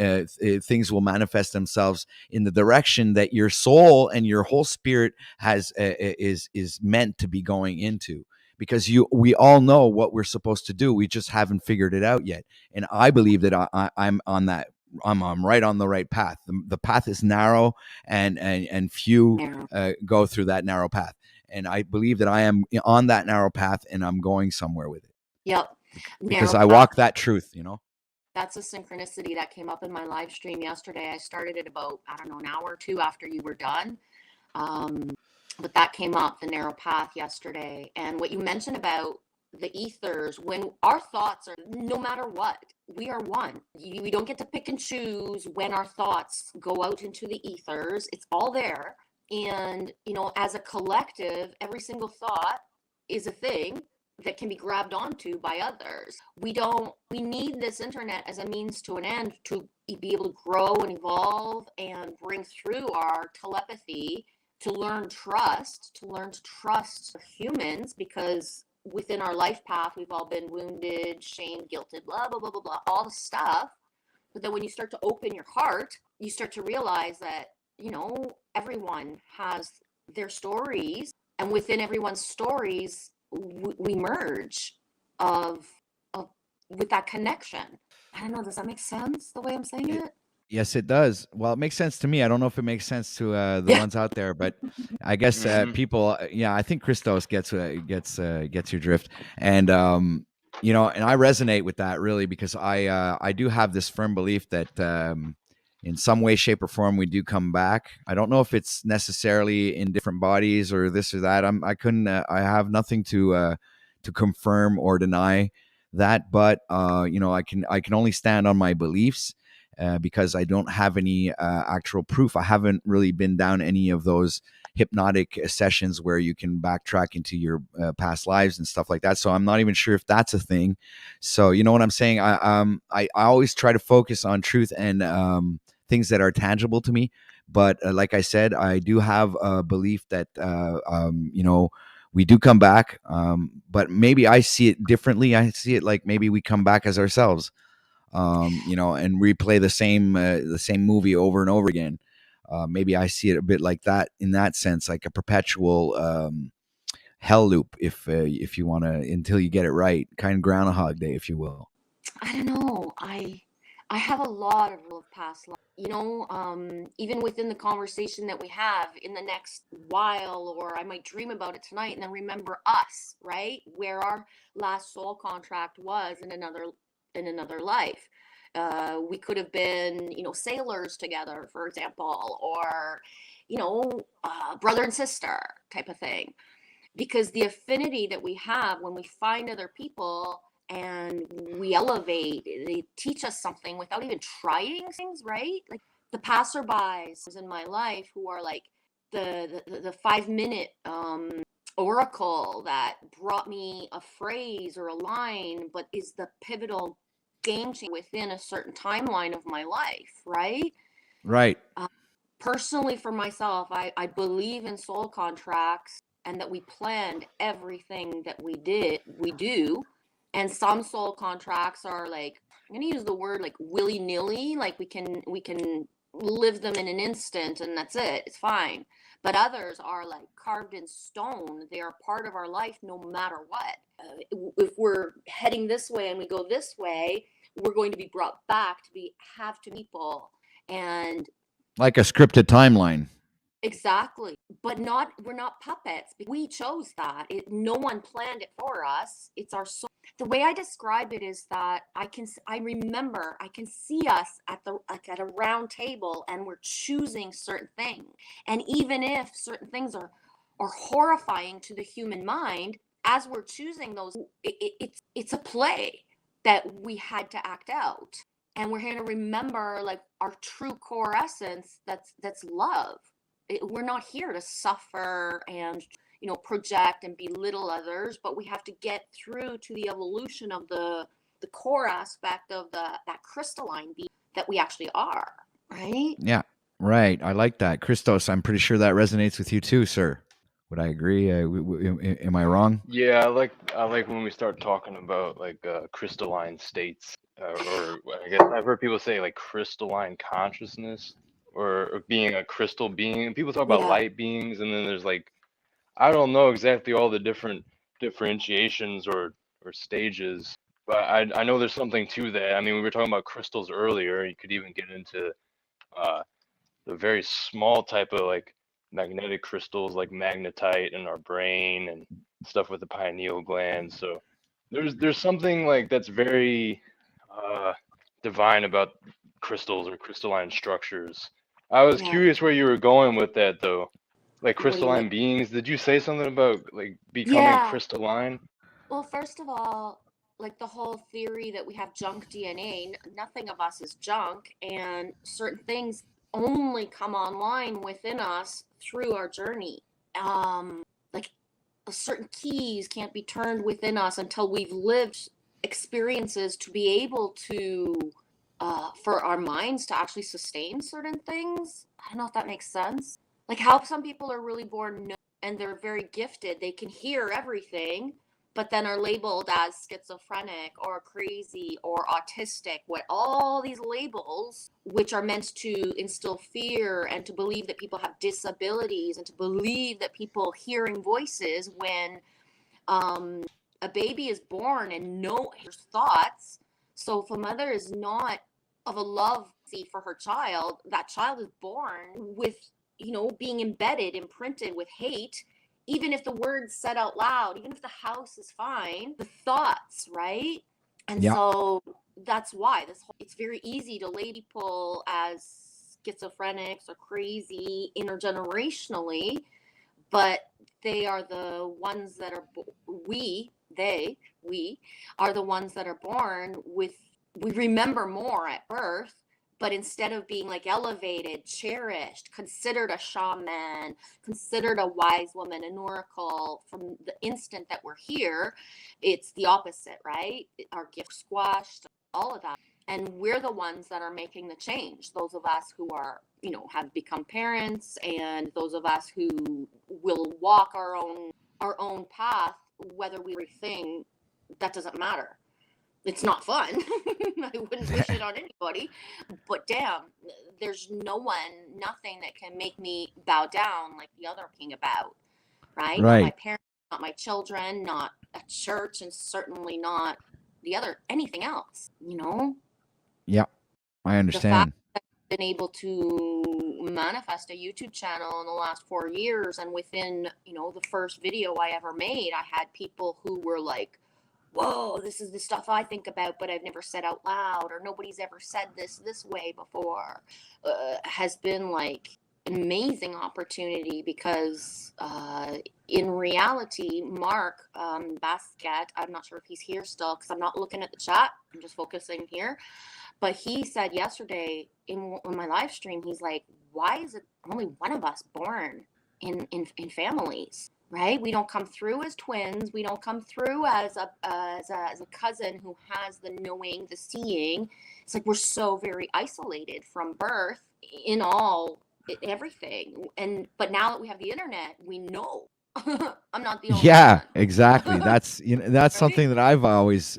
things will manifest themselves in the direction that your soul and your whole spirit is meant to be going into, because we all know what we're supposed to do. We just haven't figured it out yet. And I believe that I'm on that. I'm right on the right path. The path is narrow, and few go through that narrow path. And I believe that I am on that narrow path, and I'm going somewhere with it. Yep. Because Narrow I path. walk that truth, you know. That's a synchronicity that came up in my live stream yesterday. I started it about, I don't know, an hour or two after you were done. But that came up, the narrow path, yesterday. And what you mentioned about the ethers, when our thoughts are, no matter what, we are one. We don't get to pick and choose when our thoughts go out into the ethers. It's all there. And, you know, as a collective, every single thought is a thing that can be grabbed onto by others. We need this internet as a means to an end to be able to grow and evolve and bring through our telepathy to learn to trust humans, because within our life path, we've all been wounded, shamed, guilted, blah, blah, blah, blah, blah, all the stuff. But then when you start to open your heart, you start to realize that, you know, everyone has their stories, and within everyone's stories, we merge with that connection. I don't know. Does that make sense the way I'm saying it? Yes, it does. Well, it makes sense to me. I don't know if it makes sense to the ones out there, but I guess people. Yeah, I think Christos gets your drift, and you know, and I resonate with that really, because I do have this firm belief that in some way, shape, or form we do come back. I don't know if it's necessarily in different bodies or this or that. I have nothing to confirm or deny that, but you know, I can only stand on my beliefs. Because I don't have any actual proof. I haven't really been down any of those hypnotic sessions where you can backtrack into your past lives and stuff like that. So I'm not even sure if that's a thing. So you know what I'm saying? I always try to focus on truth and things that are tangible to me. But like I said, I do have a belief that you know, we do come back. But maybe I see it differently. I see it like maybe we come back as ourselves. You know, and replay the same movie over and over again. Maybe I see it a bit like that, in that sense, like a perpetual hell loop, if you want to, until you get it right, kind of Groundhog Day, if you will. I don't know. I have a lot of past life. You know, even within the conversation that we have in the next while, or I might dream about it tonight and then remember us, right? Where our last soul contract was in another life. We could have been, you know, sailors together, for example, or, you know, brother and sister type of thing. Because the affinity that we have when we find other people and we elevate, they teach us something without even trying things, right? Like the passerbys in my life who are like the 5-minute oracle that brought me a phrase or a line, but is the pivotal game changer within a certain timeline of my life, right? Right. Personally, for myself, I believe in soul contracts and that we planned everything that we do. And some soul contracts are like, I'm going to use the word like willy-nilly, like we can live them in an instant and that's it. It's fine. But others are like carved in stone. They are part of our life no matter what. If we're heading this way and we go this way, we're going to be brought back to have to people. And Like a scripted timeline. exactly. But we're not puppets. We chose that. No one planned it for us. It's our soul. The way I describe it is that I can see us at a round table and we're choosing certain things. And even if certain things are horrifying to the human mind, as we're choosing those, it's a play that we had to act out. And we're here to remember like our true core essence, that's love. We're not here to suffer and project and belittle others, but we have to get through to the evolution of the core aspect of that crystalline being that we actually are, right? Yeah, right. I like that. Christos, I'm pretty sure that resonates with you too, sir. Would I agree? Am I wrong? Yeah, I like when we start talking about like crystalline states, or I guess I've heard people say like crystalline consciousness, or being a crystal being. People talk about Yeah. light beings, and then there's like, I don't know exactly all the different differentiations or stages, but I know there's something to that. I mean, we were talking about crystals earlier. You could even get into the very small type of like magnetic crystals like magnetite in our brain and stuff with the pineal gland. So there's something like that's very divine about crystals or crystalline structures. I was Yeah. curious where you were going with that though. Like What do you crystalline mean? beings. Did you say something about like becoming Yeah. crystalline? Well, first of all, like the whole theory that we have junk DNA, nothing of us is junk, and certain things only come online within us through our journey. Like certain keys can't be turned within us until we've lived experiences to be able to, for our minds to actually sustain certain things. I don't know if that makes sense. Like how some people are really born and they're very gifted, they can hear everything, but then are labeled as schizophrenic or crazy or autistic, with all these labels, which are meant to instill fear and to believe that people have disabilities and to believe that people hearing voices when a baby is born and hears thoughts. So if a mother is not of a love for her child, that child is born with, being embedded, imprinted with hate. Even if the words said out loud, even if the house is fine, the thoughts, right? And Yeah. so that's why it's very easy to label people as schizophrenics or crazy intergenerationally, but they are the ones that are we are the ones that are born with, we remember more at birth, but instead of being like elevated, cherished, considered a shaman, considered a wise woman, an oracle, from the instant that we're here, it's the opposite, right? Our gift squashed, all of that. And we're the ones that are making the change. Those of us who are, have become parents, and those of us who will walk our own path, whether we think that doesn't matter. It's not fun. I wouldn't wish it on anybody, but damn, there's nothing that can make me bow down like the other king about, right? Not my Right. parents, not my children, not a church, and certainly not anything else, Yeah. I The fact understand. that I've been able to manifest a YouTube channel in the last 4 years, and within, the first video I ever made, I had people who were like, whoa, this is the stuff I think about, but I've never said out loud, or nobody's ever said this way before, has been like an amazing opportunity because in reality, Mark Basket, I'm not sure if he's here still because I'm not looking at the chat, I'm just focusing here, But he said yesterday in my live stream, he's like, why is it only one of us born in families, right? We don't come through as twins. We don't come through as a cousin who has the knowing, the seeing. It's like we're so very isolated from birth in everything. But now that we have the internet, we know. I'm not the only Yeah, one. exactly. That's that's Right? something that I've always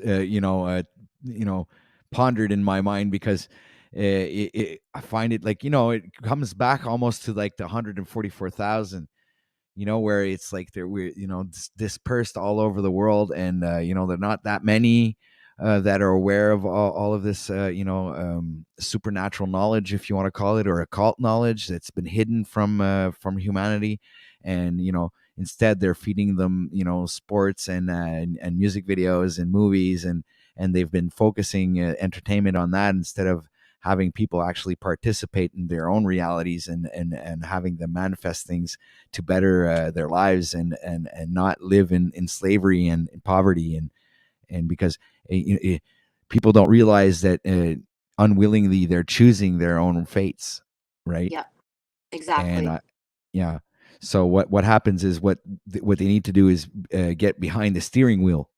pondered in my mind, because I find it like, it comes back almost to like the 144,000, where it's like we're dispersed all over the world, and there are not that many that are aware of all of this supernatural knowledge, if you want to call it, or occult knowledge that's been hidden from humanity. And instead they're feeding them sports and music videos and movies, and they've been focusing entertainment on that, instead of having people actually participate in their own realities, and having them manifest things to better their lives, and not live in slavery and in poverty. And because people don't realize that unwillingly they're choosing their own fates, right? Yeah, exactly. And yeah, so what happens is, what they need to do is get behind the steering wheel,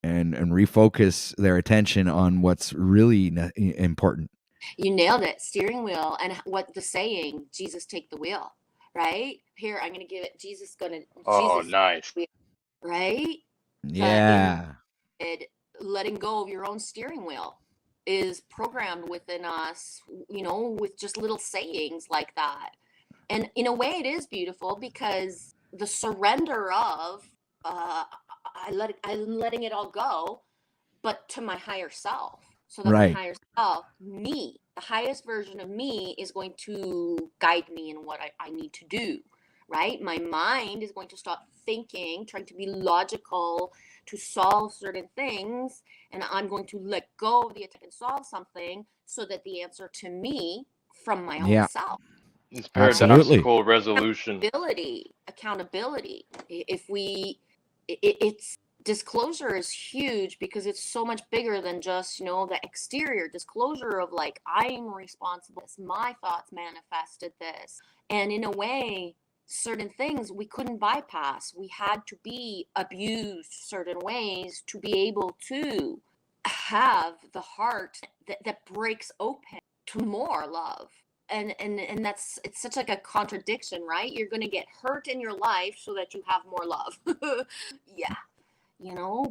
and refocus their attention on what's really important. You nailed it. Steering wheel. And what the saying, Jesus take the wheel, right? Here, I'm going to give it, Oh, Jesus, nice. right? Yeah. Letting go of your own steering wheel is programmed within us, with just little sayings like that. And in a way it is beautiful, because the surrender of, I'm letting it all go, but to my higher self. So that Right. my higher self, me, the highest version of me, is going to guide me in what I need to do, right? My mind is going to stop thinking, trying to be logical to solve certain things, and I'm going to let go of the attempt and solve something, so that the answer to me from my Yeah. own self. It's Absolutely. paradoxical resolution. Accountability. It's disclosure is huge, because it's so much bigger than just the exterior disclosure of like, I'm responsible, my thoughts manifested this. And in a way, certain things we couldn't bypass. We had to be abused certain ways to be able to have the heart that breaks open to more love. And it's such like a contradiction, right? You're going to get hurt in your life so that you have more love. Yeah.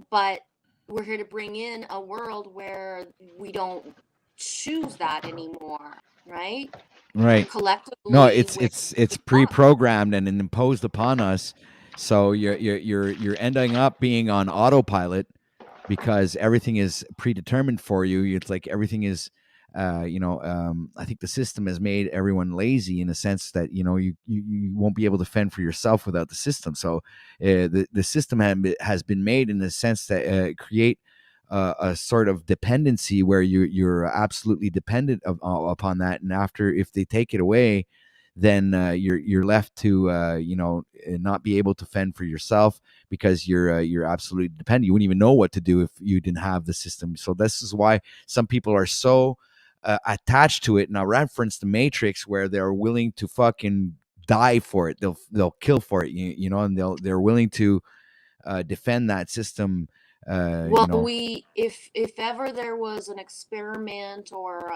But we're here to bring in a world where we don't choose that anymore, right? Right. Collectively, No, it's pre-programmed and imposed upon us. So you're ending up being on autopilot, because everything is predetermined for you. It's like everything is, I think the system has made everyone lazy, in a sense that you won't be able to fend for yourself without the system. So the system has been made in the sense that create a sort of dependency, where you're absolutely dependent upon that. And if they take it away, then you're left to not be able to fend for yourself, because you're absolutely dependent. You wouldn't even know what to do if you didn't have the system. So this is why some people are so attached to it. And I reference the Matrix, where they're willing to fucking die for it. They'll kill for it, and they're willing to defend that system. If ever there was an experiment, or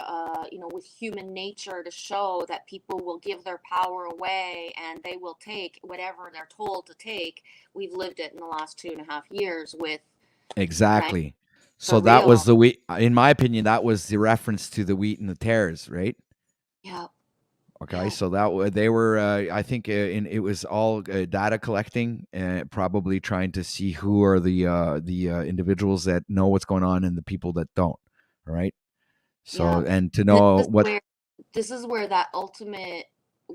with human nature, to show that people will give their power away and they will take whatever they're told to take, we've lived it in the last 2.5 years with. Exactly. Right? So For that real. was the wheat. In my opinion, that was the reference to the wheat and the tares, right? Yeah. Okay, Yeah. so they were. I think it was all data collecting, probably trying to see who are the individuals that know what's going on and the people that don't. All right. So Yeah. and to know This is where that ultimate,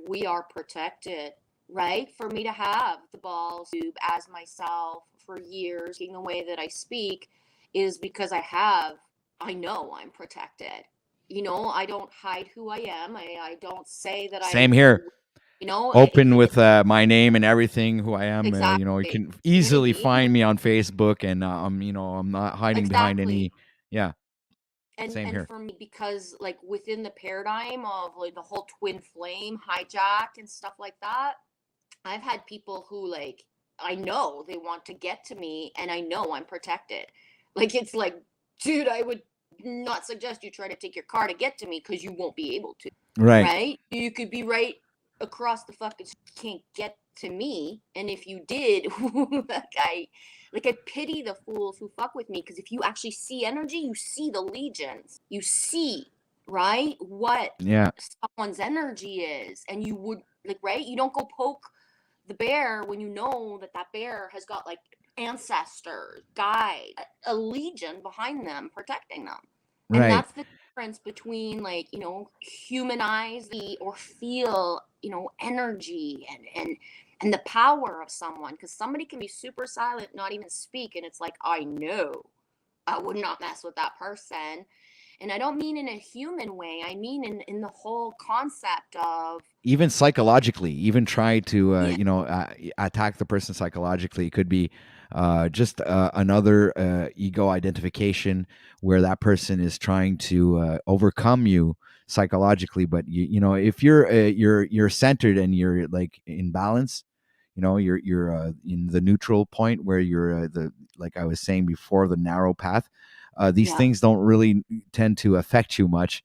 we are protected, right? For me to have the balls to, as myself for years, in the way that I speak, is because I know I'm protected. I don't hide who I am. I don't say that same here. Open with my name and everything, who I am. Exactly. You can easily find me on Facebook, and I'm not hiding behind any. Yeah. Same And here. for me, because like within the paradigm of like the whole twin flame hijacked and stuff like that, I've had people who like I know they want to get to me and I know I'm protected. Like it's like, dude, I would not suggest you try to take your car to get to me because you won't be able to. Right. Right? You could be right across the fucking can't get to me. And if you did, I pity the fools who fuck with me because if you actually see energy, you see the legions. You see, right, what Yeah. someone's energy is. And you would like, right? You don't go poke the bear when you know that that bear has got like ancestors, guide, a legion behind them protecting them. And Right. that's the difference between like, humanize the or feel, energy and the power of someone. Because somebody can be super silent, not even speak, and it's like, I know I would not mess with that person. And I don't mean in a human way. I mean in the whole concept of Even psychologically, even try to yeah, attack the person psychologically. It could be just another ego identification where that person is trying to overcome you psychologically. But if you're centered and you're like in balance, you're in the neutral point where you're the like I was saying before, the narrow path. These yeah, things don't really tend to affect you much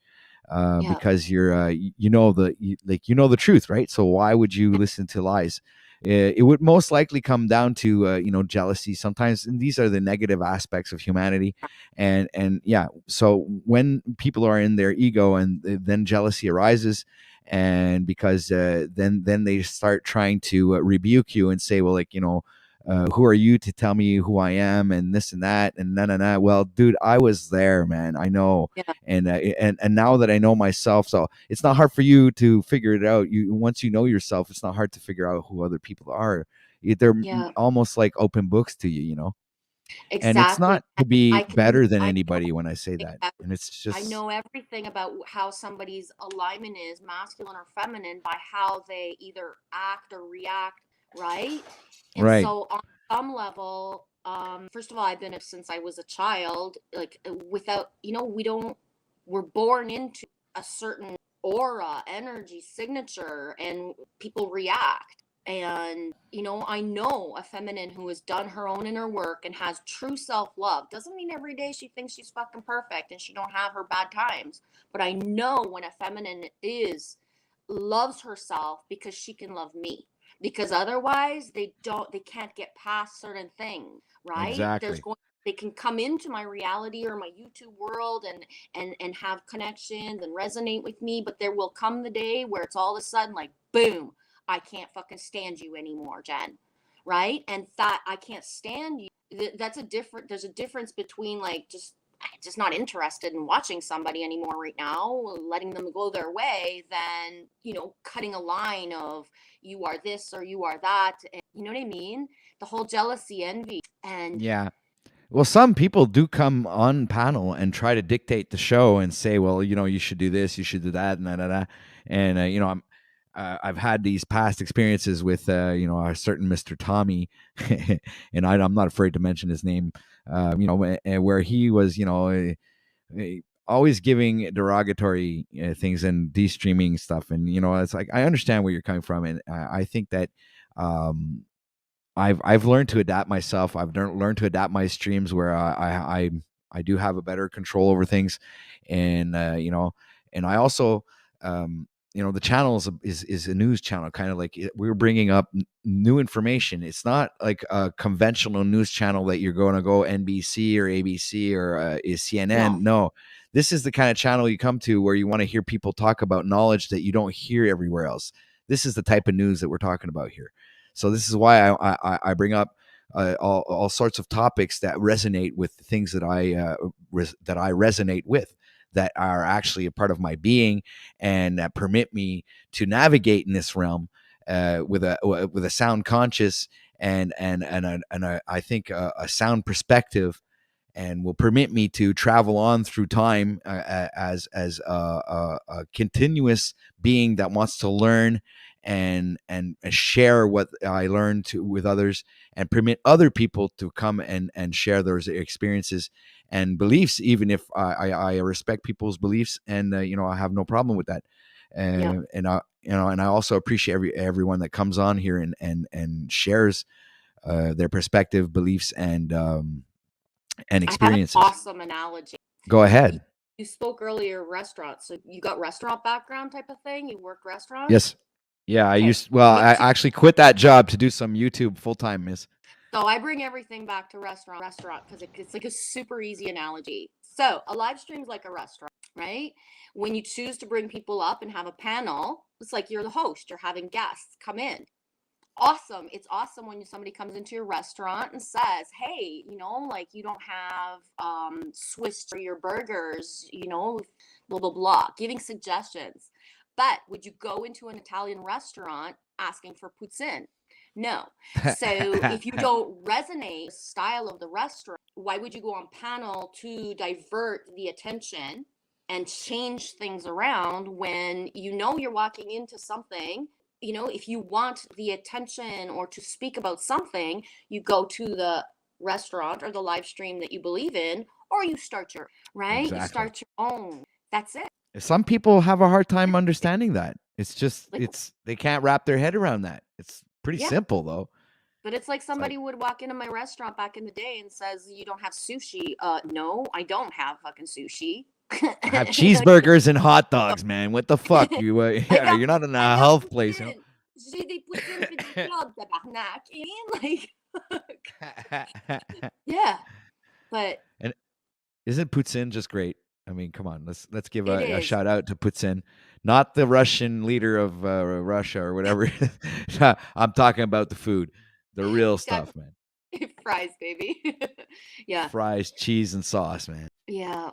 yeah, because you know the truth, right? So why would you listen to lies? It would most likely come down to jealousy sometimes, and these are the negative aspects of humanity. And yeah, so when people are in their ego and then jealousy arises, and because then they start trying to rebuke you and say, well, like, who are you to tell me who I am and this and that and no. Well, dude, I was there, man. I know. yeah, And now that I know myself, so it's not hard for you to figure it out. Once you know yourself, it's not hard to figure out who other people are. They're yeah, almost like open books to you. And it's exactly. not to be I can, better than I know anybody when I say everything that. about, And it's I just know everything about how somebody's alignment is, masculine or feminine, by how they either act or react, right? And right. so on some level, first of all, I've been it since I was a child, like without, we're born into a certain aura, energy, signature, and people react. And, I know a feminine who has done her own inner work and has true self-love. Doesn't mean every day she thinks she's fucking perfect and she don't have her bad times. But I know when a feminine loves herself because she can love me. Because otherwise they can't get past certain things, right? Exactly. They can come into my reality or my YouTube world and have connections and resonate with me, but there will come the day where it's all of a sudden like boom, I can't fucking stand you anymore, Jen. Right? And that I can't stand you. There's a difference between like just not interested in watching somebody anymore right now, letting them go their way, than, cutting a line of you are this or you are that. And you know what I mean? The whole jealousy, envy, and Yeah. Well, some people do come on panel and try to dictate the show and say, well, you should do this, you should do that, and da. And I've had these past experiences with a certain Mr. Tommy, and I'm not afraid to mention his name. Where he was, always giving derogatory things and de-streaming stuff, and it's like I understand where you're coming from, and I think that. I've learned to adapt myself. I've learned to adapt my streams where I do have a better control over things, and and I also the channel is a news channel, kind of like we're bringing up new information. It's not like a conventional news channel that you're going to go NBC or ABC or is CNN. no, No, this is the kind of channel you come to where you want to hear people talk about knowledge that you don't hear everywhere else. This is the type of news that we're talking about here. So this is why I bring up all sorts of topics that resonate with the things that I resonate with, that are actually a part of my being, and that permit me to navigate in this realm with a sound conscious and I think a sound perspective, and will permit me to travel on through time as a continuous being that wants to learn and share what I learned with others, and permit other people to come and share those experiences and beliefs, even if I respect people's beliefs, and I have no problem with that. And I also appreciate everyone that comes on here and shares their perspective, beliefs, and experiences. I have an awesome analogy. Go ahead. You spoke earlier restaurants, so you got restaurant background type of thing. You work restaurants. Yes. Yeah, I Okay. I actually quit that job to do some YouTube full time, miss. So I bring everything back to restaurant because it's like a super easy analogy. So a live stream is like a restaurant, right? When you choose to bring people up and have a panel, it's like you're the host. You're having guests come in. Awesome. It's awesome when somebody comes into your restaurant and says, hey, like you don't have Swiss for your burgers, blah, blah, blah, giving suggestions. But would you go into an Italian restaurant asking for poutine? No. So if you don't resonate with the style of the restaurant, why would you go on panel to divert the attention and change things around when you're walking into something? If you want the attention or to speak about something, you go to the restaurant or the live stream that you believe in, or you start your, right? Exactly. You start your own. That's it. Some people have a hard time understanding that. It's just, they can't wrap their head around that. It's pretty simple though. But it's like somebody would walk into my restaurant back in the day and says, you don't have sushi. No, I don't have fucking sushi. I have cheeseburgers and hot dogs, man. What the fuck? You're not in a health place. Yeah, but and isn't poutine just great? I mean, come on, let's give a shout out to Putin, not the Russian leader of Russia or whatever. I'm talking about the food, the real stuff, man. Fries, baby. Yeah. Fries, cheese, and sauce, man. Yeah.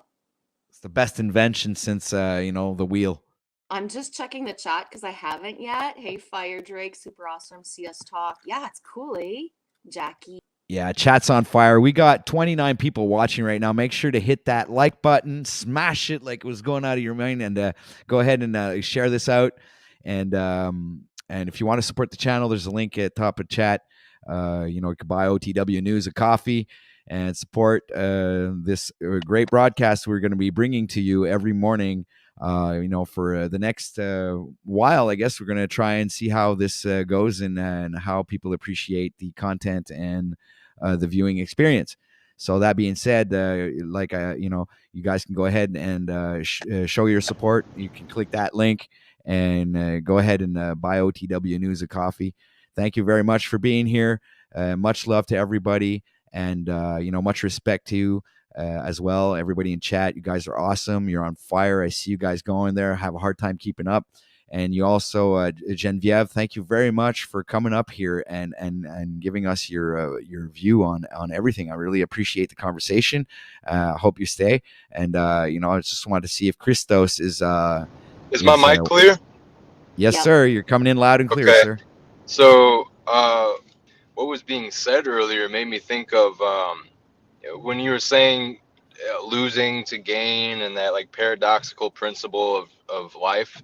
It's the best invention since the wheel. I'm just checking the chat because I haven't yet. Hey, Fire Drake, super awesome. CS Talk. Yeah, it's cool, eh? Jackie. Yeah, chat's on fire. We got 29 people watching right now. Make sure to hit that like button, smash it like it was going out of your mind, and go ahead and share this out. And if you want to support the channel, there's a link at top of chat. You can buy OTW News a coffee and support this great broadcast we're going to be bringing to you every morning. For the next while, I guess we're going to try and see how this goes and how people appreciate the content and the viewing experience. So that being said, you guys can go ahead and show your support. You can click that link and go ahead and buy OTW News a coffee. Thank you very much for being here. Much love to everybody, and much respect to you as well. Everybody in chat, you guys are awesome. You're on fire. I see you guys going there. Have a hard time keeping up. And you also, Genevieve, thank you very much for coming up here and giving us your view on everything. I really appreciate the conversation. Hope you stay. And I just wanted to see if Christos is. Is my mic clear? Yes, sir. You're coming in loud and clear, sir. So, what was being said earlier made me think of when you were saying losing to gain and that like paradoxical principle of life.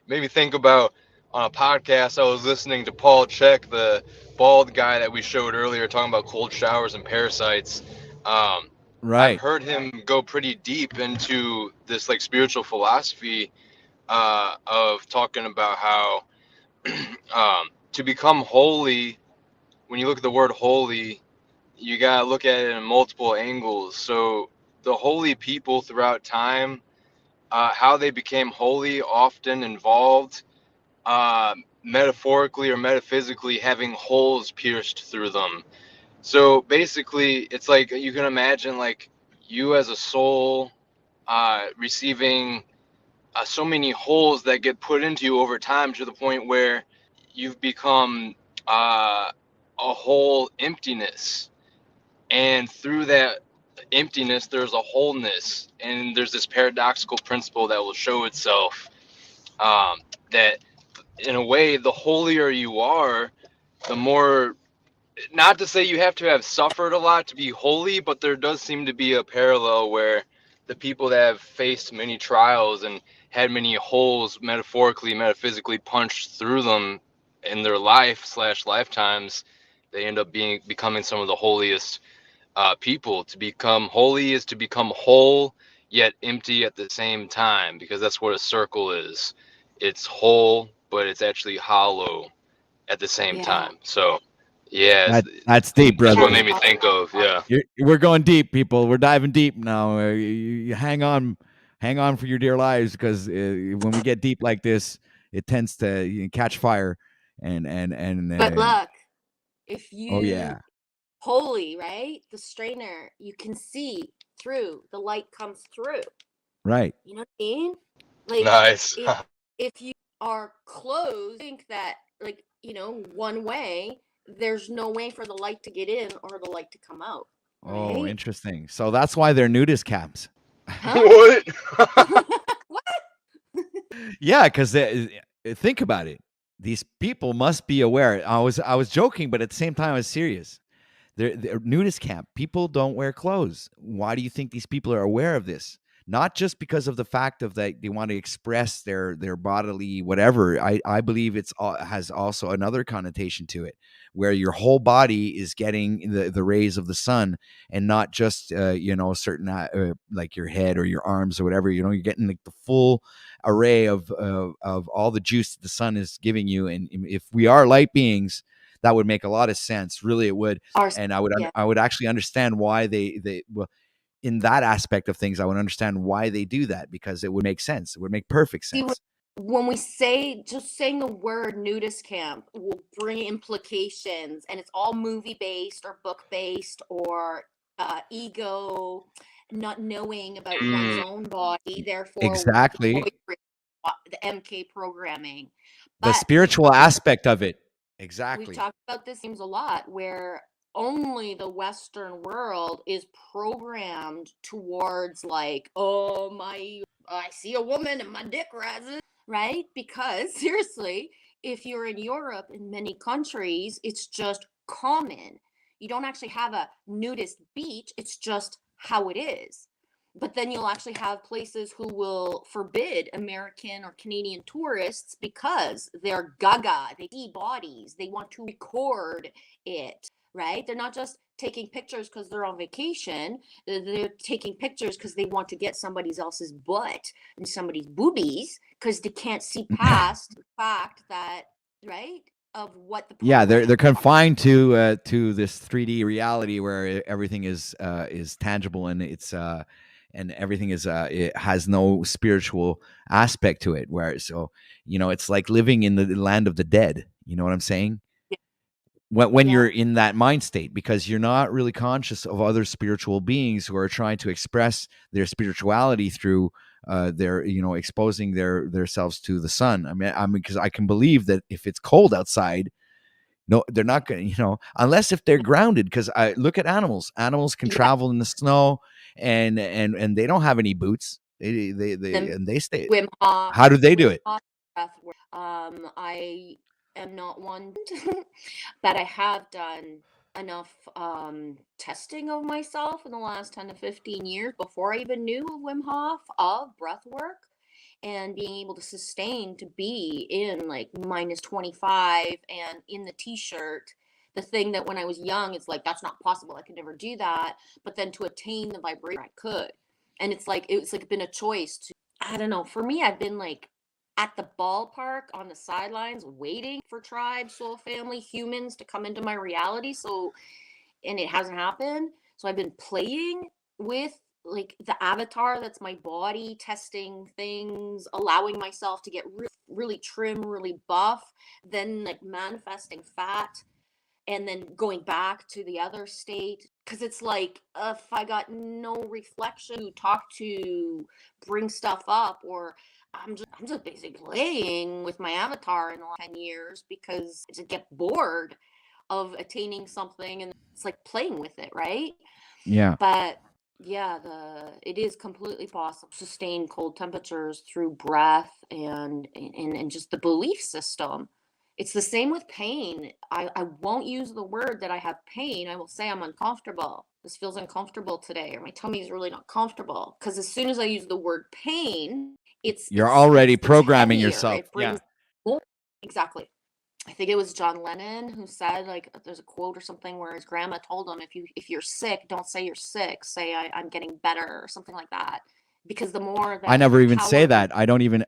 Made me think about on a podcast I was listening to Paul Check, the bald guy that we showed earlier, talking about cold showers and parasites. Right. I've heard him go pretty deep into this like spiritual philosophy of talking about how to become holy, when you look at the word holy, you gotta look at it in multiple angles. So the holy people throughout time, how they became holy often involved metaphorically or metaphysically having holes pierced through them. So basically, it's like you can imagine like you as a soul receiving so many holes that get put into you over time to the point where you've become a whole emptiness. And through that emptiness, there's a wholeness. And there's this paradoxical principle that will show itself that in a way, the holier you are, the more, not to say you have to have suffered a lot to be holy, but there does seem to be a parallel where the people that have faced many trials and had many holes, metaphorically, metaphysically, punched through them in their lifetimes, they end up becoming some of the holiest people. To become holy is to become whole yet empty at the same time, because that's what a circle is. It's whole, but it's actually hollow at the same Yeah. time. So, yeah, That's deep, that's what brother. made me think of. Yeah. We're going deep, people. We're diving deep now. You hang on for your dear lives, because when we get deep like this, it tends to catch fire. And But look, if oh you yeah, holy, right? The strainer, you can see through. The light comes through. right. You know what I mean? Like Nice. if you are closed, think that like, one way, there's no way for the light to get in or the light to come out. Oh, Right? interesting. So that's why they're nudist camps. Huh? What? What? Yeah, because think about it. These people must be aware. I was joking, but at the same time, I was serious. They're nudist camp. People don't wear clothes. Why do you think these people are aware of this? Not just because of the fact of that they want to express their bodily whatever. I believe it's has also another connotation to it, where your whole body is getting the rays of the sun, and not just certain like your head or your arms or whatever. You're getting like the full array of all the juice that the sun is giving you. And if we are light beings, that would make a lot of sense. Really, it would. Our, And I would yeah. I would actually understand why they well, in that aspect of things, I would understand why they do that, because it would make sense. It would make perfect See, sense. when we say, just saying the word nudist camp will bring implications, and it's all movie based or book based or ego, not knowing about one's own body, therefore Exactly. the MK programming. The But we've spiritual aspect of it. we've Exactly. talked about this seems a lot, where only the Western world is programmed towards like, oh my, I see a woman and my dick rises, right? Because seriously, if you're in Europe, in many countries, it's just common. You don't actually have a nudist beach, it's just how it is. But then you'll actually have places who will forbid American or Canadian tourists because they're gaga, they see bodies, they want to record it, right? They're not just taking pictures because they're on vacation, they're taking pictures because they want to get somebody else's butt and somebody's boobies, because they can't see past the fact that, right, of what the Yeah, they're program confined to this 3D reality where everything is tangible, and it's and everything is it has no spiritual aspect to it. Where so it's like living in the land of the dead. You know what I'm saying? When Yeah. you're in that mind state, because you're not really conscious of other spiritual beings who are trying to express their spirituality through their exposing their selves to the sun. I mean because I can believe that if it's cold outside, no, they're not going to, unless if they're grounded, because I look at animals can Yeah. travel in the snow, and they don't have any boots. Them And they stay. Wim Hof, How do they do Wim it? Hof breath work. I am not one, but I have done enough testing of myself in the last 10 to 15 years before I even knew of Wim Hof, of breath work, and being able to sustain to be in like minus 25 and in the t-shirt. The thing that when I was young, it's like, that's not possible, I could never do that. But then to attain the vibration, I could. And it's like been a choice to, I don't know, for me, I've been like at the ballpark on the sidelines waiting for tribe, soul family, humans to come into my reality. So, and it hasn't happened. So I've been playing with like the avatar that's my body, testing things, allowing myself to get really trim, really buff, then like manifesting fat, and then going back to the other state. Because it's like, if I got no reflection to talk to, bring stuff up, or I'm just basically playing with my avatar in the last 10 years because I just get bored of attaining something, and it's like playing with it, right? Yeah. But yeah, it is completely possible to sustain cold temperatures through breath and just the belief system. It's the same with pain. I won't use the word that I have pain. I will say I'm uncomfortable. This feels uncomfortable today, or my tummy is really not comfortable. Because as soon as I use the word pain, You're already it's programming heavier. yourself. It brings more. Exactly. I think it was John Lennon who said, like, there's a quote or something where his grandma told him, if you're sick, don't say you're sick, say I'm getting better or something like that, because the more I that never even power say you that. I don't even.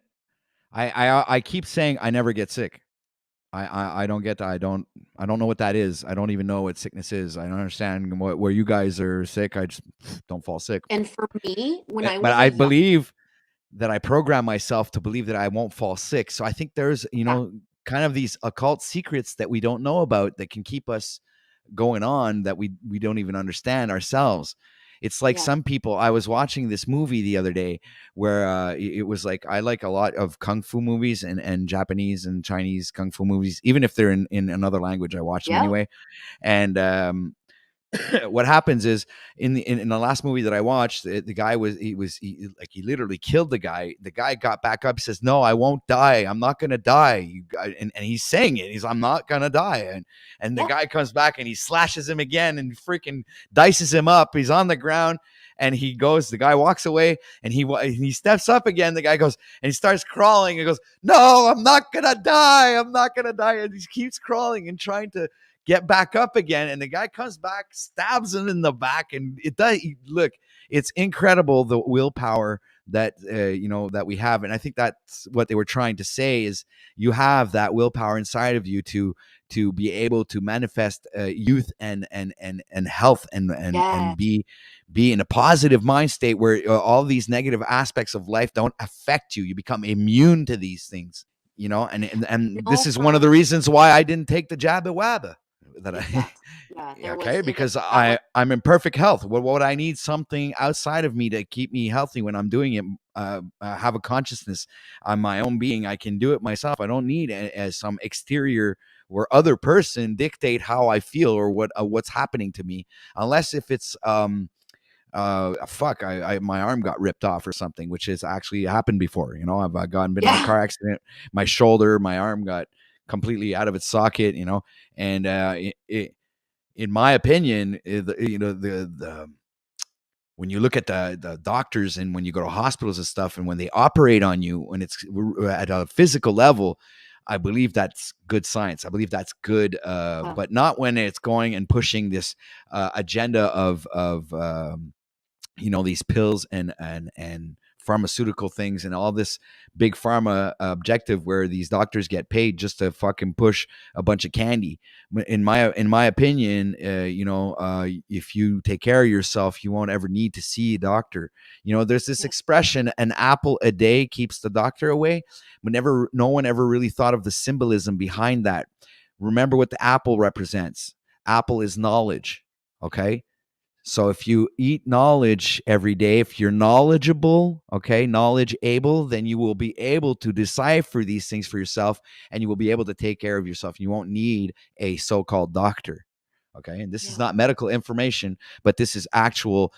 I keep saying I never get sick. I don't get that. I don't know what that is. I don't even know what sickness is. I don't understand where you guys are sick. I just don't fall sick. and for me, when I But was a I young believe that I program myself to believe that I won't fall sick. So I think there's, kind of these occult secrets that we don't know about that can keep us going on that we don't even understand ourselves. It's like yeah, some people. I was watching this movie the other day where it was like I like a lot of kung fu movies and Japanese and Chinese kung fu movies, even if they're in another language. I watch them yeah, anyway, and what happens is in the last movie that I watched, the guy he literally killed the guy. The guy got back up. He says, "No, I won't die. I'm not gonna die." And he's saying it. I'm not gonna die. And the yeah, guy comes back and he slashes him again and freaking dices him up. He's on the ground. And he goes. The guy walks away, and he steps up again. The guy goes and he starts crawling. And goes, "No, I'm not gonna die. I'm not gonna die." And he keeps crawling and trying to get back up again, and the guy comes back, stabs him in the back, and it does look. It's incredible the willpower that that we have, and I think that's what they were trying to say is you have that willpower inside of you to be able to manifest youth and health and yeah. be in a positive mind state where all these negative aspects of life don't affect you. You become immune to these things, and this No, is one of the reasons why I didn't take the jabba wabba that I exactly. Yeah, there was okay, it was because that was I'm in perfect health. What would I need something outside of me to keep me healthy when I'm doing it? Have a consciousness on my own being. I can do it myself. I don't need as some exterior or other person dictate how I feel or what's happening to me, unless if it's fuck, I my arm got ripped off or something, which has actually happened before. I've been in a yeah, car accident. My shoulder, my arm got completely out of its socket. And in my opinion, the when you look at the doctors and when you go to hospitals and stuff, and when they operate on you, when it's at a physical level, I believe that's good science. I believe that's good, but not when it's going and pushing this agenda of these pills and pharmaceutical things and all this big pharma objective where these doctors get paid just to fucking push a bunch of candy. In my opinion, if you take care of yourself, you won't ever need to see a doctor. There's this expression, an apple a day keeps the doctor away, but no one ever really thought of the symbolism behind that. Remember what the apple represents. Apple is knowledge. Okay, so if you eat knowledge every day, if you're knowledgeable, okay, knowledge able, then you will be able to decipher these things for yourself, and you will be able to take care of yourself. You won't need a so-called doctor. Okay. And this is yeah. not medical information, but this is actual,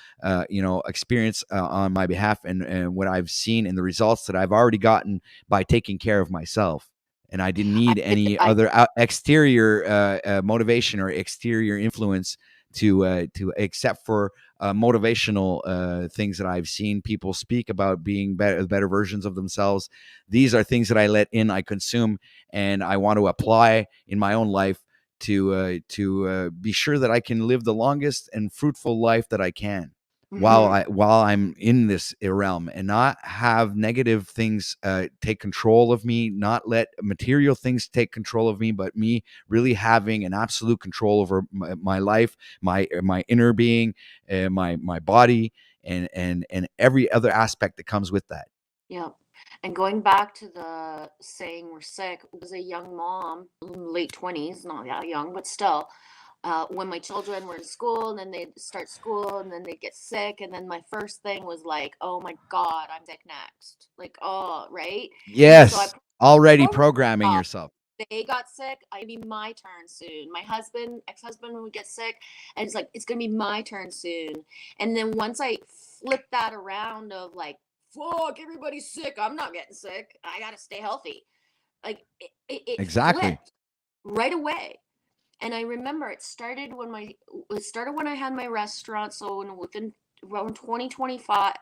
experience on my behalf and what I've seen and the results that I've already gotten by taking care of myself. And I didn't I need any other exterior motivation or exterior influence to except for motivational things that I've seen people speak about being better versions of themselves. These are things that I let in, I consume, and I want to apply in my own life to be sure that I can live the longest and fruitful life that I can while I'm in this realm, and not have negative things take control of me, not let material things take control of me, but me really having an absolute control over my life, my inner being, my body, and every other aspect that comes with that. Yeah. And going back to the saying we're sick, was a young mom, late 20s, not that young, but still, when my children were in school and then they'd start school and then they'd get sick. And then my first thing was like, oh my God, I'm sick next. Like, oh, right. And so I Yes, already programmed programming myself. yourself. They got sick. It'd be my turn soon. My ex-husband would get sick, and it's like it's gonna be my turn soon. And then once I flipped that around of like, fuck, everybody's sick. I'm not getting sick. I gotta stay healthy. Like it Exactly. flipped right away. And I remember it started when I had my restaurant. So within around 2025,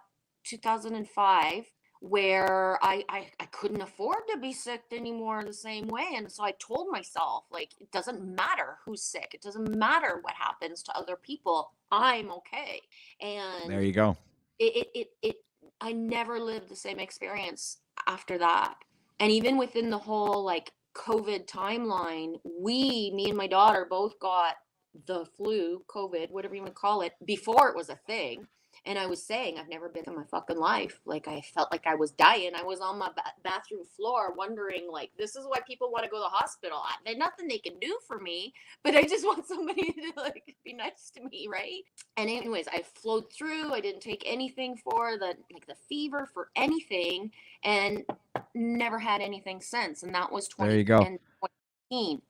2005, where I couldn't afford to be sick anymore the same way. And so I told myself, like, it doesn't matter who's sick. It doesn't matter what happens to other people. I'm okay. There And you go. it I never lived the same experience after that. And even within the whole like COVID timeline, me and my daughter both got the flu, COVID, whatever you want to call it, before it was a thing. And I was saying, I've never been in my fucking life. Like, I felt like I was dying. I was on my bathroom floor wondering, like, this is why people want to go to the hospital. There's nothing they can do for me, but I just want somebody to, like, be nice to me, right? And anyways, I flowed through. I didn't take anything for the fever, for anything, and never had anything since. And that was There you go. 2019.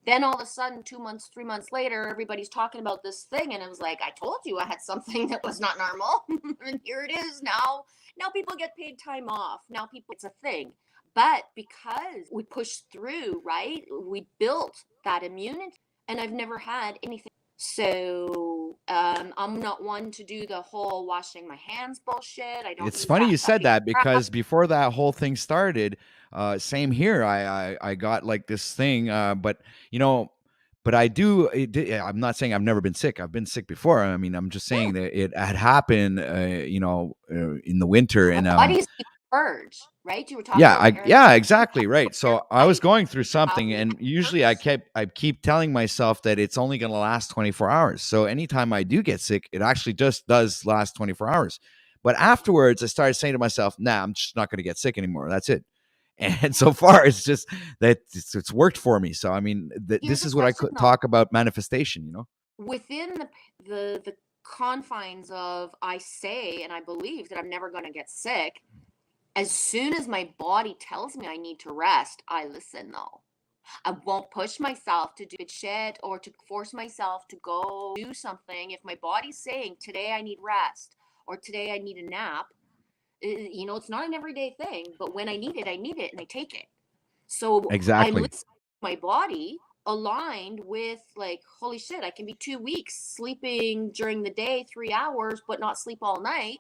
Then all of a sudden, 2 months, 3 months later, everybody's talking about this thing, and it was like, I told you I had something that was not normal, and here it is now. Now people get paid time off. Now it's a thing. But because we pushed through, right? We built that immunity, and I've never had anything. So I'm not one to do the whole washing my hands bullshit. I don't. It's use funny that you said fucking that crap. because before that whole thing started, same here. I got like this thing, but you know, but I'm not saying I've never been sick. I've been sick before. I mean, I'm just Yeah. saying that it had happened, in the winter, and Our bodies need purge, right? You were talking about yeah, exactly, right. So I was right? going through How something, we and usually I keep telling myself that it's only going to last 24 hours. So anytime I do get sick, it actually just does last 24 hours. But afterwards, I started saying to myself, "Nah, I'm just not going to get sick anymore. That's it." And so far, it's just that it's worked for me. So I mean, Here's this the is what I question could though. talk about manifestation. Within the confines of I say and I believe that I'm never going to get sick, as soon as my body tells me I need to rest, I listen though. I won't push myself to do shit or to force myself to go do something. If my body's saying today I need rest or today I need a nap, it's not an everyday thing, but when I need it and I take it. So I'm Exactly. listening to my body aligned with like, holy shit, I can be 2 weeks sleeping during the day 3 hours, but not sleep all night.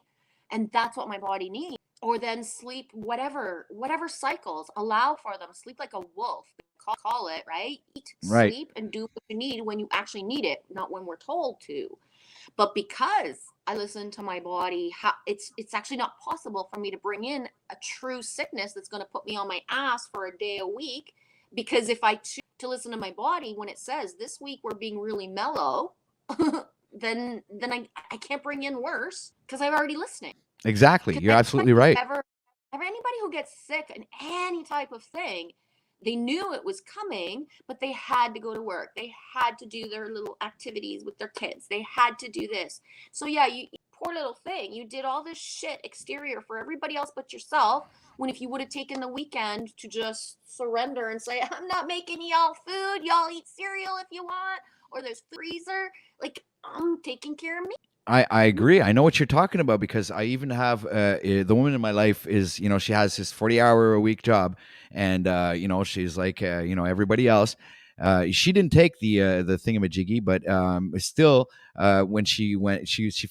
And that's what my body needs. Or then sleep whatever cycles, allow for them, sleep like a wolf, call it, right? Eat, Right. sleep, and do what you need when you actually need it, not when we're told to. But because I listen to my body, it's actually not possible for me to bring in a true sickness that's going to put me on my ass for a day a week. Because if I choose to listen to my body when it says this week we're being really mellow, then I can't bring in worse because I'm already listening. Exactly. Because You're absolutely right. anybody who gets sick in any type of thing, they knew it was coming, but they had to go to work. They had to do their little activities with their kids. They had to do this. So yeah, you poor little thing. You did all this shit exterior for everybody else but yourself. When if you would have taken the weekend to just surrender and say, I'm not making y'all food, y'all eat cereal if you want, or there's freezer, like I'm taking care of me. I agree. I know what you're talking about because I even have the woman in my life is, she has this 40-hour a week job, and she's like everybody else. She didn't take the thingamajiggy, but still, when she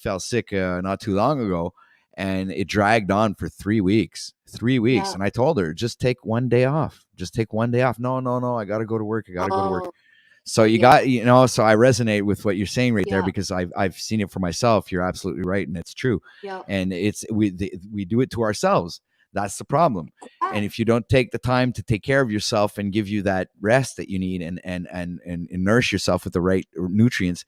fell sick not too long ago, and it dragged on for 3 weeks. 3 weeks, Yeah. and I told her, just take one day off. Just take one day off. No, no, no. I got to go to work. I got to go to work. Oh, So you yeah. got, so I resonate with what you're saying right there Yeah. because I've seen it for myself. You're absolutely right, and it's true. Yeah. And we do it to ourselves. That's the problem. And if you don't take the time to take care of yourself and give you that rest that you need and nourish yourself with the right nutrients,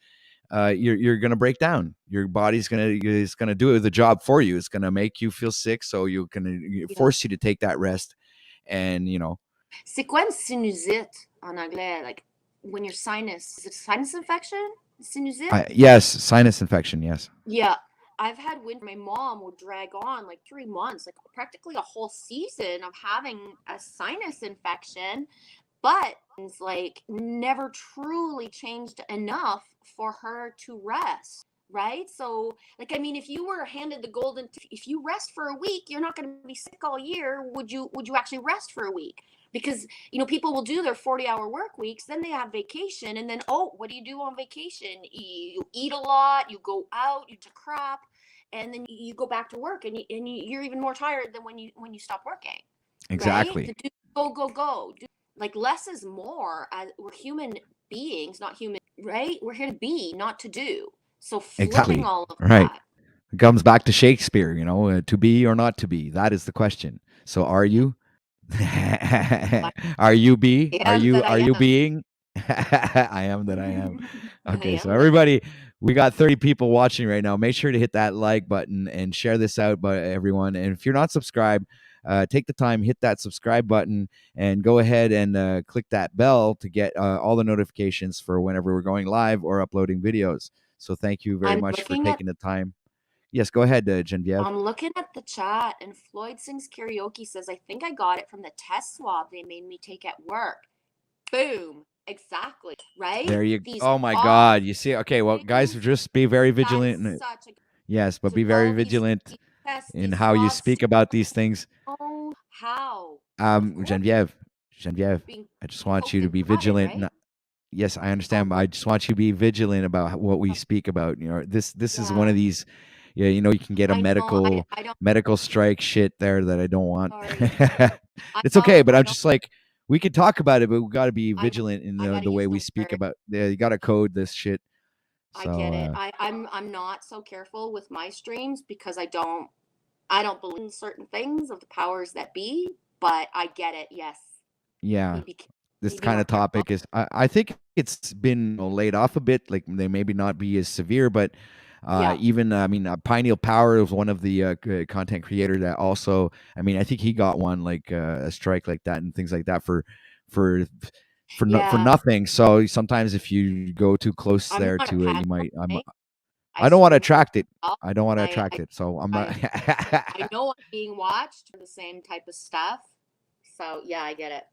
you're gonna break down. Your body's gonna do the job for you. It's gonna make you feel sick, so you're gonna force you to take that rest. And C'est quoi une sinusite en anglais? Like when your sinus, is it sinus infection? Sinusite? yes, sinus infection. Yes. Yeah. I've had winter. My mom would drag on like 3 months, like practically a whole season of having a sinus infection, but it's like never truly changed enough for her to rest. Right. So, like, I mean, if you were handed the golden, if you rest for a week, you're not going to be sick all year. Would you actually rest for a week? Because, people will do their 40-hour work weeks, then they have vacation. And then, oh, what do you do on vacation? You eat a lot, you go out, you do crap. and then you go back to work, and you're even more tired than when you stop working. Exactly. Right? Go. Like less is more. We're human beings, not human. Right? We're here to be, not to do. So flipping Exactly. all of Right. that. It comes back to Shakespeare, to be or not to be. That is the question. So are you? Are you be? I am that I Are you am. being? I am that I am. I Okay, so am that. everybody, we got 30 people watching right now. Make sure to hit that like button and share this out by everyone. And if you're not subscribed, take the time, hit that subscribe button, and go ahead and click that bell to get all the notifications for whenever we're going live or uploading videos. So thank you very I'm much for looking at taking the time. Yes, go ahead, Genevieve. I'm looking at the chat, and Floyd Sings Karaoke says, I think I got it from the test swab they made me take at work. Boom. Exactly. Right? There you These Oh my all God. You see, okay, well, guys, things, just be very that vigilant. is such a Yes, but to be very all vigilant tests, in these how you swabs. speak about these things. Oh, how? Of course, Genevieve, being I just want poked you to and be prodded, vigilant. right? Yes, I understand, but I just want you to be vigilant about what we speak about. This is one Yeah. of these, you can get a I know. I don't. medical strike shit there that I don't want. Sorry. It's okay, but I I'm know. just like, we could talk about it, but we got to be I know. vigilant in I gotta the way use we the speak word. about. Yeah, you got to code this shit. I get it. So I'm not so careful with my streams because I don't believe in certain things of the powers that be, but I get it. Yes. yeah, Need this to be kind more of careful. topic is, I think it's been laid off a bit. Like they maybe not be as severe, but Yeah. even I mean, Pineal Power was one of the content creators that also. I mean, I think he got one like a strike like that and things like that for for Yeah. nothing. So sometimes if you go too close I'm there not a to it, you paddle, might. right? I don't want to stream attract it. myself. I don't want to attract it. So I'm not. I know I'm being watched for the same type of stuff. So yeah, I get it.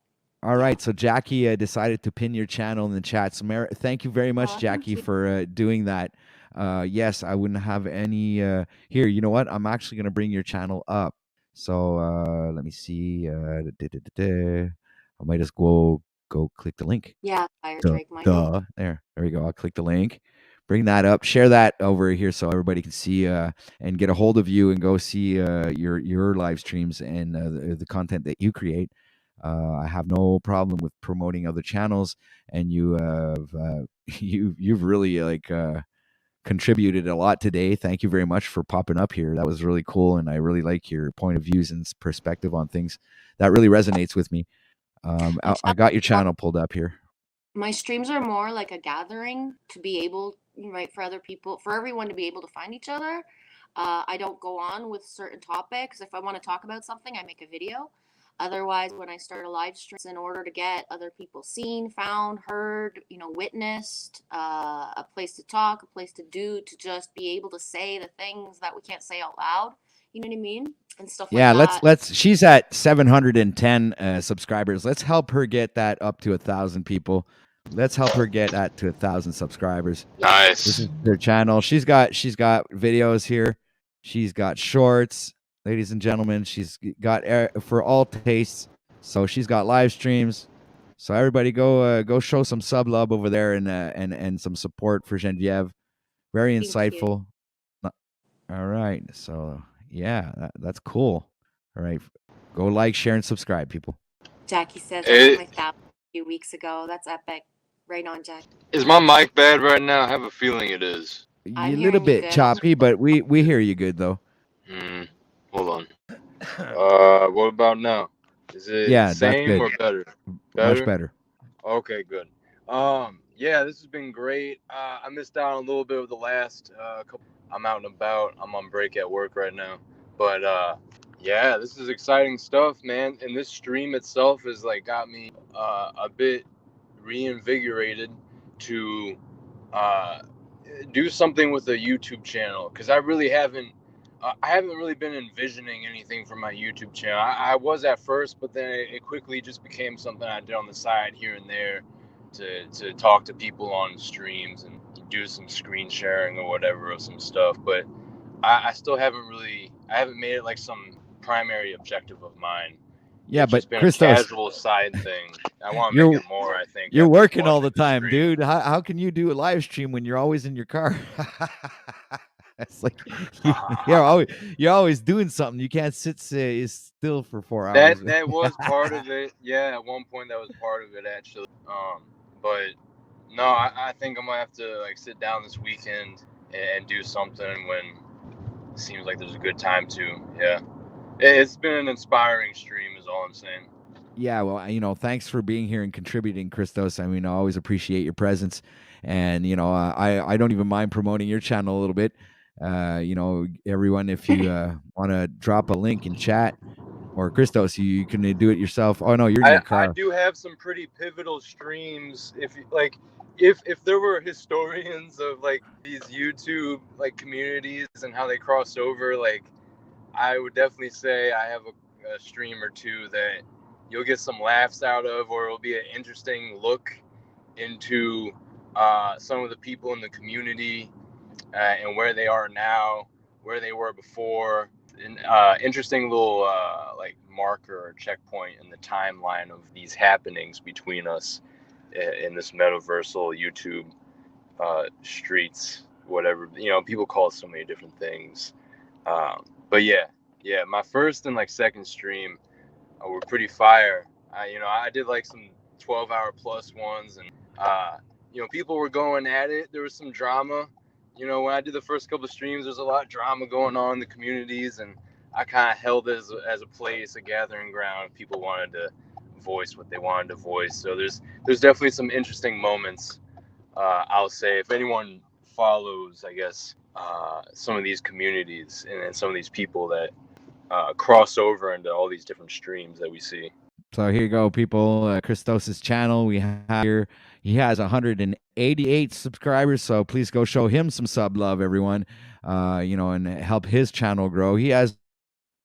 All right, so Jackie decided to pin your channel in the chat. So thank you very much, Thank Jackie, you. for doing that. Yes, I wouldn't have any. Here, you know what? I'm actually going to bring your channel up. So let me see. I might just go click the link. Yeah, Fire Drake Michael. There we go. I'll click the link. Bring that up. Share that over here so everybody can see and get a hold of you and go see your live streams and the content that you create. I have no problem with promoting other channels, and you have you've really contributed a lot today. Thank you very much for popping up here. That was really cool, and I really like your point of views and perspective on things. That really resonates with me. I got your channel pulled up here. My streams are more like a gathering to be able, right, for other people, for everyone to be able to find each other. I don't go on with certain topics. If I want to talk about something, I make a video. Otherwise, when I start a live stream, in order to get other people seen, found, heard, witnessed, a place to talk, a place to do, to just be able to say the things that we can't say out loud. You know what I mean? And stuff Yeah, like that. let's. She's at 710 subscribers. Let's help her get that up to 1,000 people. Let's help her get that to 1,000 subscribers. Nice. This is her channel. She's got videos here. She's got shorts, ladies and gentlemen. She's got for all tastes. So she's got live streams. So everybody go show some sub love over there and some support for Genevieve. Very insightful. All right. So yeah, that's cool. All right. Go like, share, and subscribe, people. Jackie says I hit my 1,000 a few weeks ago. That's epic. Right on, Jack. Is my mic bad right now? I have a feeling it is. A little bit choppy, but we hear you good though. Hold on. What about now? Is it that's same good. or better? Much better. Okay, good. Yeah, this has been great. I missed out on a little bit of the last couple. I'm out and about. I'm on break at work right now. But yeah, this is exciting stuff, man. And this stream itself has got me a bit reinvigorated to do something with a YouTube channel, because I really haven't really been envisioning anything for my YouTube channel. I was at first, but then it quickly just became something I did on the side here and there to talk to people on streams and do some screen sharing or whatever of some stuff. But I still haven't made it like some primary objective of mine. Yeah, It's but just been Christos, a casual side thing. I want to make it more, I think. You're working all the time, dude. How can you do a live stream when you're always in your car? It's like you're always doing something. You can't sit still for 4 hours. That was part of it. Yeah, at one point that was part of it actually. But no, I think I'm gonna have to like sit down this weekend and do something when it seems like there's a good time to. Yeah, it's been an inspiring stream, is all I'm saying. Yeah, well, thanks for being here and contributing, Christos. I mean, I always appreciate your presence, and I don't even mind promoting your channel a little bit. Everyone, if you want to drop a link in chat, or Christos, you can do it yourself. Oh no, you're in your I car. do have some pretty pivotal streams. If there were historians of like these YouTube like communities and how they cross over, like I would definitely say I have a stream or two that you'll get some laughs out of, or it'll be an interesting look into some of the people in the community and where they are now, where they were before. An interesting little like marker or checkpoint in the timeline of these happenings between us in this metaversal YouTube streets, whatever, people call it so many different things. But yeah, my first and like second stream were pretty fire. I did like some 12-hour plus ones, and people were going at it. There was some drama. When I did the first couple of streams, there's a lot of drama going on in the communities, and I kind of held it as a place, a gathering ground. People wanted to voice what they wanted to voice. So there's definitely some interesting moments. I'll say, if anyone follows, I guess, some of these communities and some of these people that cross over into all these different streams that we see. So here you go, people. Christos's channel we have here. He has 188 subscribers, so please go show him some sub love, everyone. And help his channel grow. He has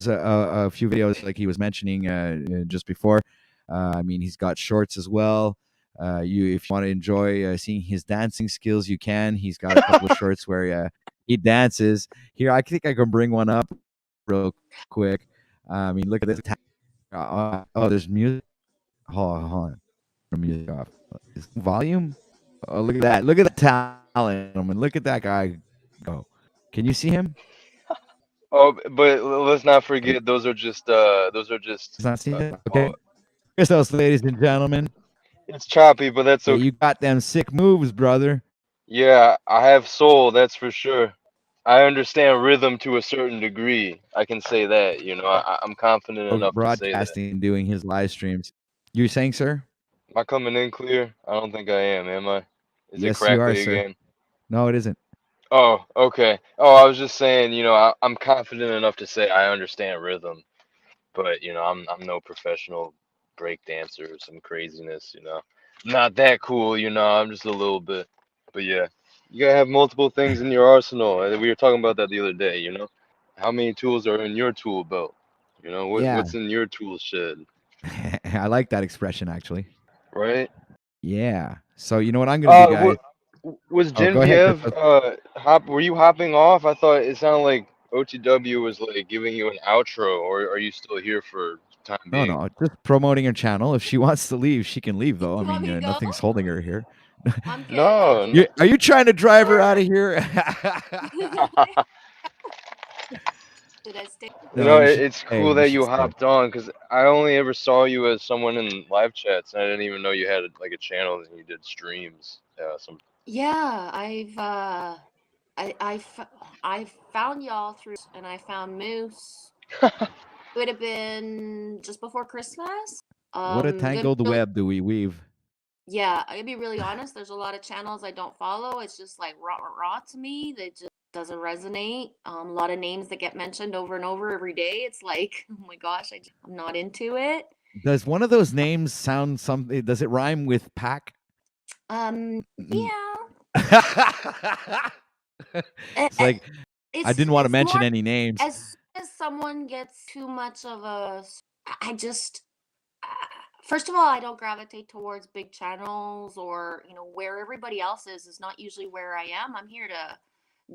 a few videos like he was mentioning just before. I mean, he's got shorts as well. If you want to enjoy seeing his dancing skills, you can. He's got a couple of shorts where he dances. Here, I think I can bring one up real quick. I mean, look at this. There's music. Hold on. Music off. Volume. Oh, look at that. Look at the talent. I mean, look at that guy go. Can you see him? Oh, but let's not forget those are just Does not see it? Okay. Here's those, ladies and gentlemen. It's choppy, but that's okay. You got them sick moves, brother. Yeah, I have soul, that's for sure. I understand rhythm to a certain degree. I can say that, I'm confident enough to say that. Broadcasting, doing his live streams. You're saying, sir? Am I coming in clear? I don't think I am I? Is Yes, it crackly you are, sir. again? No, it isn't. Oh, okay. Oh, I was just saying, I'm confident enough to say I understand rhythm, but I'm no professional break dancer or some craziness, Not that cool, I'm just a little bit. But yeah, you gotta have multiple things in your arsenal. And we were talking about that the other day, How many tools are in your tool belt? What's in your tool shed? I like that expression, actually. Right? Yeah. So you know what I'm gonna do, guys? Was Go ahead, Genevieve were you hopping off? I thought it sounded like OTW was like giving you an outro, or are you still here for time being? No, just promoting her channel. If she wants to leave, she can leave, though. I want me mean, to go? nothing's holding her here. I'm good. No. Are you trying to drive her out of here? Did I stay? It's cool that you hopped on, because I only ever saw you as someone in live chats, and I didn't even know you had like a channel and you did streams. Yeah, I found y'all through, and I found Moose. It would have been just before Christmas. What a tangled web do we weave? Yeah, I'll be really honest. There's a lot of channels I don't follow. It's just like raw to me. They just doesn't resonate. A lot of names that get mentioned over and over every day. It's like, oh my gosh, I'm not into it. Does one of those names sound something? Does it rhyme with pack? Yeah. It's like I didn't want to mention any names. As soon as someone gets too much of I just first of all, I don't gravitate towards big channels, or where everybody else is not usually where I am. I'm here to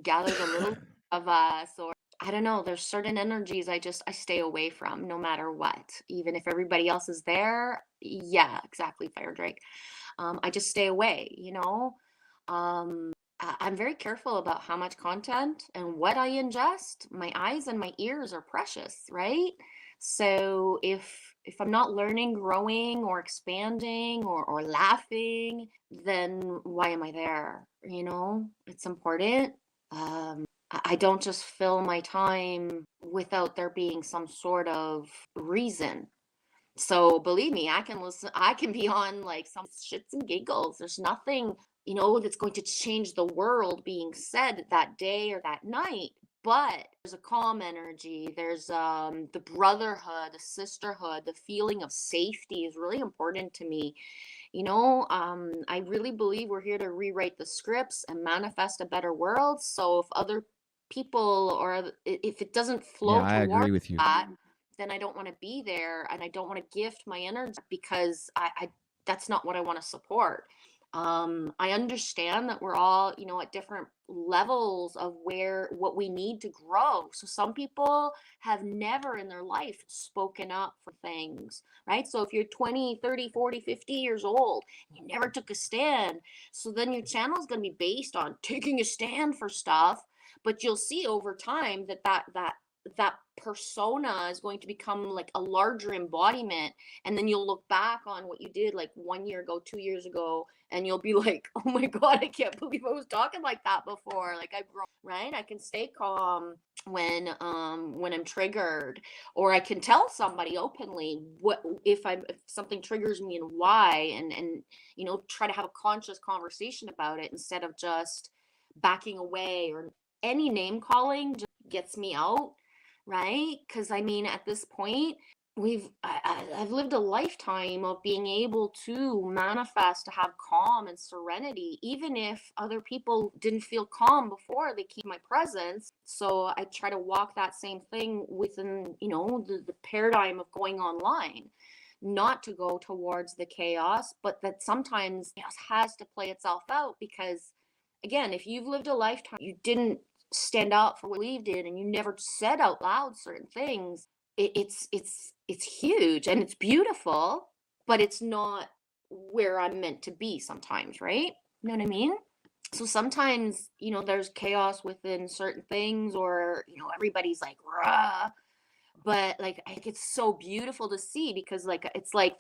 gather the little of us, or I don't know. There's certain energies I stay away from, no matter what. Even if everybody else is there, yeah, exactly, Fire Drake. I just stay away. I'm very careful about how much content and what I ingest. My eyes and my ears are precious, right? So if I'm not learning, growing, or expanding, or laughing, then why am I there? You know, it's important. I don't just fill my time without there being some sort of reason. So believe me, I can be on like some shits and giggles. There's nothing, that's going to change the world being said that day or that night. But there's a calm energy. There's the brotherhood, the sisterhood, the feeling of safety is really important to me. I really believe we're here to rewrite the scripts and manifest a better world. So if other people if it doesn't flow Yeah, I towards agree with you. that, then I don't want to be there and I don't want to gift my energy because I that's not what I want to support. I understand that we're all, at different levels of what we need to grow. So some people have never in their life spoken up for things, right? So if you're 20, 30, 40, 50 years old, you never took a stand. So then your channel is going to be based on taking a stand for stuff, but you'll see over time that persona is going to become like a larger embodiment, and then you'll look back on what you did like 1 year ago, 2 years ago, and you'll be like, oh my god, I can't believe I was talking like that before. Like I've grown, right? I can stay calm when I'm triggered, or I can tell somebody openly what if something triggers me and why, and try to have a conscious conversation about it instead of just backing away. Or any name calling just gets me out, right? Because I mean, at this point, I've lived a lifetime of being able to manifest, to have calm and serenity, even if other people didn't feel calm before they came in my presence. So I try to walk that same thing within, the paradigm of going online, not to go towards the chaos, but that sometimes chaos has to play itself out. Because again, if you've lived a lifetime, you didn't stand up for what you believed in and you never said out loud certain things, it's huge and it's beautiful, but it's not where I'm meant to be sometimes, right? You know what I mean? So sometimes, there's chaos within certain things, or everybody's like rah, but like I think it's so beautiful to see, because like it's like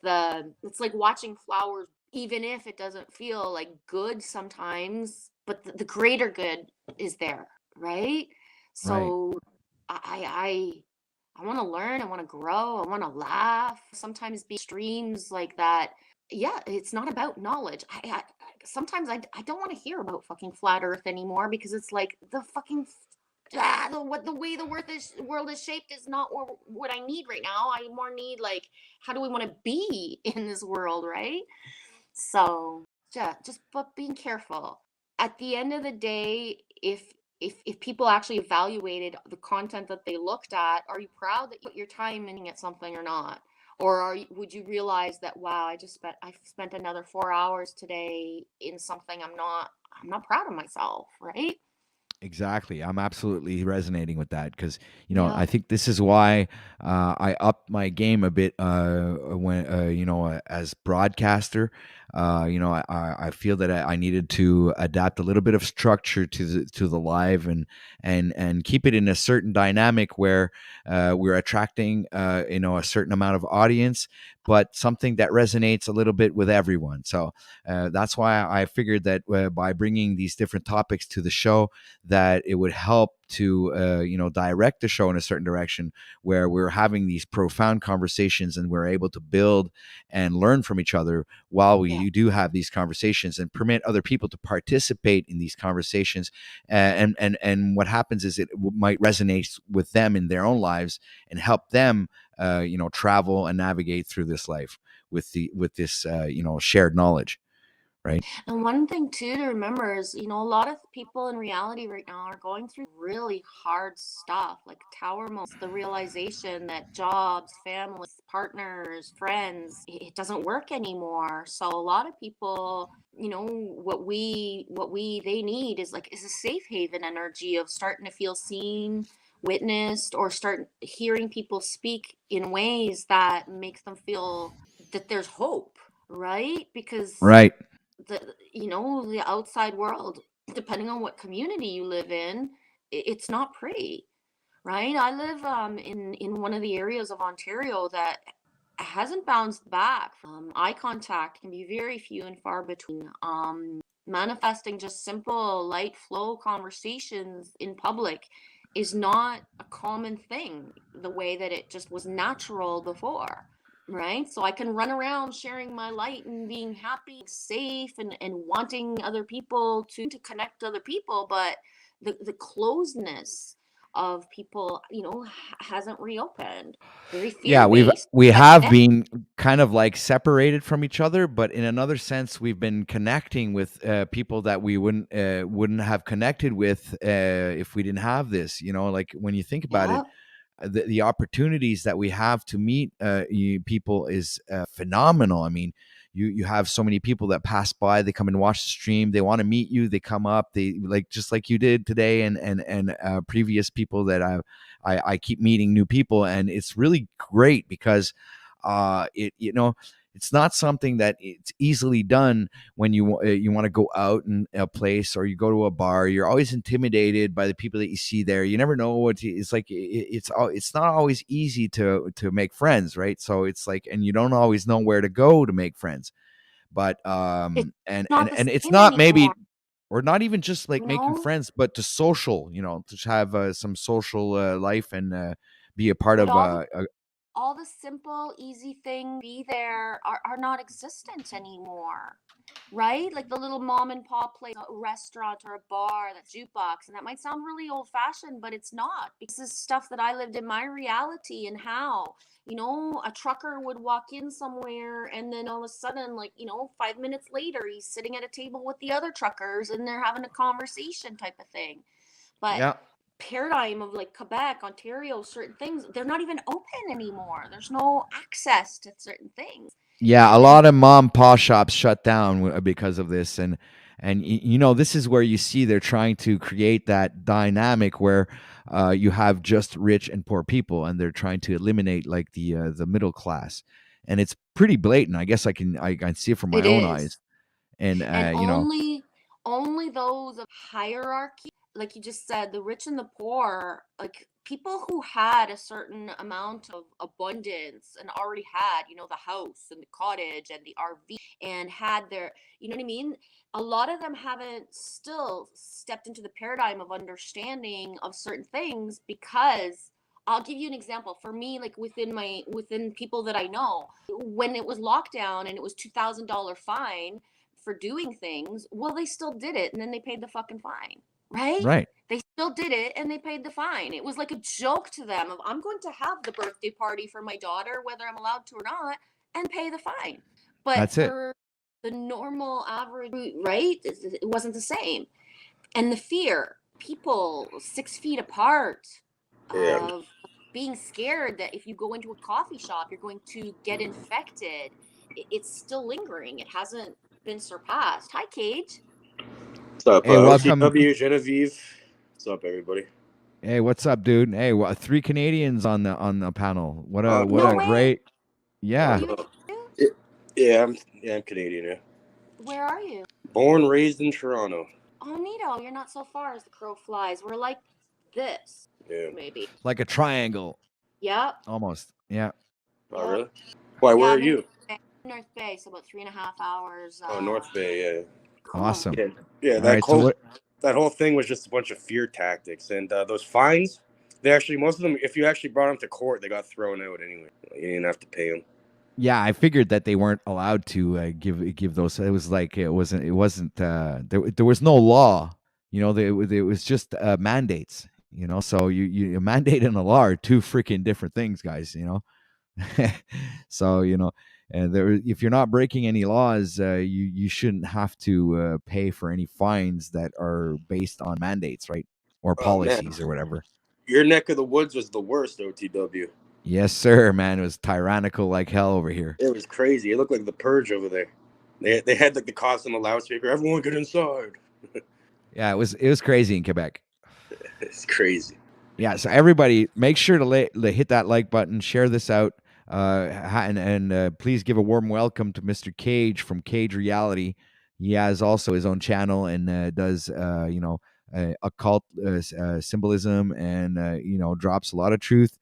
watching flowers, even if it doesn't feel like good sometimes, but the greater good is there, right? Right. So I want to learn, I want to grow, I want to laugh, sometimes be streams like that. Yeah, it's not about knowledge. Sometimes I don't want to hear about fucking flat earth anymore, because it's like the fucking the way the world is shaped is not what I need right now. I more need, like, how do we want to be in this world, right? So yeah, just but being careful. At the end of the day, if people actually evaluated the content that they looked at, are you proud that you put your time in at something or not? Or would you realize that, wow, I spent another 4 hours today in something I'm not proud of myself, right? Exactly. I'm absolutely resonating with that because, Yeah. I think this is why I upped my game a bit when, as broadcaster. I feel that I needed to adapt a little bit of structure to the live, and keep it in a certain dynamic where we're attracting, a certain amount of audience, but something that resonates a little bit with everyone. So that's why I figured that by bringing these different topics to the show, that it would help to direct the show in a certain direction where we're having these profound conversations and we're able to build and learn from each other while Yeah. we do have these conversations, and permit other people to participate in these conversations. And what happens is it might resonate with them in their own lives and help them travel and navigate through this life with this shared knowledge, right? And one thing too to remember is, a lot of people in reality right now are going through really hard stuff, like tower moments, the realization that jobs, families, partners, friends, it doesn't work anymore. So a lot of people, they need is a safe haven energy of starting to feel seen, witnessed, or start hearing people speak in ways that makes them feel that there's hope, right? Because Right. the outside world, depending on what community you live in, it's not pretty, right? I live in one of the areas of Ontario that hasn't bounced back. Eye contact can be very few and far between. Manifesting just simple, light flow conversations in public is not a common thing the way that it just was natural before, right? So I can run around sharing my light and being happy, safe, and wanting other people to connect to other people, but the closeness of people, hasn't reopened. Very Yeah, fear-based. we have been kind of like separated from each other, but in another sense, we've been connecting with people that we wouldn't have connected with if we didn't have this. Like when you think about it, Yep. the opportunities that we have to meet people is phenomenal. I mean, you have so many people that pass by, they come and watch the stream, they want to meet you, they come up, they like just like you did today, and previous people that I keep meeting new people, and it's really great because it's not something that it's easily done when you want to go out in a place or you go to a bar. You're always intimidated by the people that you see there. You never know it's like. It's not always easy to make friends, right? So it's like, and you don't always know where to go to make friends. But It's and not the it's same not maybe, anymore, or not even just like you making know? friends, but to social, to have some social life and be a part But of all the simple, easy things be there are not existent anymore. Right? Like the little mom and pop place, a restaurant or a bar, that's jukebox. And that might sound really old fashioned, but it's not, because it's stuff that I lived in my reality. And how, a trucker would walk in somewhere and then all of a sudden, like, 5 minutes later, he's sitting at a table with the other truckers and they're having a conversation type of thing. But yeah. paradigm of like Quebec, Ontario, certain things, they're not even open anymore. There's no access to certain things. Yeah, a And lot of mom and pop shops shut down because of this, and this is where you see they're trying to create that dynamic where you have just rich and poor people, and they're trying to eliminate like the middle class, and it's pretty blatant. I guess I can see it from my it own is. eyes, and And only those of hierarchy, like you just said, the rich and the poor, like people who had a certain amount of abundance and already had, the house and the cottage and the RV, and had their, you know what I mean? A lot of them haven't still stepped into the paradigm of understanding of certain things, because I'll give you an example. For me, like within people that I know, when it was lockdown and it was $2,000 fine for doing things, well, they still did it and then they paid the fucking fine, right? right. They still did it and they paid the fine. It was like a joke to them of, I'm going to have the birthday party for my daughter, whether I'm allowed to or not, and pay the fine. But That's it. for the normal average, right, it wasn't the same. And the fear, people 6 feet apart, Yeah. of being scared that if you go into a coffee shop, you're going to get infected. It's still lingering. It hasn't been surpassed. Hi, Cage. What's up, Hey, welcome. OTW, Genevieve? What's up, everybody? Hey, what's up, dude? Hey, 3 Canadians on the panel. What a No way. great, yeah. Are you Yeah, I'm Canadian. Yeah, Where are you? born, raised in Toronto. Oh, neato. You're not so far as the crow flies. We're like this, Yeah. maybe. Like a triangle, Yep. almost. Yeah. Oh, Yep. really? Why? Where Yeah, are you? North Bay, so about 3.5 hours. Oh, North Bay. Yeah. Cool. Awesome. Yeah. All That right. So what? that whole thing was just a bunch of fear tactics, and those fines. Most of them, if you actually brought them to court, they got thrown out anyway. You didn't have to pay them. Yeah, I figured that they weren't allowed to give those. It was like it wasn't. There was no law. It was just mandates. So you mandate and a law are two freaking different things, guys. So and if you're not breaking any laws, you shouldn't have to pay for any fines that are based on mandates, right, or Oh, man. policies or whatever. Your neck of the woods was the worst, OTW. Yes, sir, man. It was tyrannical like hell over here. It was crazy. It looked like the Purge over there. They had like the cops on the loudspeaker. Everyone get inside. Yeah, it was crazy in Quebec. It's crazy. Yeah, so everybody, make sure to hit that like button, share this out, and please give a warm welcome to Mr. Cage from Cage Reality. He has also his own channel and does occult symbolism and drops a lot of truth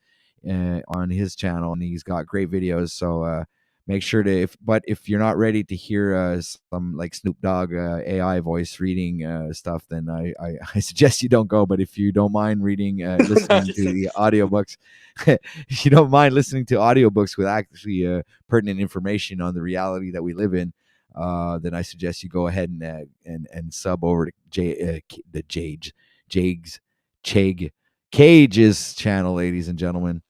on his channel, and he's got great videos. So make sure to if you're not ready to hear some like Snoop Dogg AI voice reading stuff, then I suggest you don't go. But if you don't mind listening to the audiobooks, if you don't mind listening to audiobooks with actually pertinent information on the reality that we live in, then I suggest you go ahead and sub over to Cage's channel, ladies and gentlemen.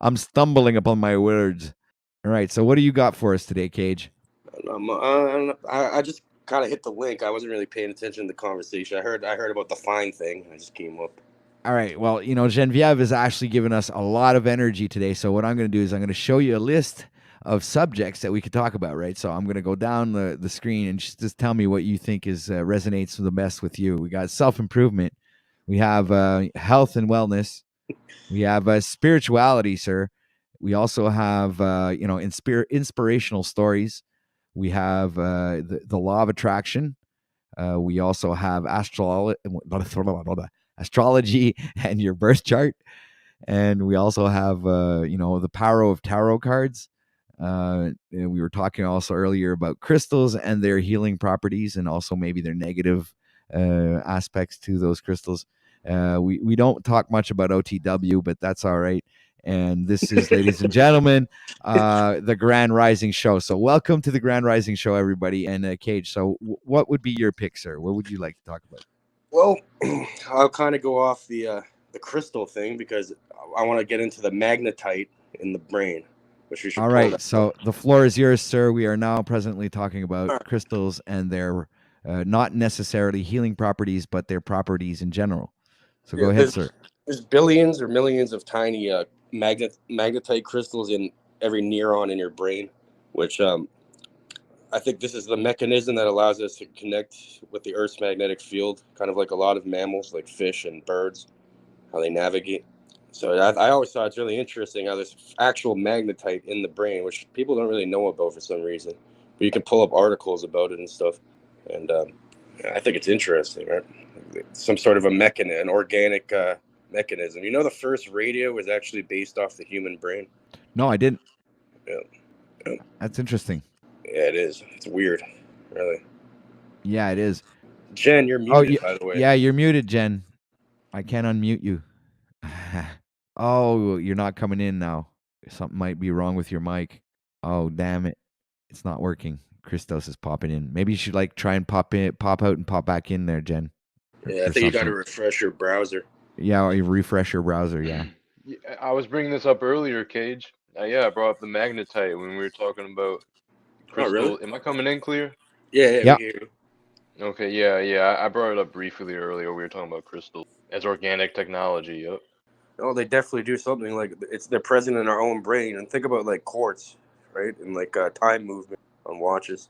I'm stumbling upon my words. All right, so what do you got for us today, Cage? I just kind of hit the link. I wasn't really paying attention to the conversation. I heard about the fine thing. I just came up. All right, well, Genevieve has actually given us a lot of energy today. So what I'm going to do is I'm going to show you a list of subjects that we could talk about, right? So I'm going to go down the screen and just tell me what you think resonates the best with you. We got self-improvement. We have health and wellness. We have spirituality, sir. We also have, inspirational stories. We have the law of attraction. We also have astrology and your birth chart. And we also have, the power of tarot cards. And we were talking also earlier about crystals and their healing properties, and also maybe their negative aspects to those crystals. We don't talk much about OTW, but that's all right. And this is, ladies and gentlemen, the Grand Rising Show. So welcome to the Grand Rising Show, everybody. And Cage, so what would be your pick, sir? What would you like to talk about? Well, I'll kind of go off the crystal thing because I want to get into the magnetite in the brain, which we should. All right, so the floor is yours, sir. We are now presently talking about crystals and their not necessarily healing properties, but their properties in general. So go ahead, sir. There's billions or millions of tiny magnetite crystals in every neuron in your brain, which I think this is the mechanism that allows us to connect with the Earth's magnetic field, kind of like a lot of mammals, like fish and birds, how they navigate. So I always thought it's really interesting how there's actual magnetite in the brain, which people don't really know about for some reason. But you can pull up articles about it and stuff. And I think it's interesting, right? Some sort of an organic mechanism. The first radio was actually based off the human brain. No, I didn't. Yeah. That's interesting. Yeah, it is. It's weird, really. Yeah, it is. Jen, you're muted, by the way. Yeah, you're muted, Jen. I can't unmute you. Oh, you're not coming in now. Something might be wrong with your mic. Oh, damn it. It's not working. Christos is popping in. Maybe you should try and pop out and pop back in there, Jen. Yeah, I think you got to refresh your browser. Yeah, or you refresh your browser, yeah. I was bringing this up earlier, Cage. Yeah, I brought up the magnetite when we were talking about crystal. Oh, really? Am I coming in clear? Yeah. We hear you. Okay, yeah. I brought it up briefly earlier. We were talking about crystals as organic technology. Yep. Oh, they definitely do something like they're present in our own brain. And think about like quartz, right? And like time movement on watches.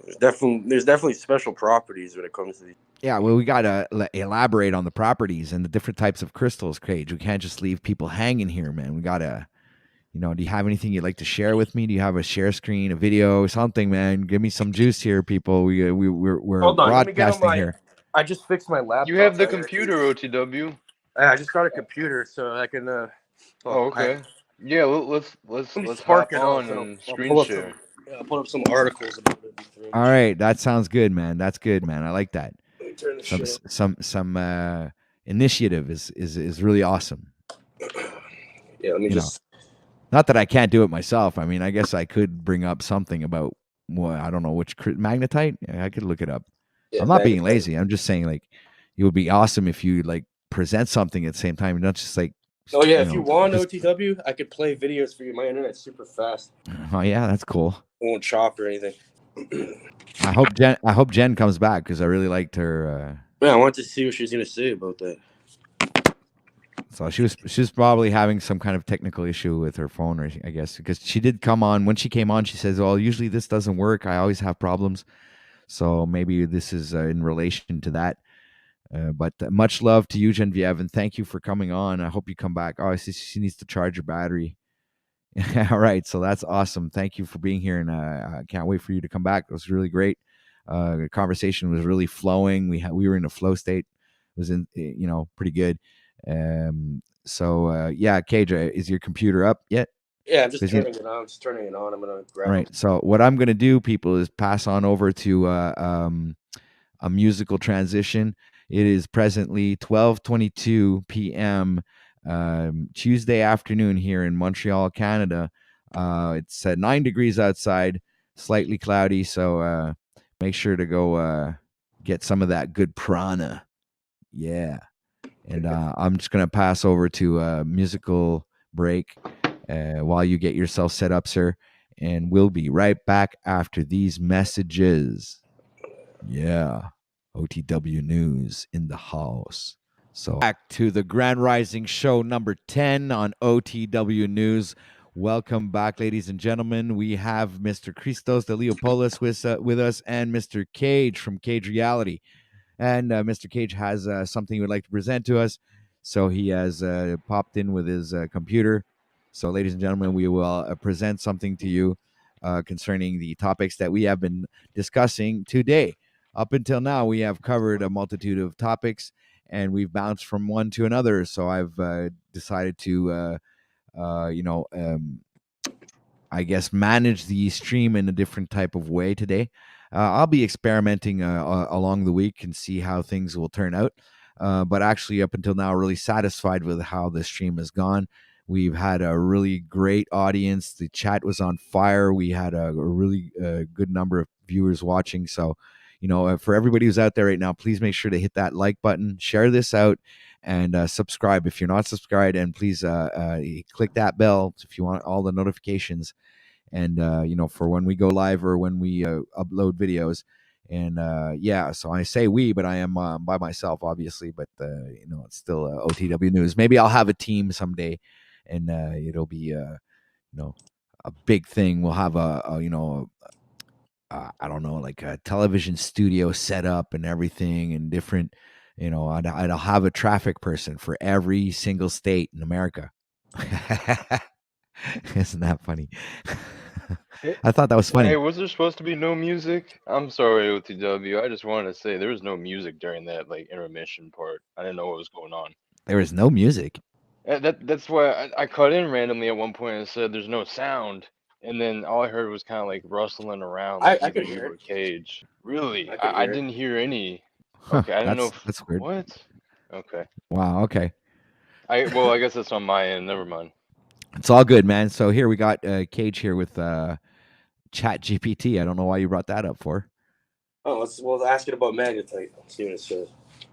There's definitely special properties when it comes to these. Yeah, well, we got to elaborate on the properties and the different types of crystals, Cage. We can't just leave people hanging here, man. We got to, do you have anything you'd like to share with me? Do you have a share screen, a video, something, man? Give me some juice here, people. We're Hold on, broadcasting here. I just fixed my laptop. You have the computer, OTW. I just got a computer, so I can. Oh, okay. Yeah, let's spark hop on and screen share. I'll pull up some articles about it. All right, that sounds good, man. That's good, man. I like that. Some initiative is really awesome. Yeah, let me just. Not that I can't do it myself. I mean, I guess I could bring up something about I don't know which magnetite. I could look it up. Yeah, I'm not being lazy. I'm just saying, it would be awesome if you present something at the same time, not just Oh yeah, if you want OTW, I could play videos for you. My internet's super fast. Oh yeah, that's cool. It won't chop or anything. I hope Jen comes back because I really liked her. Yeah, I want to see what she's gonna say about that. So she was probably having some kind of technical issue with her phone, or I guess because she did come on. When she came on, she says, "Well, usually this doesn't work. I always have problems." So maybe this is in relation to that. But much love to you, Genevieve, and thank you for coming on. I hope you come back. Oh, she needs to charge her battery. All right, so that's awesome. Thank you for being here, and I can't wait for you to come back. It was really great. The conversation was really flowing. We were in a flow state. It was pretty good. Yeah, Cage, is your computer up yet? Yeah, I'm just 'Cause you- turning it on. Just turning it on. I'm gonna grab. Right. So what I'm going to do, people, is pass on over to a musical transition. It is presently 12:22 p.m. Tuesday afternoon here in Montreal, Canada. It's 9 degrees outside, slightly cloudy. So make sure to go get some of that good prana. Yeah. And I'm just going to pass over to a musical break while you get yourself set up, sir. And we'll be right back after these messages. Yeah. OTW News in the house. So back to the Grand Rising Show number 10 on OTW News. Welcome back, ladies and gentlemen. We have Mr. Christos de Leopoulos with us and Mr. Cage from Cage Reality. And Mr. Cage has something he would like to present to us. So he has popped in with his computer. So, ladies and gentlemen, we will present something to you concerning the topics that we have been discussing today. Up until now, we have covered a multitude of topics, and we've bounced from one to another. So I've decided to, I guess, manage the stream in a different type of way today. I'll be experimenting along the week and see how things will turn out. But actually, up until now, really satisfied with how the stream has gone. We've had a really great audience. The chat was on fire. We had a really good number of viewers watching. So, for everybody who's out there right now, please make sure to hit that like button, share this out, and subscribe if you're not subscribed. And please click that bell if you want all the notifications. And for when we go live or when we upload videos. And so I say we, but I am by myself, obviously. But it's still OTW News. Maybe I'll have a team someday, and it'll be a big thing. We'll have I don't know, like a television studio set up and everything, and different. I'll have a traffic person for every single state in America. Isn't that funny? I thought that was funny. Hey, was there supposed to be no music? I'm sorry, OTW. I just wanted to say there was no music during that intermission part. I didn't know what was going on. There was no music. That's why I cut in randomly at one point and said there's no sound, and then all I heard was kind of like rustling around, like I either could you hear or it. Really? I I didn't hear any. Huh, Okay, I didn't know. that's weird. What? Okay. Wow. Okay. I guess that's on my end. Never mind. It's all good, man. So here we got Cage here with Chat GPT. I don't know why you brought that up for. Oh, let's ask it about magnetite. Let's see what it says.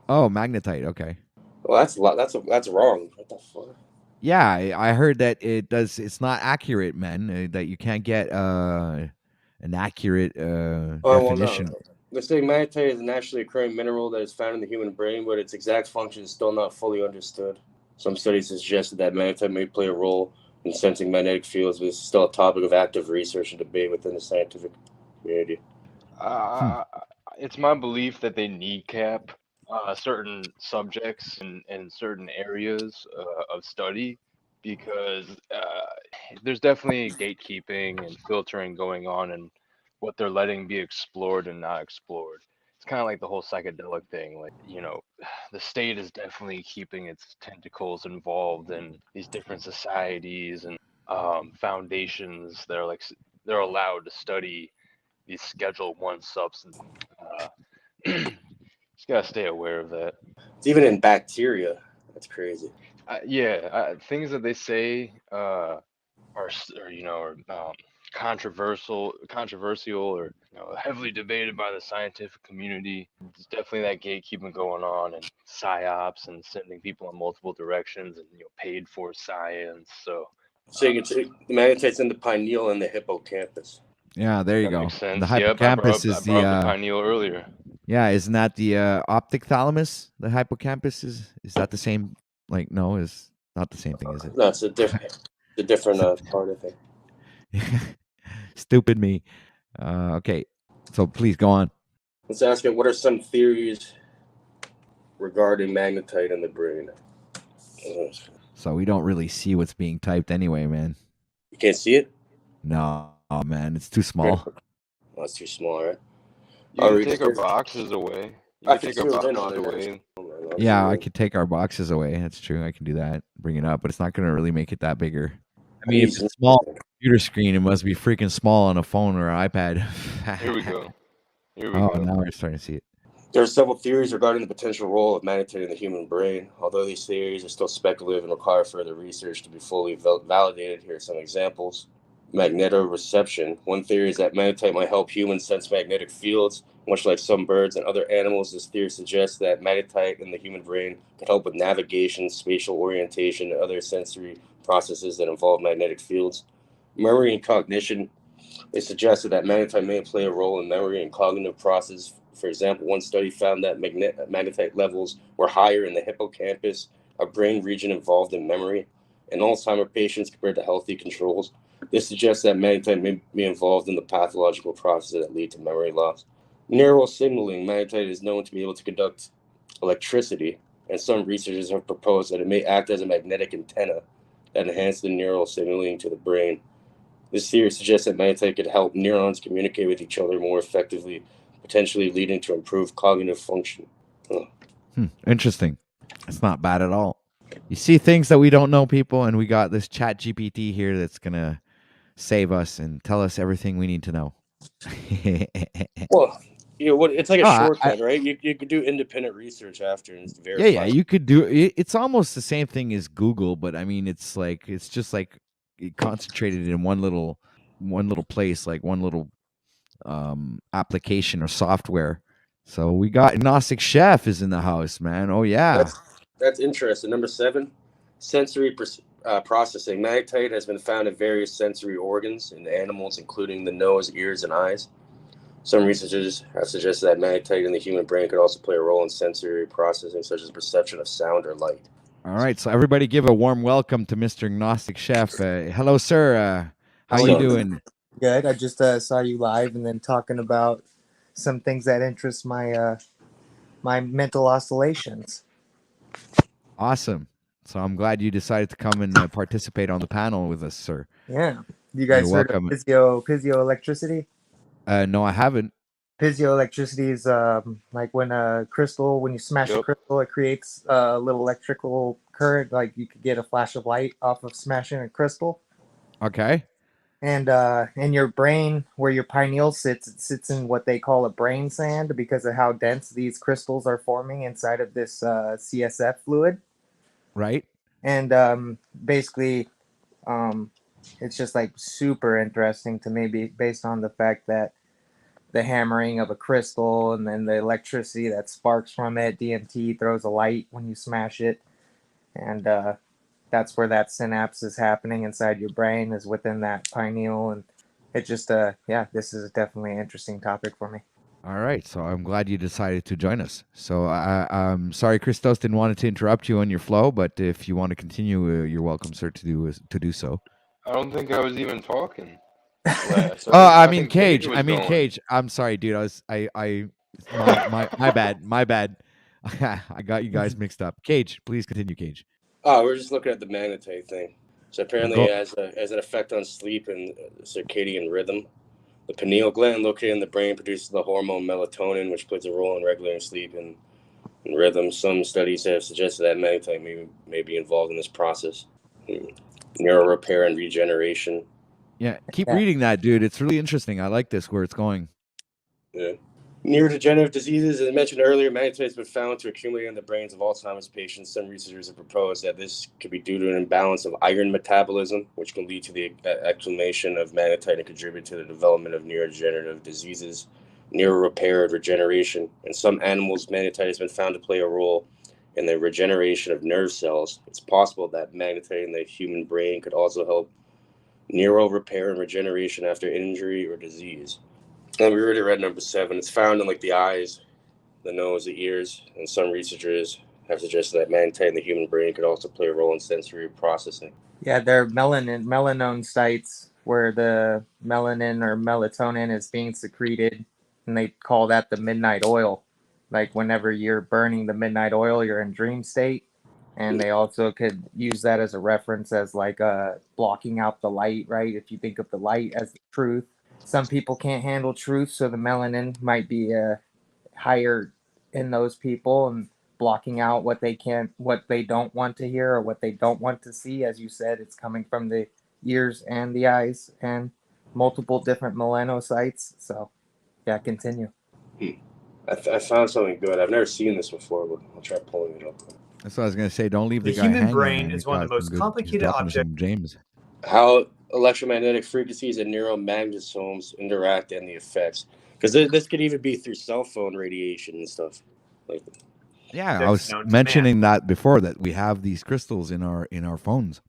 Oh, magnetite. Okay. Well, that's wrong. What the fuck? Yeah, I heard that it's not accurate, man. That you can't get an accurate definition. No. They're saying magnetite is a naturally occurring mineral that is found in the human brain, but its exact function is still not fully understood. Some studies suggested that magnetite may play a role in sensing magnetic fields, but it's still a topic of active research and debate within the scientific community. It's my belief that they kneecap certain subjects and certain areas of study because there's definitely gatekeeping and filtering going on and what they're letting be explored and not explored. It's kind of like the whole psychedelic thing. Like, the state is definitely keeping its tentacles involved in these different societies and foundations that are they're allowed to study these Schedule 1 substances. Just gotta stay aware of that. It's even in bacteria. That's crazy. Things that they say are controversial or heavily debated by the scientific community. There's definitely that gatekeeping going on and psyops and sending people in multiple directions and paid for science. So you can see the magnetite's in the pineal and the hippocampus. Yeah, there you go. Makes sense. The hippocampus I is brought up the pineal earlier. Yeah, isn't that the optic thalamus? The hippocampus is that the same? Like, no, is not the same thing, is it? No, it's a different part of it. Stupid me. Okay, so please go on. Let's ask it. What are some theories regarding magnetite in the brain? So we don't really see what's being typed anyway, man. You can't see it? No, man, it's too small. Oh, it's too small, right? You can take our boxes away. You I can can take our zoom in boxes on it. away. Yeah, I could take our boxes away. That's true. I can do that. Bring it up, but it's not going to really make it that bigger. I mean, if it's small on a computer screen, it must be freaking small on a phone or an iPad. Here we go. Here we Oh, go. now we're starting to see it. There are several theories regarding the potential role of magnetite in the human brain. Although these theories are still speculative and require further research to be fully validated, here are some examples. Magnetoreception. One theory is that magnetite might help humans sense magnetic fields. Much like some birds and other animals, this theory suggests that magnetite in the human brain could help with navigation, spatial orientation, and other sensory processes that involve magnetic fields. Memory and cognition. It suggested that magnetite may play a role in memory and cognitive process. For example, one study found that magnetite levels were higher in the hippocampus, a brain region involved in memory, in Alzheimer's patients compared to healthy controls. This suggests that magnetite may be involved in the pathological processes that lead to memory loss. Neural signaling. Magnetite is known to be able to conduct electricity, and some researchers have proposed that it may act as a magnetic antenna that enhances the neural signaling to the brain. This theory suggests that magnetite could help neurons communicate with each other more effectively, potentially leading to improved cognitive function. Interesting. It's not bad at all. You see things that we don't know, people, and we got this chat GPT here that's going to save us and tell us everything we need to know. Well, it's like a Oh, shortcut, right? You could do independent research after and verify. Yeah, you could do it. It's almost the same thing as Google, but I mean, it's just like concentrated in one little place, like one little application or software. So we got Agnostic Chef is in the house, man. Oh yeah, That's interesting. Number 7, sensory processing. Magnetite has been found in various sensory organs in animals, including the nose, ears, and eyes. Some researchers have suggested that magnetite in the human brain could also play a role in sensory processing, such as perception of sound or light. All right, so everybody give a warm welcome to Mr. Agnostic Chef. Hello, sir. How you doing? Good. I just saw you live and then talking about some things that interest my my mental oscillations. Awesome. So I'm glad you decided to come and participate on the panel with us, sir. Yeah. You guys You're heard welcome. of piezoelectricity? No, I haven't. Piezoelectricity is like when you smash a crystal, it creates a little electrical current. Like you could get a flash of light off of smashing a crystal. Okay. And in your brain, where your pineal sits, it sits in what they call a brain sand because of how dense these crystals are forming inside of this CSF fluid. Right. And basically, it's just like super interesting to me based on the fact that the hammering of a crystal and then the electricity that sparks from it, DMT throws a light when you smash it. And that's where that synapse is happening inside your brain, is within that pineal. And it just, this is definitely an interesting topic for me. All right. So I'm glad you decided to join us. So I'm sorry, Christos, didn't want to interrupt you on your flow, but if you want to continue, you're welcome, sir, to do so. I don't think I was even talking. I mean, Cage. I'm sorry, dude. My bad. I got you guys mixed up. Cage, please continue, Cage. Oh, we're just looking at the magnetite thing. So apparently it has an effect on sleep and circadian rhythm. The pineal gland located in the brain produces the hormone melatonin, which plays a role in regulating sleep and rhythm. Some studies have suggested that magnetite may be involved in this process. Neural repair and regeneration. Yeah, keep reading that, dude. It's really interesting. I like this, where it's going. Yeah. Neurodegenerative diseases, as mentioned earlier, magnetite has been found to accumulate in the brains of Alzheimer's patients. Some researchers have proposed that this could be due to an imbalance of iron metabolism, which can lead to the accumulation of magnetite and contribute to the development of neurodegenerative diseases, neural repair and regeneration. In some animals, magnetite has been found to play a role in the regeneration of nerve cells. It's possible that magnetite in the human brain could also help neural repair and regeneration after injury or disease. And we already read number 7. It's found in like the eyes, the nose, the ears, and some researchers have suggested that magnetite in the human brain could also play a role in sensory processing. Yeah, there are melanone sites where the melanin or melatonin is being secreted, and they call that the midnight oil. Like whenever you're burning the midnight oil, you're in dream state. And they also could use that as a reference as like blocking out the light, right? If you think of the light as the truth, some people can't handle truth, so the melanin might be higher in those people and blocking out what they don't want to hear or what they don't want to see. As you said, it's coming from the ears and the eyes and multiple different melanocytes. So yeah, continue. I found something good. I've never seen this before, but I'll try pulling it up. That's what I was gonna say. Don't leave the, The guy human hanging, brain man. is He one of got the some most good. He's complicated dropping objects. some James. How electromagnetic frequencies and neuromagnetomes interact and the effects. Because this could even be through cell phone radiation and stuff. Like, Yeah, I That's was known to mentioning that before, that we have these crystals in our phones.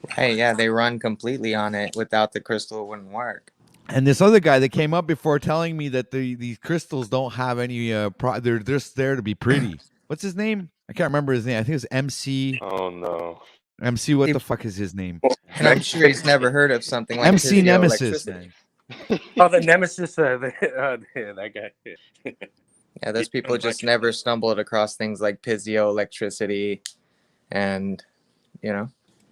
Hey, yeah, they run completely on it. Without the crystal, it wouldn't work. And this other guy that came up before telling me that these crystals don't have any they're just there to be pretty. What's his name? I can't remember his name. I think it's MC. Oh no. MC, what the fuck is his name? And I'm sure he's never heard of something like MC Nemesis, piezoelectricity. man. Oh, the Nemesis, that guy. Yeah, those people just never stumbled across things like piezoelectricity and, you know,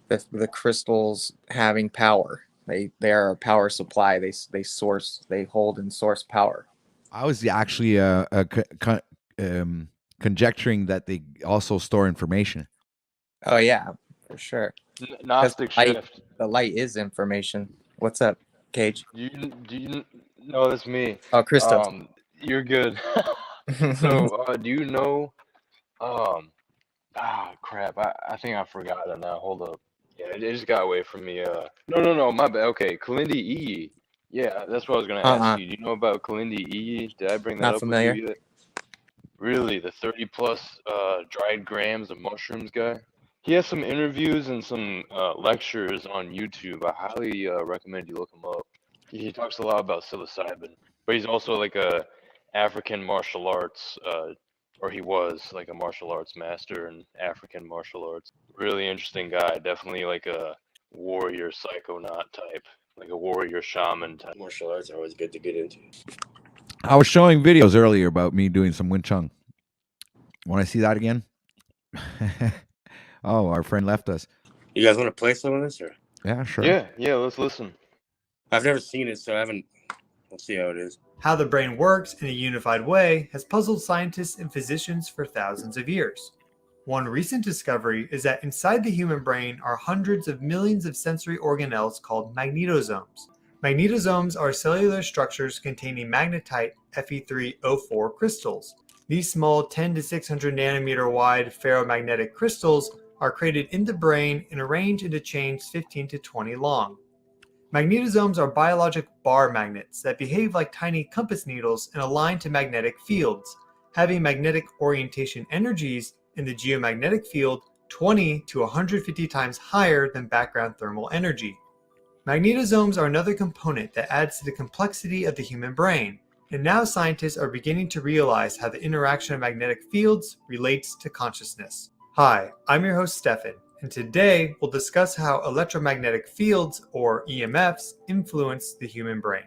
the crystals having power. They are a power supply. They hold and source power. I was actually conjecturing that they also store information. Oh yeah, for sure. Gnostic shift. The light is information. What's up, Cage? Do you know that's me? Oh, Crystal. You're good. So, do you know? Crap. I think I forgot it now. Hold up. Yeah, it just got away from me. No. My bad. Okay, Kalindi E. Yeah, that's what I was gonna ask you. Do you know about Kalindi E? Did I bring that Not up familiar. with you yet? Really, the 30+ dried grams of mushrooms guy? He has some interviews and some lectures on YouTube. I highly recommend you look him up. He talks a lot about psilocybin, but he's also like a African martial arts, or he was like a martial arts master in African martial arts. Really interesting guy. Definitely like a warrior psychonaut type, like a warrior shaman type. Martial arts are always good to get into. I was showing videos earlier about me doing some Wing Chun. Want to see that again? Oh, our friend left us. You guys want to play some of this, or? Yeah, sure. Yeah, let's listen. I've never seen it, so I haven't. Let's see how it is. How the brain works in a unified way has puzzled scientists and physicians for thousands of years. One recent discovery is that inside the human brain are hundreds of millions of sensory organelles called magnetosomes. Magnetosomes are cellular structures containing magnetite Fe3O4 crystals. These small 10 to 600 nanometer wide ferromagnetic crystals are created in the brain and arranged into chains 15 to 20 long. Magnetosomes are biologic bar magnets that behave like tiny compass needles and align to magnetic fields, having magnetic orientation energies in the geomagnetic field 20 to 150 times higher than background thermal energy. Magnetosomes are another component that adds to the complexity of the human brain, and now scientists are beginning to realize how the interaction of magnetic fields relates to consciousness. Hi, I'm your host Stefan, and today we'll discuss how electromagnetic fields, or EMFs, influence the human brain.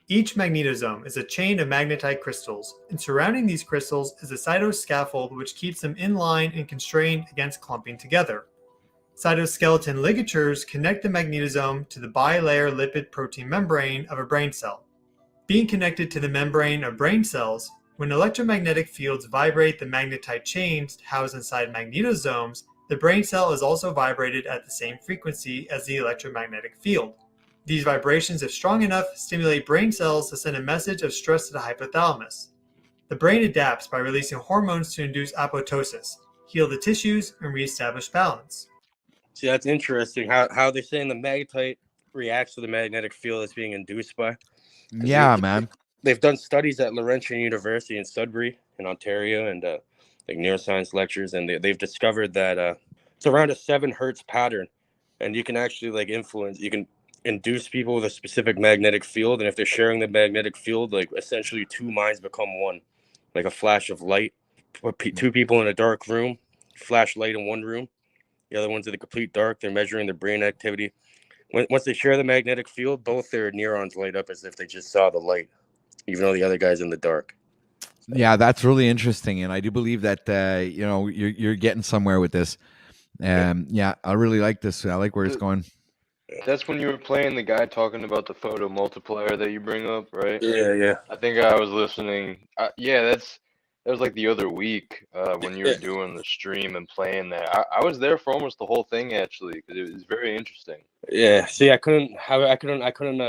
Each magnetosome is a chain of magnetite crystals, and surrounding these crystals is a cytoscaffold which keeps them in line and constrained against clumping together. Cytoskeleton ligatures connect the magnetosome to the bilayer lipid protein membrane of a brain cell. Being connected to the membrane of brain cells, when electromagnetic fields vibrate the magnetite chains housed inside magnetosomes, the brain cell is also vibrated at the same frequency as the electromagnetic field. These vibrations, if strong enough, stimulate brain cells to send a message of stress to the hypothalamus. The brain adapts by releasing hormones to induce apoptosis, heal the tissues, and reestablish balance. See, that's interesting. How they're saying the magnetite reacts to the magnetic field it's being induced by. Yeah, man. They've done studies at Laurentian University in Sudbury in Ontario and like neuroscience lectures, and they've discovered that it's around a 7 hertz pattern, and you can actually like influence. You can induce people with a specific magnetic field, and if they're sharing the magnetic field, like essentially 2 minds become one, like a flash of light. Put 2 people in a dark room, flash light in one room. The other one's in the complete dark. They're measuring their brain activity. Once they share the magnetic field, both their neurons light up as if they just saw the light, even though the other guy's in the dark. Yeah, that's really interesting, and I do believe that you're getting somewhere with this. Yeah, I really like this. I like where it's going. That's when you were playing the guy talking about the photo multiplier that you bring up, right? Yeah. I think I was listening. Yeah, that was like the other week when you were doing the stream and playing that. I was there for almost the whole thing actually because it was very interesting. Yeah. See, I couldn't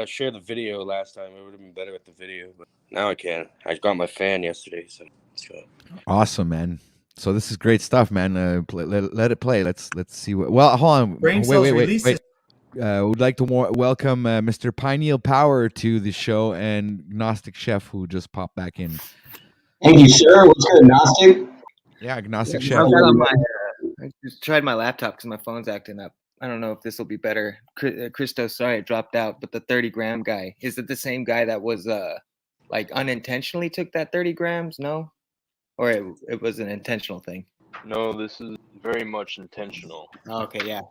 share the video last time. It would have been better with the video, but now I can. I got my fan yesterday, so let's go. Awesome, man. So this is great stuff, man. Let it play. Let's see what. Well, hold on. Brain cells release Wait. Would like to welcome Mr. Pineal Power to the show and Gnostic Chef who just popped back in. Thank you, sir. What's good, Gnostic? Yeah, Gnostic Yeah, Chef. I've got on my, I just tried my laptop because my phone's acting up. I don't know if this will be better. Christos, sorry, it dropped out. But the 30-gram guy, is it the same guy that was like unintentionally took that 30 grams? No, or it was an intentional thing. No, this is very much intentional. Oh, okay, yeah.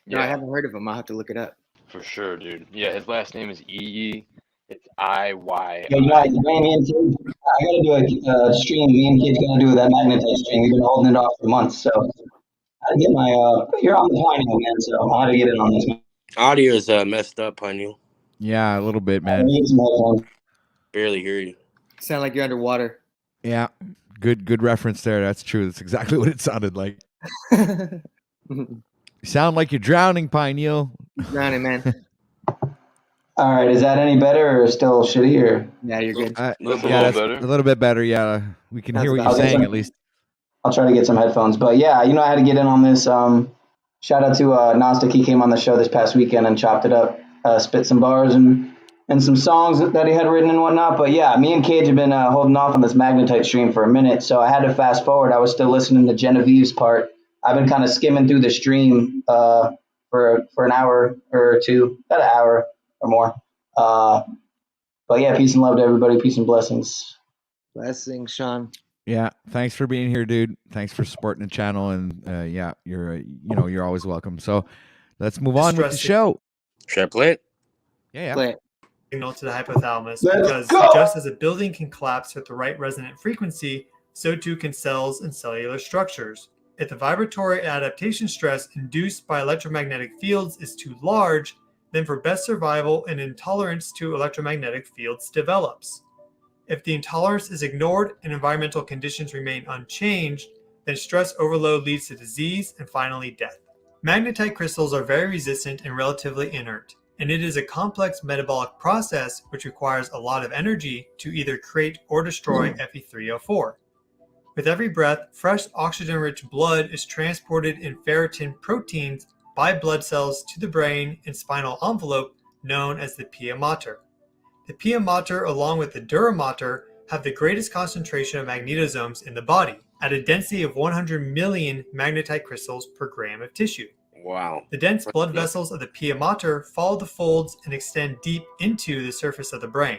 No, I haven't heard of him. I'll have to look it up. For sure, dude. Yeah, his last name is EE. It's IY. Yo, guys, me and Kid, I gotta do a stream. Me and Kid's gonna do that magnetite stream. We've been holding it off for months, so I get my. You're on the Pineal, man, so I had to get in on this. Audio is messed up, Pineal. Yeah, a little bit, man. Barely hear you. Sound like you're underwater. Yeah, good reference there. That's true. That's exactly what it sounded like. You sound like you're drowning, Pineal. Drowning, man. All right, is that any better or still shitty? Or yeah, you're good. Yeah, that's a little bit better. Yeah, we can hear what you're saying at least. I'll try to get some headphones, but yeah, I had to get in on this. Shout out to Gnostic. He came on the show this past weekend and chopped it up, spit some bars and some songs that he had written and whatnot. But yeah, me and Cage have been holding off on this magnetite stream for a minute, so I had to fast forward. I was still listening to Genevieve's part. I've been kind of skimming through the stream for an hour or two, about an hour or more. But yeah, peace and love to everybody. Peace and blessings. Blessings, Sean. Yeah, thanks for being here, dude. Thanks for supporting the channel, and yeah, you're always welcome. So let's move on with the show. Should I play it? Yeah. Play it. Signal to the hypothalamus Let's because go! just as a building can collapse with the right resonant frequency, so too can cells and cellular structures. If the vibratory adaptation stress induced by electromagnetic fields is too large, then for best survival, an intolerance to electromagnetic fields develops. If the intolerance is ignored and environmental conditions remain unchanged, then stress overload leads to disease and finally death. Magnetite crystals are very resistant and relatively inert, and it is a complex metabolic process which requires a lot of energy to either create or destroy Fe3O4. With every breath, fresh oxygen-rich blood is transported in ferritin proteins by blood cells to the brain and spinal envelope known as the pia mater. The pia mater along with the dura mater have the greatest concentration of magnetosomes in the body at a density of 100 million magnetite crystals per gram of tissue. Wow. The dense blood vessels of the pia mater follow the folds and extend deep into the surface of the brain.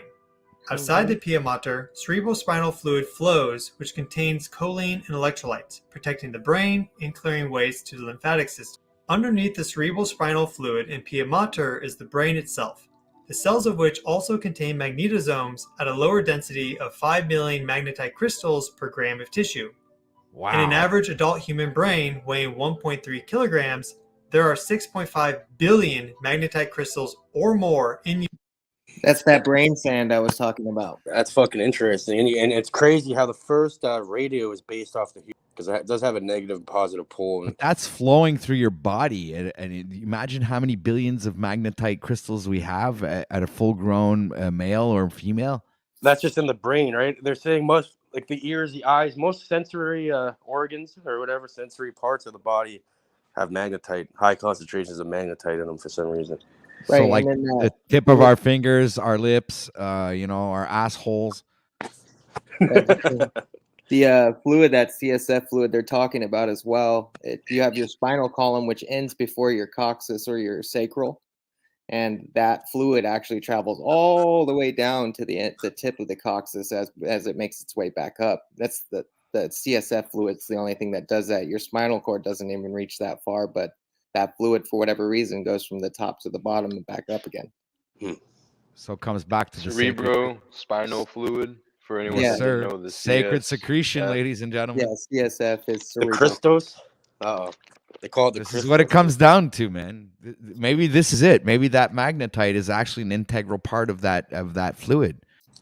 Outside the pia mater, cerebrospinal fluid flows, which contains choline and electrolytes, protecting the brain and clearing waste to the lymphatic system. Underneath the cerebrospinal fluid and pia mater is the brain itself, the cells of which also contain magnetosomes at a lower density of 5 million magnetite crystals per gram of tissue. Wow. In an average adult human brain weighing 1.3 kilograms, there are 6.5 billion magnetite crystals or more in you. That's that brain sand I was talking about. That's fucking interesting. And it's crazy how the first radio is based off the because it does have a negative positive pole. But that's flowing through your body, and imagine how many billions of magnetite crystals we have at a full-grown male or female. That's just in the brain, right? They're saying most, like the ears, the eyes, most sensory organs or whatever sensory parts of the body have magnetite, high concentrations of magnetite in them for some reason. Right, so like then, the tip of our fingers, our lips, our assholes. The fluid, that CSF fluid they're talking about as well, you have your spinal column, which ends before your coccyx or your sacral. And that fluid actually travels all the way down to the tip of the coccyx as it makes its way back up. That's the CSF fluid's the only thing that does that. Your spinal cord doesn't even reach that far, but that fluid, for whatever reason, goes from the top to the bottom and back up again. So it comes back to the cerebrospinal fluid. For anyone that doesn't know the sacred secretion, ladies and gentlemen. Yeah, CSF is cerebral. The Christos. They call it the This is what it crystal. comes down to, man. Maybe this is it. Maybe that magnetite is actually an integral part of that fluid.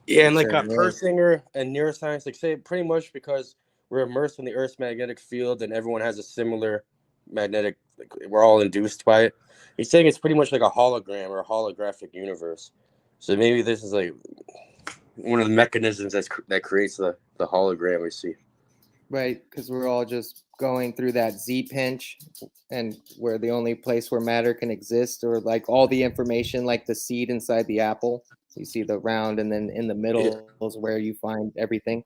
Yeah, and It like certainly is. Persinger and neuroscience, like say pretty much because we're immersed in the Earth's magnetic field and everyone has a similar magnetic, like, we're all induced by it. He's saying it's pretty much like a hologram or a holographic universe. So maybe this is like one of the mechanisms that creates the hologram we see. Right, because we're all just going through that Z pinch, and where the only place where matter can exist, or like all the information, like the seed inside the apple. You see the round, and then in the middle is where you find everything.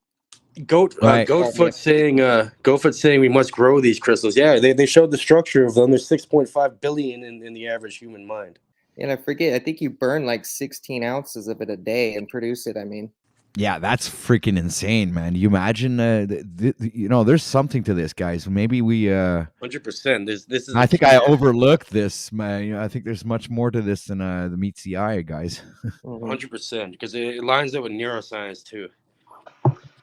Goatfoot saying we must grow these crystals. Yeah, they showed the structure of them. There's 6.5 billion in the average human mind. And I forget, I think you burn like 16 ounces of it a day and produce it. I mean, Yeah, that's freaking insane, man. You imagine, there's something to this, guys. Maybe we. 100%. This is. I think I overlooked this, man. I think there's much more to this than the meets the eye, guys. 100%, because it lines up with neuroscience too.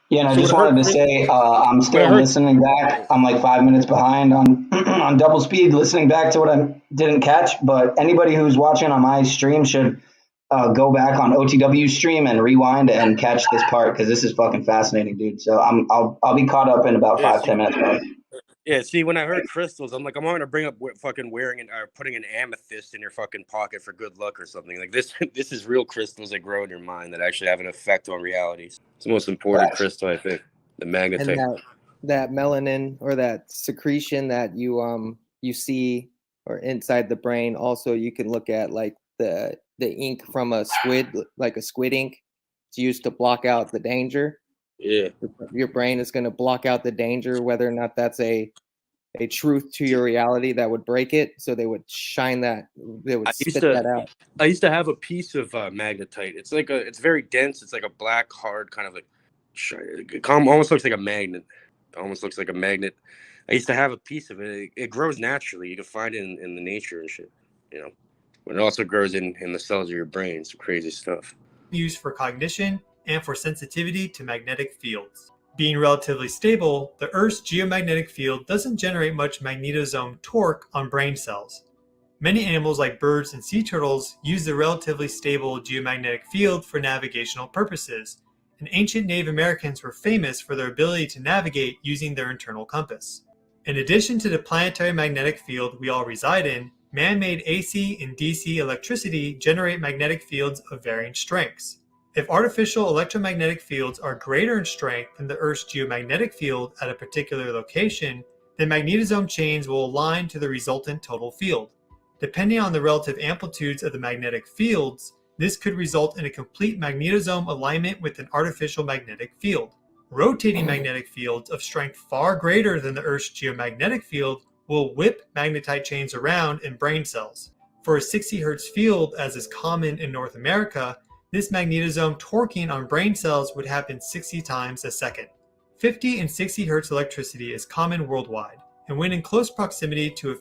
Yeah, and I just wanted to say I'm still listening back. I'm like 5 minutes behind on on double speed, listening back to what I didn't catch. But anybody who's watching on my stream should go back on OTW stream and rewind and catch this part because this is fucking fascinating, dude. So I'll be caught up in about 5-10 minutes. Bro. Yeah, see, when I heard crystals, I'm like, I'm going to bring up fucking putting an amethyst in your fucking pocket for good luck or something. Like this is real crystals that grow in your mind that actually have an effect on reality. It's the most important crystal, I think, the magnetite. and that melanin or that secretion that you see or inside the brain. Also, you can look at like the ink from a squid, like a squid ink. It's used to block out the danger. Yeah, your brain is going to block out the danger, whether or not that's a truth to your reality that would break it. So they would shine that, they would spit that out. I used to have a piece of magnetite. It's very dense. It's like a black, hard kind of like, it almost looks like a magnet. It almost looks like a magnet. I used to have a piece of it. It grows naturally. You can find it in the nature and shit, But it also grows in the cells of your brain. Some crazy stuff. Used for cognition and for sensitivity to magnetic fields. Being relatively stable, the Earth's geomagnetic field doesn't generate much magnetosome torque on brain cells. Many animals like birds and sea turtles use the relatively stable geomagnetic field for navigational purposes, and ancient Native Americans were famous for their ability to navigate using their internal compass. In addition to the planetary magnetic field we all reside in, man-made AC and DC electricity generate magnetic fields of varying strengths. If artificial electromagnetic fields are greater in strength than the Earth's geomagnetic field at a particular location, then magnetosome chains will align to the resultant total field. Depending on the relative amplitudes of the magnetic fields, this could result in a complete magnetosome alignment with an artificial magnetic field. Rotating magnetic fields of strength far greater than the Earth's geomagnetic field will whip magnetite chains around in brain cells. For a 60 Hz field, as is common in North America, this magnetosome torquing on brain cells would happen 60 times a second. 50 and 60 Hz electricity is common worldwide, and when in close proximity to a...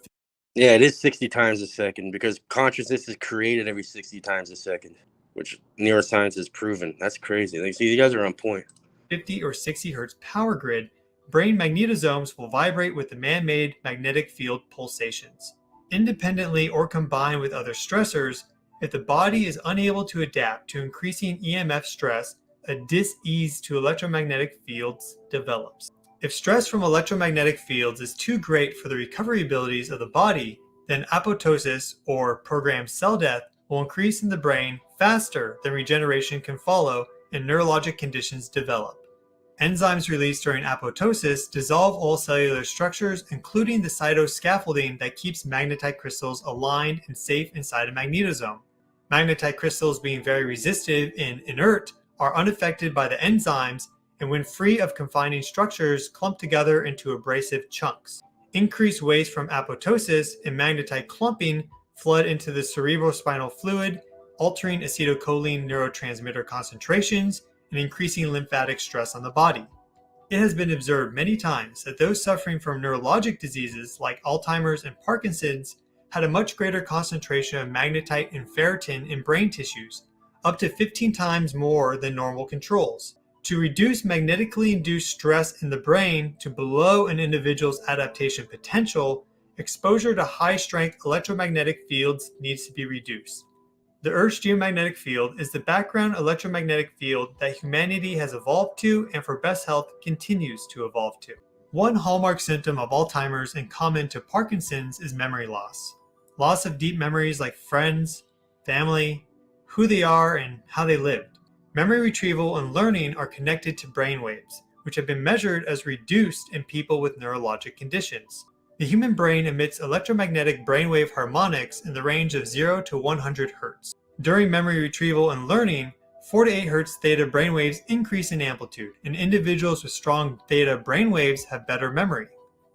Yeah, it is 60 times a second because consciousness is created every 60 times a second, which neuroscience has proven. That's crazy. Like, see, you guys are on point. 50 or 60 Hz power grid, brain magnetosomes will vibrate with the man-made magnetic field pulsations. Independently or combined with other stressors, if the body is unable to adapt to increasing EMF stress, a dis-ease to electromagnetic fields develops. If stress from electromagnetic fields is too great for the recovery abilities of the body, then apoptosis, or programmed cell death, will increase in the brain faster than regeneration can follow and neurologic conditions develop. Enzymes released during apoptosis dissolve all cellular structures, including the cytoscaffolding that keeps magnetite crystals aligned and safe inside a magnetosome. Magnetite crystals, being very resistive and inert, are unaffected by the enzymes, and when free of confining structures, clump together into abrasive chunks. Increased waste from apoptosis and magnetite clumping flood into the cerebrospinal fluid, altering acetylcholine neurotransmitter concentrations and increasing lymphatic stress on the body. It has been observed many times that those suffering from neurologic diseases like Alzheimer's and Parkinson's had a much greater concentration of magnetite and ferritin in brain tissues, up to 15 times more than normal controls. To reduce magnetically induced stress in the brain to below an individual's adaptation potential, exposure to high-strength electromagnetic fields needs to be reduced. The Earth's geomagnetic field is the background electromagnetic field that humanity has evolved to and for best health continues to evolve to. One hallmark symptom of Alzheimer's and common to Parkinson's is memory loss. Loss of deep memories like friends, family, who they are, and how they lived. Memory retrieval and learning are connected to brain waves, which have been measured as reduced in people with neurologic conditions. The human brain emits electromagnetic brainwave harmonics in the range of 0 to 100 Hz. During memory retrieval and learning, 4 to 8 Hz theta brainwaves increase in amplitude, and individuals with strong theta brainwaves have better memory.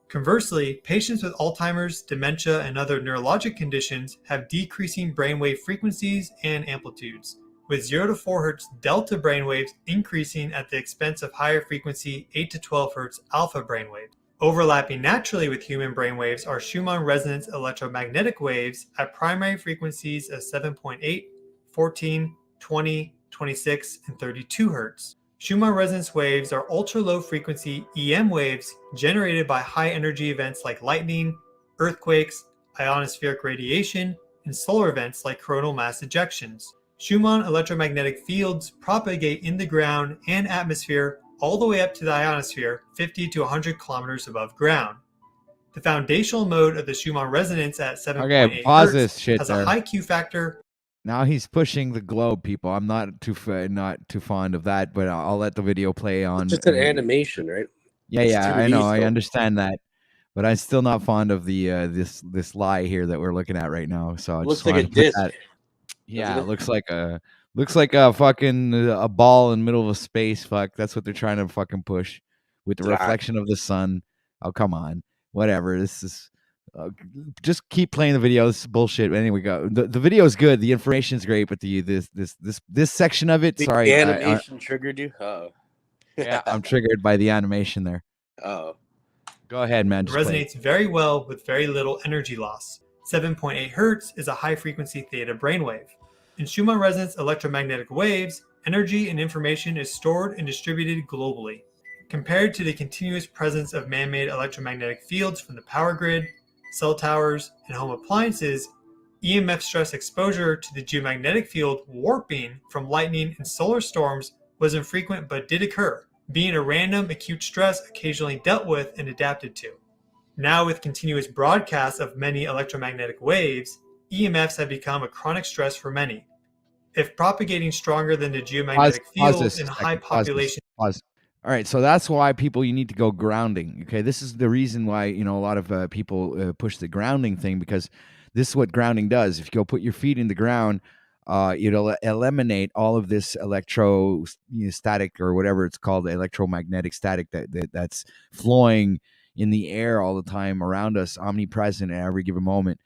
Conversely, patients with Alzheimer's, dementia, and other neurologic conditions have decreasing brainwave frequencies and amplitudes, with 0 to 4 Hz delta brainwaves increasing at the expense of higher frequency 8 to 12 Hz alpha brainwaves. Overlapping naturally with human brainwaves are Schumann resonance electromagnetic waves at primary frequencies of 7.8, 14, 20, 26, and 32 Hz. Schumann resonance waves are ultra-low frequency EM waves generated by high-energy events like lightning, earthquakes, ionospheric radiation, and solar events like coronal mass ejections. Schumann electromagnetic fields propagate in the ground and atmosphere all the way up to the ionosphere 50 to 100 kilometers above ground. The foundational mode of the Schumann resonance at 7.8 pause Hz this shit has there. a high Q factor. Now he's pushing the globe, people. I'm not too fond of that, but I'll let the video play on. It's just an animation, right? Yeah, It's yeah, 2D I know, I still. understand that, but I'm still not fond of the this lie here that we're looking at right now. So I Looks just like a wanted to put disc. that. Yeah, it? it looks like a fucking a ball in the middle of space. Fuck, that's what they're trying to fucking push with the reflection of the sun. Oh, come on, whatever. This is just keep playing the video. This is bullshit. Anyway, go. The video is good. The information is great, but this section of it. The Sorry, animation triggered you? Oh. Yeah, I'm triggered by the animation there. Oh. Go ahead, man. It resonates very well with very little energy loss. 7.8 Hz is a high-frequency theta brainwave. In Schumann resonance electromagnetic waves, energy and information is stored and distributed globally. Compared to the continuous presence of man-made electromagnetic fields from the power grid, cell towers, and home appliances, EMF stress exposure to the geomagnetic field warping from lightning and solar storms was infrequent but did occur, being a random acute stress occasionally dealt with and adapted to. Now, with continuous broadcasts of many electromagnetic waves, EMFs have become a chronic stress for many. If propagating stronger than the geomagnetic field in high population. Pause. All right, so that's why you need to go grounding. Okay, this is the reason why a lot of people push the grounding thing, because this is what grounding does. If you go put your feet in the ground, it'll eliminate all of this static or whatever it's called, electromagnetic static that's flowing in the air all the time around us, omnipresent at every given moment.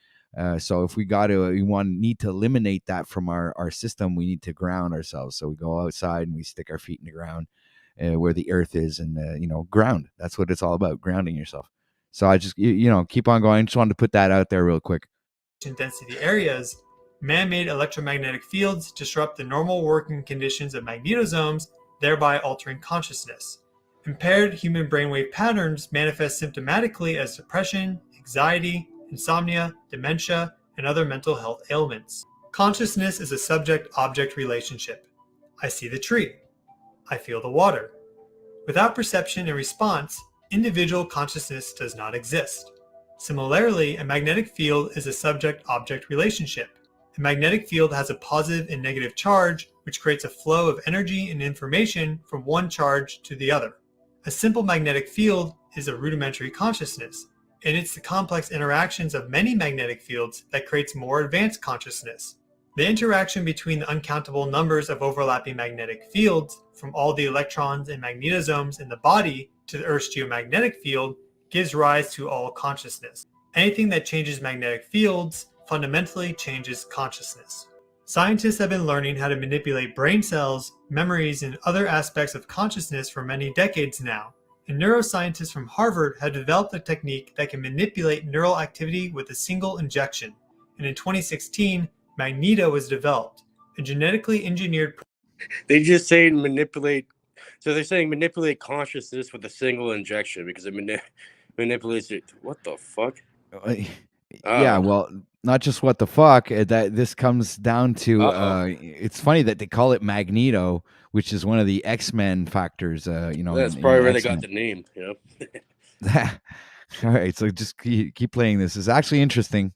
So if we need to eliminate that from our system, we need to ground ourselves. So we go outside and we stick our feet in the ground where the earth is, and ground. That's what it's all about, grounding yourself. So I just keep on going. Just wanted to put that out there real quick. Density areas, man-made electromagnetic fields disrupt the normal working conditions of magnetosomes, thereby altering consciousness. Impaired human brainwave patterns manifest symptomatically as depression, anxiety, insomnia, dementia, and other mental health ailments. Consciousness is a subject-object relationship. I see the tree. I feel the water. Without perception and response, individual consciousness does not exist. Similarly, a magnetic field is a subject-object relationship. A magnetic field has a positive and negative charge, which creates a flow of energy and information from one charge to the other. A simple magnetic field is a rudimentary consciousness, and it's the complex interactions of many magnetic fields that creates more advanced consciousness. The interaction between the uncountable numbers of overlapping magnetic fields, from all the electrons and magnetosomes in the body to the Earth's geomagnetic field, gives rise to all consciousness. Anything that changes magnetic fields fundamentally changes consciousness. Scientists have been learning how to manipulate brain cells, memories, and other aspects of consciousness for many decades now, and neuroscientists from Harvard have developed a technique that can manipulate neural activity with a single injection. And in 2016, Magneto was developed, a genetically engineered. They just say manipulate. So they're saying manipulate consciousness with a single injection because it manipulates it. What the fuck? Uh, Yeah, well, not just what the fuck. That this comes down to. It's funny that they call it Magneto, which is one of the X-Men factors. That's In probably where they X-Men. got the name. All right, so just keep playing this. It's actually interesting.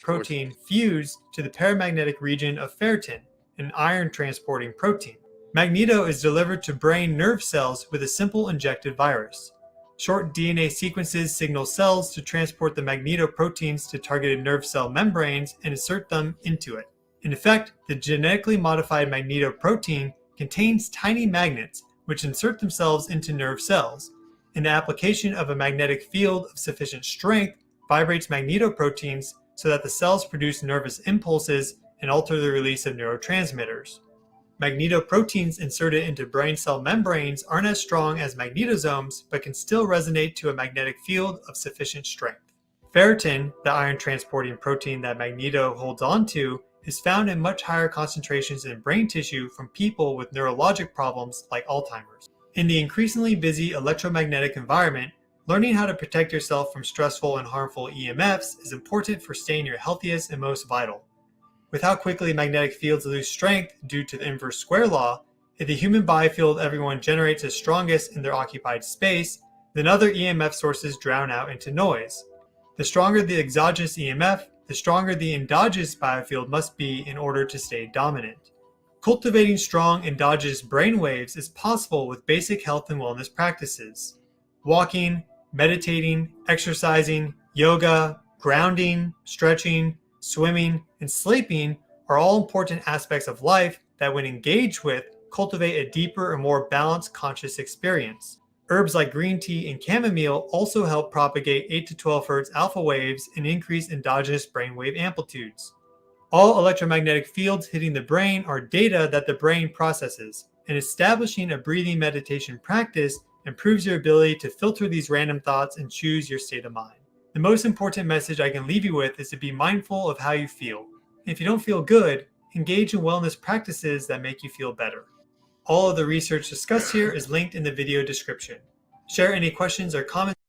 Protein fused to the paramagnetic region of ferritin, an iron transporting protein. Magneto is delivered to brain nerve cells with a simple injected virus. Short DNA sequences signal cells to transport the magnetoproteins to targeted nerve cell membranes and insert them into it. In effect, the genetically modified magnetoprotein contains tiny magnets which insert themselves into nerve cells, and the application of a magnetic field of sufficient strength vibrates magnetoproteins so that the cells produce nervous impulses and alter the release of neurotransmitters. Magnetoproteins inserted into brain cell membranes aren't as strong as magnetosomes, but can still resonate to a magnetic field of sufficient strength. Ferritin, the iron transporting protein that Magneto holds onto, is found in much higher concentrations in brain tissue from people with neurologic problems like Alzheimer's. In the increasingly busy electromagnetic environment, learning how to protect yourself from stressful and harmful EMFs is important for staying your healthiest and most vital. With how quickly magnetic fields lose strength due to the inverse square law, if the human biofield everyone generates is strongest in their occupied space, then other EMF sources drown out into noise. The stronger the exogenous EMF, the stronger the endogenous biofield must be in order to stay dominant. Cultivating strong endogenous brain waves is possible with basic health and wellness practices. Walking, meditating, exercising, yoga, grounding, stretching, swimming, and sleeping are all important aspects of life that, when engaged with, cultivate a deeper and more balanced conscious experience. Herbs like green tea and chamomile also help propagate 8 to 12 Hz alpha waves and increase endogenous brainwave amplitudes. All electromagnetic fields hitting the brain are data that the brain processes, and establishing a breathing meditation practice improves your ability to filter these random thoughts and choose your state of mind. The most important message I can leave you with is to be mindful of how you feel. If you don't feel good, engage in wellness practices that make you feel better. All of the research discussed here is linked in the video description. Share any questions or comments.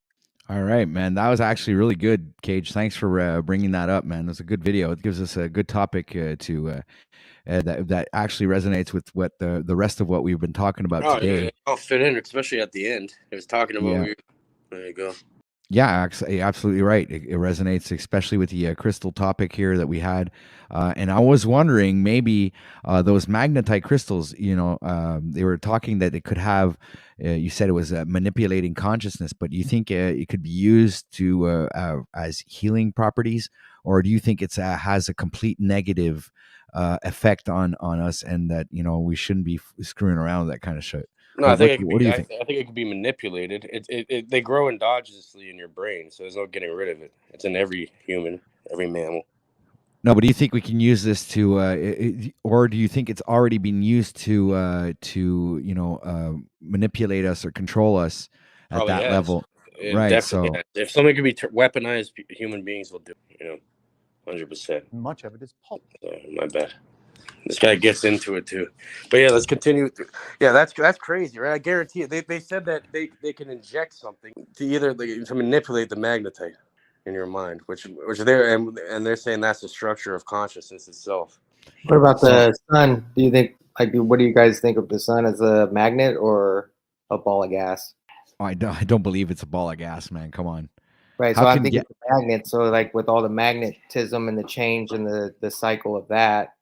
All right, man. That was actually really good, Cage. Thanks for bringing that up, man. That's a good video. It gives us a good topic that actually resonates with what the rest of what we've been talking about today. Yeah, I'll fit in, especially at the end. It was talking about there you go. Yeah, absolutely right. It resonates, especially with the crystal topic here that we had. And I was wondering, maybe those magnetite crystals, they were talking that it could have, you said it was manipulating consciousness, but do you think it could be used to as healing properties? Or do you think it's has a complete negative effect on us, and that, we shouldn't be screwing around with that kind of shit? No, I think it could What do be. you think? I think it could be manipulated. They grow endogenously in your brain, so there's no getting rid of it. It's in every human, every mammal. No, but do you think we can use this to, or do you think it's already been used to manipulate us or control us at Probably that has. level? It Right. definitely So, has. If something could be weaponized, human beings will do it, 100%. Much of it is pulp. My bad. This guy gets into it too. But yeah, let's continue. Yeah, that's crazy, right? I guarantee it. They said that they can inject something to manipulate the magnetite in your mind, which they're and they're saying that's the structure of consciousness itself. What about the sun? Do you think, what do you guys think of the sun as a magnet or a ball of gas? I don't believe it's a ball of gas, man. Come on. Right. So I think it's a magnet. So with all the magnetism and the change and the cycle of that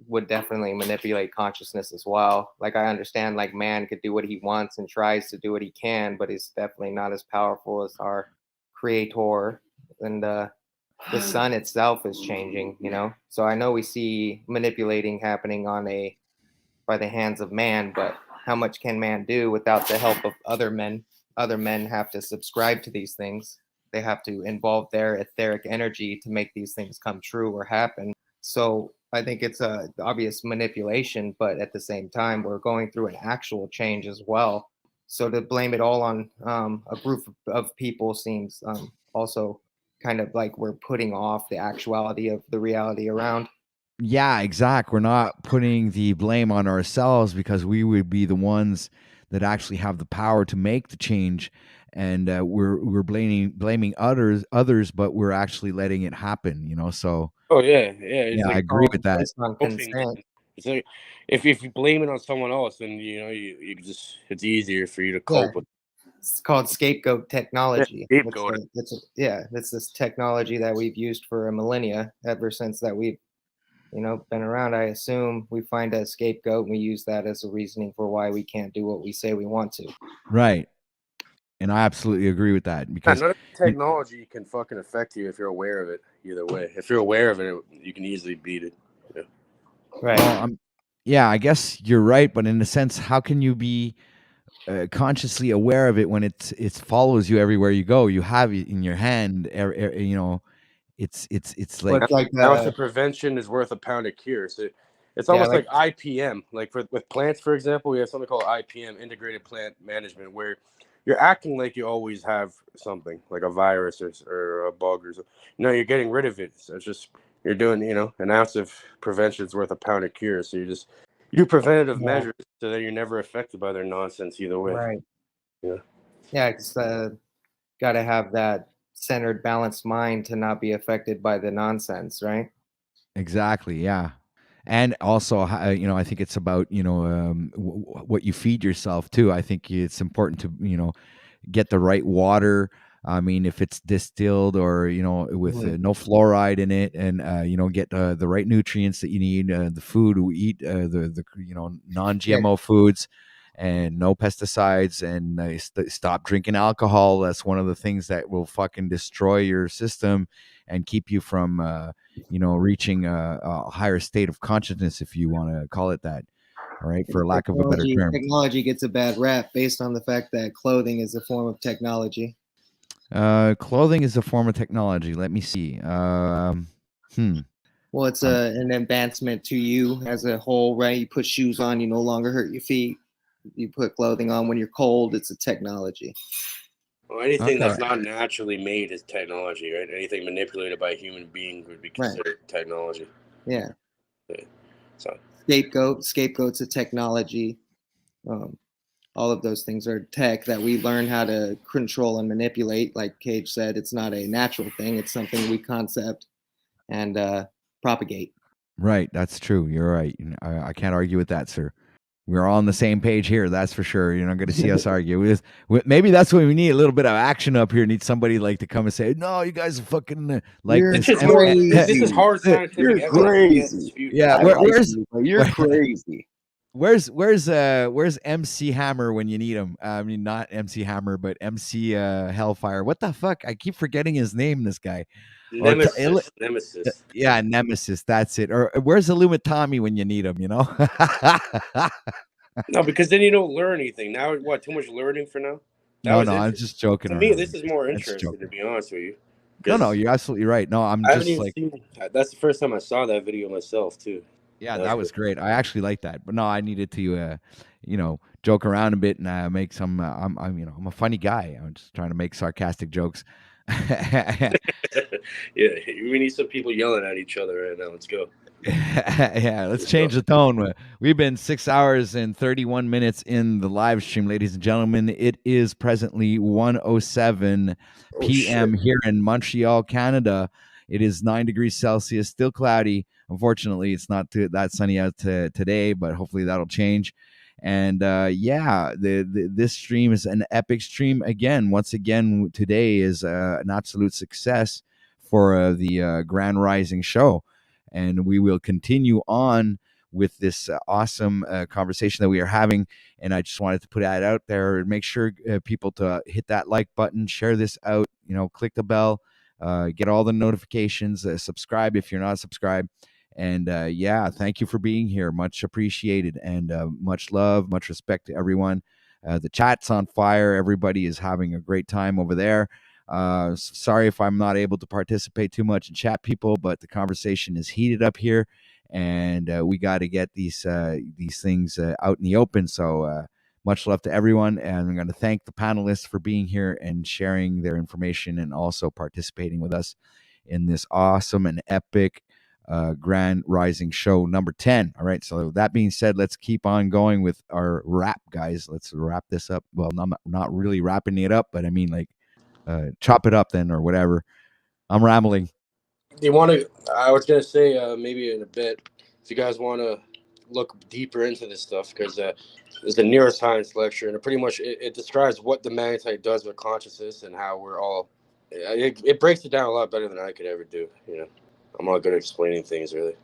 would definitely manipulate consciousness as well. I understand man could do what he wants and tries to do what he can, but he's definitely not as powerful as our creator. And the sun itself is changing, So I know we see manipulating happening by the hands of man, but how much can man do without the help of other men? Other men have to subscribe to these things. They have to involve their etheric energy to make these things come true or happen. So I think it's a obvious manipulation, but at the same time, we're going through an actual change as well. So to blame it all on a group of people seems also kind of like we're putting off the actuality of the reality around. Yeah, exact. We're not putting the blame on ourselves, because we would be the ones that actually have the power to make the change and we're blaming others, but we're actually letting it happen. So Oh yeah, yeah. It's yeah, I like agree with that. Based on coping. consent. It's like if you blame it on someone else, then you just it's easier for you to Yeah. cope with. It's called scapegoat technology. Yeah, scapegoat. It's this technology that we've used for a millennia, ever since that we've been around. I assume we find a scapegoat and we use that as a reasoning for why we can't do what we say we want to. Right. And I absolutely agree with that, Yeah, because none of the technology can fucking affect you if you're aware of it. Either way, if you're aware of it, you can easily beat it. Yeah. Right. well, yeah, I guess you're right, but in a sense, how can you be consciously aware of it when it follows you everywhere you go? You have it in your hand. It's Well, like, it's like An ounce of prevention is worth a pound of cure. So it's almost like IPM. Like with plants, for example, we have something called IPM, integrated plant management, where you're acting like you always have something like a virus or a bug or something. No, you're getting rid of it. So it's just you're doing, an ounce of prevention is worth a pound of cure. So you do preventative measures so that you're never affected by their nonsense either way. Right. Yeah. Yeah, it's got to have that centered, balanced mind to not be affected by the nonsense, right? exactly, yeah. And also, I think it's about, what you feed yourself too. I think it's important to, get the right water. I mean, if it's distilled or, with no fluoride in it, and, get the right nutrients that you need, the food we eat, the non-GMO foods, and no pesticides, and stop drinking alcohol. That's one of the things that will fucking destroy your system and keep you from, reaching a higher state of consciousness, if you want to call it that. All right, for lack of a better term. Technology gets a bad rap based on the fact that clothing is a form of technology. Clothing is a form of technology. Let me see. Well, it's an advancement to you as a whole, right? You put shoes on, you no longer hurt your feet. You put clothing on when you're cold, it's a technology. Well, anything that's not naturally made is technology, right? Anything manipulated by a human being would be considered technology. Yeah. So Scapegoat's a technology. All of those things are tech that we learn how to control and manipulate. Like Cage said, it's not a natural thing. It's something we concept and propagate. Right, that's true. You're right. I can't argue with that, sir. We're all on the same page here. That's for sure. You're not going to see us argue. Maybe that's what we need, a little bit of action up here. Need somebody like to come and say, "No, you guys are fucking like this." This is hard scientific evidence. Yeah, you're crazy. Where's MC Hammer when you need him? I mean, not MC Hammer, but MC Hellfire. What the fuck? I keep forgetting his name. This guy. Nemesis. Yeah, Nemesis. That's it. Or where's Illumitami when you need him? No, because then you don't learn anything. Now, what? Too much learning for now? No, I'm just joking. To me, this is more interesting, to be honest with you. No, you're absolutely right. No, I haven't even seen. That's the first time I saw that video myself too. Yeah, that was great. I actually like that. But no, I needed to, joke around a bit and make some. I'm a funny guy. I'm just trying to make sarcastic jokes. Yeah, we need some people yelling at each other right now. Let's go. Yeah, let's change the tone. We've been 6 hours and 31 minutes in the live stream, ladies and gentlemen. It is presently 1:07 p.m. here in Montreal, Canada. It is 9 degrees Celsius, still cloudy. Unfortunately, it's not that sunny out today, but hopefully that'll change. And this stream is an epic stream again. Once again, today is an absolute success for the Grand Rising show. And we will continue on with this awesome conversation that we are having. And I just wanted to put that out there and make sure people to hit that like button, share this out, click the bell, get all the notifications, subscribe if you're not subscribed. And thank you for being here. Much appreciated, and much love, much respect to everyone. The chat's on fire. Everybody is having a great time over there. Sorry if I'm not able to participate too much in chat, people, but the conversation is heated up here, and we got to get these things out in the open. So much love to everyone, and I'm going to thank the panelists for being here and sharing their information and also participating with us in this awesome and epic Grand Rising show number 10. All right. So that being said, let's keep on going with our wrap, guys. Let's wrap this up. Well, not really wrapping it up, but I mean, like, chop it up then or whatever. I'm rambling. Do you want to? I was gonna say maybe in a bit, if you guys want to look deeper into this stuff, because there's a neuroscience lecture, and it describes what the magnetite does with consciousness and how we're all. It breaks it down a lot better than I could ever do. I'm not good at explaining things really,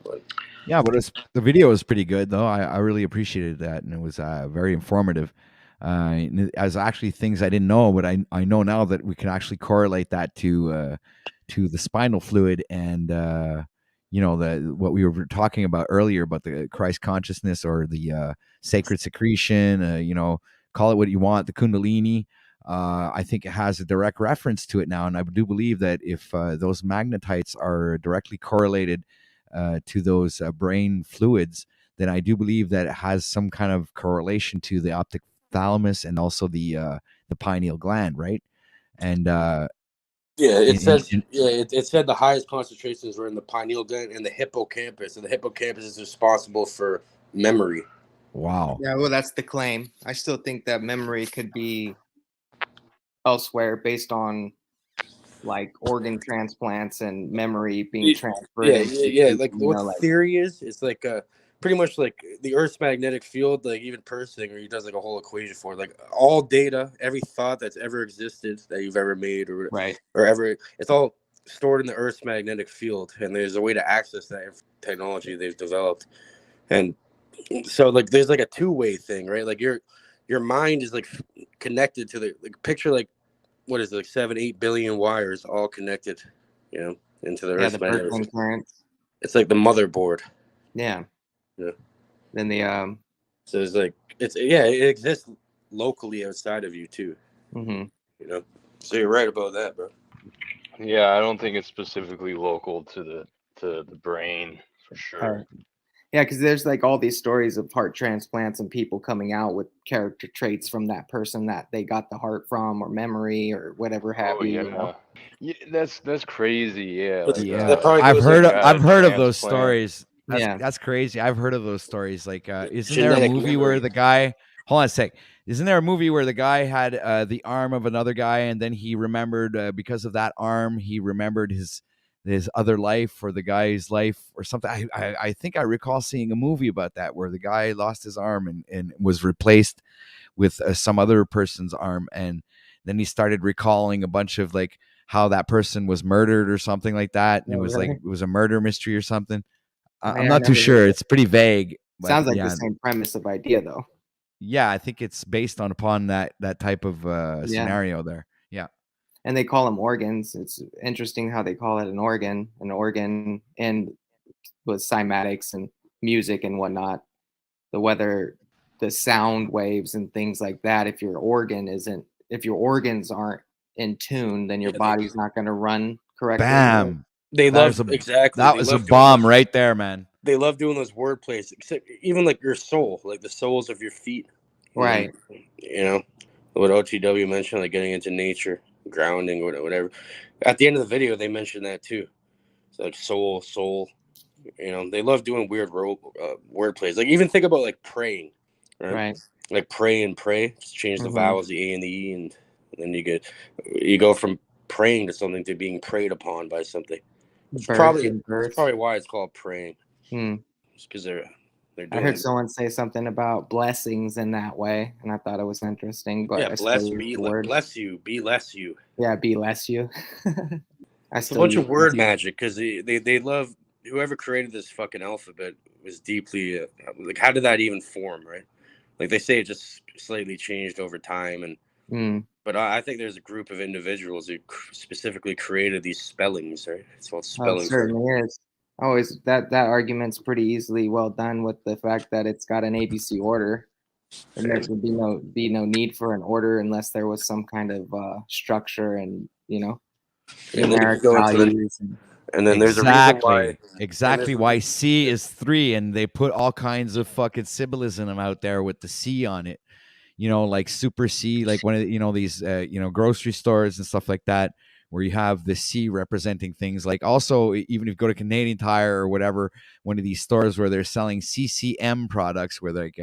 but Yeah, but the video was pretty good though. I really appreciated that, and it was very informative. As actually things I didn't know, but I know now that we can actually correlate that to the spinal fluid and what we were talking about earlier about the Christ consciousness or the sacred secretion. Call it what you want, the Kundalini. I think it has a direct reference to it now, and I do believe that if those magnetites are directly correlated to those brain fluids, then I do believe that it has some kind of correlation to the optic thalamus and also the pineal gland, right? And it said the highest concentrations were in the pineal gland and the hippocampus, and the hippocampus is responsible for memory. Wow. Yeah, well, that's the claim. I still think that memory could be elsewhere based on like organ transplants and memory being transferred. Like what theory is? It's like pretty much like the Earth's magnetic field. Like even Persinger, he does like a whole equation for it. Like all data, every thought that's ever existed that you've ever made or ever, it's all stored in the Earth's magnetic field, and there's a way to access that technology they've developed. And so like there's like a two-way thing, right? Like your mind is like connected to the picture like. What is it, like 7-8 billion wires all connected, into the Earth's magnetic field. It's like the motherboard. Yeah. Then the so it's like it exists locally outside of you too. Mm-hmm. So you're right about that, bro. Yeah, I don't think it's specifically local to the brain for sure. Yeah, because there's like all these stories of heart transplants and people coming out with character traits from that person that they got the heart from, or memory, or whatever have you. Yeah, that's crazy. Yeah, I've heard of those stories. Yeah, that's crazy. I've heard of those stories. Like, isn't there a movie where the guy? Hold on a sec. Isn't there a movie where the guy had the arm of another guy, and then he remembered because of that arm, he remembered his other life or the guy's life or something. I think I recall seeing a movie about that where the guy lost his arm and was replaced with some other person's arm, and then he started recalling a bunch of like how that person was murdered or something like that, and it was like it was a murder mystery or something. I'm not too sure. It's pretty vague. Sounds like the same premise of idea though. Yeah, I think it's based upon that type of scenario there. Yeah. And they call them organs. It's interesting how they call it an organ, and with cymatics and music and whatnot. The sound waves and things like that. If your organs aren't in tune, then your body's not going to run correctly. Bam. They love exactly. That was a bomb right there, man. They love doing those word plays, except even like your soul, like the soles of your feet. Right. What OTW mentioned, like getting into nature, grounding, or whatever. At the end of the video, they mentioned that too. So like soul. They love doing weird word plays. Like even think about like praying, right? Like pray and pray. Just change the vowels, the A and the E, and then you go from praying to something to being preyed upon by something. It's probably why it's called praying. It's because they're doing I heard someone say something about blessings in that way, and I thought it was interesting. But yeah, bless you, be less you. Yeah, be less you. It's a bunch of word magic because they love whoever created this fucking alphabet was deeply like, how did that even form, right? Like they say it just slightly changed over time, and but I think there's a group of individuals who specifically created these spellings, right? It's called spelling. It certainly is. Always that argument's pretty easily well done with the fact that it's got an ABC order, and there would be no need for an order unless there was some kind of structure and numeric values. And then there's a reason why C is 3, and they put all kinds of fucking symbolism out there with the C on it. Like Super C, like one of these grocery stores and stuff like that, where you have the C representing things like, also, even if you go to Canadian Tire or whatever, one of these stores where they're selling CCM products, where like,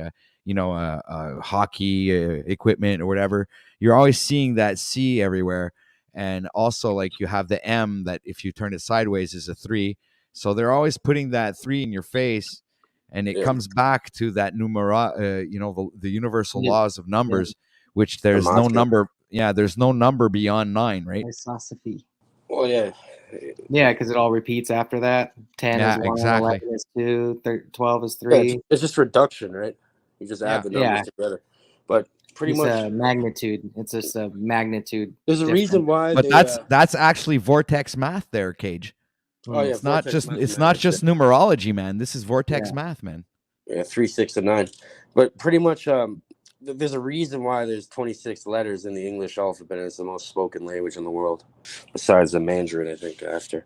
hockey equipment or whatever, you're always seeing that C everywhere. And also, like, you have the M that if you turn it sideways is a 3. So they're always putting that 3 in your face, and it comes back to that the universal laws of numbers, which there's no number. Yeah, there's no number beyond 9, right? Philosophy. Well, yeah. Yeah, because it all repeats after that. 10 Yeah, is 1, exactly. 11 is 2, 12 is Yeah, 3. it's just reduction, right? You just add the numbers Yeah. together. But pretty It's much a magnitude. It's just a magnitude. there's a reason why But they. that's actually vortex math there, Cage. Oh yeah, It's not vortex just mathematics. numerology, man. This is vortex Yeah. math, man. Yeah, 3, 6, and 9. But pretty much, there's a reason why there's 26 letters in the English alphabet. And it's the most spoken language in the world, besides the Mandarin, I think. After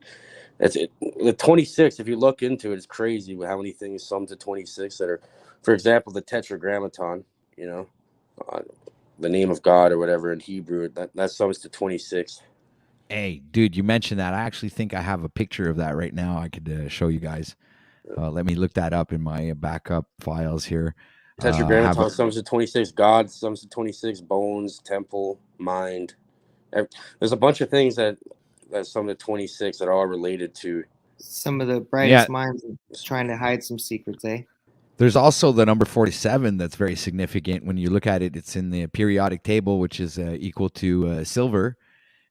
the 26, if you look into it, it's crazy how many things sum to 26 that are, for example, the Tetragrammaton. You know, the name of God or whatever in Hebrew. That sums to 26. Hey, dude, you mentioned that. I actually think I have a picture of that right now. I could show you guys. Let me look that up in my backup files here. Tetragrammaton sums to 26. God sums to 26. Bones, temple, mind. There's a bunch of things that sum to 26 that are all related to. Some of the brightest minds are trying to hide some secrets, eh? There's also the number 47 that's very significant. When you look at it, it's in the periodic table, which is equal to silver,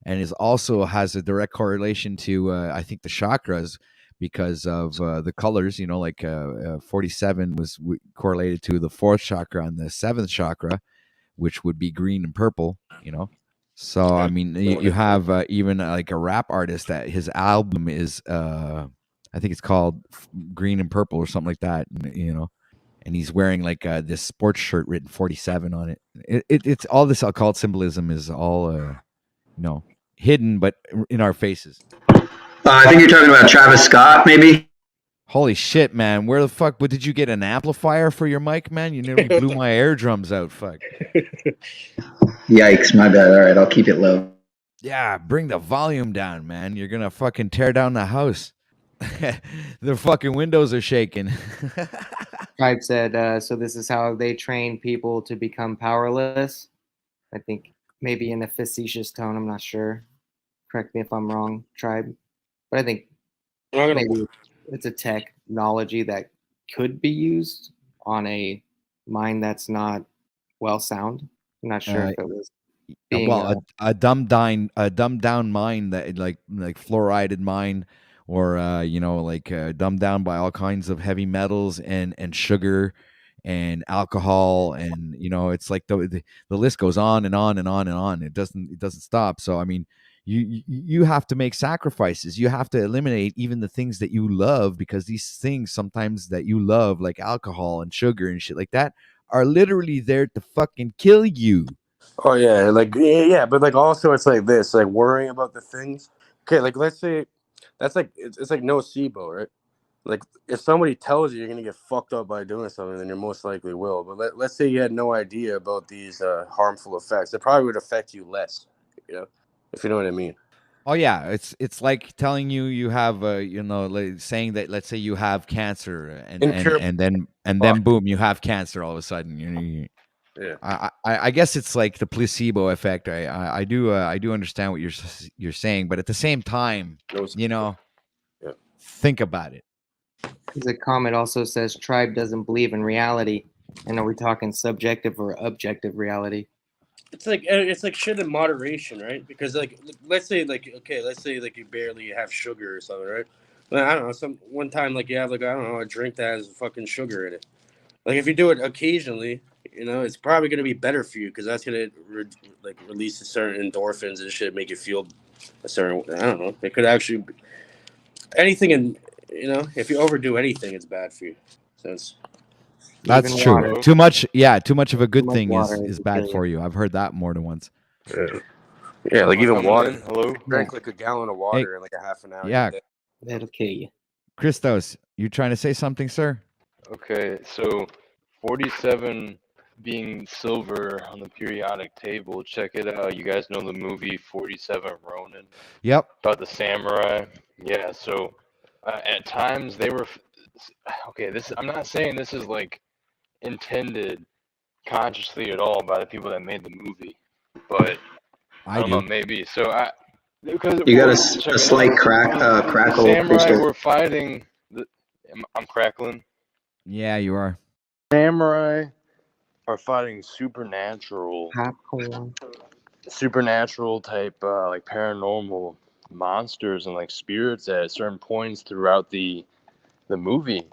and is also has a direct correlation to I think the chakras, because of the colors. 47 was correlated to the 4th chakra and the 7th chakra, which would be green and purple. So I mean, you have even like a rap artist that his album is I think it's called Green and Purple or something like that. And he's wearing like this sports shirt written 47 on it. It's all this occult symbolism is all hidden, but in our faces. I think you're talking about Travis Scott, maybe. Holy shit, man! Where the fuck? What did you get? An amplifier for your mic, man? You nearly blew my eardrums out. Fuck. Yikes, my bad. All right, I'll keep it low. Yeah, bring the volume down, man. You're gonna fucking tear down the house. The fucking windows are shaking. Tribe said, so this is how they train people to become powerless. I think maybe in a facetious tone. I'm not sure. Correct me if I'm wrong, Tribe. But I think maybe it's a technology that could be used on a mind that's not well sound. I'm not sure if it was being a dumbed down mind, that like fluorided mind, or dumbed down by all kinds of heavy metals and sugar and alcohol, and it's like the list goes on and on and on and on. It doesn't stop. So I mean, you have to make sacrifices. You have to eliminate even the things that you love, because these things sometimes that you love, like alcohol and sugar and shit like that, are literally there to fucking kill you. Oh yeah, but like also it's like this, like worrying about the things. Okay, like let's say that's like it's like nocebo, right? Like if somebody tells you you're gonna get fucked up by doing something, then you most likely will. But let's say you had no idea about these harmful effects, it probably would affect you less. If you know what I mean. Oh yeah, it's like telling you have like saying that, let's say you have cancer, and then boom, you have cancer all of a sudden. Yeah. I guess it's like the placebo effect. I do understand what you're saying, but at the same time, think about it. The comment also says Tribe doesn't believe in reality. And are we talking subjective or objective reality? It's like shit in moderation, right? Because let's say you barely have sugar or something, right? But I don't know, one time like you have like, I don't know, a drink that has fucking sugar in it. Like if you do it occasionally, it's probably gonna be better for you, because that's gonna release a certain endorphins and shit, make you feel a certain. I don't know. It could actually be anything, and if you overdo anything, it's bad for you. So That's true. Water. Too much of a good thing water is bad for you. I've heard that more than once. Yeah, like even water. Hello. Drank like a gallon of water in like a half an hour. Yeah. That'll kill you. Christos, you trying to say something, sir? Okay, so 47 being silver on the periodic table. Check it out. You guys know the movie 47 Ronin Yep. about the samurai? Yeah, so at times they were okay, I'm not saying this is like intended consciously at all by the people that made the movie, but I don't know, maybe. So because You got check a it slight out. The crackle, samurai Christopher. were fighting. I'm crackling. Yeah, you are. Samurai are fighting supernatural type like paranormal monsters and like spirits at certain points throughout the movie.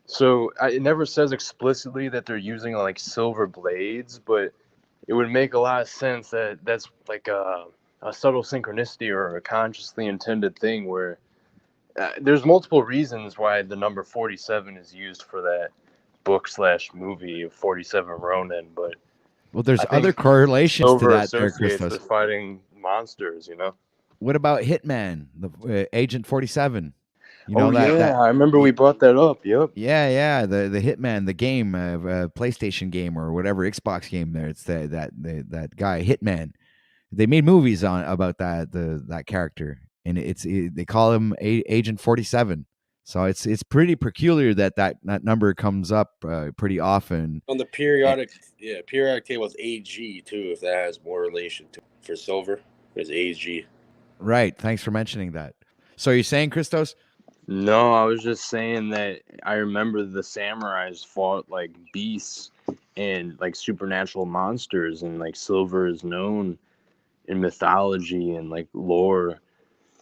So it never says explicitly that they're using like silver blades, but it would make a lot of sense that that's like a subtle synchronicity or a consciously intended thing where there's multiple reasons why the number 47 is used for that book/movie of 47 Ronin, but Well, there's I think other correlations to silver that there, associates Christos. with fighting monsters, you know? What about Hitman, the Agent 47? You Oh know that yeah, I remember we brought that up. Yep. Yeah, the Hitman, the game, PlayStation game or whatever Xbox game. There, it's that guy Hitman. They made movies about that character, and they call him Agent 47. So it's pretty peculiar that number comes up pretty often. On the periodic table is AG too, if that has more relation to for silver. It's AG. Right. Thanks for mentioning that. So you're saying, Christos? No, I was just saying that I remember the samurais fought like beasts and like supernatural monsters, and like silver is known in mythology and like lore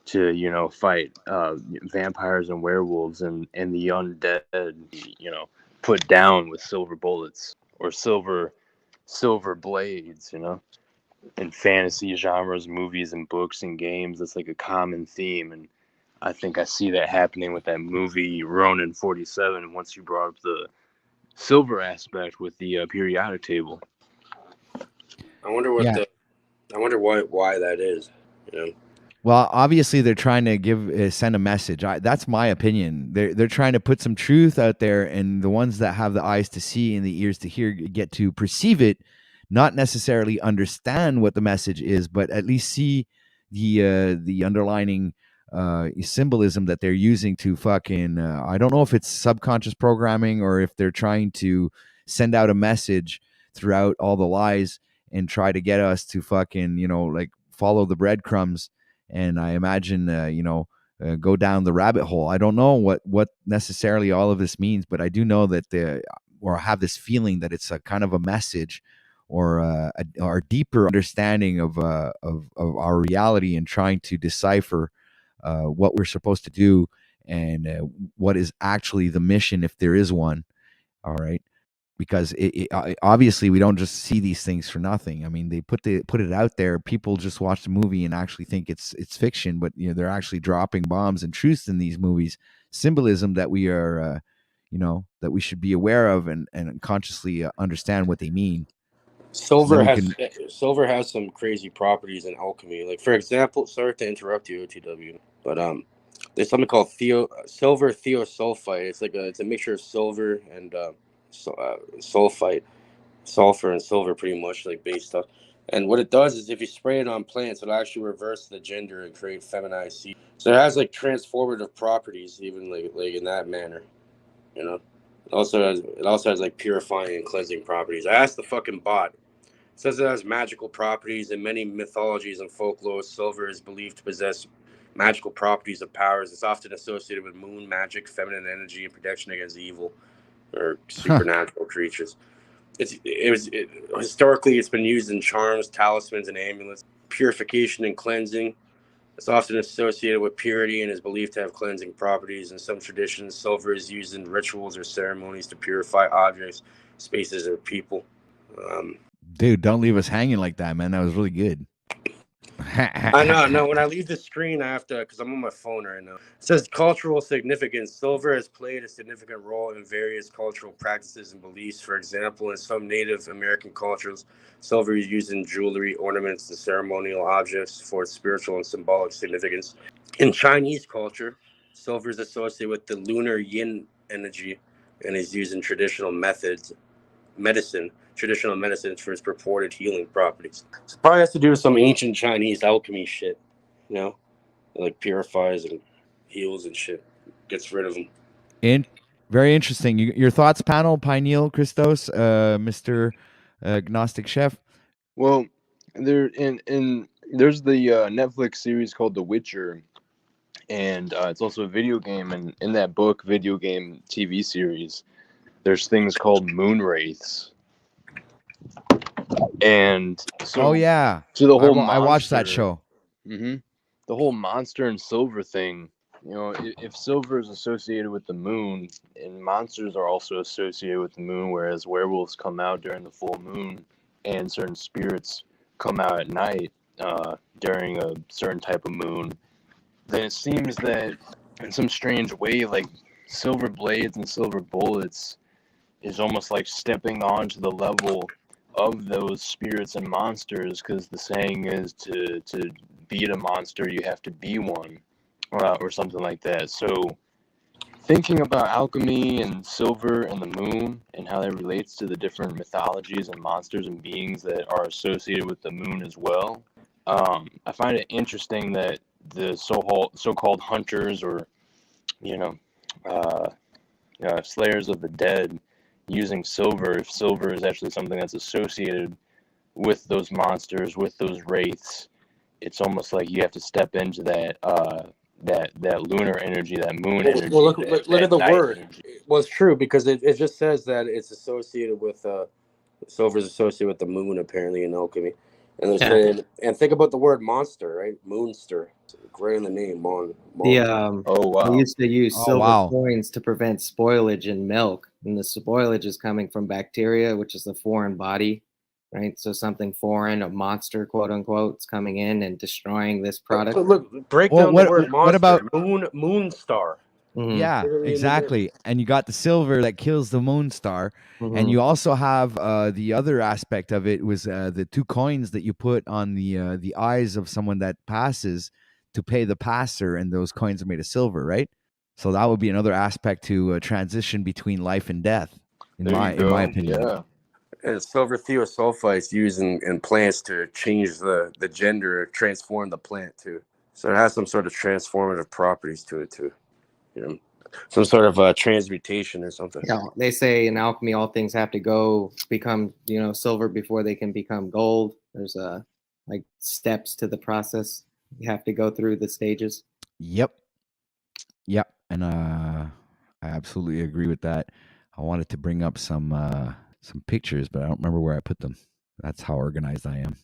to, you know, fight vampires and werewolves and the undead, you know, put down with silver bullets or silver blades, you know. In fantasy genres, movies and books and games, that's like a common theme, and I think I see that happening with that movie Ronin 47 once you brought up the silver aspect with the periodic table. I wonder why that is. You know. Well, obviously they're trying to send a message. That's my opinion. They're trying to put some truth out there, and the ones that have the eyes to see and the ears to hear get to perceive it, not necessarily understand what the message is, but at least see the underlining symbolism that they're using to fucking. I don't know if it's subconscious programming or if they're trying to send out a message throughout all the lies and try to get us to fucking like follow the breadcrumbs. And I imagine, go down the rabbit hole. I don't know what necessarily all of this means, but I do know that or have this feeling that it's a kind of a message or a deeper understanding of our reality and trying to decipher what we're supposed to do and what is actually the mission, if there is one. All right. Because obviously we don't just see these things for nothing. I mean, they put it out there. People just watch the movie and actually think it's fiction, but they're actually dropping bombs and truths in these movies, symbolism that we are, that we should be aware of and consciously understand what they mean. Silver has some crazy properties in alchemy. Like for example, sorry to interrupt you, OTW, but there's something called silver thiosulfite. It's a mixture of silver and sulfite, sulfur and silver, pretty much like base stuff. And what it does is if you spray it on plants, it'll actually reverse the gender and create feminized seed. So it has like transformative properties, even like in that manner, you know. It also has like purifying and cleansing properties. I asked the fucking bot. It says it has magical properties. In many mythologies and folklore, silver is believed to possess magical properties of powers. It's often associated with moon magic, feminine energy, and protection against evil or supernatural creatures. Historically, it's been used in charms, talismans, and amulets. Purification and cleansing. It's often associated with purity and is believed to have cleansing properties. In some traditions, silver is used in rituals or ceremonies to purify objects, spaces, or people. Dude, don't leave us hanging like that, man. That was really good. I know. No, when I leave the screen, I have to, because I'm on my phone right now. It says cultural significance. Silver has played a significant role in various cultural practices and beliefs. For example, in some Native American cultures, silver is used in jewelry, ornaments, and ceremonial objects for its spiritual and symbolic significance. In Chinese culture, silver is associated with the lunar yin energy and is used in traditional medicine, traditional medicines for its purported healing properties. So it probably has to do with some ancient Chinese alchemy shit, you know, it like purifies and heals and shit, gets rid of them. Very interesting. Your thoughts, panel, Pineal, Christos, Mr. Gnostic Chef. Well, there's the Netflix series called The Witcher, and it's also a video game. And in that book, video game, TV series, there's things called moon wraiths. And so, yeah, so the whole I watched that monster- show. Mm-hmm. The whole monster and silver thing. You know, if silver is associated with the moon, and monsters are also associated with the moon, whereas werewolves come out during the full moon, and certain spirits come out at night during a certain type of moon, then it seems that in some strange way, like silver blades and silver bullets is almost like stepping onto the level of those spirits and monsters, because the saying is to beat a monster, you have to be one. Or something like that. So thinking about alchemy and silver and the moon and how that relates to the different mythologies and monsters and beings that are associated with the moon as well, I find it interesting that the so-called hunters, or slayers of the dead, using silver, if silver is actually something that's associated with those monsters, with those wraiths, it's almost like you have to step into that that lunar energy, that moon energy. Well, look at the night word. energy. Well, it's true, because it just says that it's associated with silver is associated with the moon, apparently, in alchemy. And they're saying, and think about the word monster, right? Moonster. It's right in the name, mon. Oh wow. They used to use Oh, silver wow. coins to prevent spoilage in milk, and the spoilage is coming from bacteria, which is a foreign body, right? So something foreign, a monster, quote unquote, is coming in and destroying this product. So look, break Well, down what- the word monster. what about- moon star? Mhm. Yeah, Literally in the exactly. And you got the silver that kills the moon star. And you also have the other aspect of it was the 2 coins that you put on the eyes of someone that passes to pay the passer, and those coins are made of silver, right? So that would be another aspect to transition between life and death, in There my you go. opinion. Yeah. And silver thiosulfites used in plants to change the gender, transform the plant too. So it has some sort of transformative properties to it too. You know, some sort of transmutation or something. Yeah, they say in alchemy all things have to become silver before they can become gold. There's like steps to the process. You have to go through the stages. Yep. And I absolutely agree with that. I wanted to bring up some pictures, but I don't remember where I put them. That's how organized I am.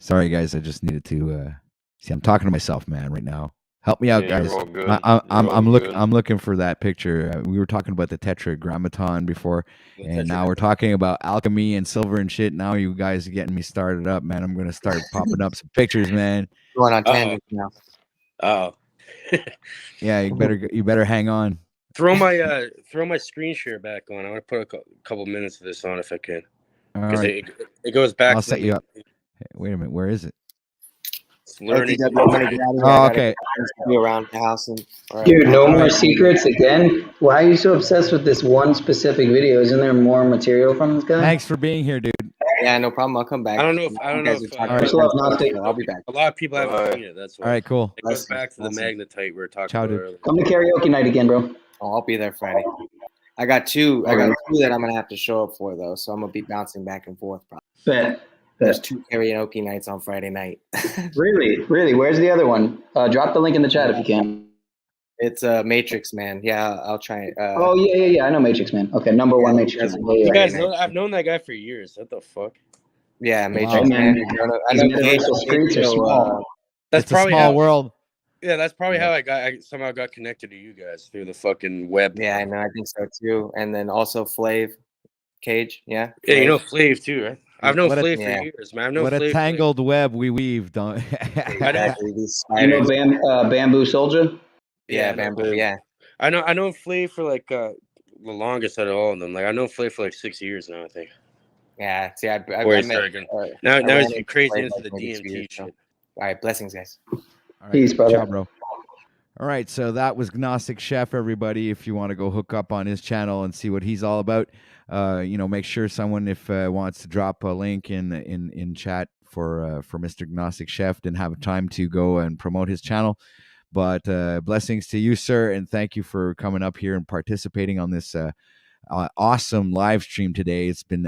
Sorry, guys. I just needed to see. I'm talking to myself, man, right now. Help me out, Yeah, guys. you're all good. I'm looking for that picture. We were talking about the tetragrammaton before, and now we're talking about alchemy and silver and shit. Now you guys are getting me started up, man. I'm gonna start popping up some pictures, man. Going on tangents now. Oh, Yeah, you better hang on. throw my screen share back on. I want to put a couple minutes of this on if I can, All because right, it goes back. I'll to set you up. Hey, wait a minute. Where is it? It's learning. OTW, I'm gonna get out of here. Oh, I gotta okay. be around the house and. Dude, no All more right. secrets again? Why are you so obsessed with this one specific video? Isn't there more material from this guy? Thanks for being here, dude. Yeah, no problem. I'll come back. I don't know if Much love, Gnostic. I'll be back. A lot of people haven't seen it. That's why. All right, cool. It goes back to the magnetite we were talking Ciao, about dude. earlier. Come to karaoke night again, bro. Oh, I'll be there Friday. I got two that I'm gonna have to show up for though, so I'm gonna be bouncing back and forth. Probably. Bet. There's 2 karaoke nights on Friday night. Really? Where's the other one? Drop the link in the chat if you can. It's Matrix Man. Yeah, I'll try. Oh yeah. I know Matrix Man. Okay, number one Matrix Man. You guys know, I've known that guy for years. What the fuck? Yeah, Matrix Wow. Man. I know Universal streets are small. That's It's a probably small how, world. Yeah, that's probably how I somehow got connected to you guys through the fucking web. Yeah, I know. I think so too. And then also Flav Cage. Yeah. Yeah, you know Flav too, right? I've known What a- Flav for years, man. I've known What a Flav tangled web we weave, don't Exactly. These You know spiders. Bamboo Soldier? Yeah, Bamboo. Yeah. I know Flav for like the longest out of all of them. Like I know Flav for like 6 years now, I think. Yeah. See, I Before he met. started getting- I now ran he's into crazy Flav into like the maybe 2 DMT years shit. ago. All right, blessings, guys. All right, Peace, brother. Ciao, bro. All All right, so that was Gnostic Chef, everybody. If you want to go hook up on his channel and see what he's all about, make sure someone, if wants to drop a link in chat for Mr. Gnostic Chef, didn't have time to go and promote his channel. But blessings to you, sir, and thank you for coming up here and participating on this awesome live stream today. It's been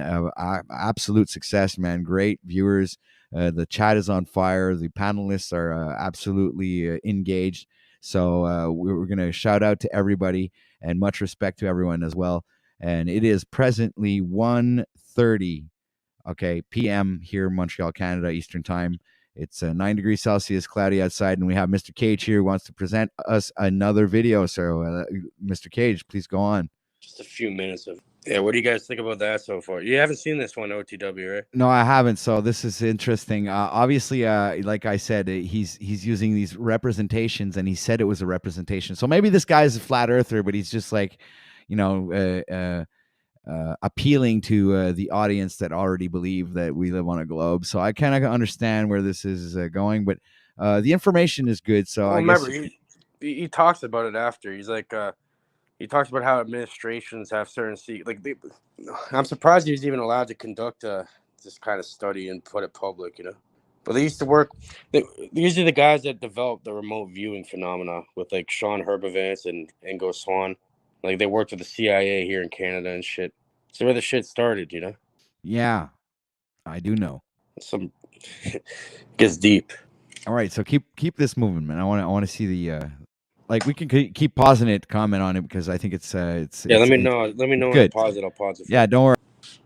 absolute success, man. Great viewers. The chat is on fire. The panelists are absolutely engaged. So we're going to shout out to everybody and much respect to everyone as well. And it is presently 1:30 p.m. here in Montreal, Canada, Eastern Time. It's 9 degrees Celsius, cloudy outside, and we have Mr. Cage here who wants to present us another video. So, Mr. Cage, please go on. Just a few minutes of. Yeah, what do you guys think about that so far? You haven't seen this one, OTW, right? No, I haven't. So this is interesting. Obviously, like I said, he's using these representations, and he said it was a representation. So maybe this guy's a flat earther, but he's just like, appealing to the audience that already believe that we live on a globe. So I kind of understand where this is going, but the information is good. So I guess he talks about it after. He's like, he talks about how administrations have certain I'm surprised he was even allowed to conduct this kind of study and put it public, But they used to work. These are the guys that developed the remote viewing phenomena with like Sean Herbivance and Ingo Swann. Like they worked with the CIA here in Canada and shit. So where the shit started, Yeah, I do know. Some gets deep. All right, so keep this moving, man. I want to see the we can keep pausing it, comment on it because I think it's let me know. Let me know when to pause it. I'll pause it. Yeah, don't worry.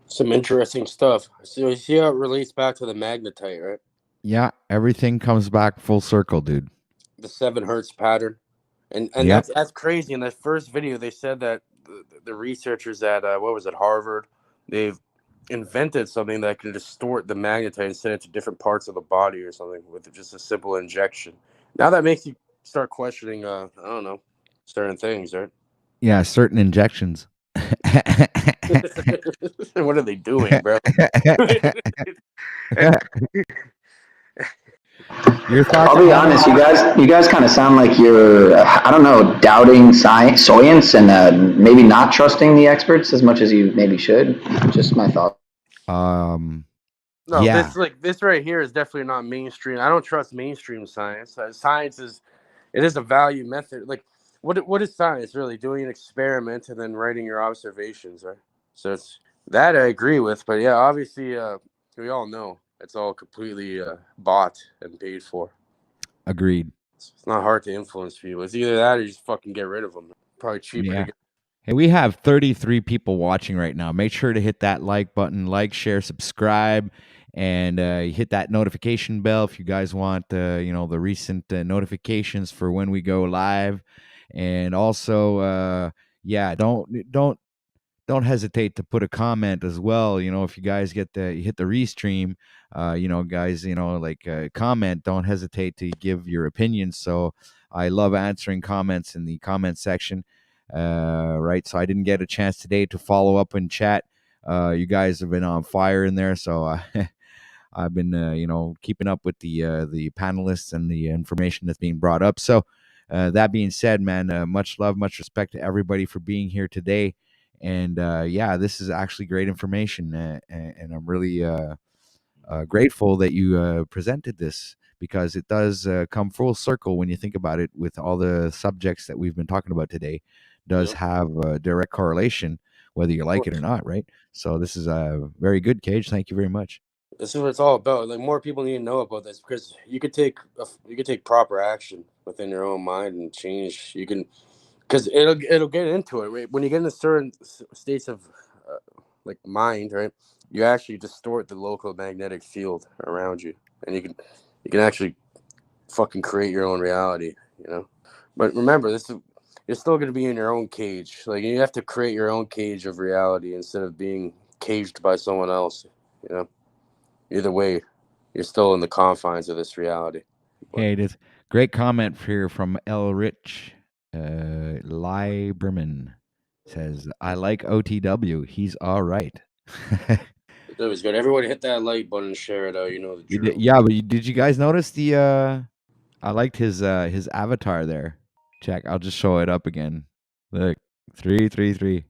Some interesting stuff. So you see how it relates back to the magnetite, right? Yeah, everything comes back full circle, dude. The 7 hertz pattern, and that's crazy. In that first video, they said that the researchers at Harvard, they've invented something that can distort the magnetite and send it to different parts of the body or something with just a simple injection. Now that makes you start questioning, I don't know, certain things, right? Yeah, certain injections. What are they doing, bro? I'll be honest, you guys kind of sound like you're, I don't know, doubting science and maybe not trusting the experts as much as you maybe should. Just my thought. No, yeah. This right here is definitely not mainstream. I don't trust mainstream science. Science is a value method. Like, what is science really? Doing an experiment and then writing your observations, right? So it's that I agree with. But yeah, obviously, we all know it's all completely bought and paid for. Agreed. It's not hard to influence people. It's either that or you just fucking get rid of them. Probably cheaper to get. Hey, we have 33 people watching right now. Make sure to hit that like button, share, subscribe, and hit that notification bell if you guys want, the recent notifications for when we go live. And also, don't hesitate to put a comment as well. If you guys hit the restream, guys, comment. Don't hesitate to give your opinions. So I love answering comments in the comment section. Right. So I didn't get a chance today to follow up in chat. You guys have been on fire in there. So I've been, keeping up with the panelists and the information that's being brought up. So that being said, man, much love, much respect to everybody for being here today. And this is actually great information. And I'm really grateful that you presented this, because it does come full circle when you think about it, with all the subjects that we've been talking about today. Does have a direct correlation, whether you like it or not, right? So this is very good, Cage. Thank you very much. This is what it's all about. Like, more people need to know about this, because you could take proper action within your own mind and change. You can, because it'll get into it, right? When you get into certain states of mind, right? You actually distort the local magnetic field around you, and you can actually fucking create your own reality, But remember, you're still going to be in your own cage. Like, you have to create your own cage of reality instead of being caged by someone else, Either way, you're still in the confines of this reality. Hey, this great comment here from L. Rich. Lieberman says, I like OTW. He's all right. It was good. Everybody hit that like button and share it out. You know the drill. Yeah, but did you guys notice I liked his avatar there. Check. I'll just show it up again. Look, 333.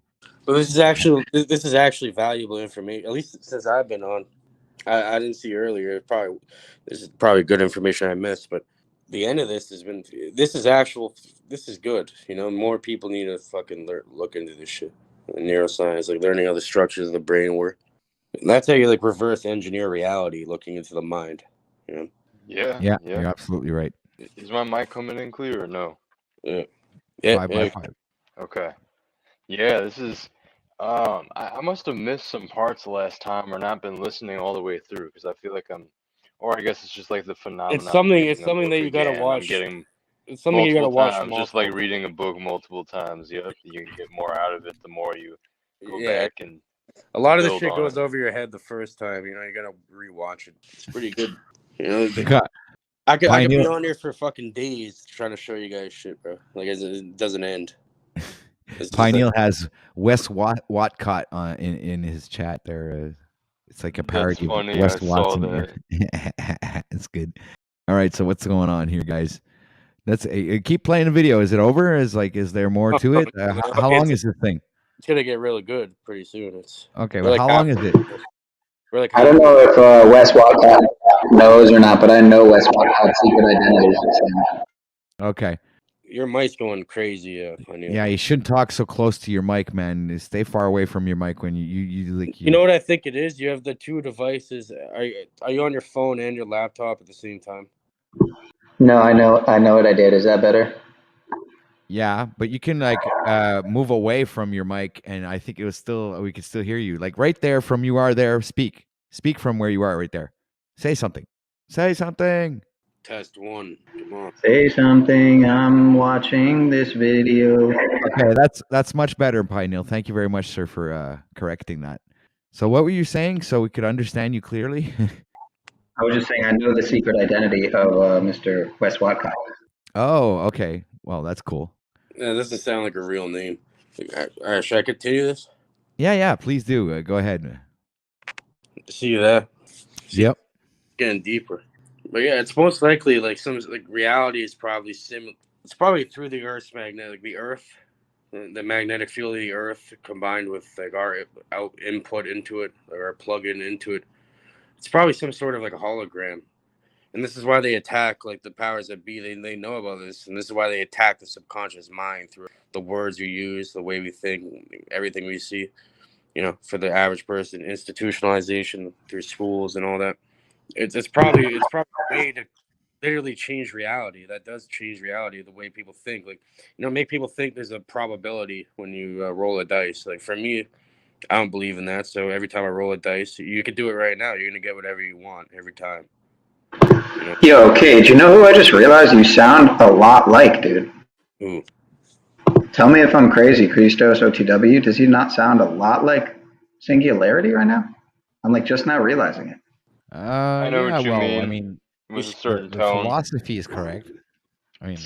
But this is actually valuable information. At least since I've been on, I didn't see earlier. This is probably good information I missed. But the end of this has been this is good. You know, more people need to fucking look into this shit. Neuroscience, like learning how the structures of the brain work. And that's how you like reverse engineer reality, looking into the mind. You know. Yeah, you're absolutely right. Is my mic coming in clear or no? Yeah. 5x5. Okay. Yeah, this is. I must have missed some parts last time or not been listening all the way through because I feel like or I guess it's just like the phenomenon. It's something that you gotta again. watch. I'm getting It's something you gotta watch times, just like multiple. reading a book multiple times. Yep, you can get more out of it the more you go Yeah. back and A lot of the build shit on goes it. over your head the first time. You know, you gotta rewatch it. It's pretty good. You know, Got- I could be Pioneer- on here for fucking days trying to show you guys shit, bro. Like it doesn't end. Pineal has Wes Watcott in his chat there. It's like a parody funny, of Wes I saw Watson. It's good. All right, so what's going on here, guys? Let's keep playing the video. Is it over? Is there more to it? How long is this thing? It's gonna get really good pretty soon. Okay, well, how long is it? I don't know if Wes Watcott knows or not, but I know Wes Watcott's secret identity is the same. Okay. Your mic's going crazy. Yeah, you shouldn't talk so close to your mic, man. Stay far away from your mic when you like. You know what I think it is? You have the two devices. Are you on your phone and your laptop at the same time? No, I know what I did. Is that better? Yeah, but you can like move away from your mic, and I think we could still hear you. Like right there from you are there. Speak from where you are right there. Say something. Test 1. Come on. Say something. I'm watching this video. Okay, that's much better, Pineal. Thank you very much, sir, for correcting that. So what were you saying so we could understand you clearly? I was just saying I know the secret identity of Mr. Wes Watcott. Oh, okay. Well, that's cool. Yeah, it doesn't sound like a real name. All right, should I continue this? Yeah, please do. Go ahead. See that? Yep. Getting deeper. But yeah, it's most likely like reality is probably similar. It's probably through the Earth's the magnetic field of the Earth combined with like our input into it, or our plug-in into it. It's probably some sort of like a hologram. And this is why they attack like the powers that be. They know about this, and this is why they attack the subconscious mind through the words we use, the way we think, everything we see. You know, for the average person, institutionalization through schools and all that. It's probably a way to literally change reality. That does change reality, the way people think. Like, you know, make people think there's a probability when you roll a dice. Like for me, I don't believe in that. So every time I roll a dice, you could do it right now. You're gonna get whatever you want every time. You know? Yo, Cage, you know who I just realized you sound a lot like, dude? Who? Tell me if I'm crazy, Christos OTW. Does he not sound a lot like Singularity right now? I'm like just now realizing it. I know what you mean. I mean, with a certain the tone. philosophy is correct. I mean,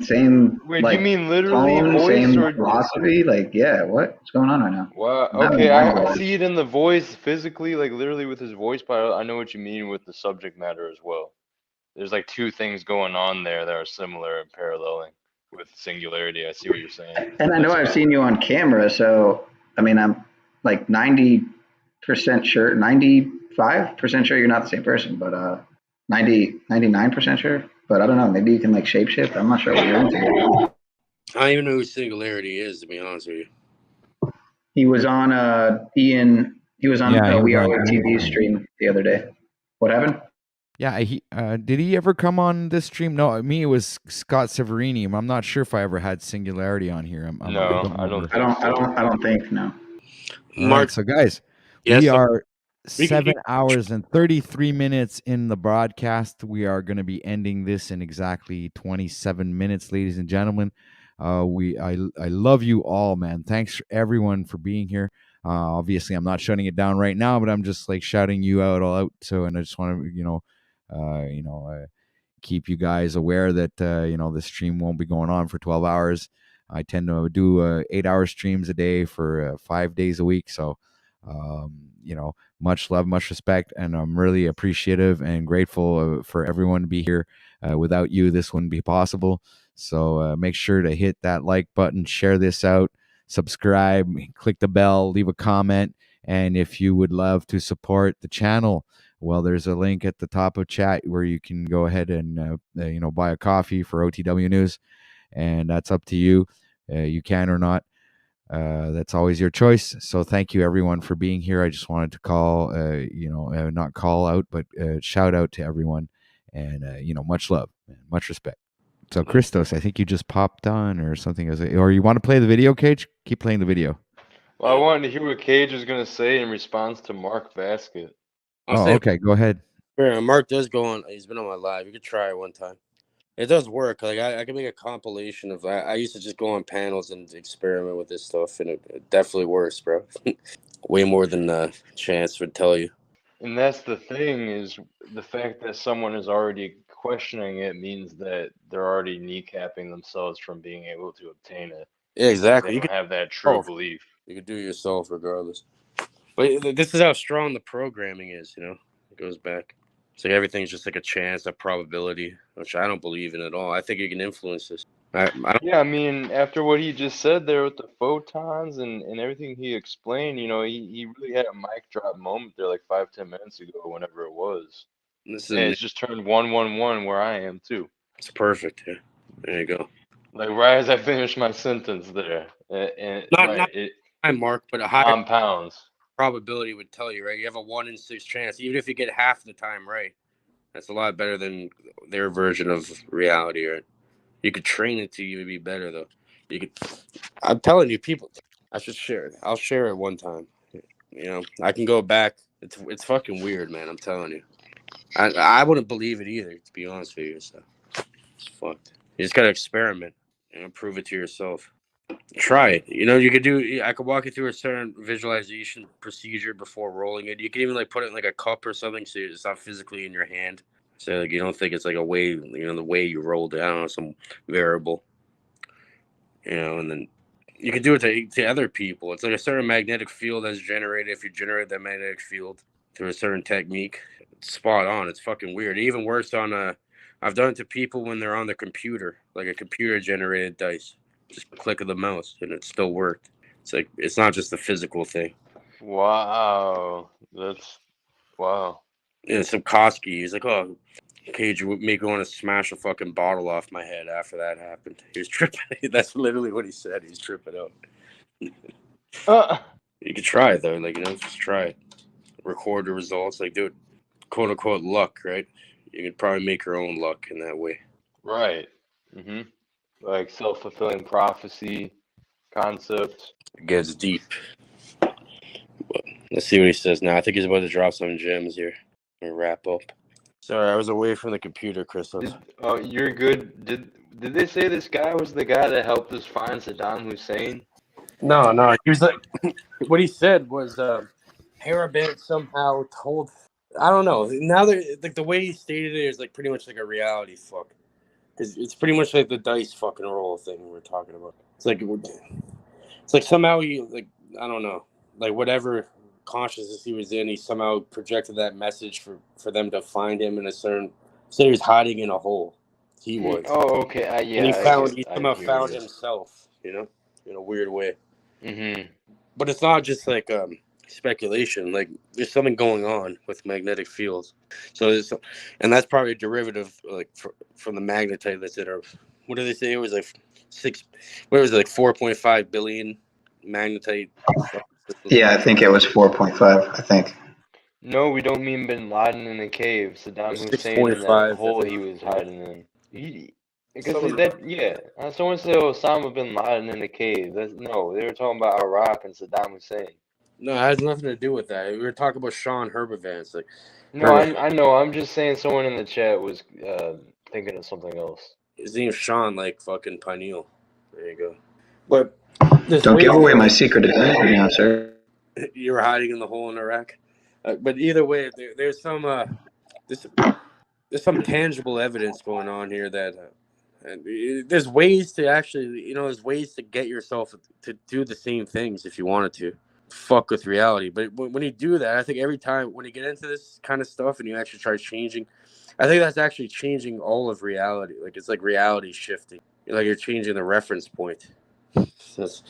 same. Wait, like, do you mean literally tone, voice same or philosophy? Like, yeah, what's going on right now? Well, I'm okay, having mind I blowers. see it in the voice physically, like literally with his voice, but I know what you mean with the subject matter as well. There's like two things going on there that are similar and paralleling with Singularity. I see what you're saying. And I know I've seen you on camera, so I mean, I'm like 90% sure, 95% sure you're not the same person, but 99% sure. But I don't know. Maybe you can like shapeshift. I'm not sure what you're into. I don't even know who Singularity is, to be honest with you. He was on Ian. He was on Yeah, he We was Are on TV stream the other day. What happened? Yeah, he did he ever come on this stream? No, me it was Scott Severini. I'm not sure if I ever had Singularity on here. I don't think no. All right, so guys, Yes, we so- are we can 7 hours and 33 minutes in the broadcast. We are going to be ending this in exactly 27 minutes, ladies and gentlemen. I love you all, man. Thanks everyone for being here. Obviously, I'm not shutting it down right now, but I'm just like shouting you out all out. So, and I just want to, keep you guys aware that the stream won't be going on for 12 hours. I tend to do 8-hour streams a day for 5 days a week. So, much love, much respect, and I'm really appreciative and grateful for everyone to be here. Without you, this wouldn't be possible. So make sure to hit that like button, share this out, subscribe, click the bell, leave a comment. And if you would love to support the channel, well, there's a link at the top of chat where you can go ahead and buy a coffee for OTW News, and that's up to you. You can or not. That's always your choice. So thank you everyone for being here. I just wanted to call, not call out, but shout out to everyone, and much love, and much respect. So Christos, I think you just popped on or something, or you want to play the video, Cage? Keep playing the video. Well, I wanted to hear what Cage was going to say in response to Mark Basket. Okay, go ahead. Yeah, Mark does go on. He's been on my live. You could try it one time. It does work. Like I can make a compilation of. I used to just go on panels and experiment with this stuff, and it definitely works, bro. Way more than Chance would tell you. And that's the thing, is the fact that someone is already questioning it means that they're already kneecapping themselves from being able to obtain it. Yeah, exactly. They You don't can have that true belief. You can do it yourself regardless. But this is how strong the programming is. It goes back. It's like everything's just like a chance, a probability, which I don't believe in at all. I think you can influence this. I don't. Yeah, I mean, after what he just said there with the photons and everything he explained, he really had a mic drop moment there like 5-10 minutes ago, whenever it was. This And is it's just turned 111 where I am too. It's perfect. Yeah. There you go. Like right as I finished my sentence there, and Not high mark, but a high compounds. Probability would tell you, right? You have a 1 in 6 chance, even if you get half the time right. That's a lot better than their version of reality, right? You could train it to even be better, though. I'm telling you, people. I should share it. I'll share it one time. I can go back. It's fucking weird, man. I'm telling you. I wouldn't believe it either, to be honest with you. So it's fucked. You just gotta experiment and prove it to yourself. Try it. You could do. I could walk you through a certain visualization procedure before rolling it. You can even put it in a cup or something, so it's not physically in your hand. So you don't think it's a way. The way you rolled it. I don't know, some variable. And then you can do it to other people. It's like a certain magnetic field that's generated if you generate that magnetic field through a certain technique. It's spot on. It's fucking weird. It even works on I've done it to people when they're on the computer, like a computer generated dice. Just click of the mouse and it still worked. It's not just a physical thing. Wow, that's wow. Yeah, Sikorsky, he's like, oh, Cage, you make me want to smash a fucking bottle off my head after that happened. He was tripping. That's literally what he said. He's tripping out. You could try it though, just try it. Record the results, do it, quote unquote luck, right? You could probably make your own luck in that way. Right. Mm-hmm. Like self-fulfilling prophecy concept. It gets deep. But let's see what he says now. I think he's about to drop some gems here and wrap up. Sorry, I was away from the computer, Christos. Oh, you're good. Did they say this guy was the guy that helped us find Saddam Hussein? No. He was what he said was Harabin somehow told. I don't know. Now the way he stated it is pretty much like a reality fuck. Because it's pretty much like the dice fucking roll thing we're talking about. It's like somehow he I don't know, whatever consciousness he was in, he somehow projected that message for them to find him in a certain. Say he was hiding in a hole. He was. Oh, okay. Yeah. And he somehow found himself. In a weird way. Mm-hmm. But it's not just speculation. There's something going on with magnetic fields. And that's probably a derivative from the magnetite that's in our. What did they say? It was 4.5 billion magnetite. Yeah, I think it was 4.5. I think. No, we don't mean Bin Laden in the cave. Saddam Hussein in that hole he was hiding in. Someone said Osama bin Laden in the cave. No, they were talking about Iraq and Saddam Hussein. No, it has nothing to do with that. We were talking about Sean Herbivance. No, I know. I'm just saying someone in the chat was thinking of something else. His name's Sean, fucking Pineal. There you go. But don't give away my secret identity, sir. You were hiding in the hole in Iraq. But either way, there's some tangible evidence going on here that there's ways to actually, there's ways to get yourself to do the same things if you wanted to. Fuck with reality. But when you do that, I think every time when you get into this kind of stuff and you actually try changing, I think that's actually changing all of reality. Like it's like reality shifting. Like you're changing the reference point. So it's,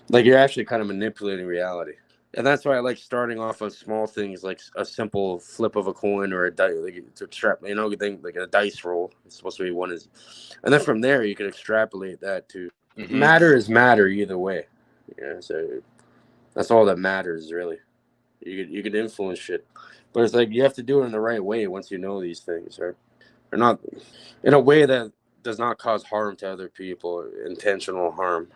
like you're actually kind of manipulating reality. And that's why I like starting off of small things like a simple flip of a coin or a dice, like to extrapolate, thing like a dice roll. It's supposed to be one is, and then from there you can extrapolate that to matter is matter either way. Yeah, so that's all that matters really. You can influence shit, but it's like you have to do it in the right way once you know these things, right? Or not in a way that does not cause harm to other people, intentional harm.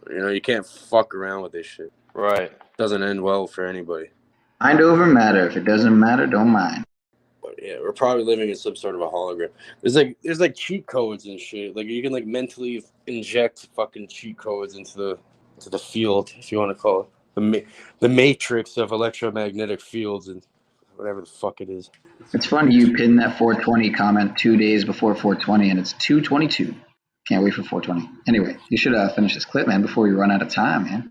You can't fuck around with this shit. Right. Doesn't end well for anybody. Mind over matter. If it doesn't matter, don't mind. But yeah, we're probably living in some sort of a hologram. There's like cheat codes and shit. Like you can like mentally inject fucking cheat codes into the field, if you want to call it the matrix of electromagnetic fields and whatever the fuck it is. It's funny you pinned that 420 comment 2 days before 420, and it's 2:22. Can't wait for 420. Anyway, you should finish this clip, man, before we run out of time, man.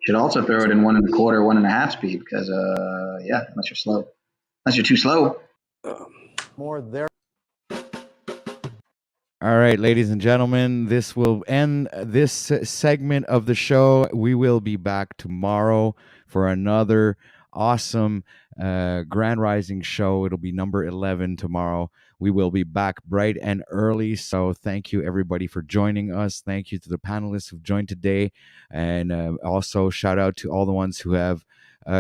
Should also throw it in 1.25, 1.5 speed because, unless you're slow. Unless you're too slow. More there. All right, ladies and gentlemen, this will end this segment of the show. We will be back tomorrow for another awesome Grand Rising show. It'll be number 11 tomorrow. We will be back bright and early. So thank you, everybody, for joining us. Thank you to the panelists who've joined today. And also shout out to all the ones who have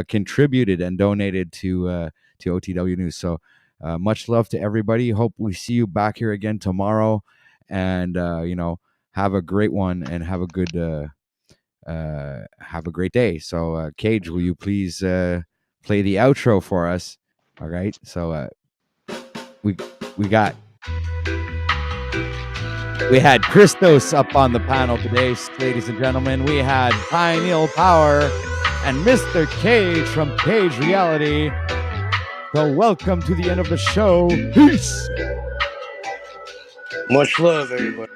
contributed and donated to OTW News. So much love to everybody. Hope we see you back here again tomorrow. And have a great one and have a good have a great day. So Cage, will you please play the outro for us? All right. So we had Christos up on the panel today, ladies and gentlemen. We had Pineal Power and Mr. Cage from Cage Reality. So welcome to the end of the show. Peace. Much love, everybody.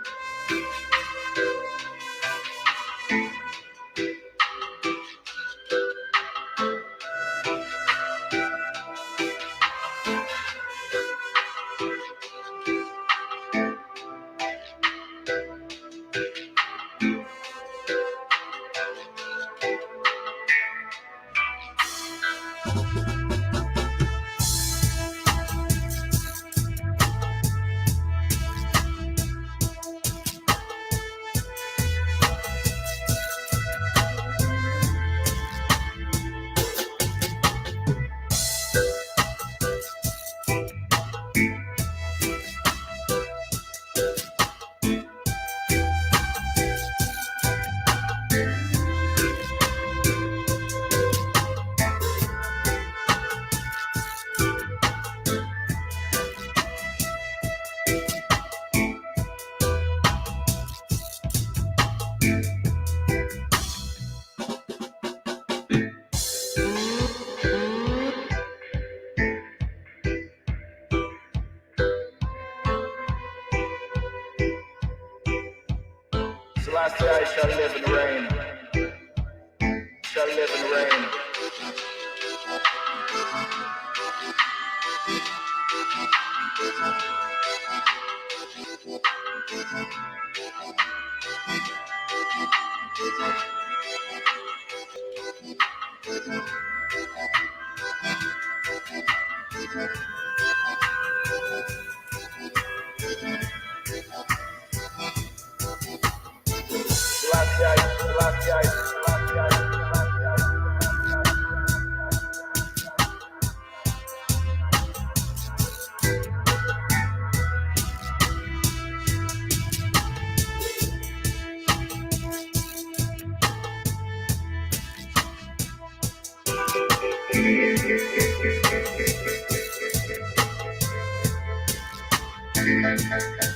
Selassie, I shall live and reign. Shall live and reign. Selassie.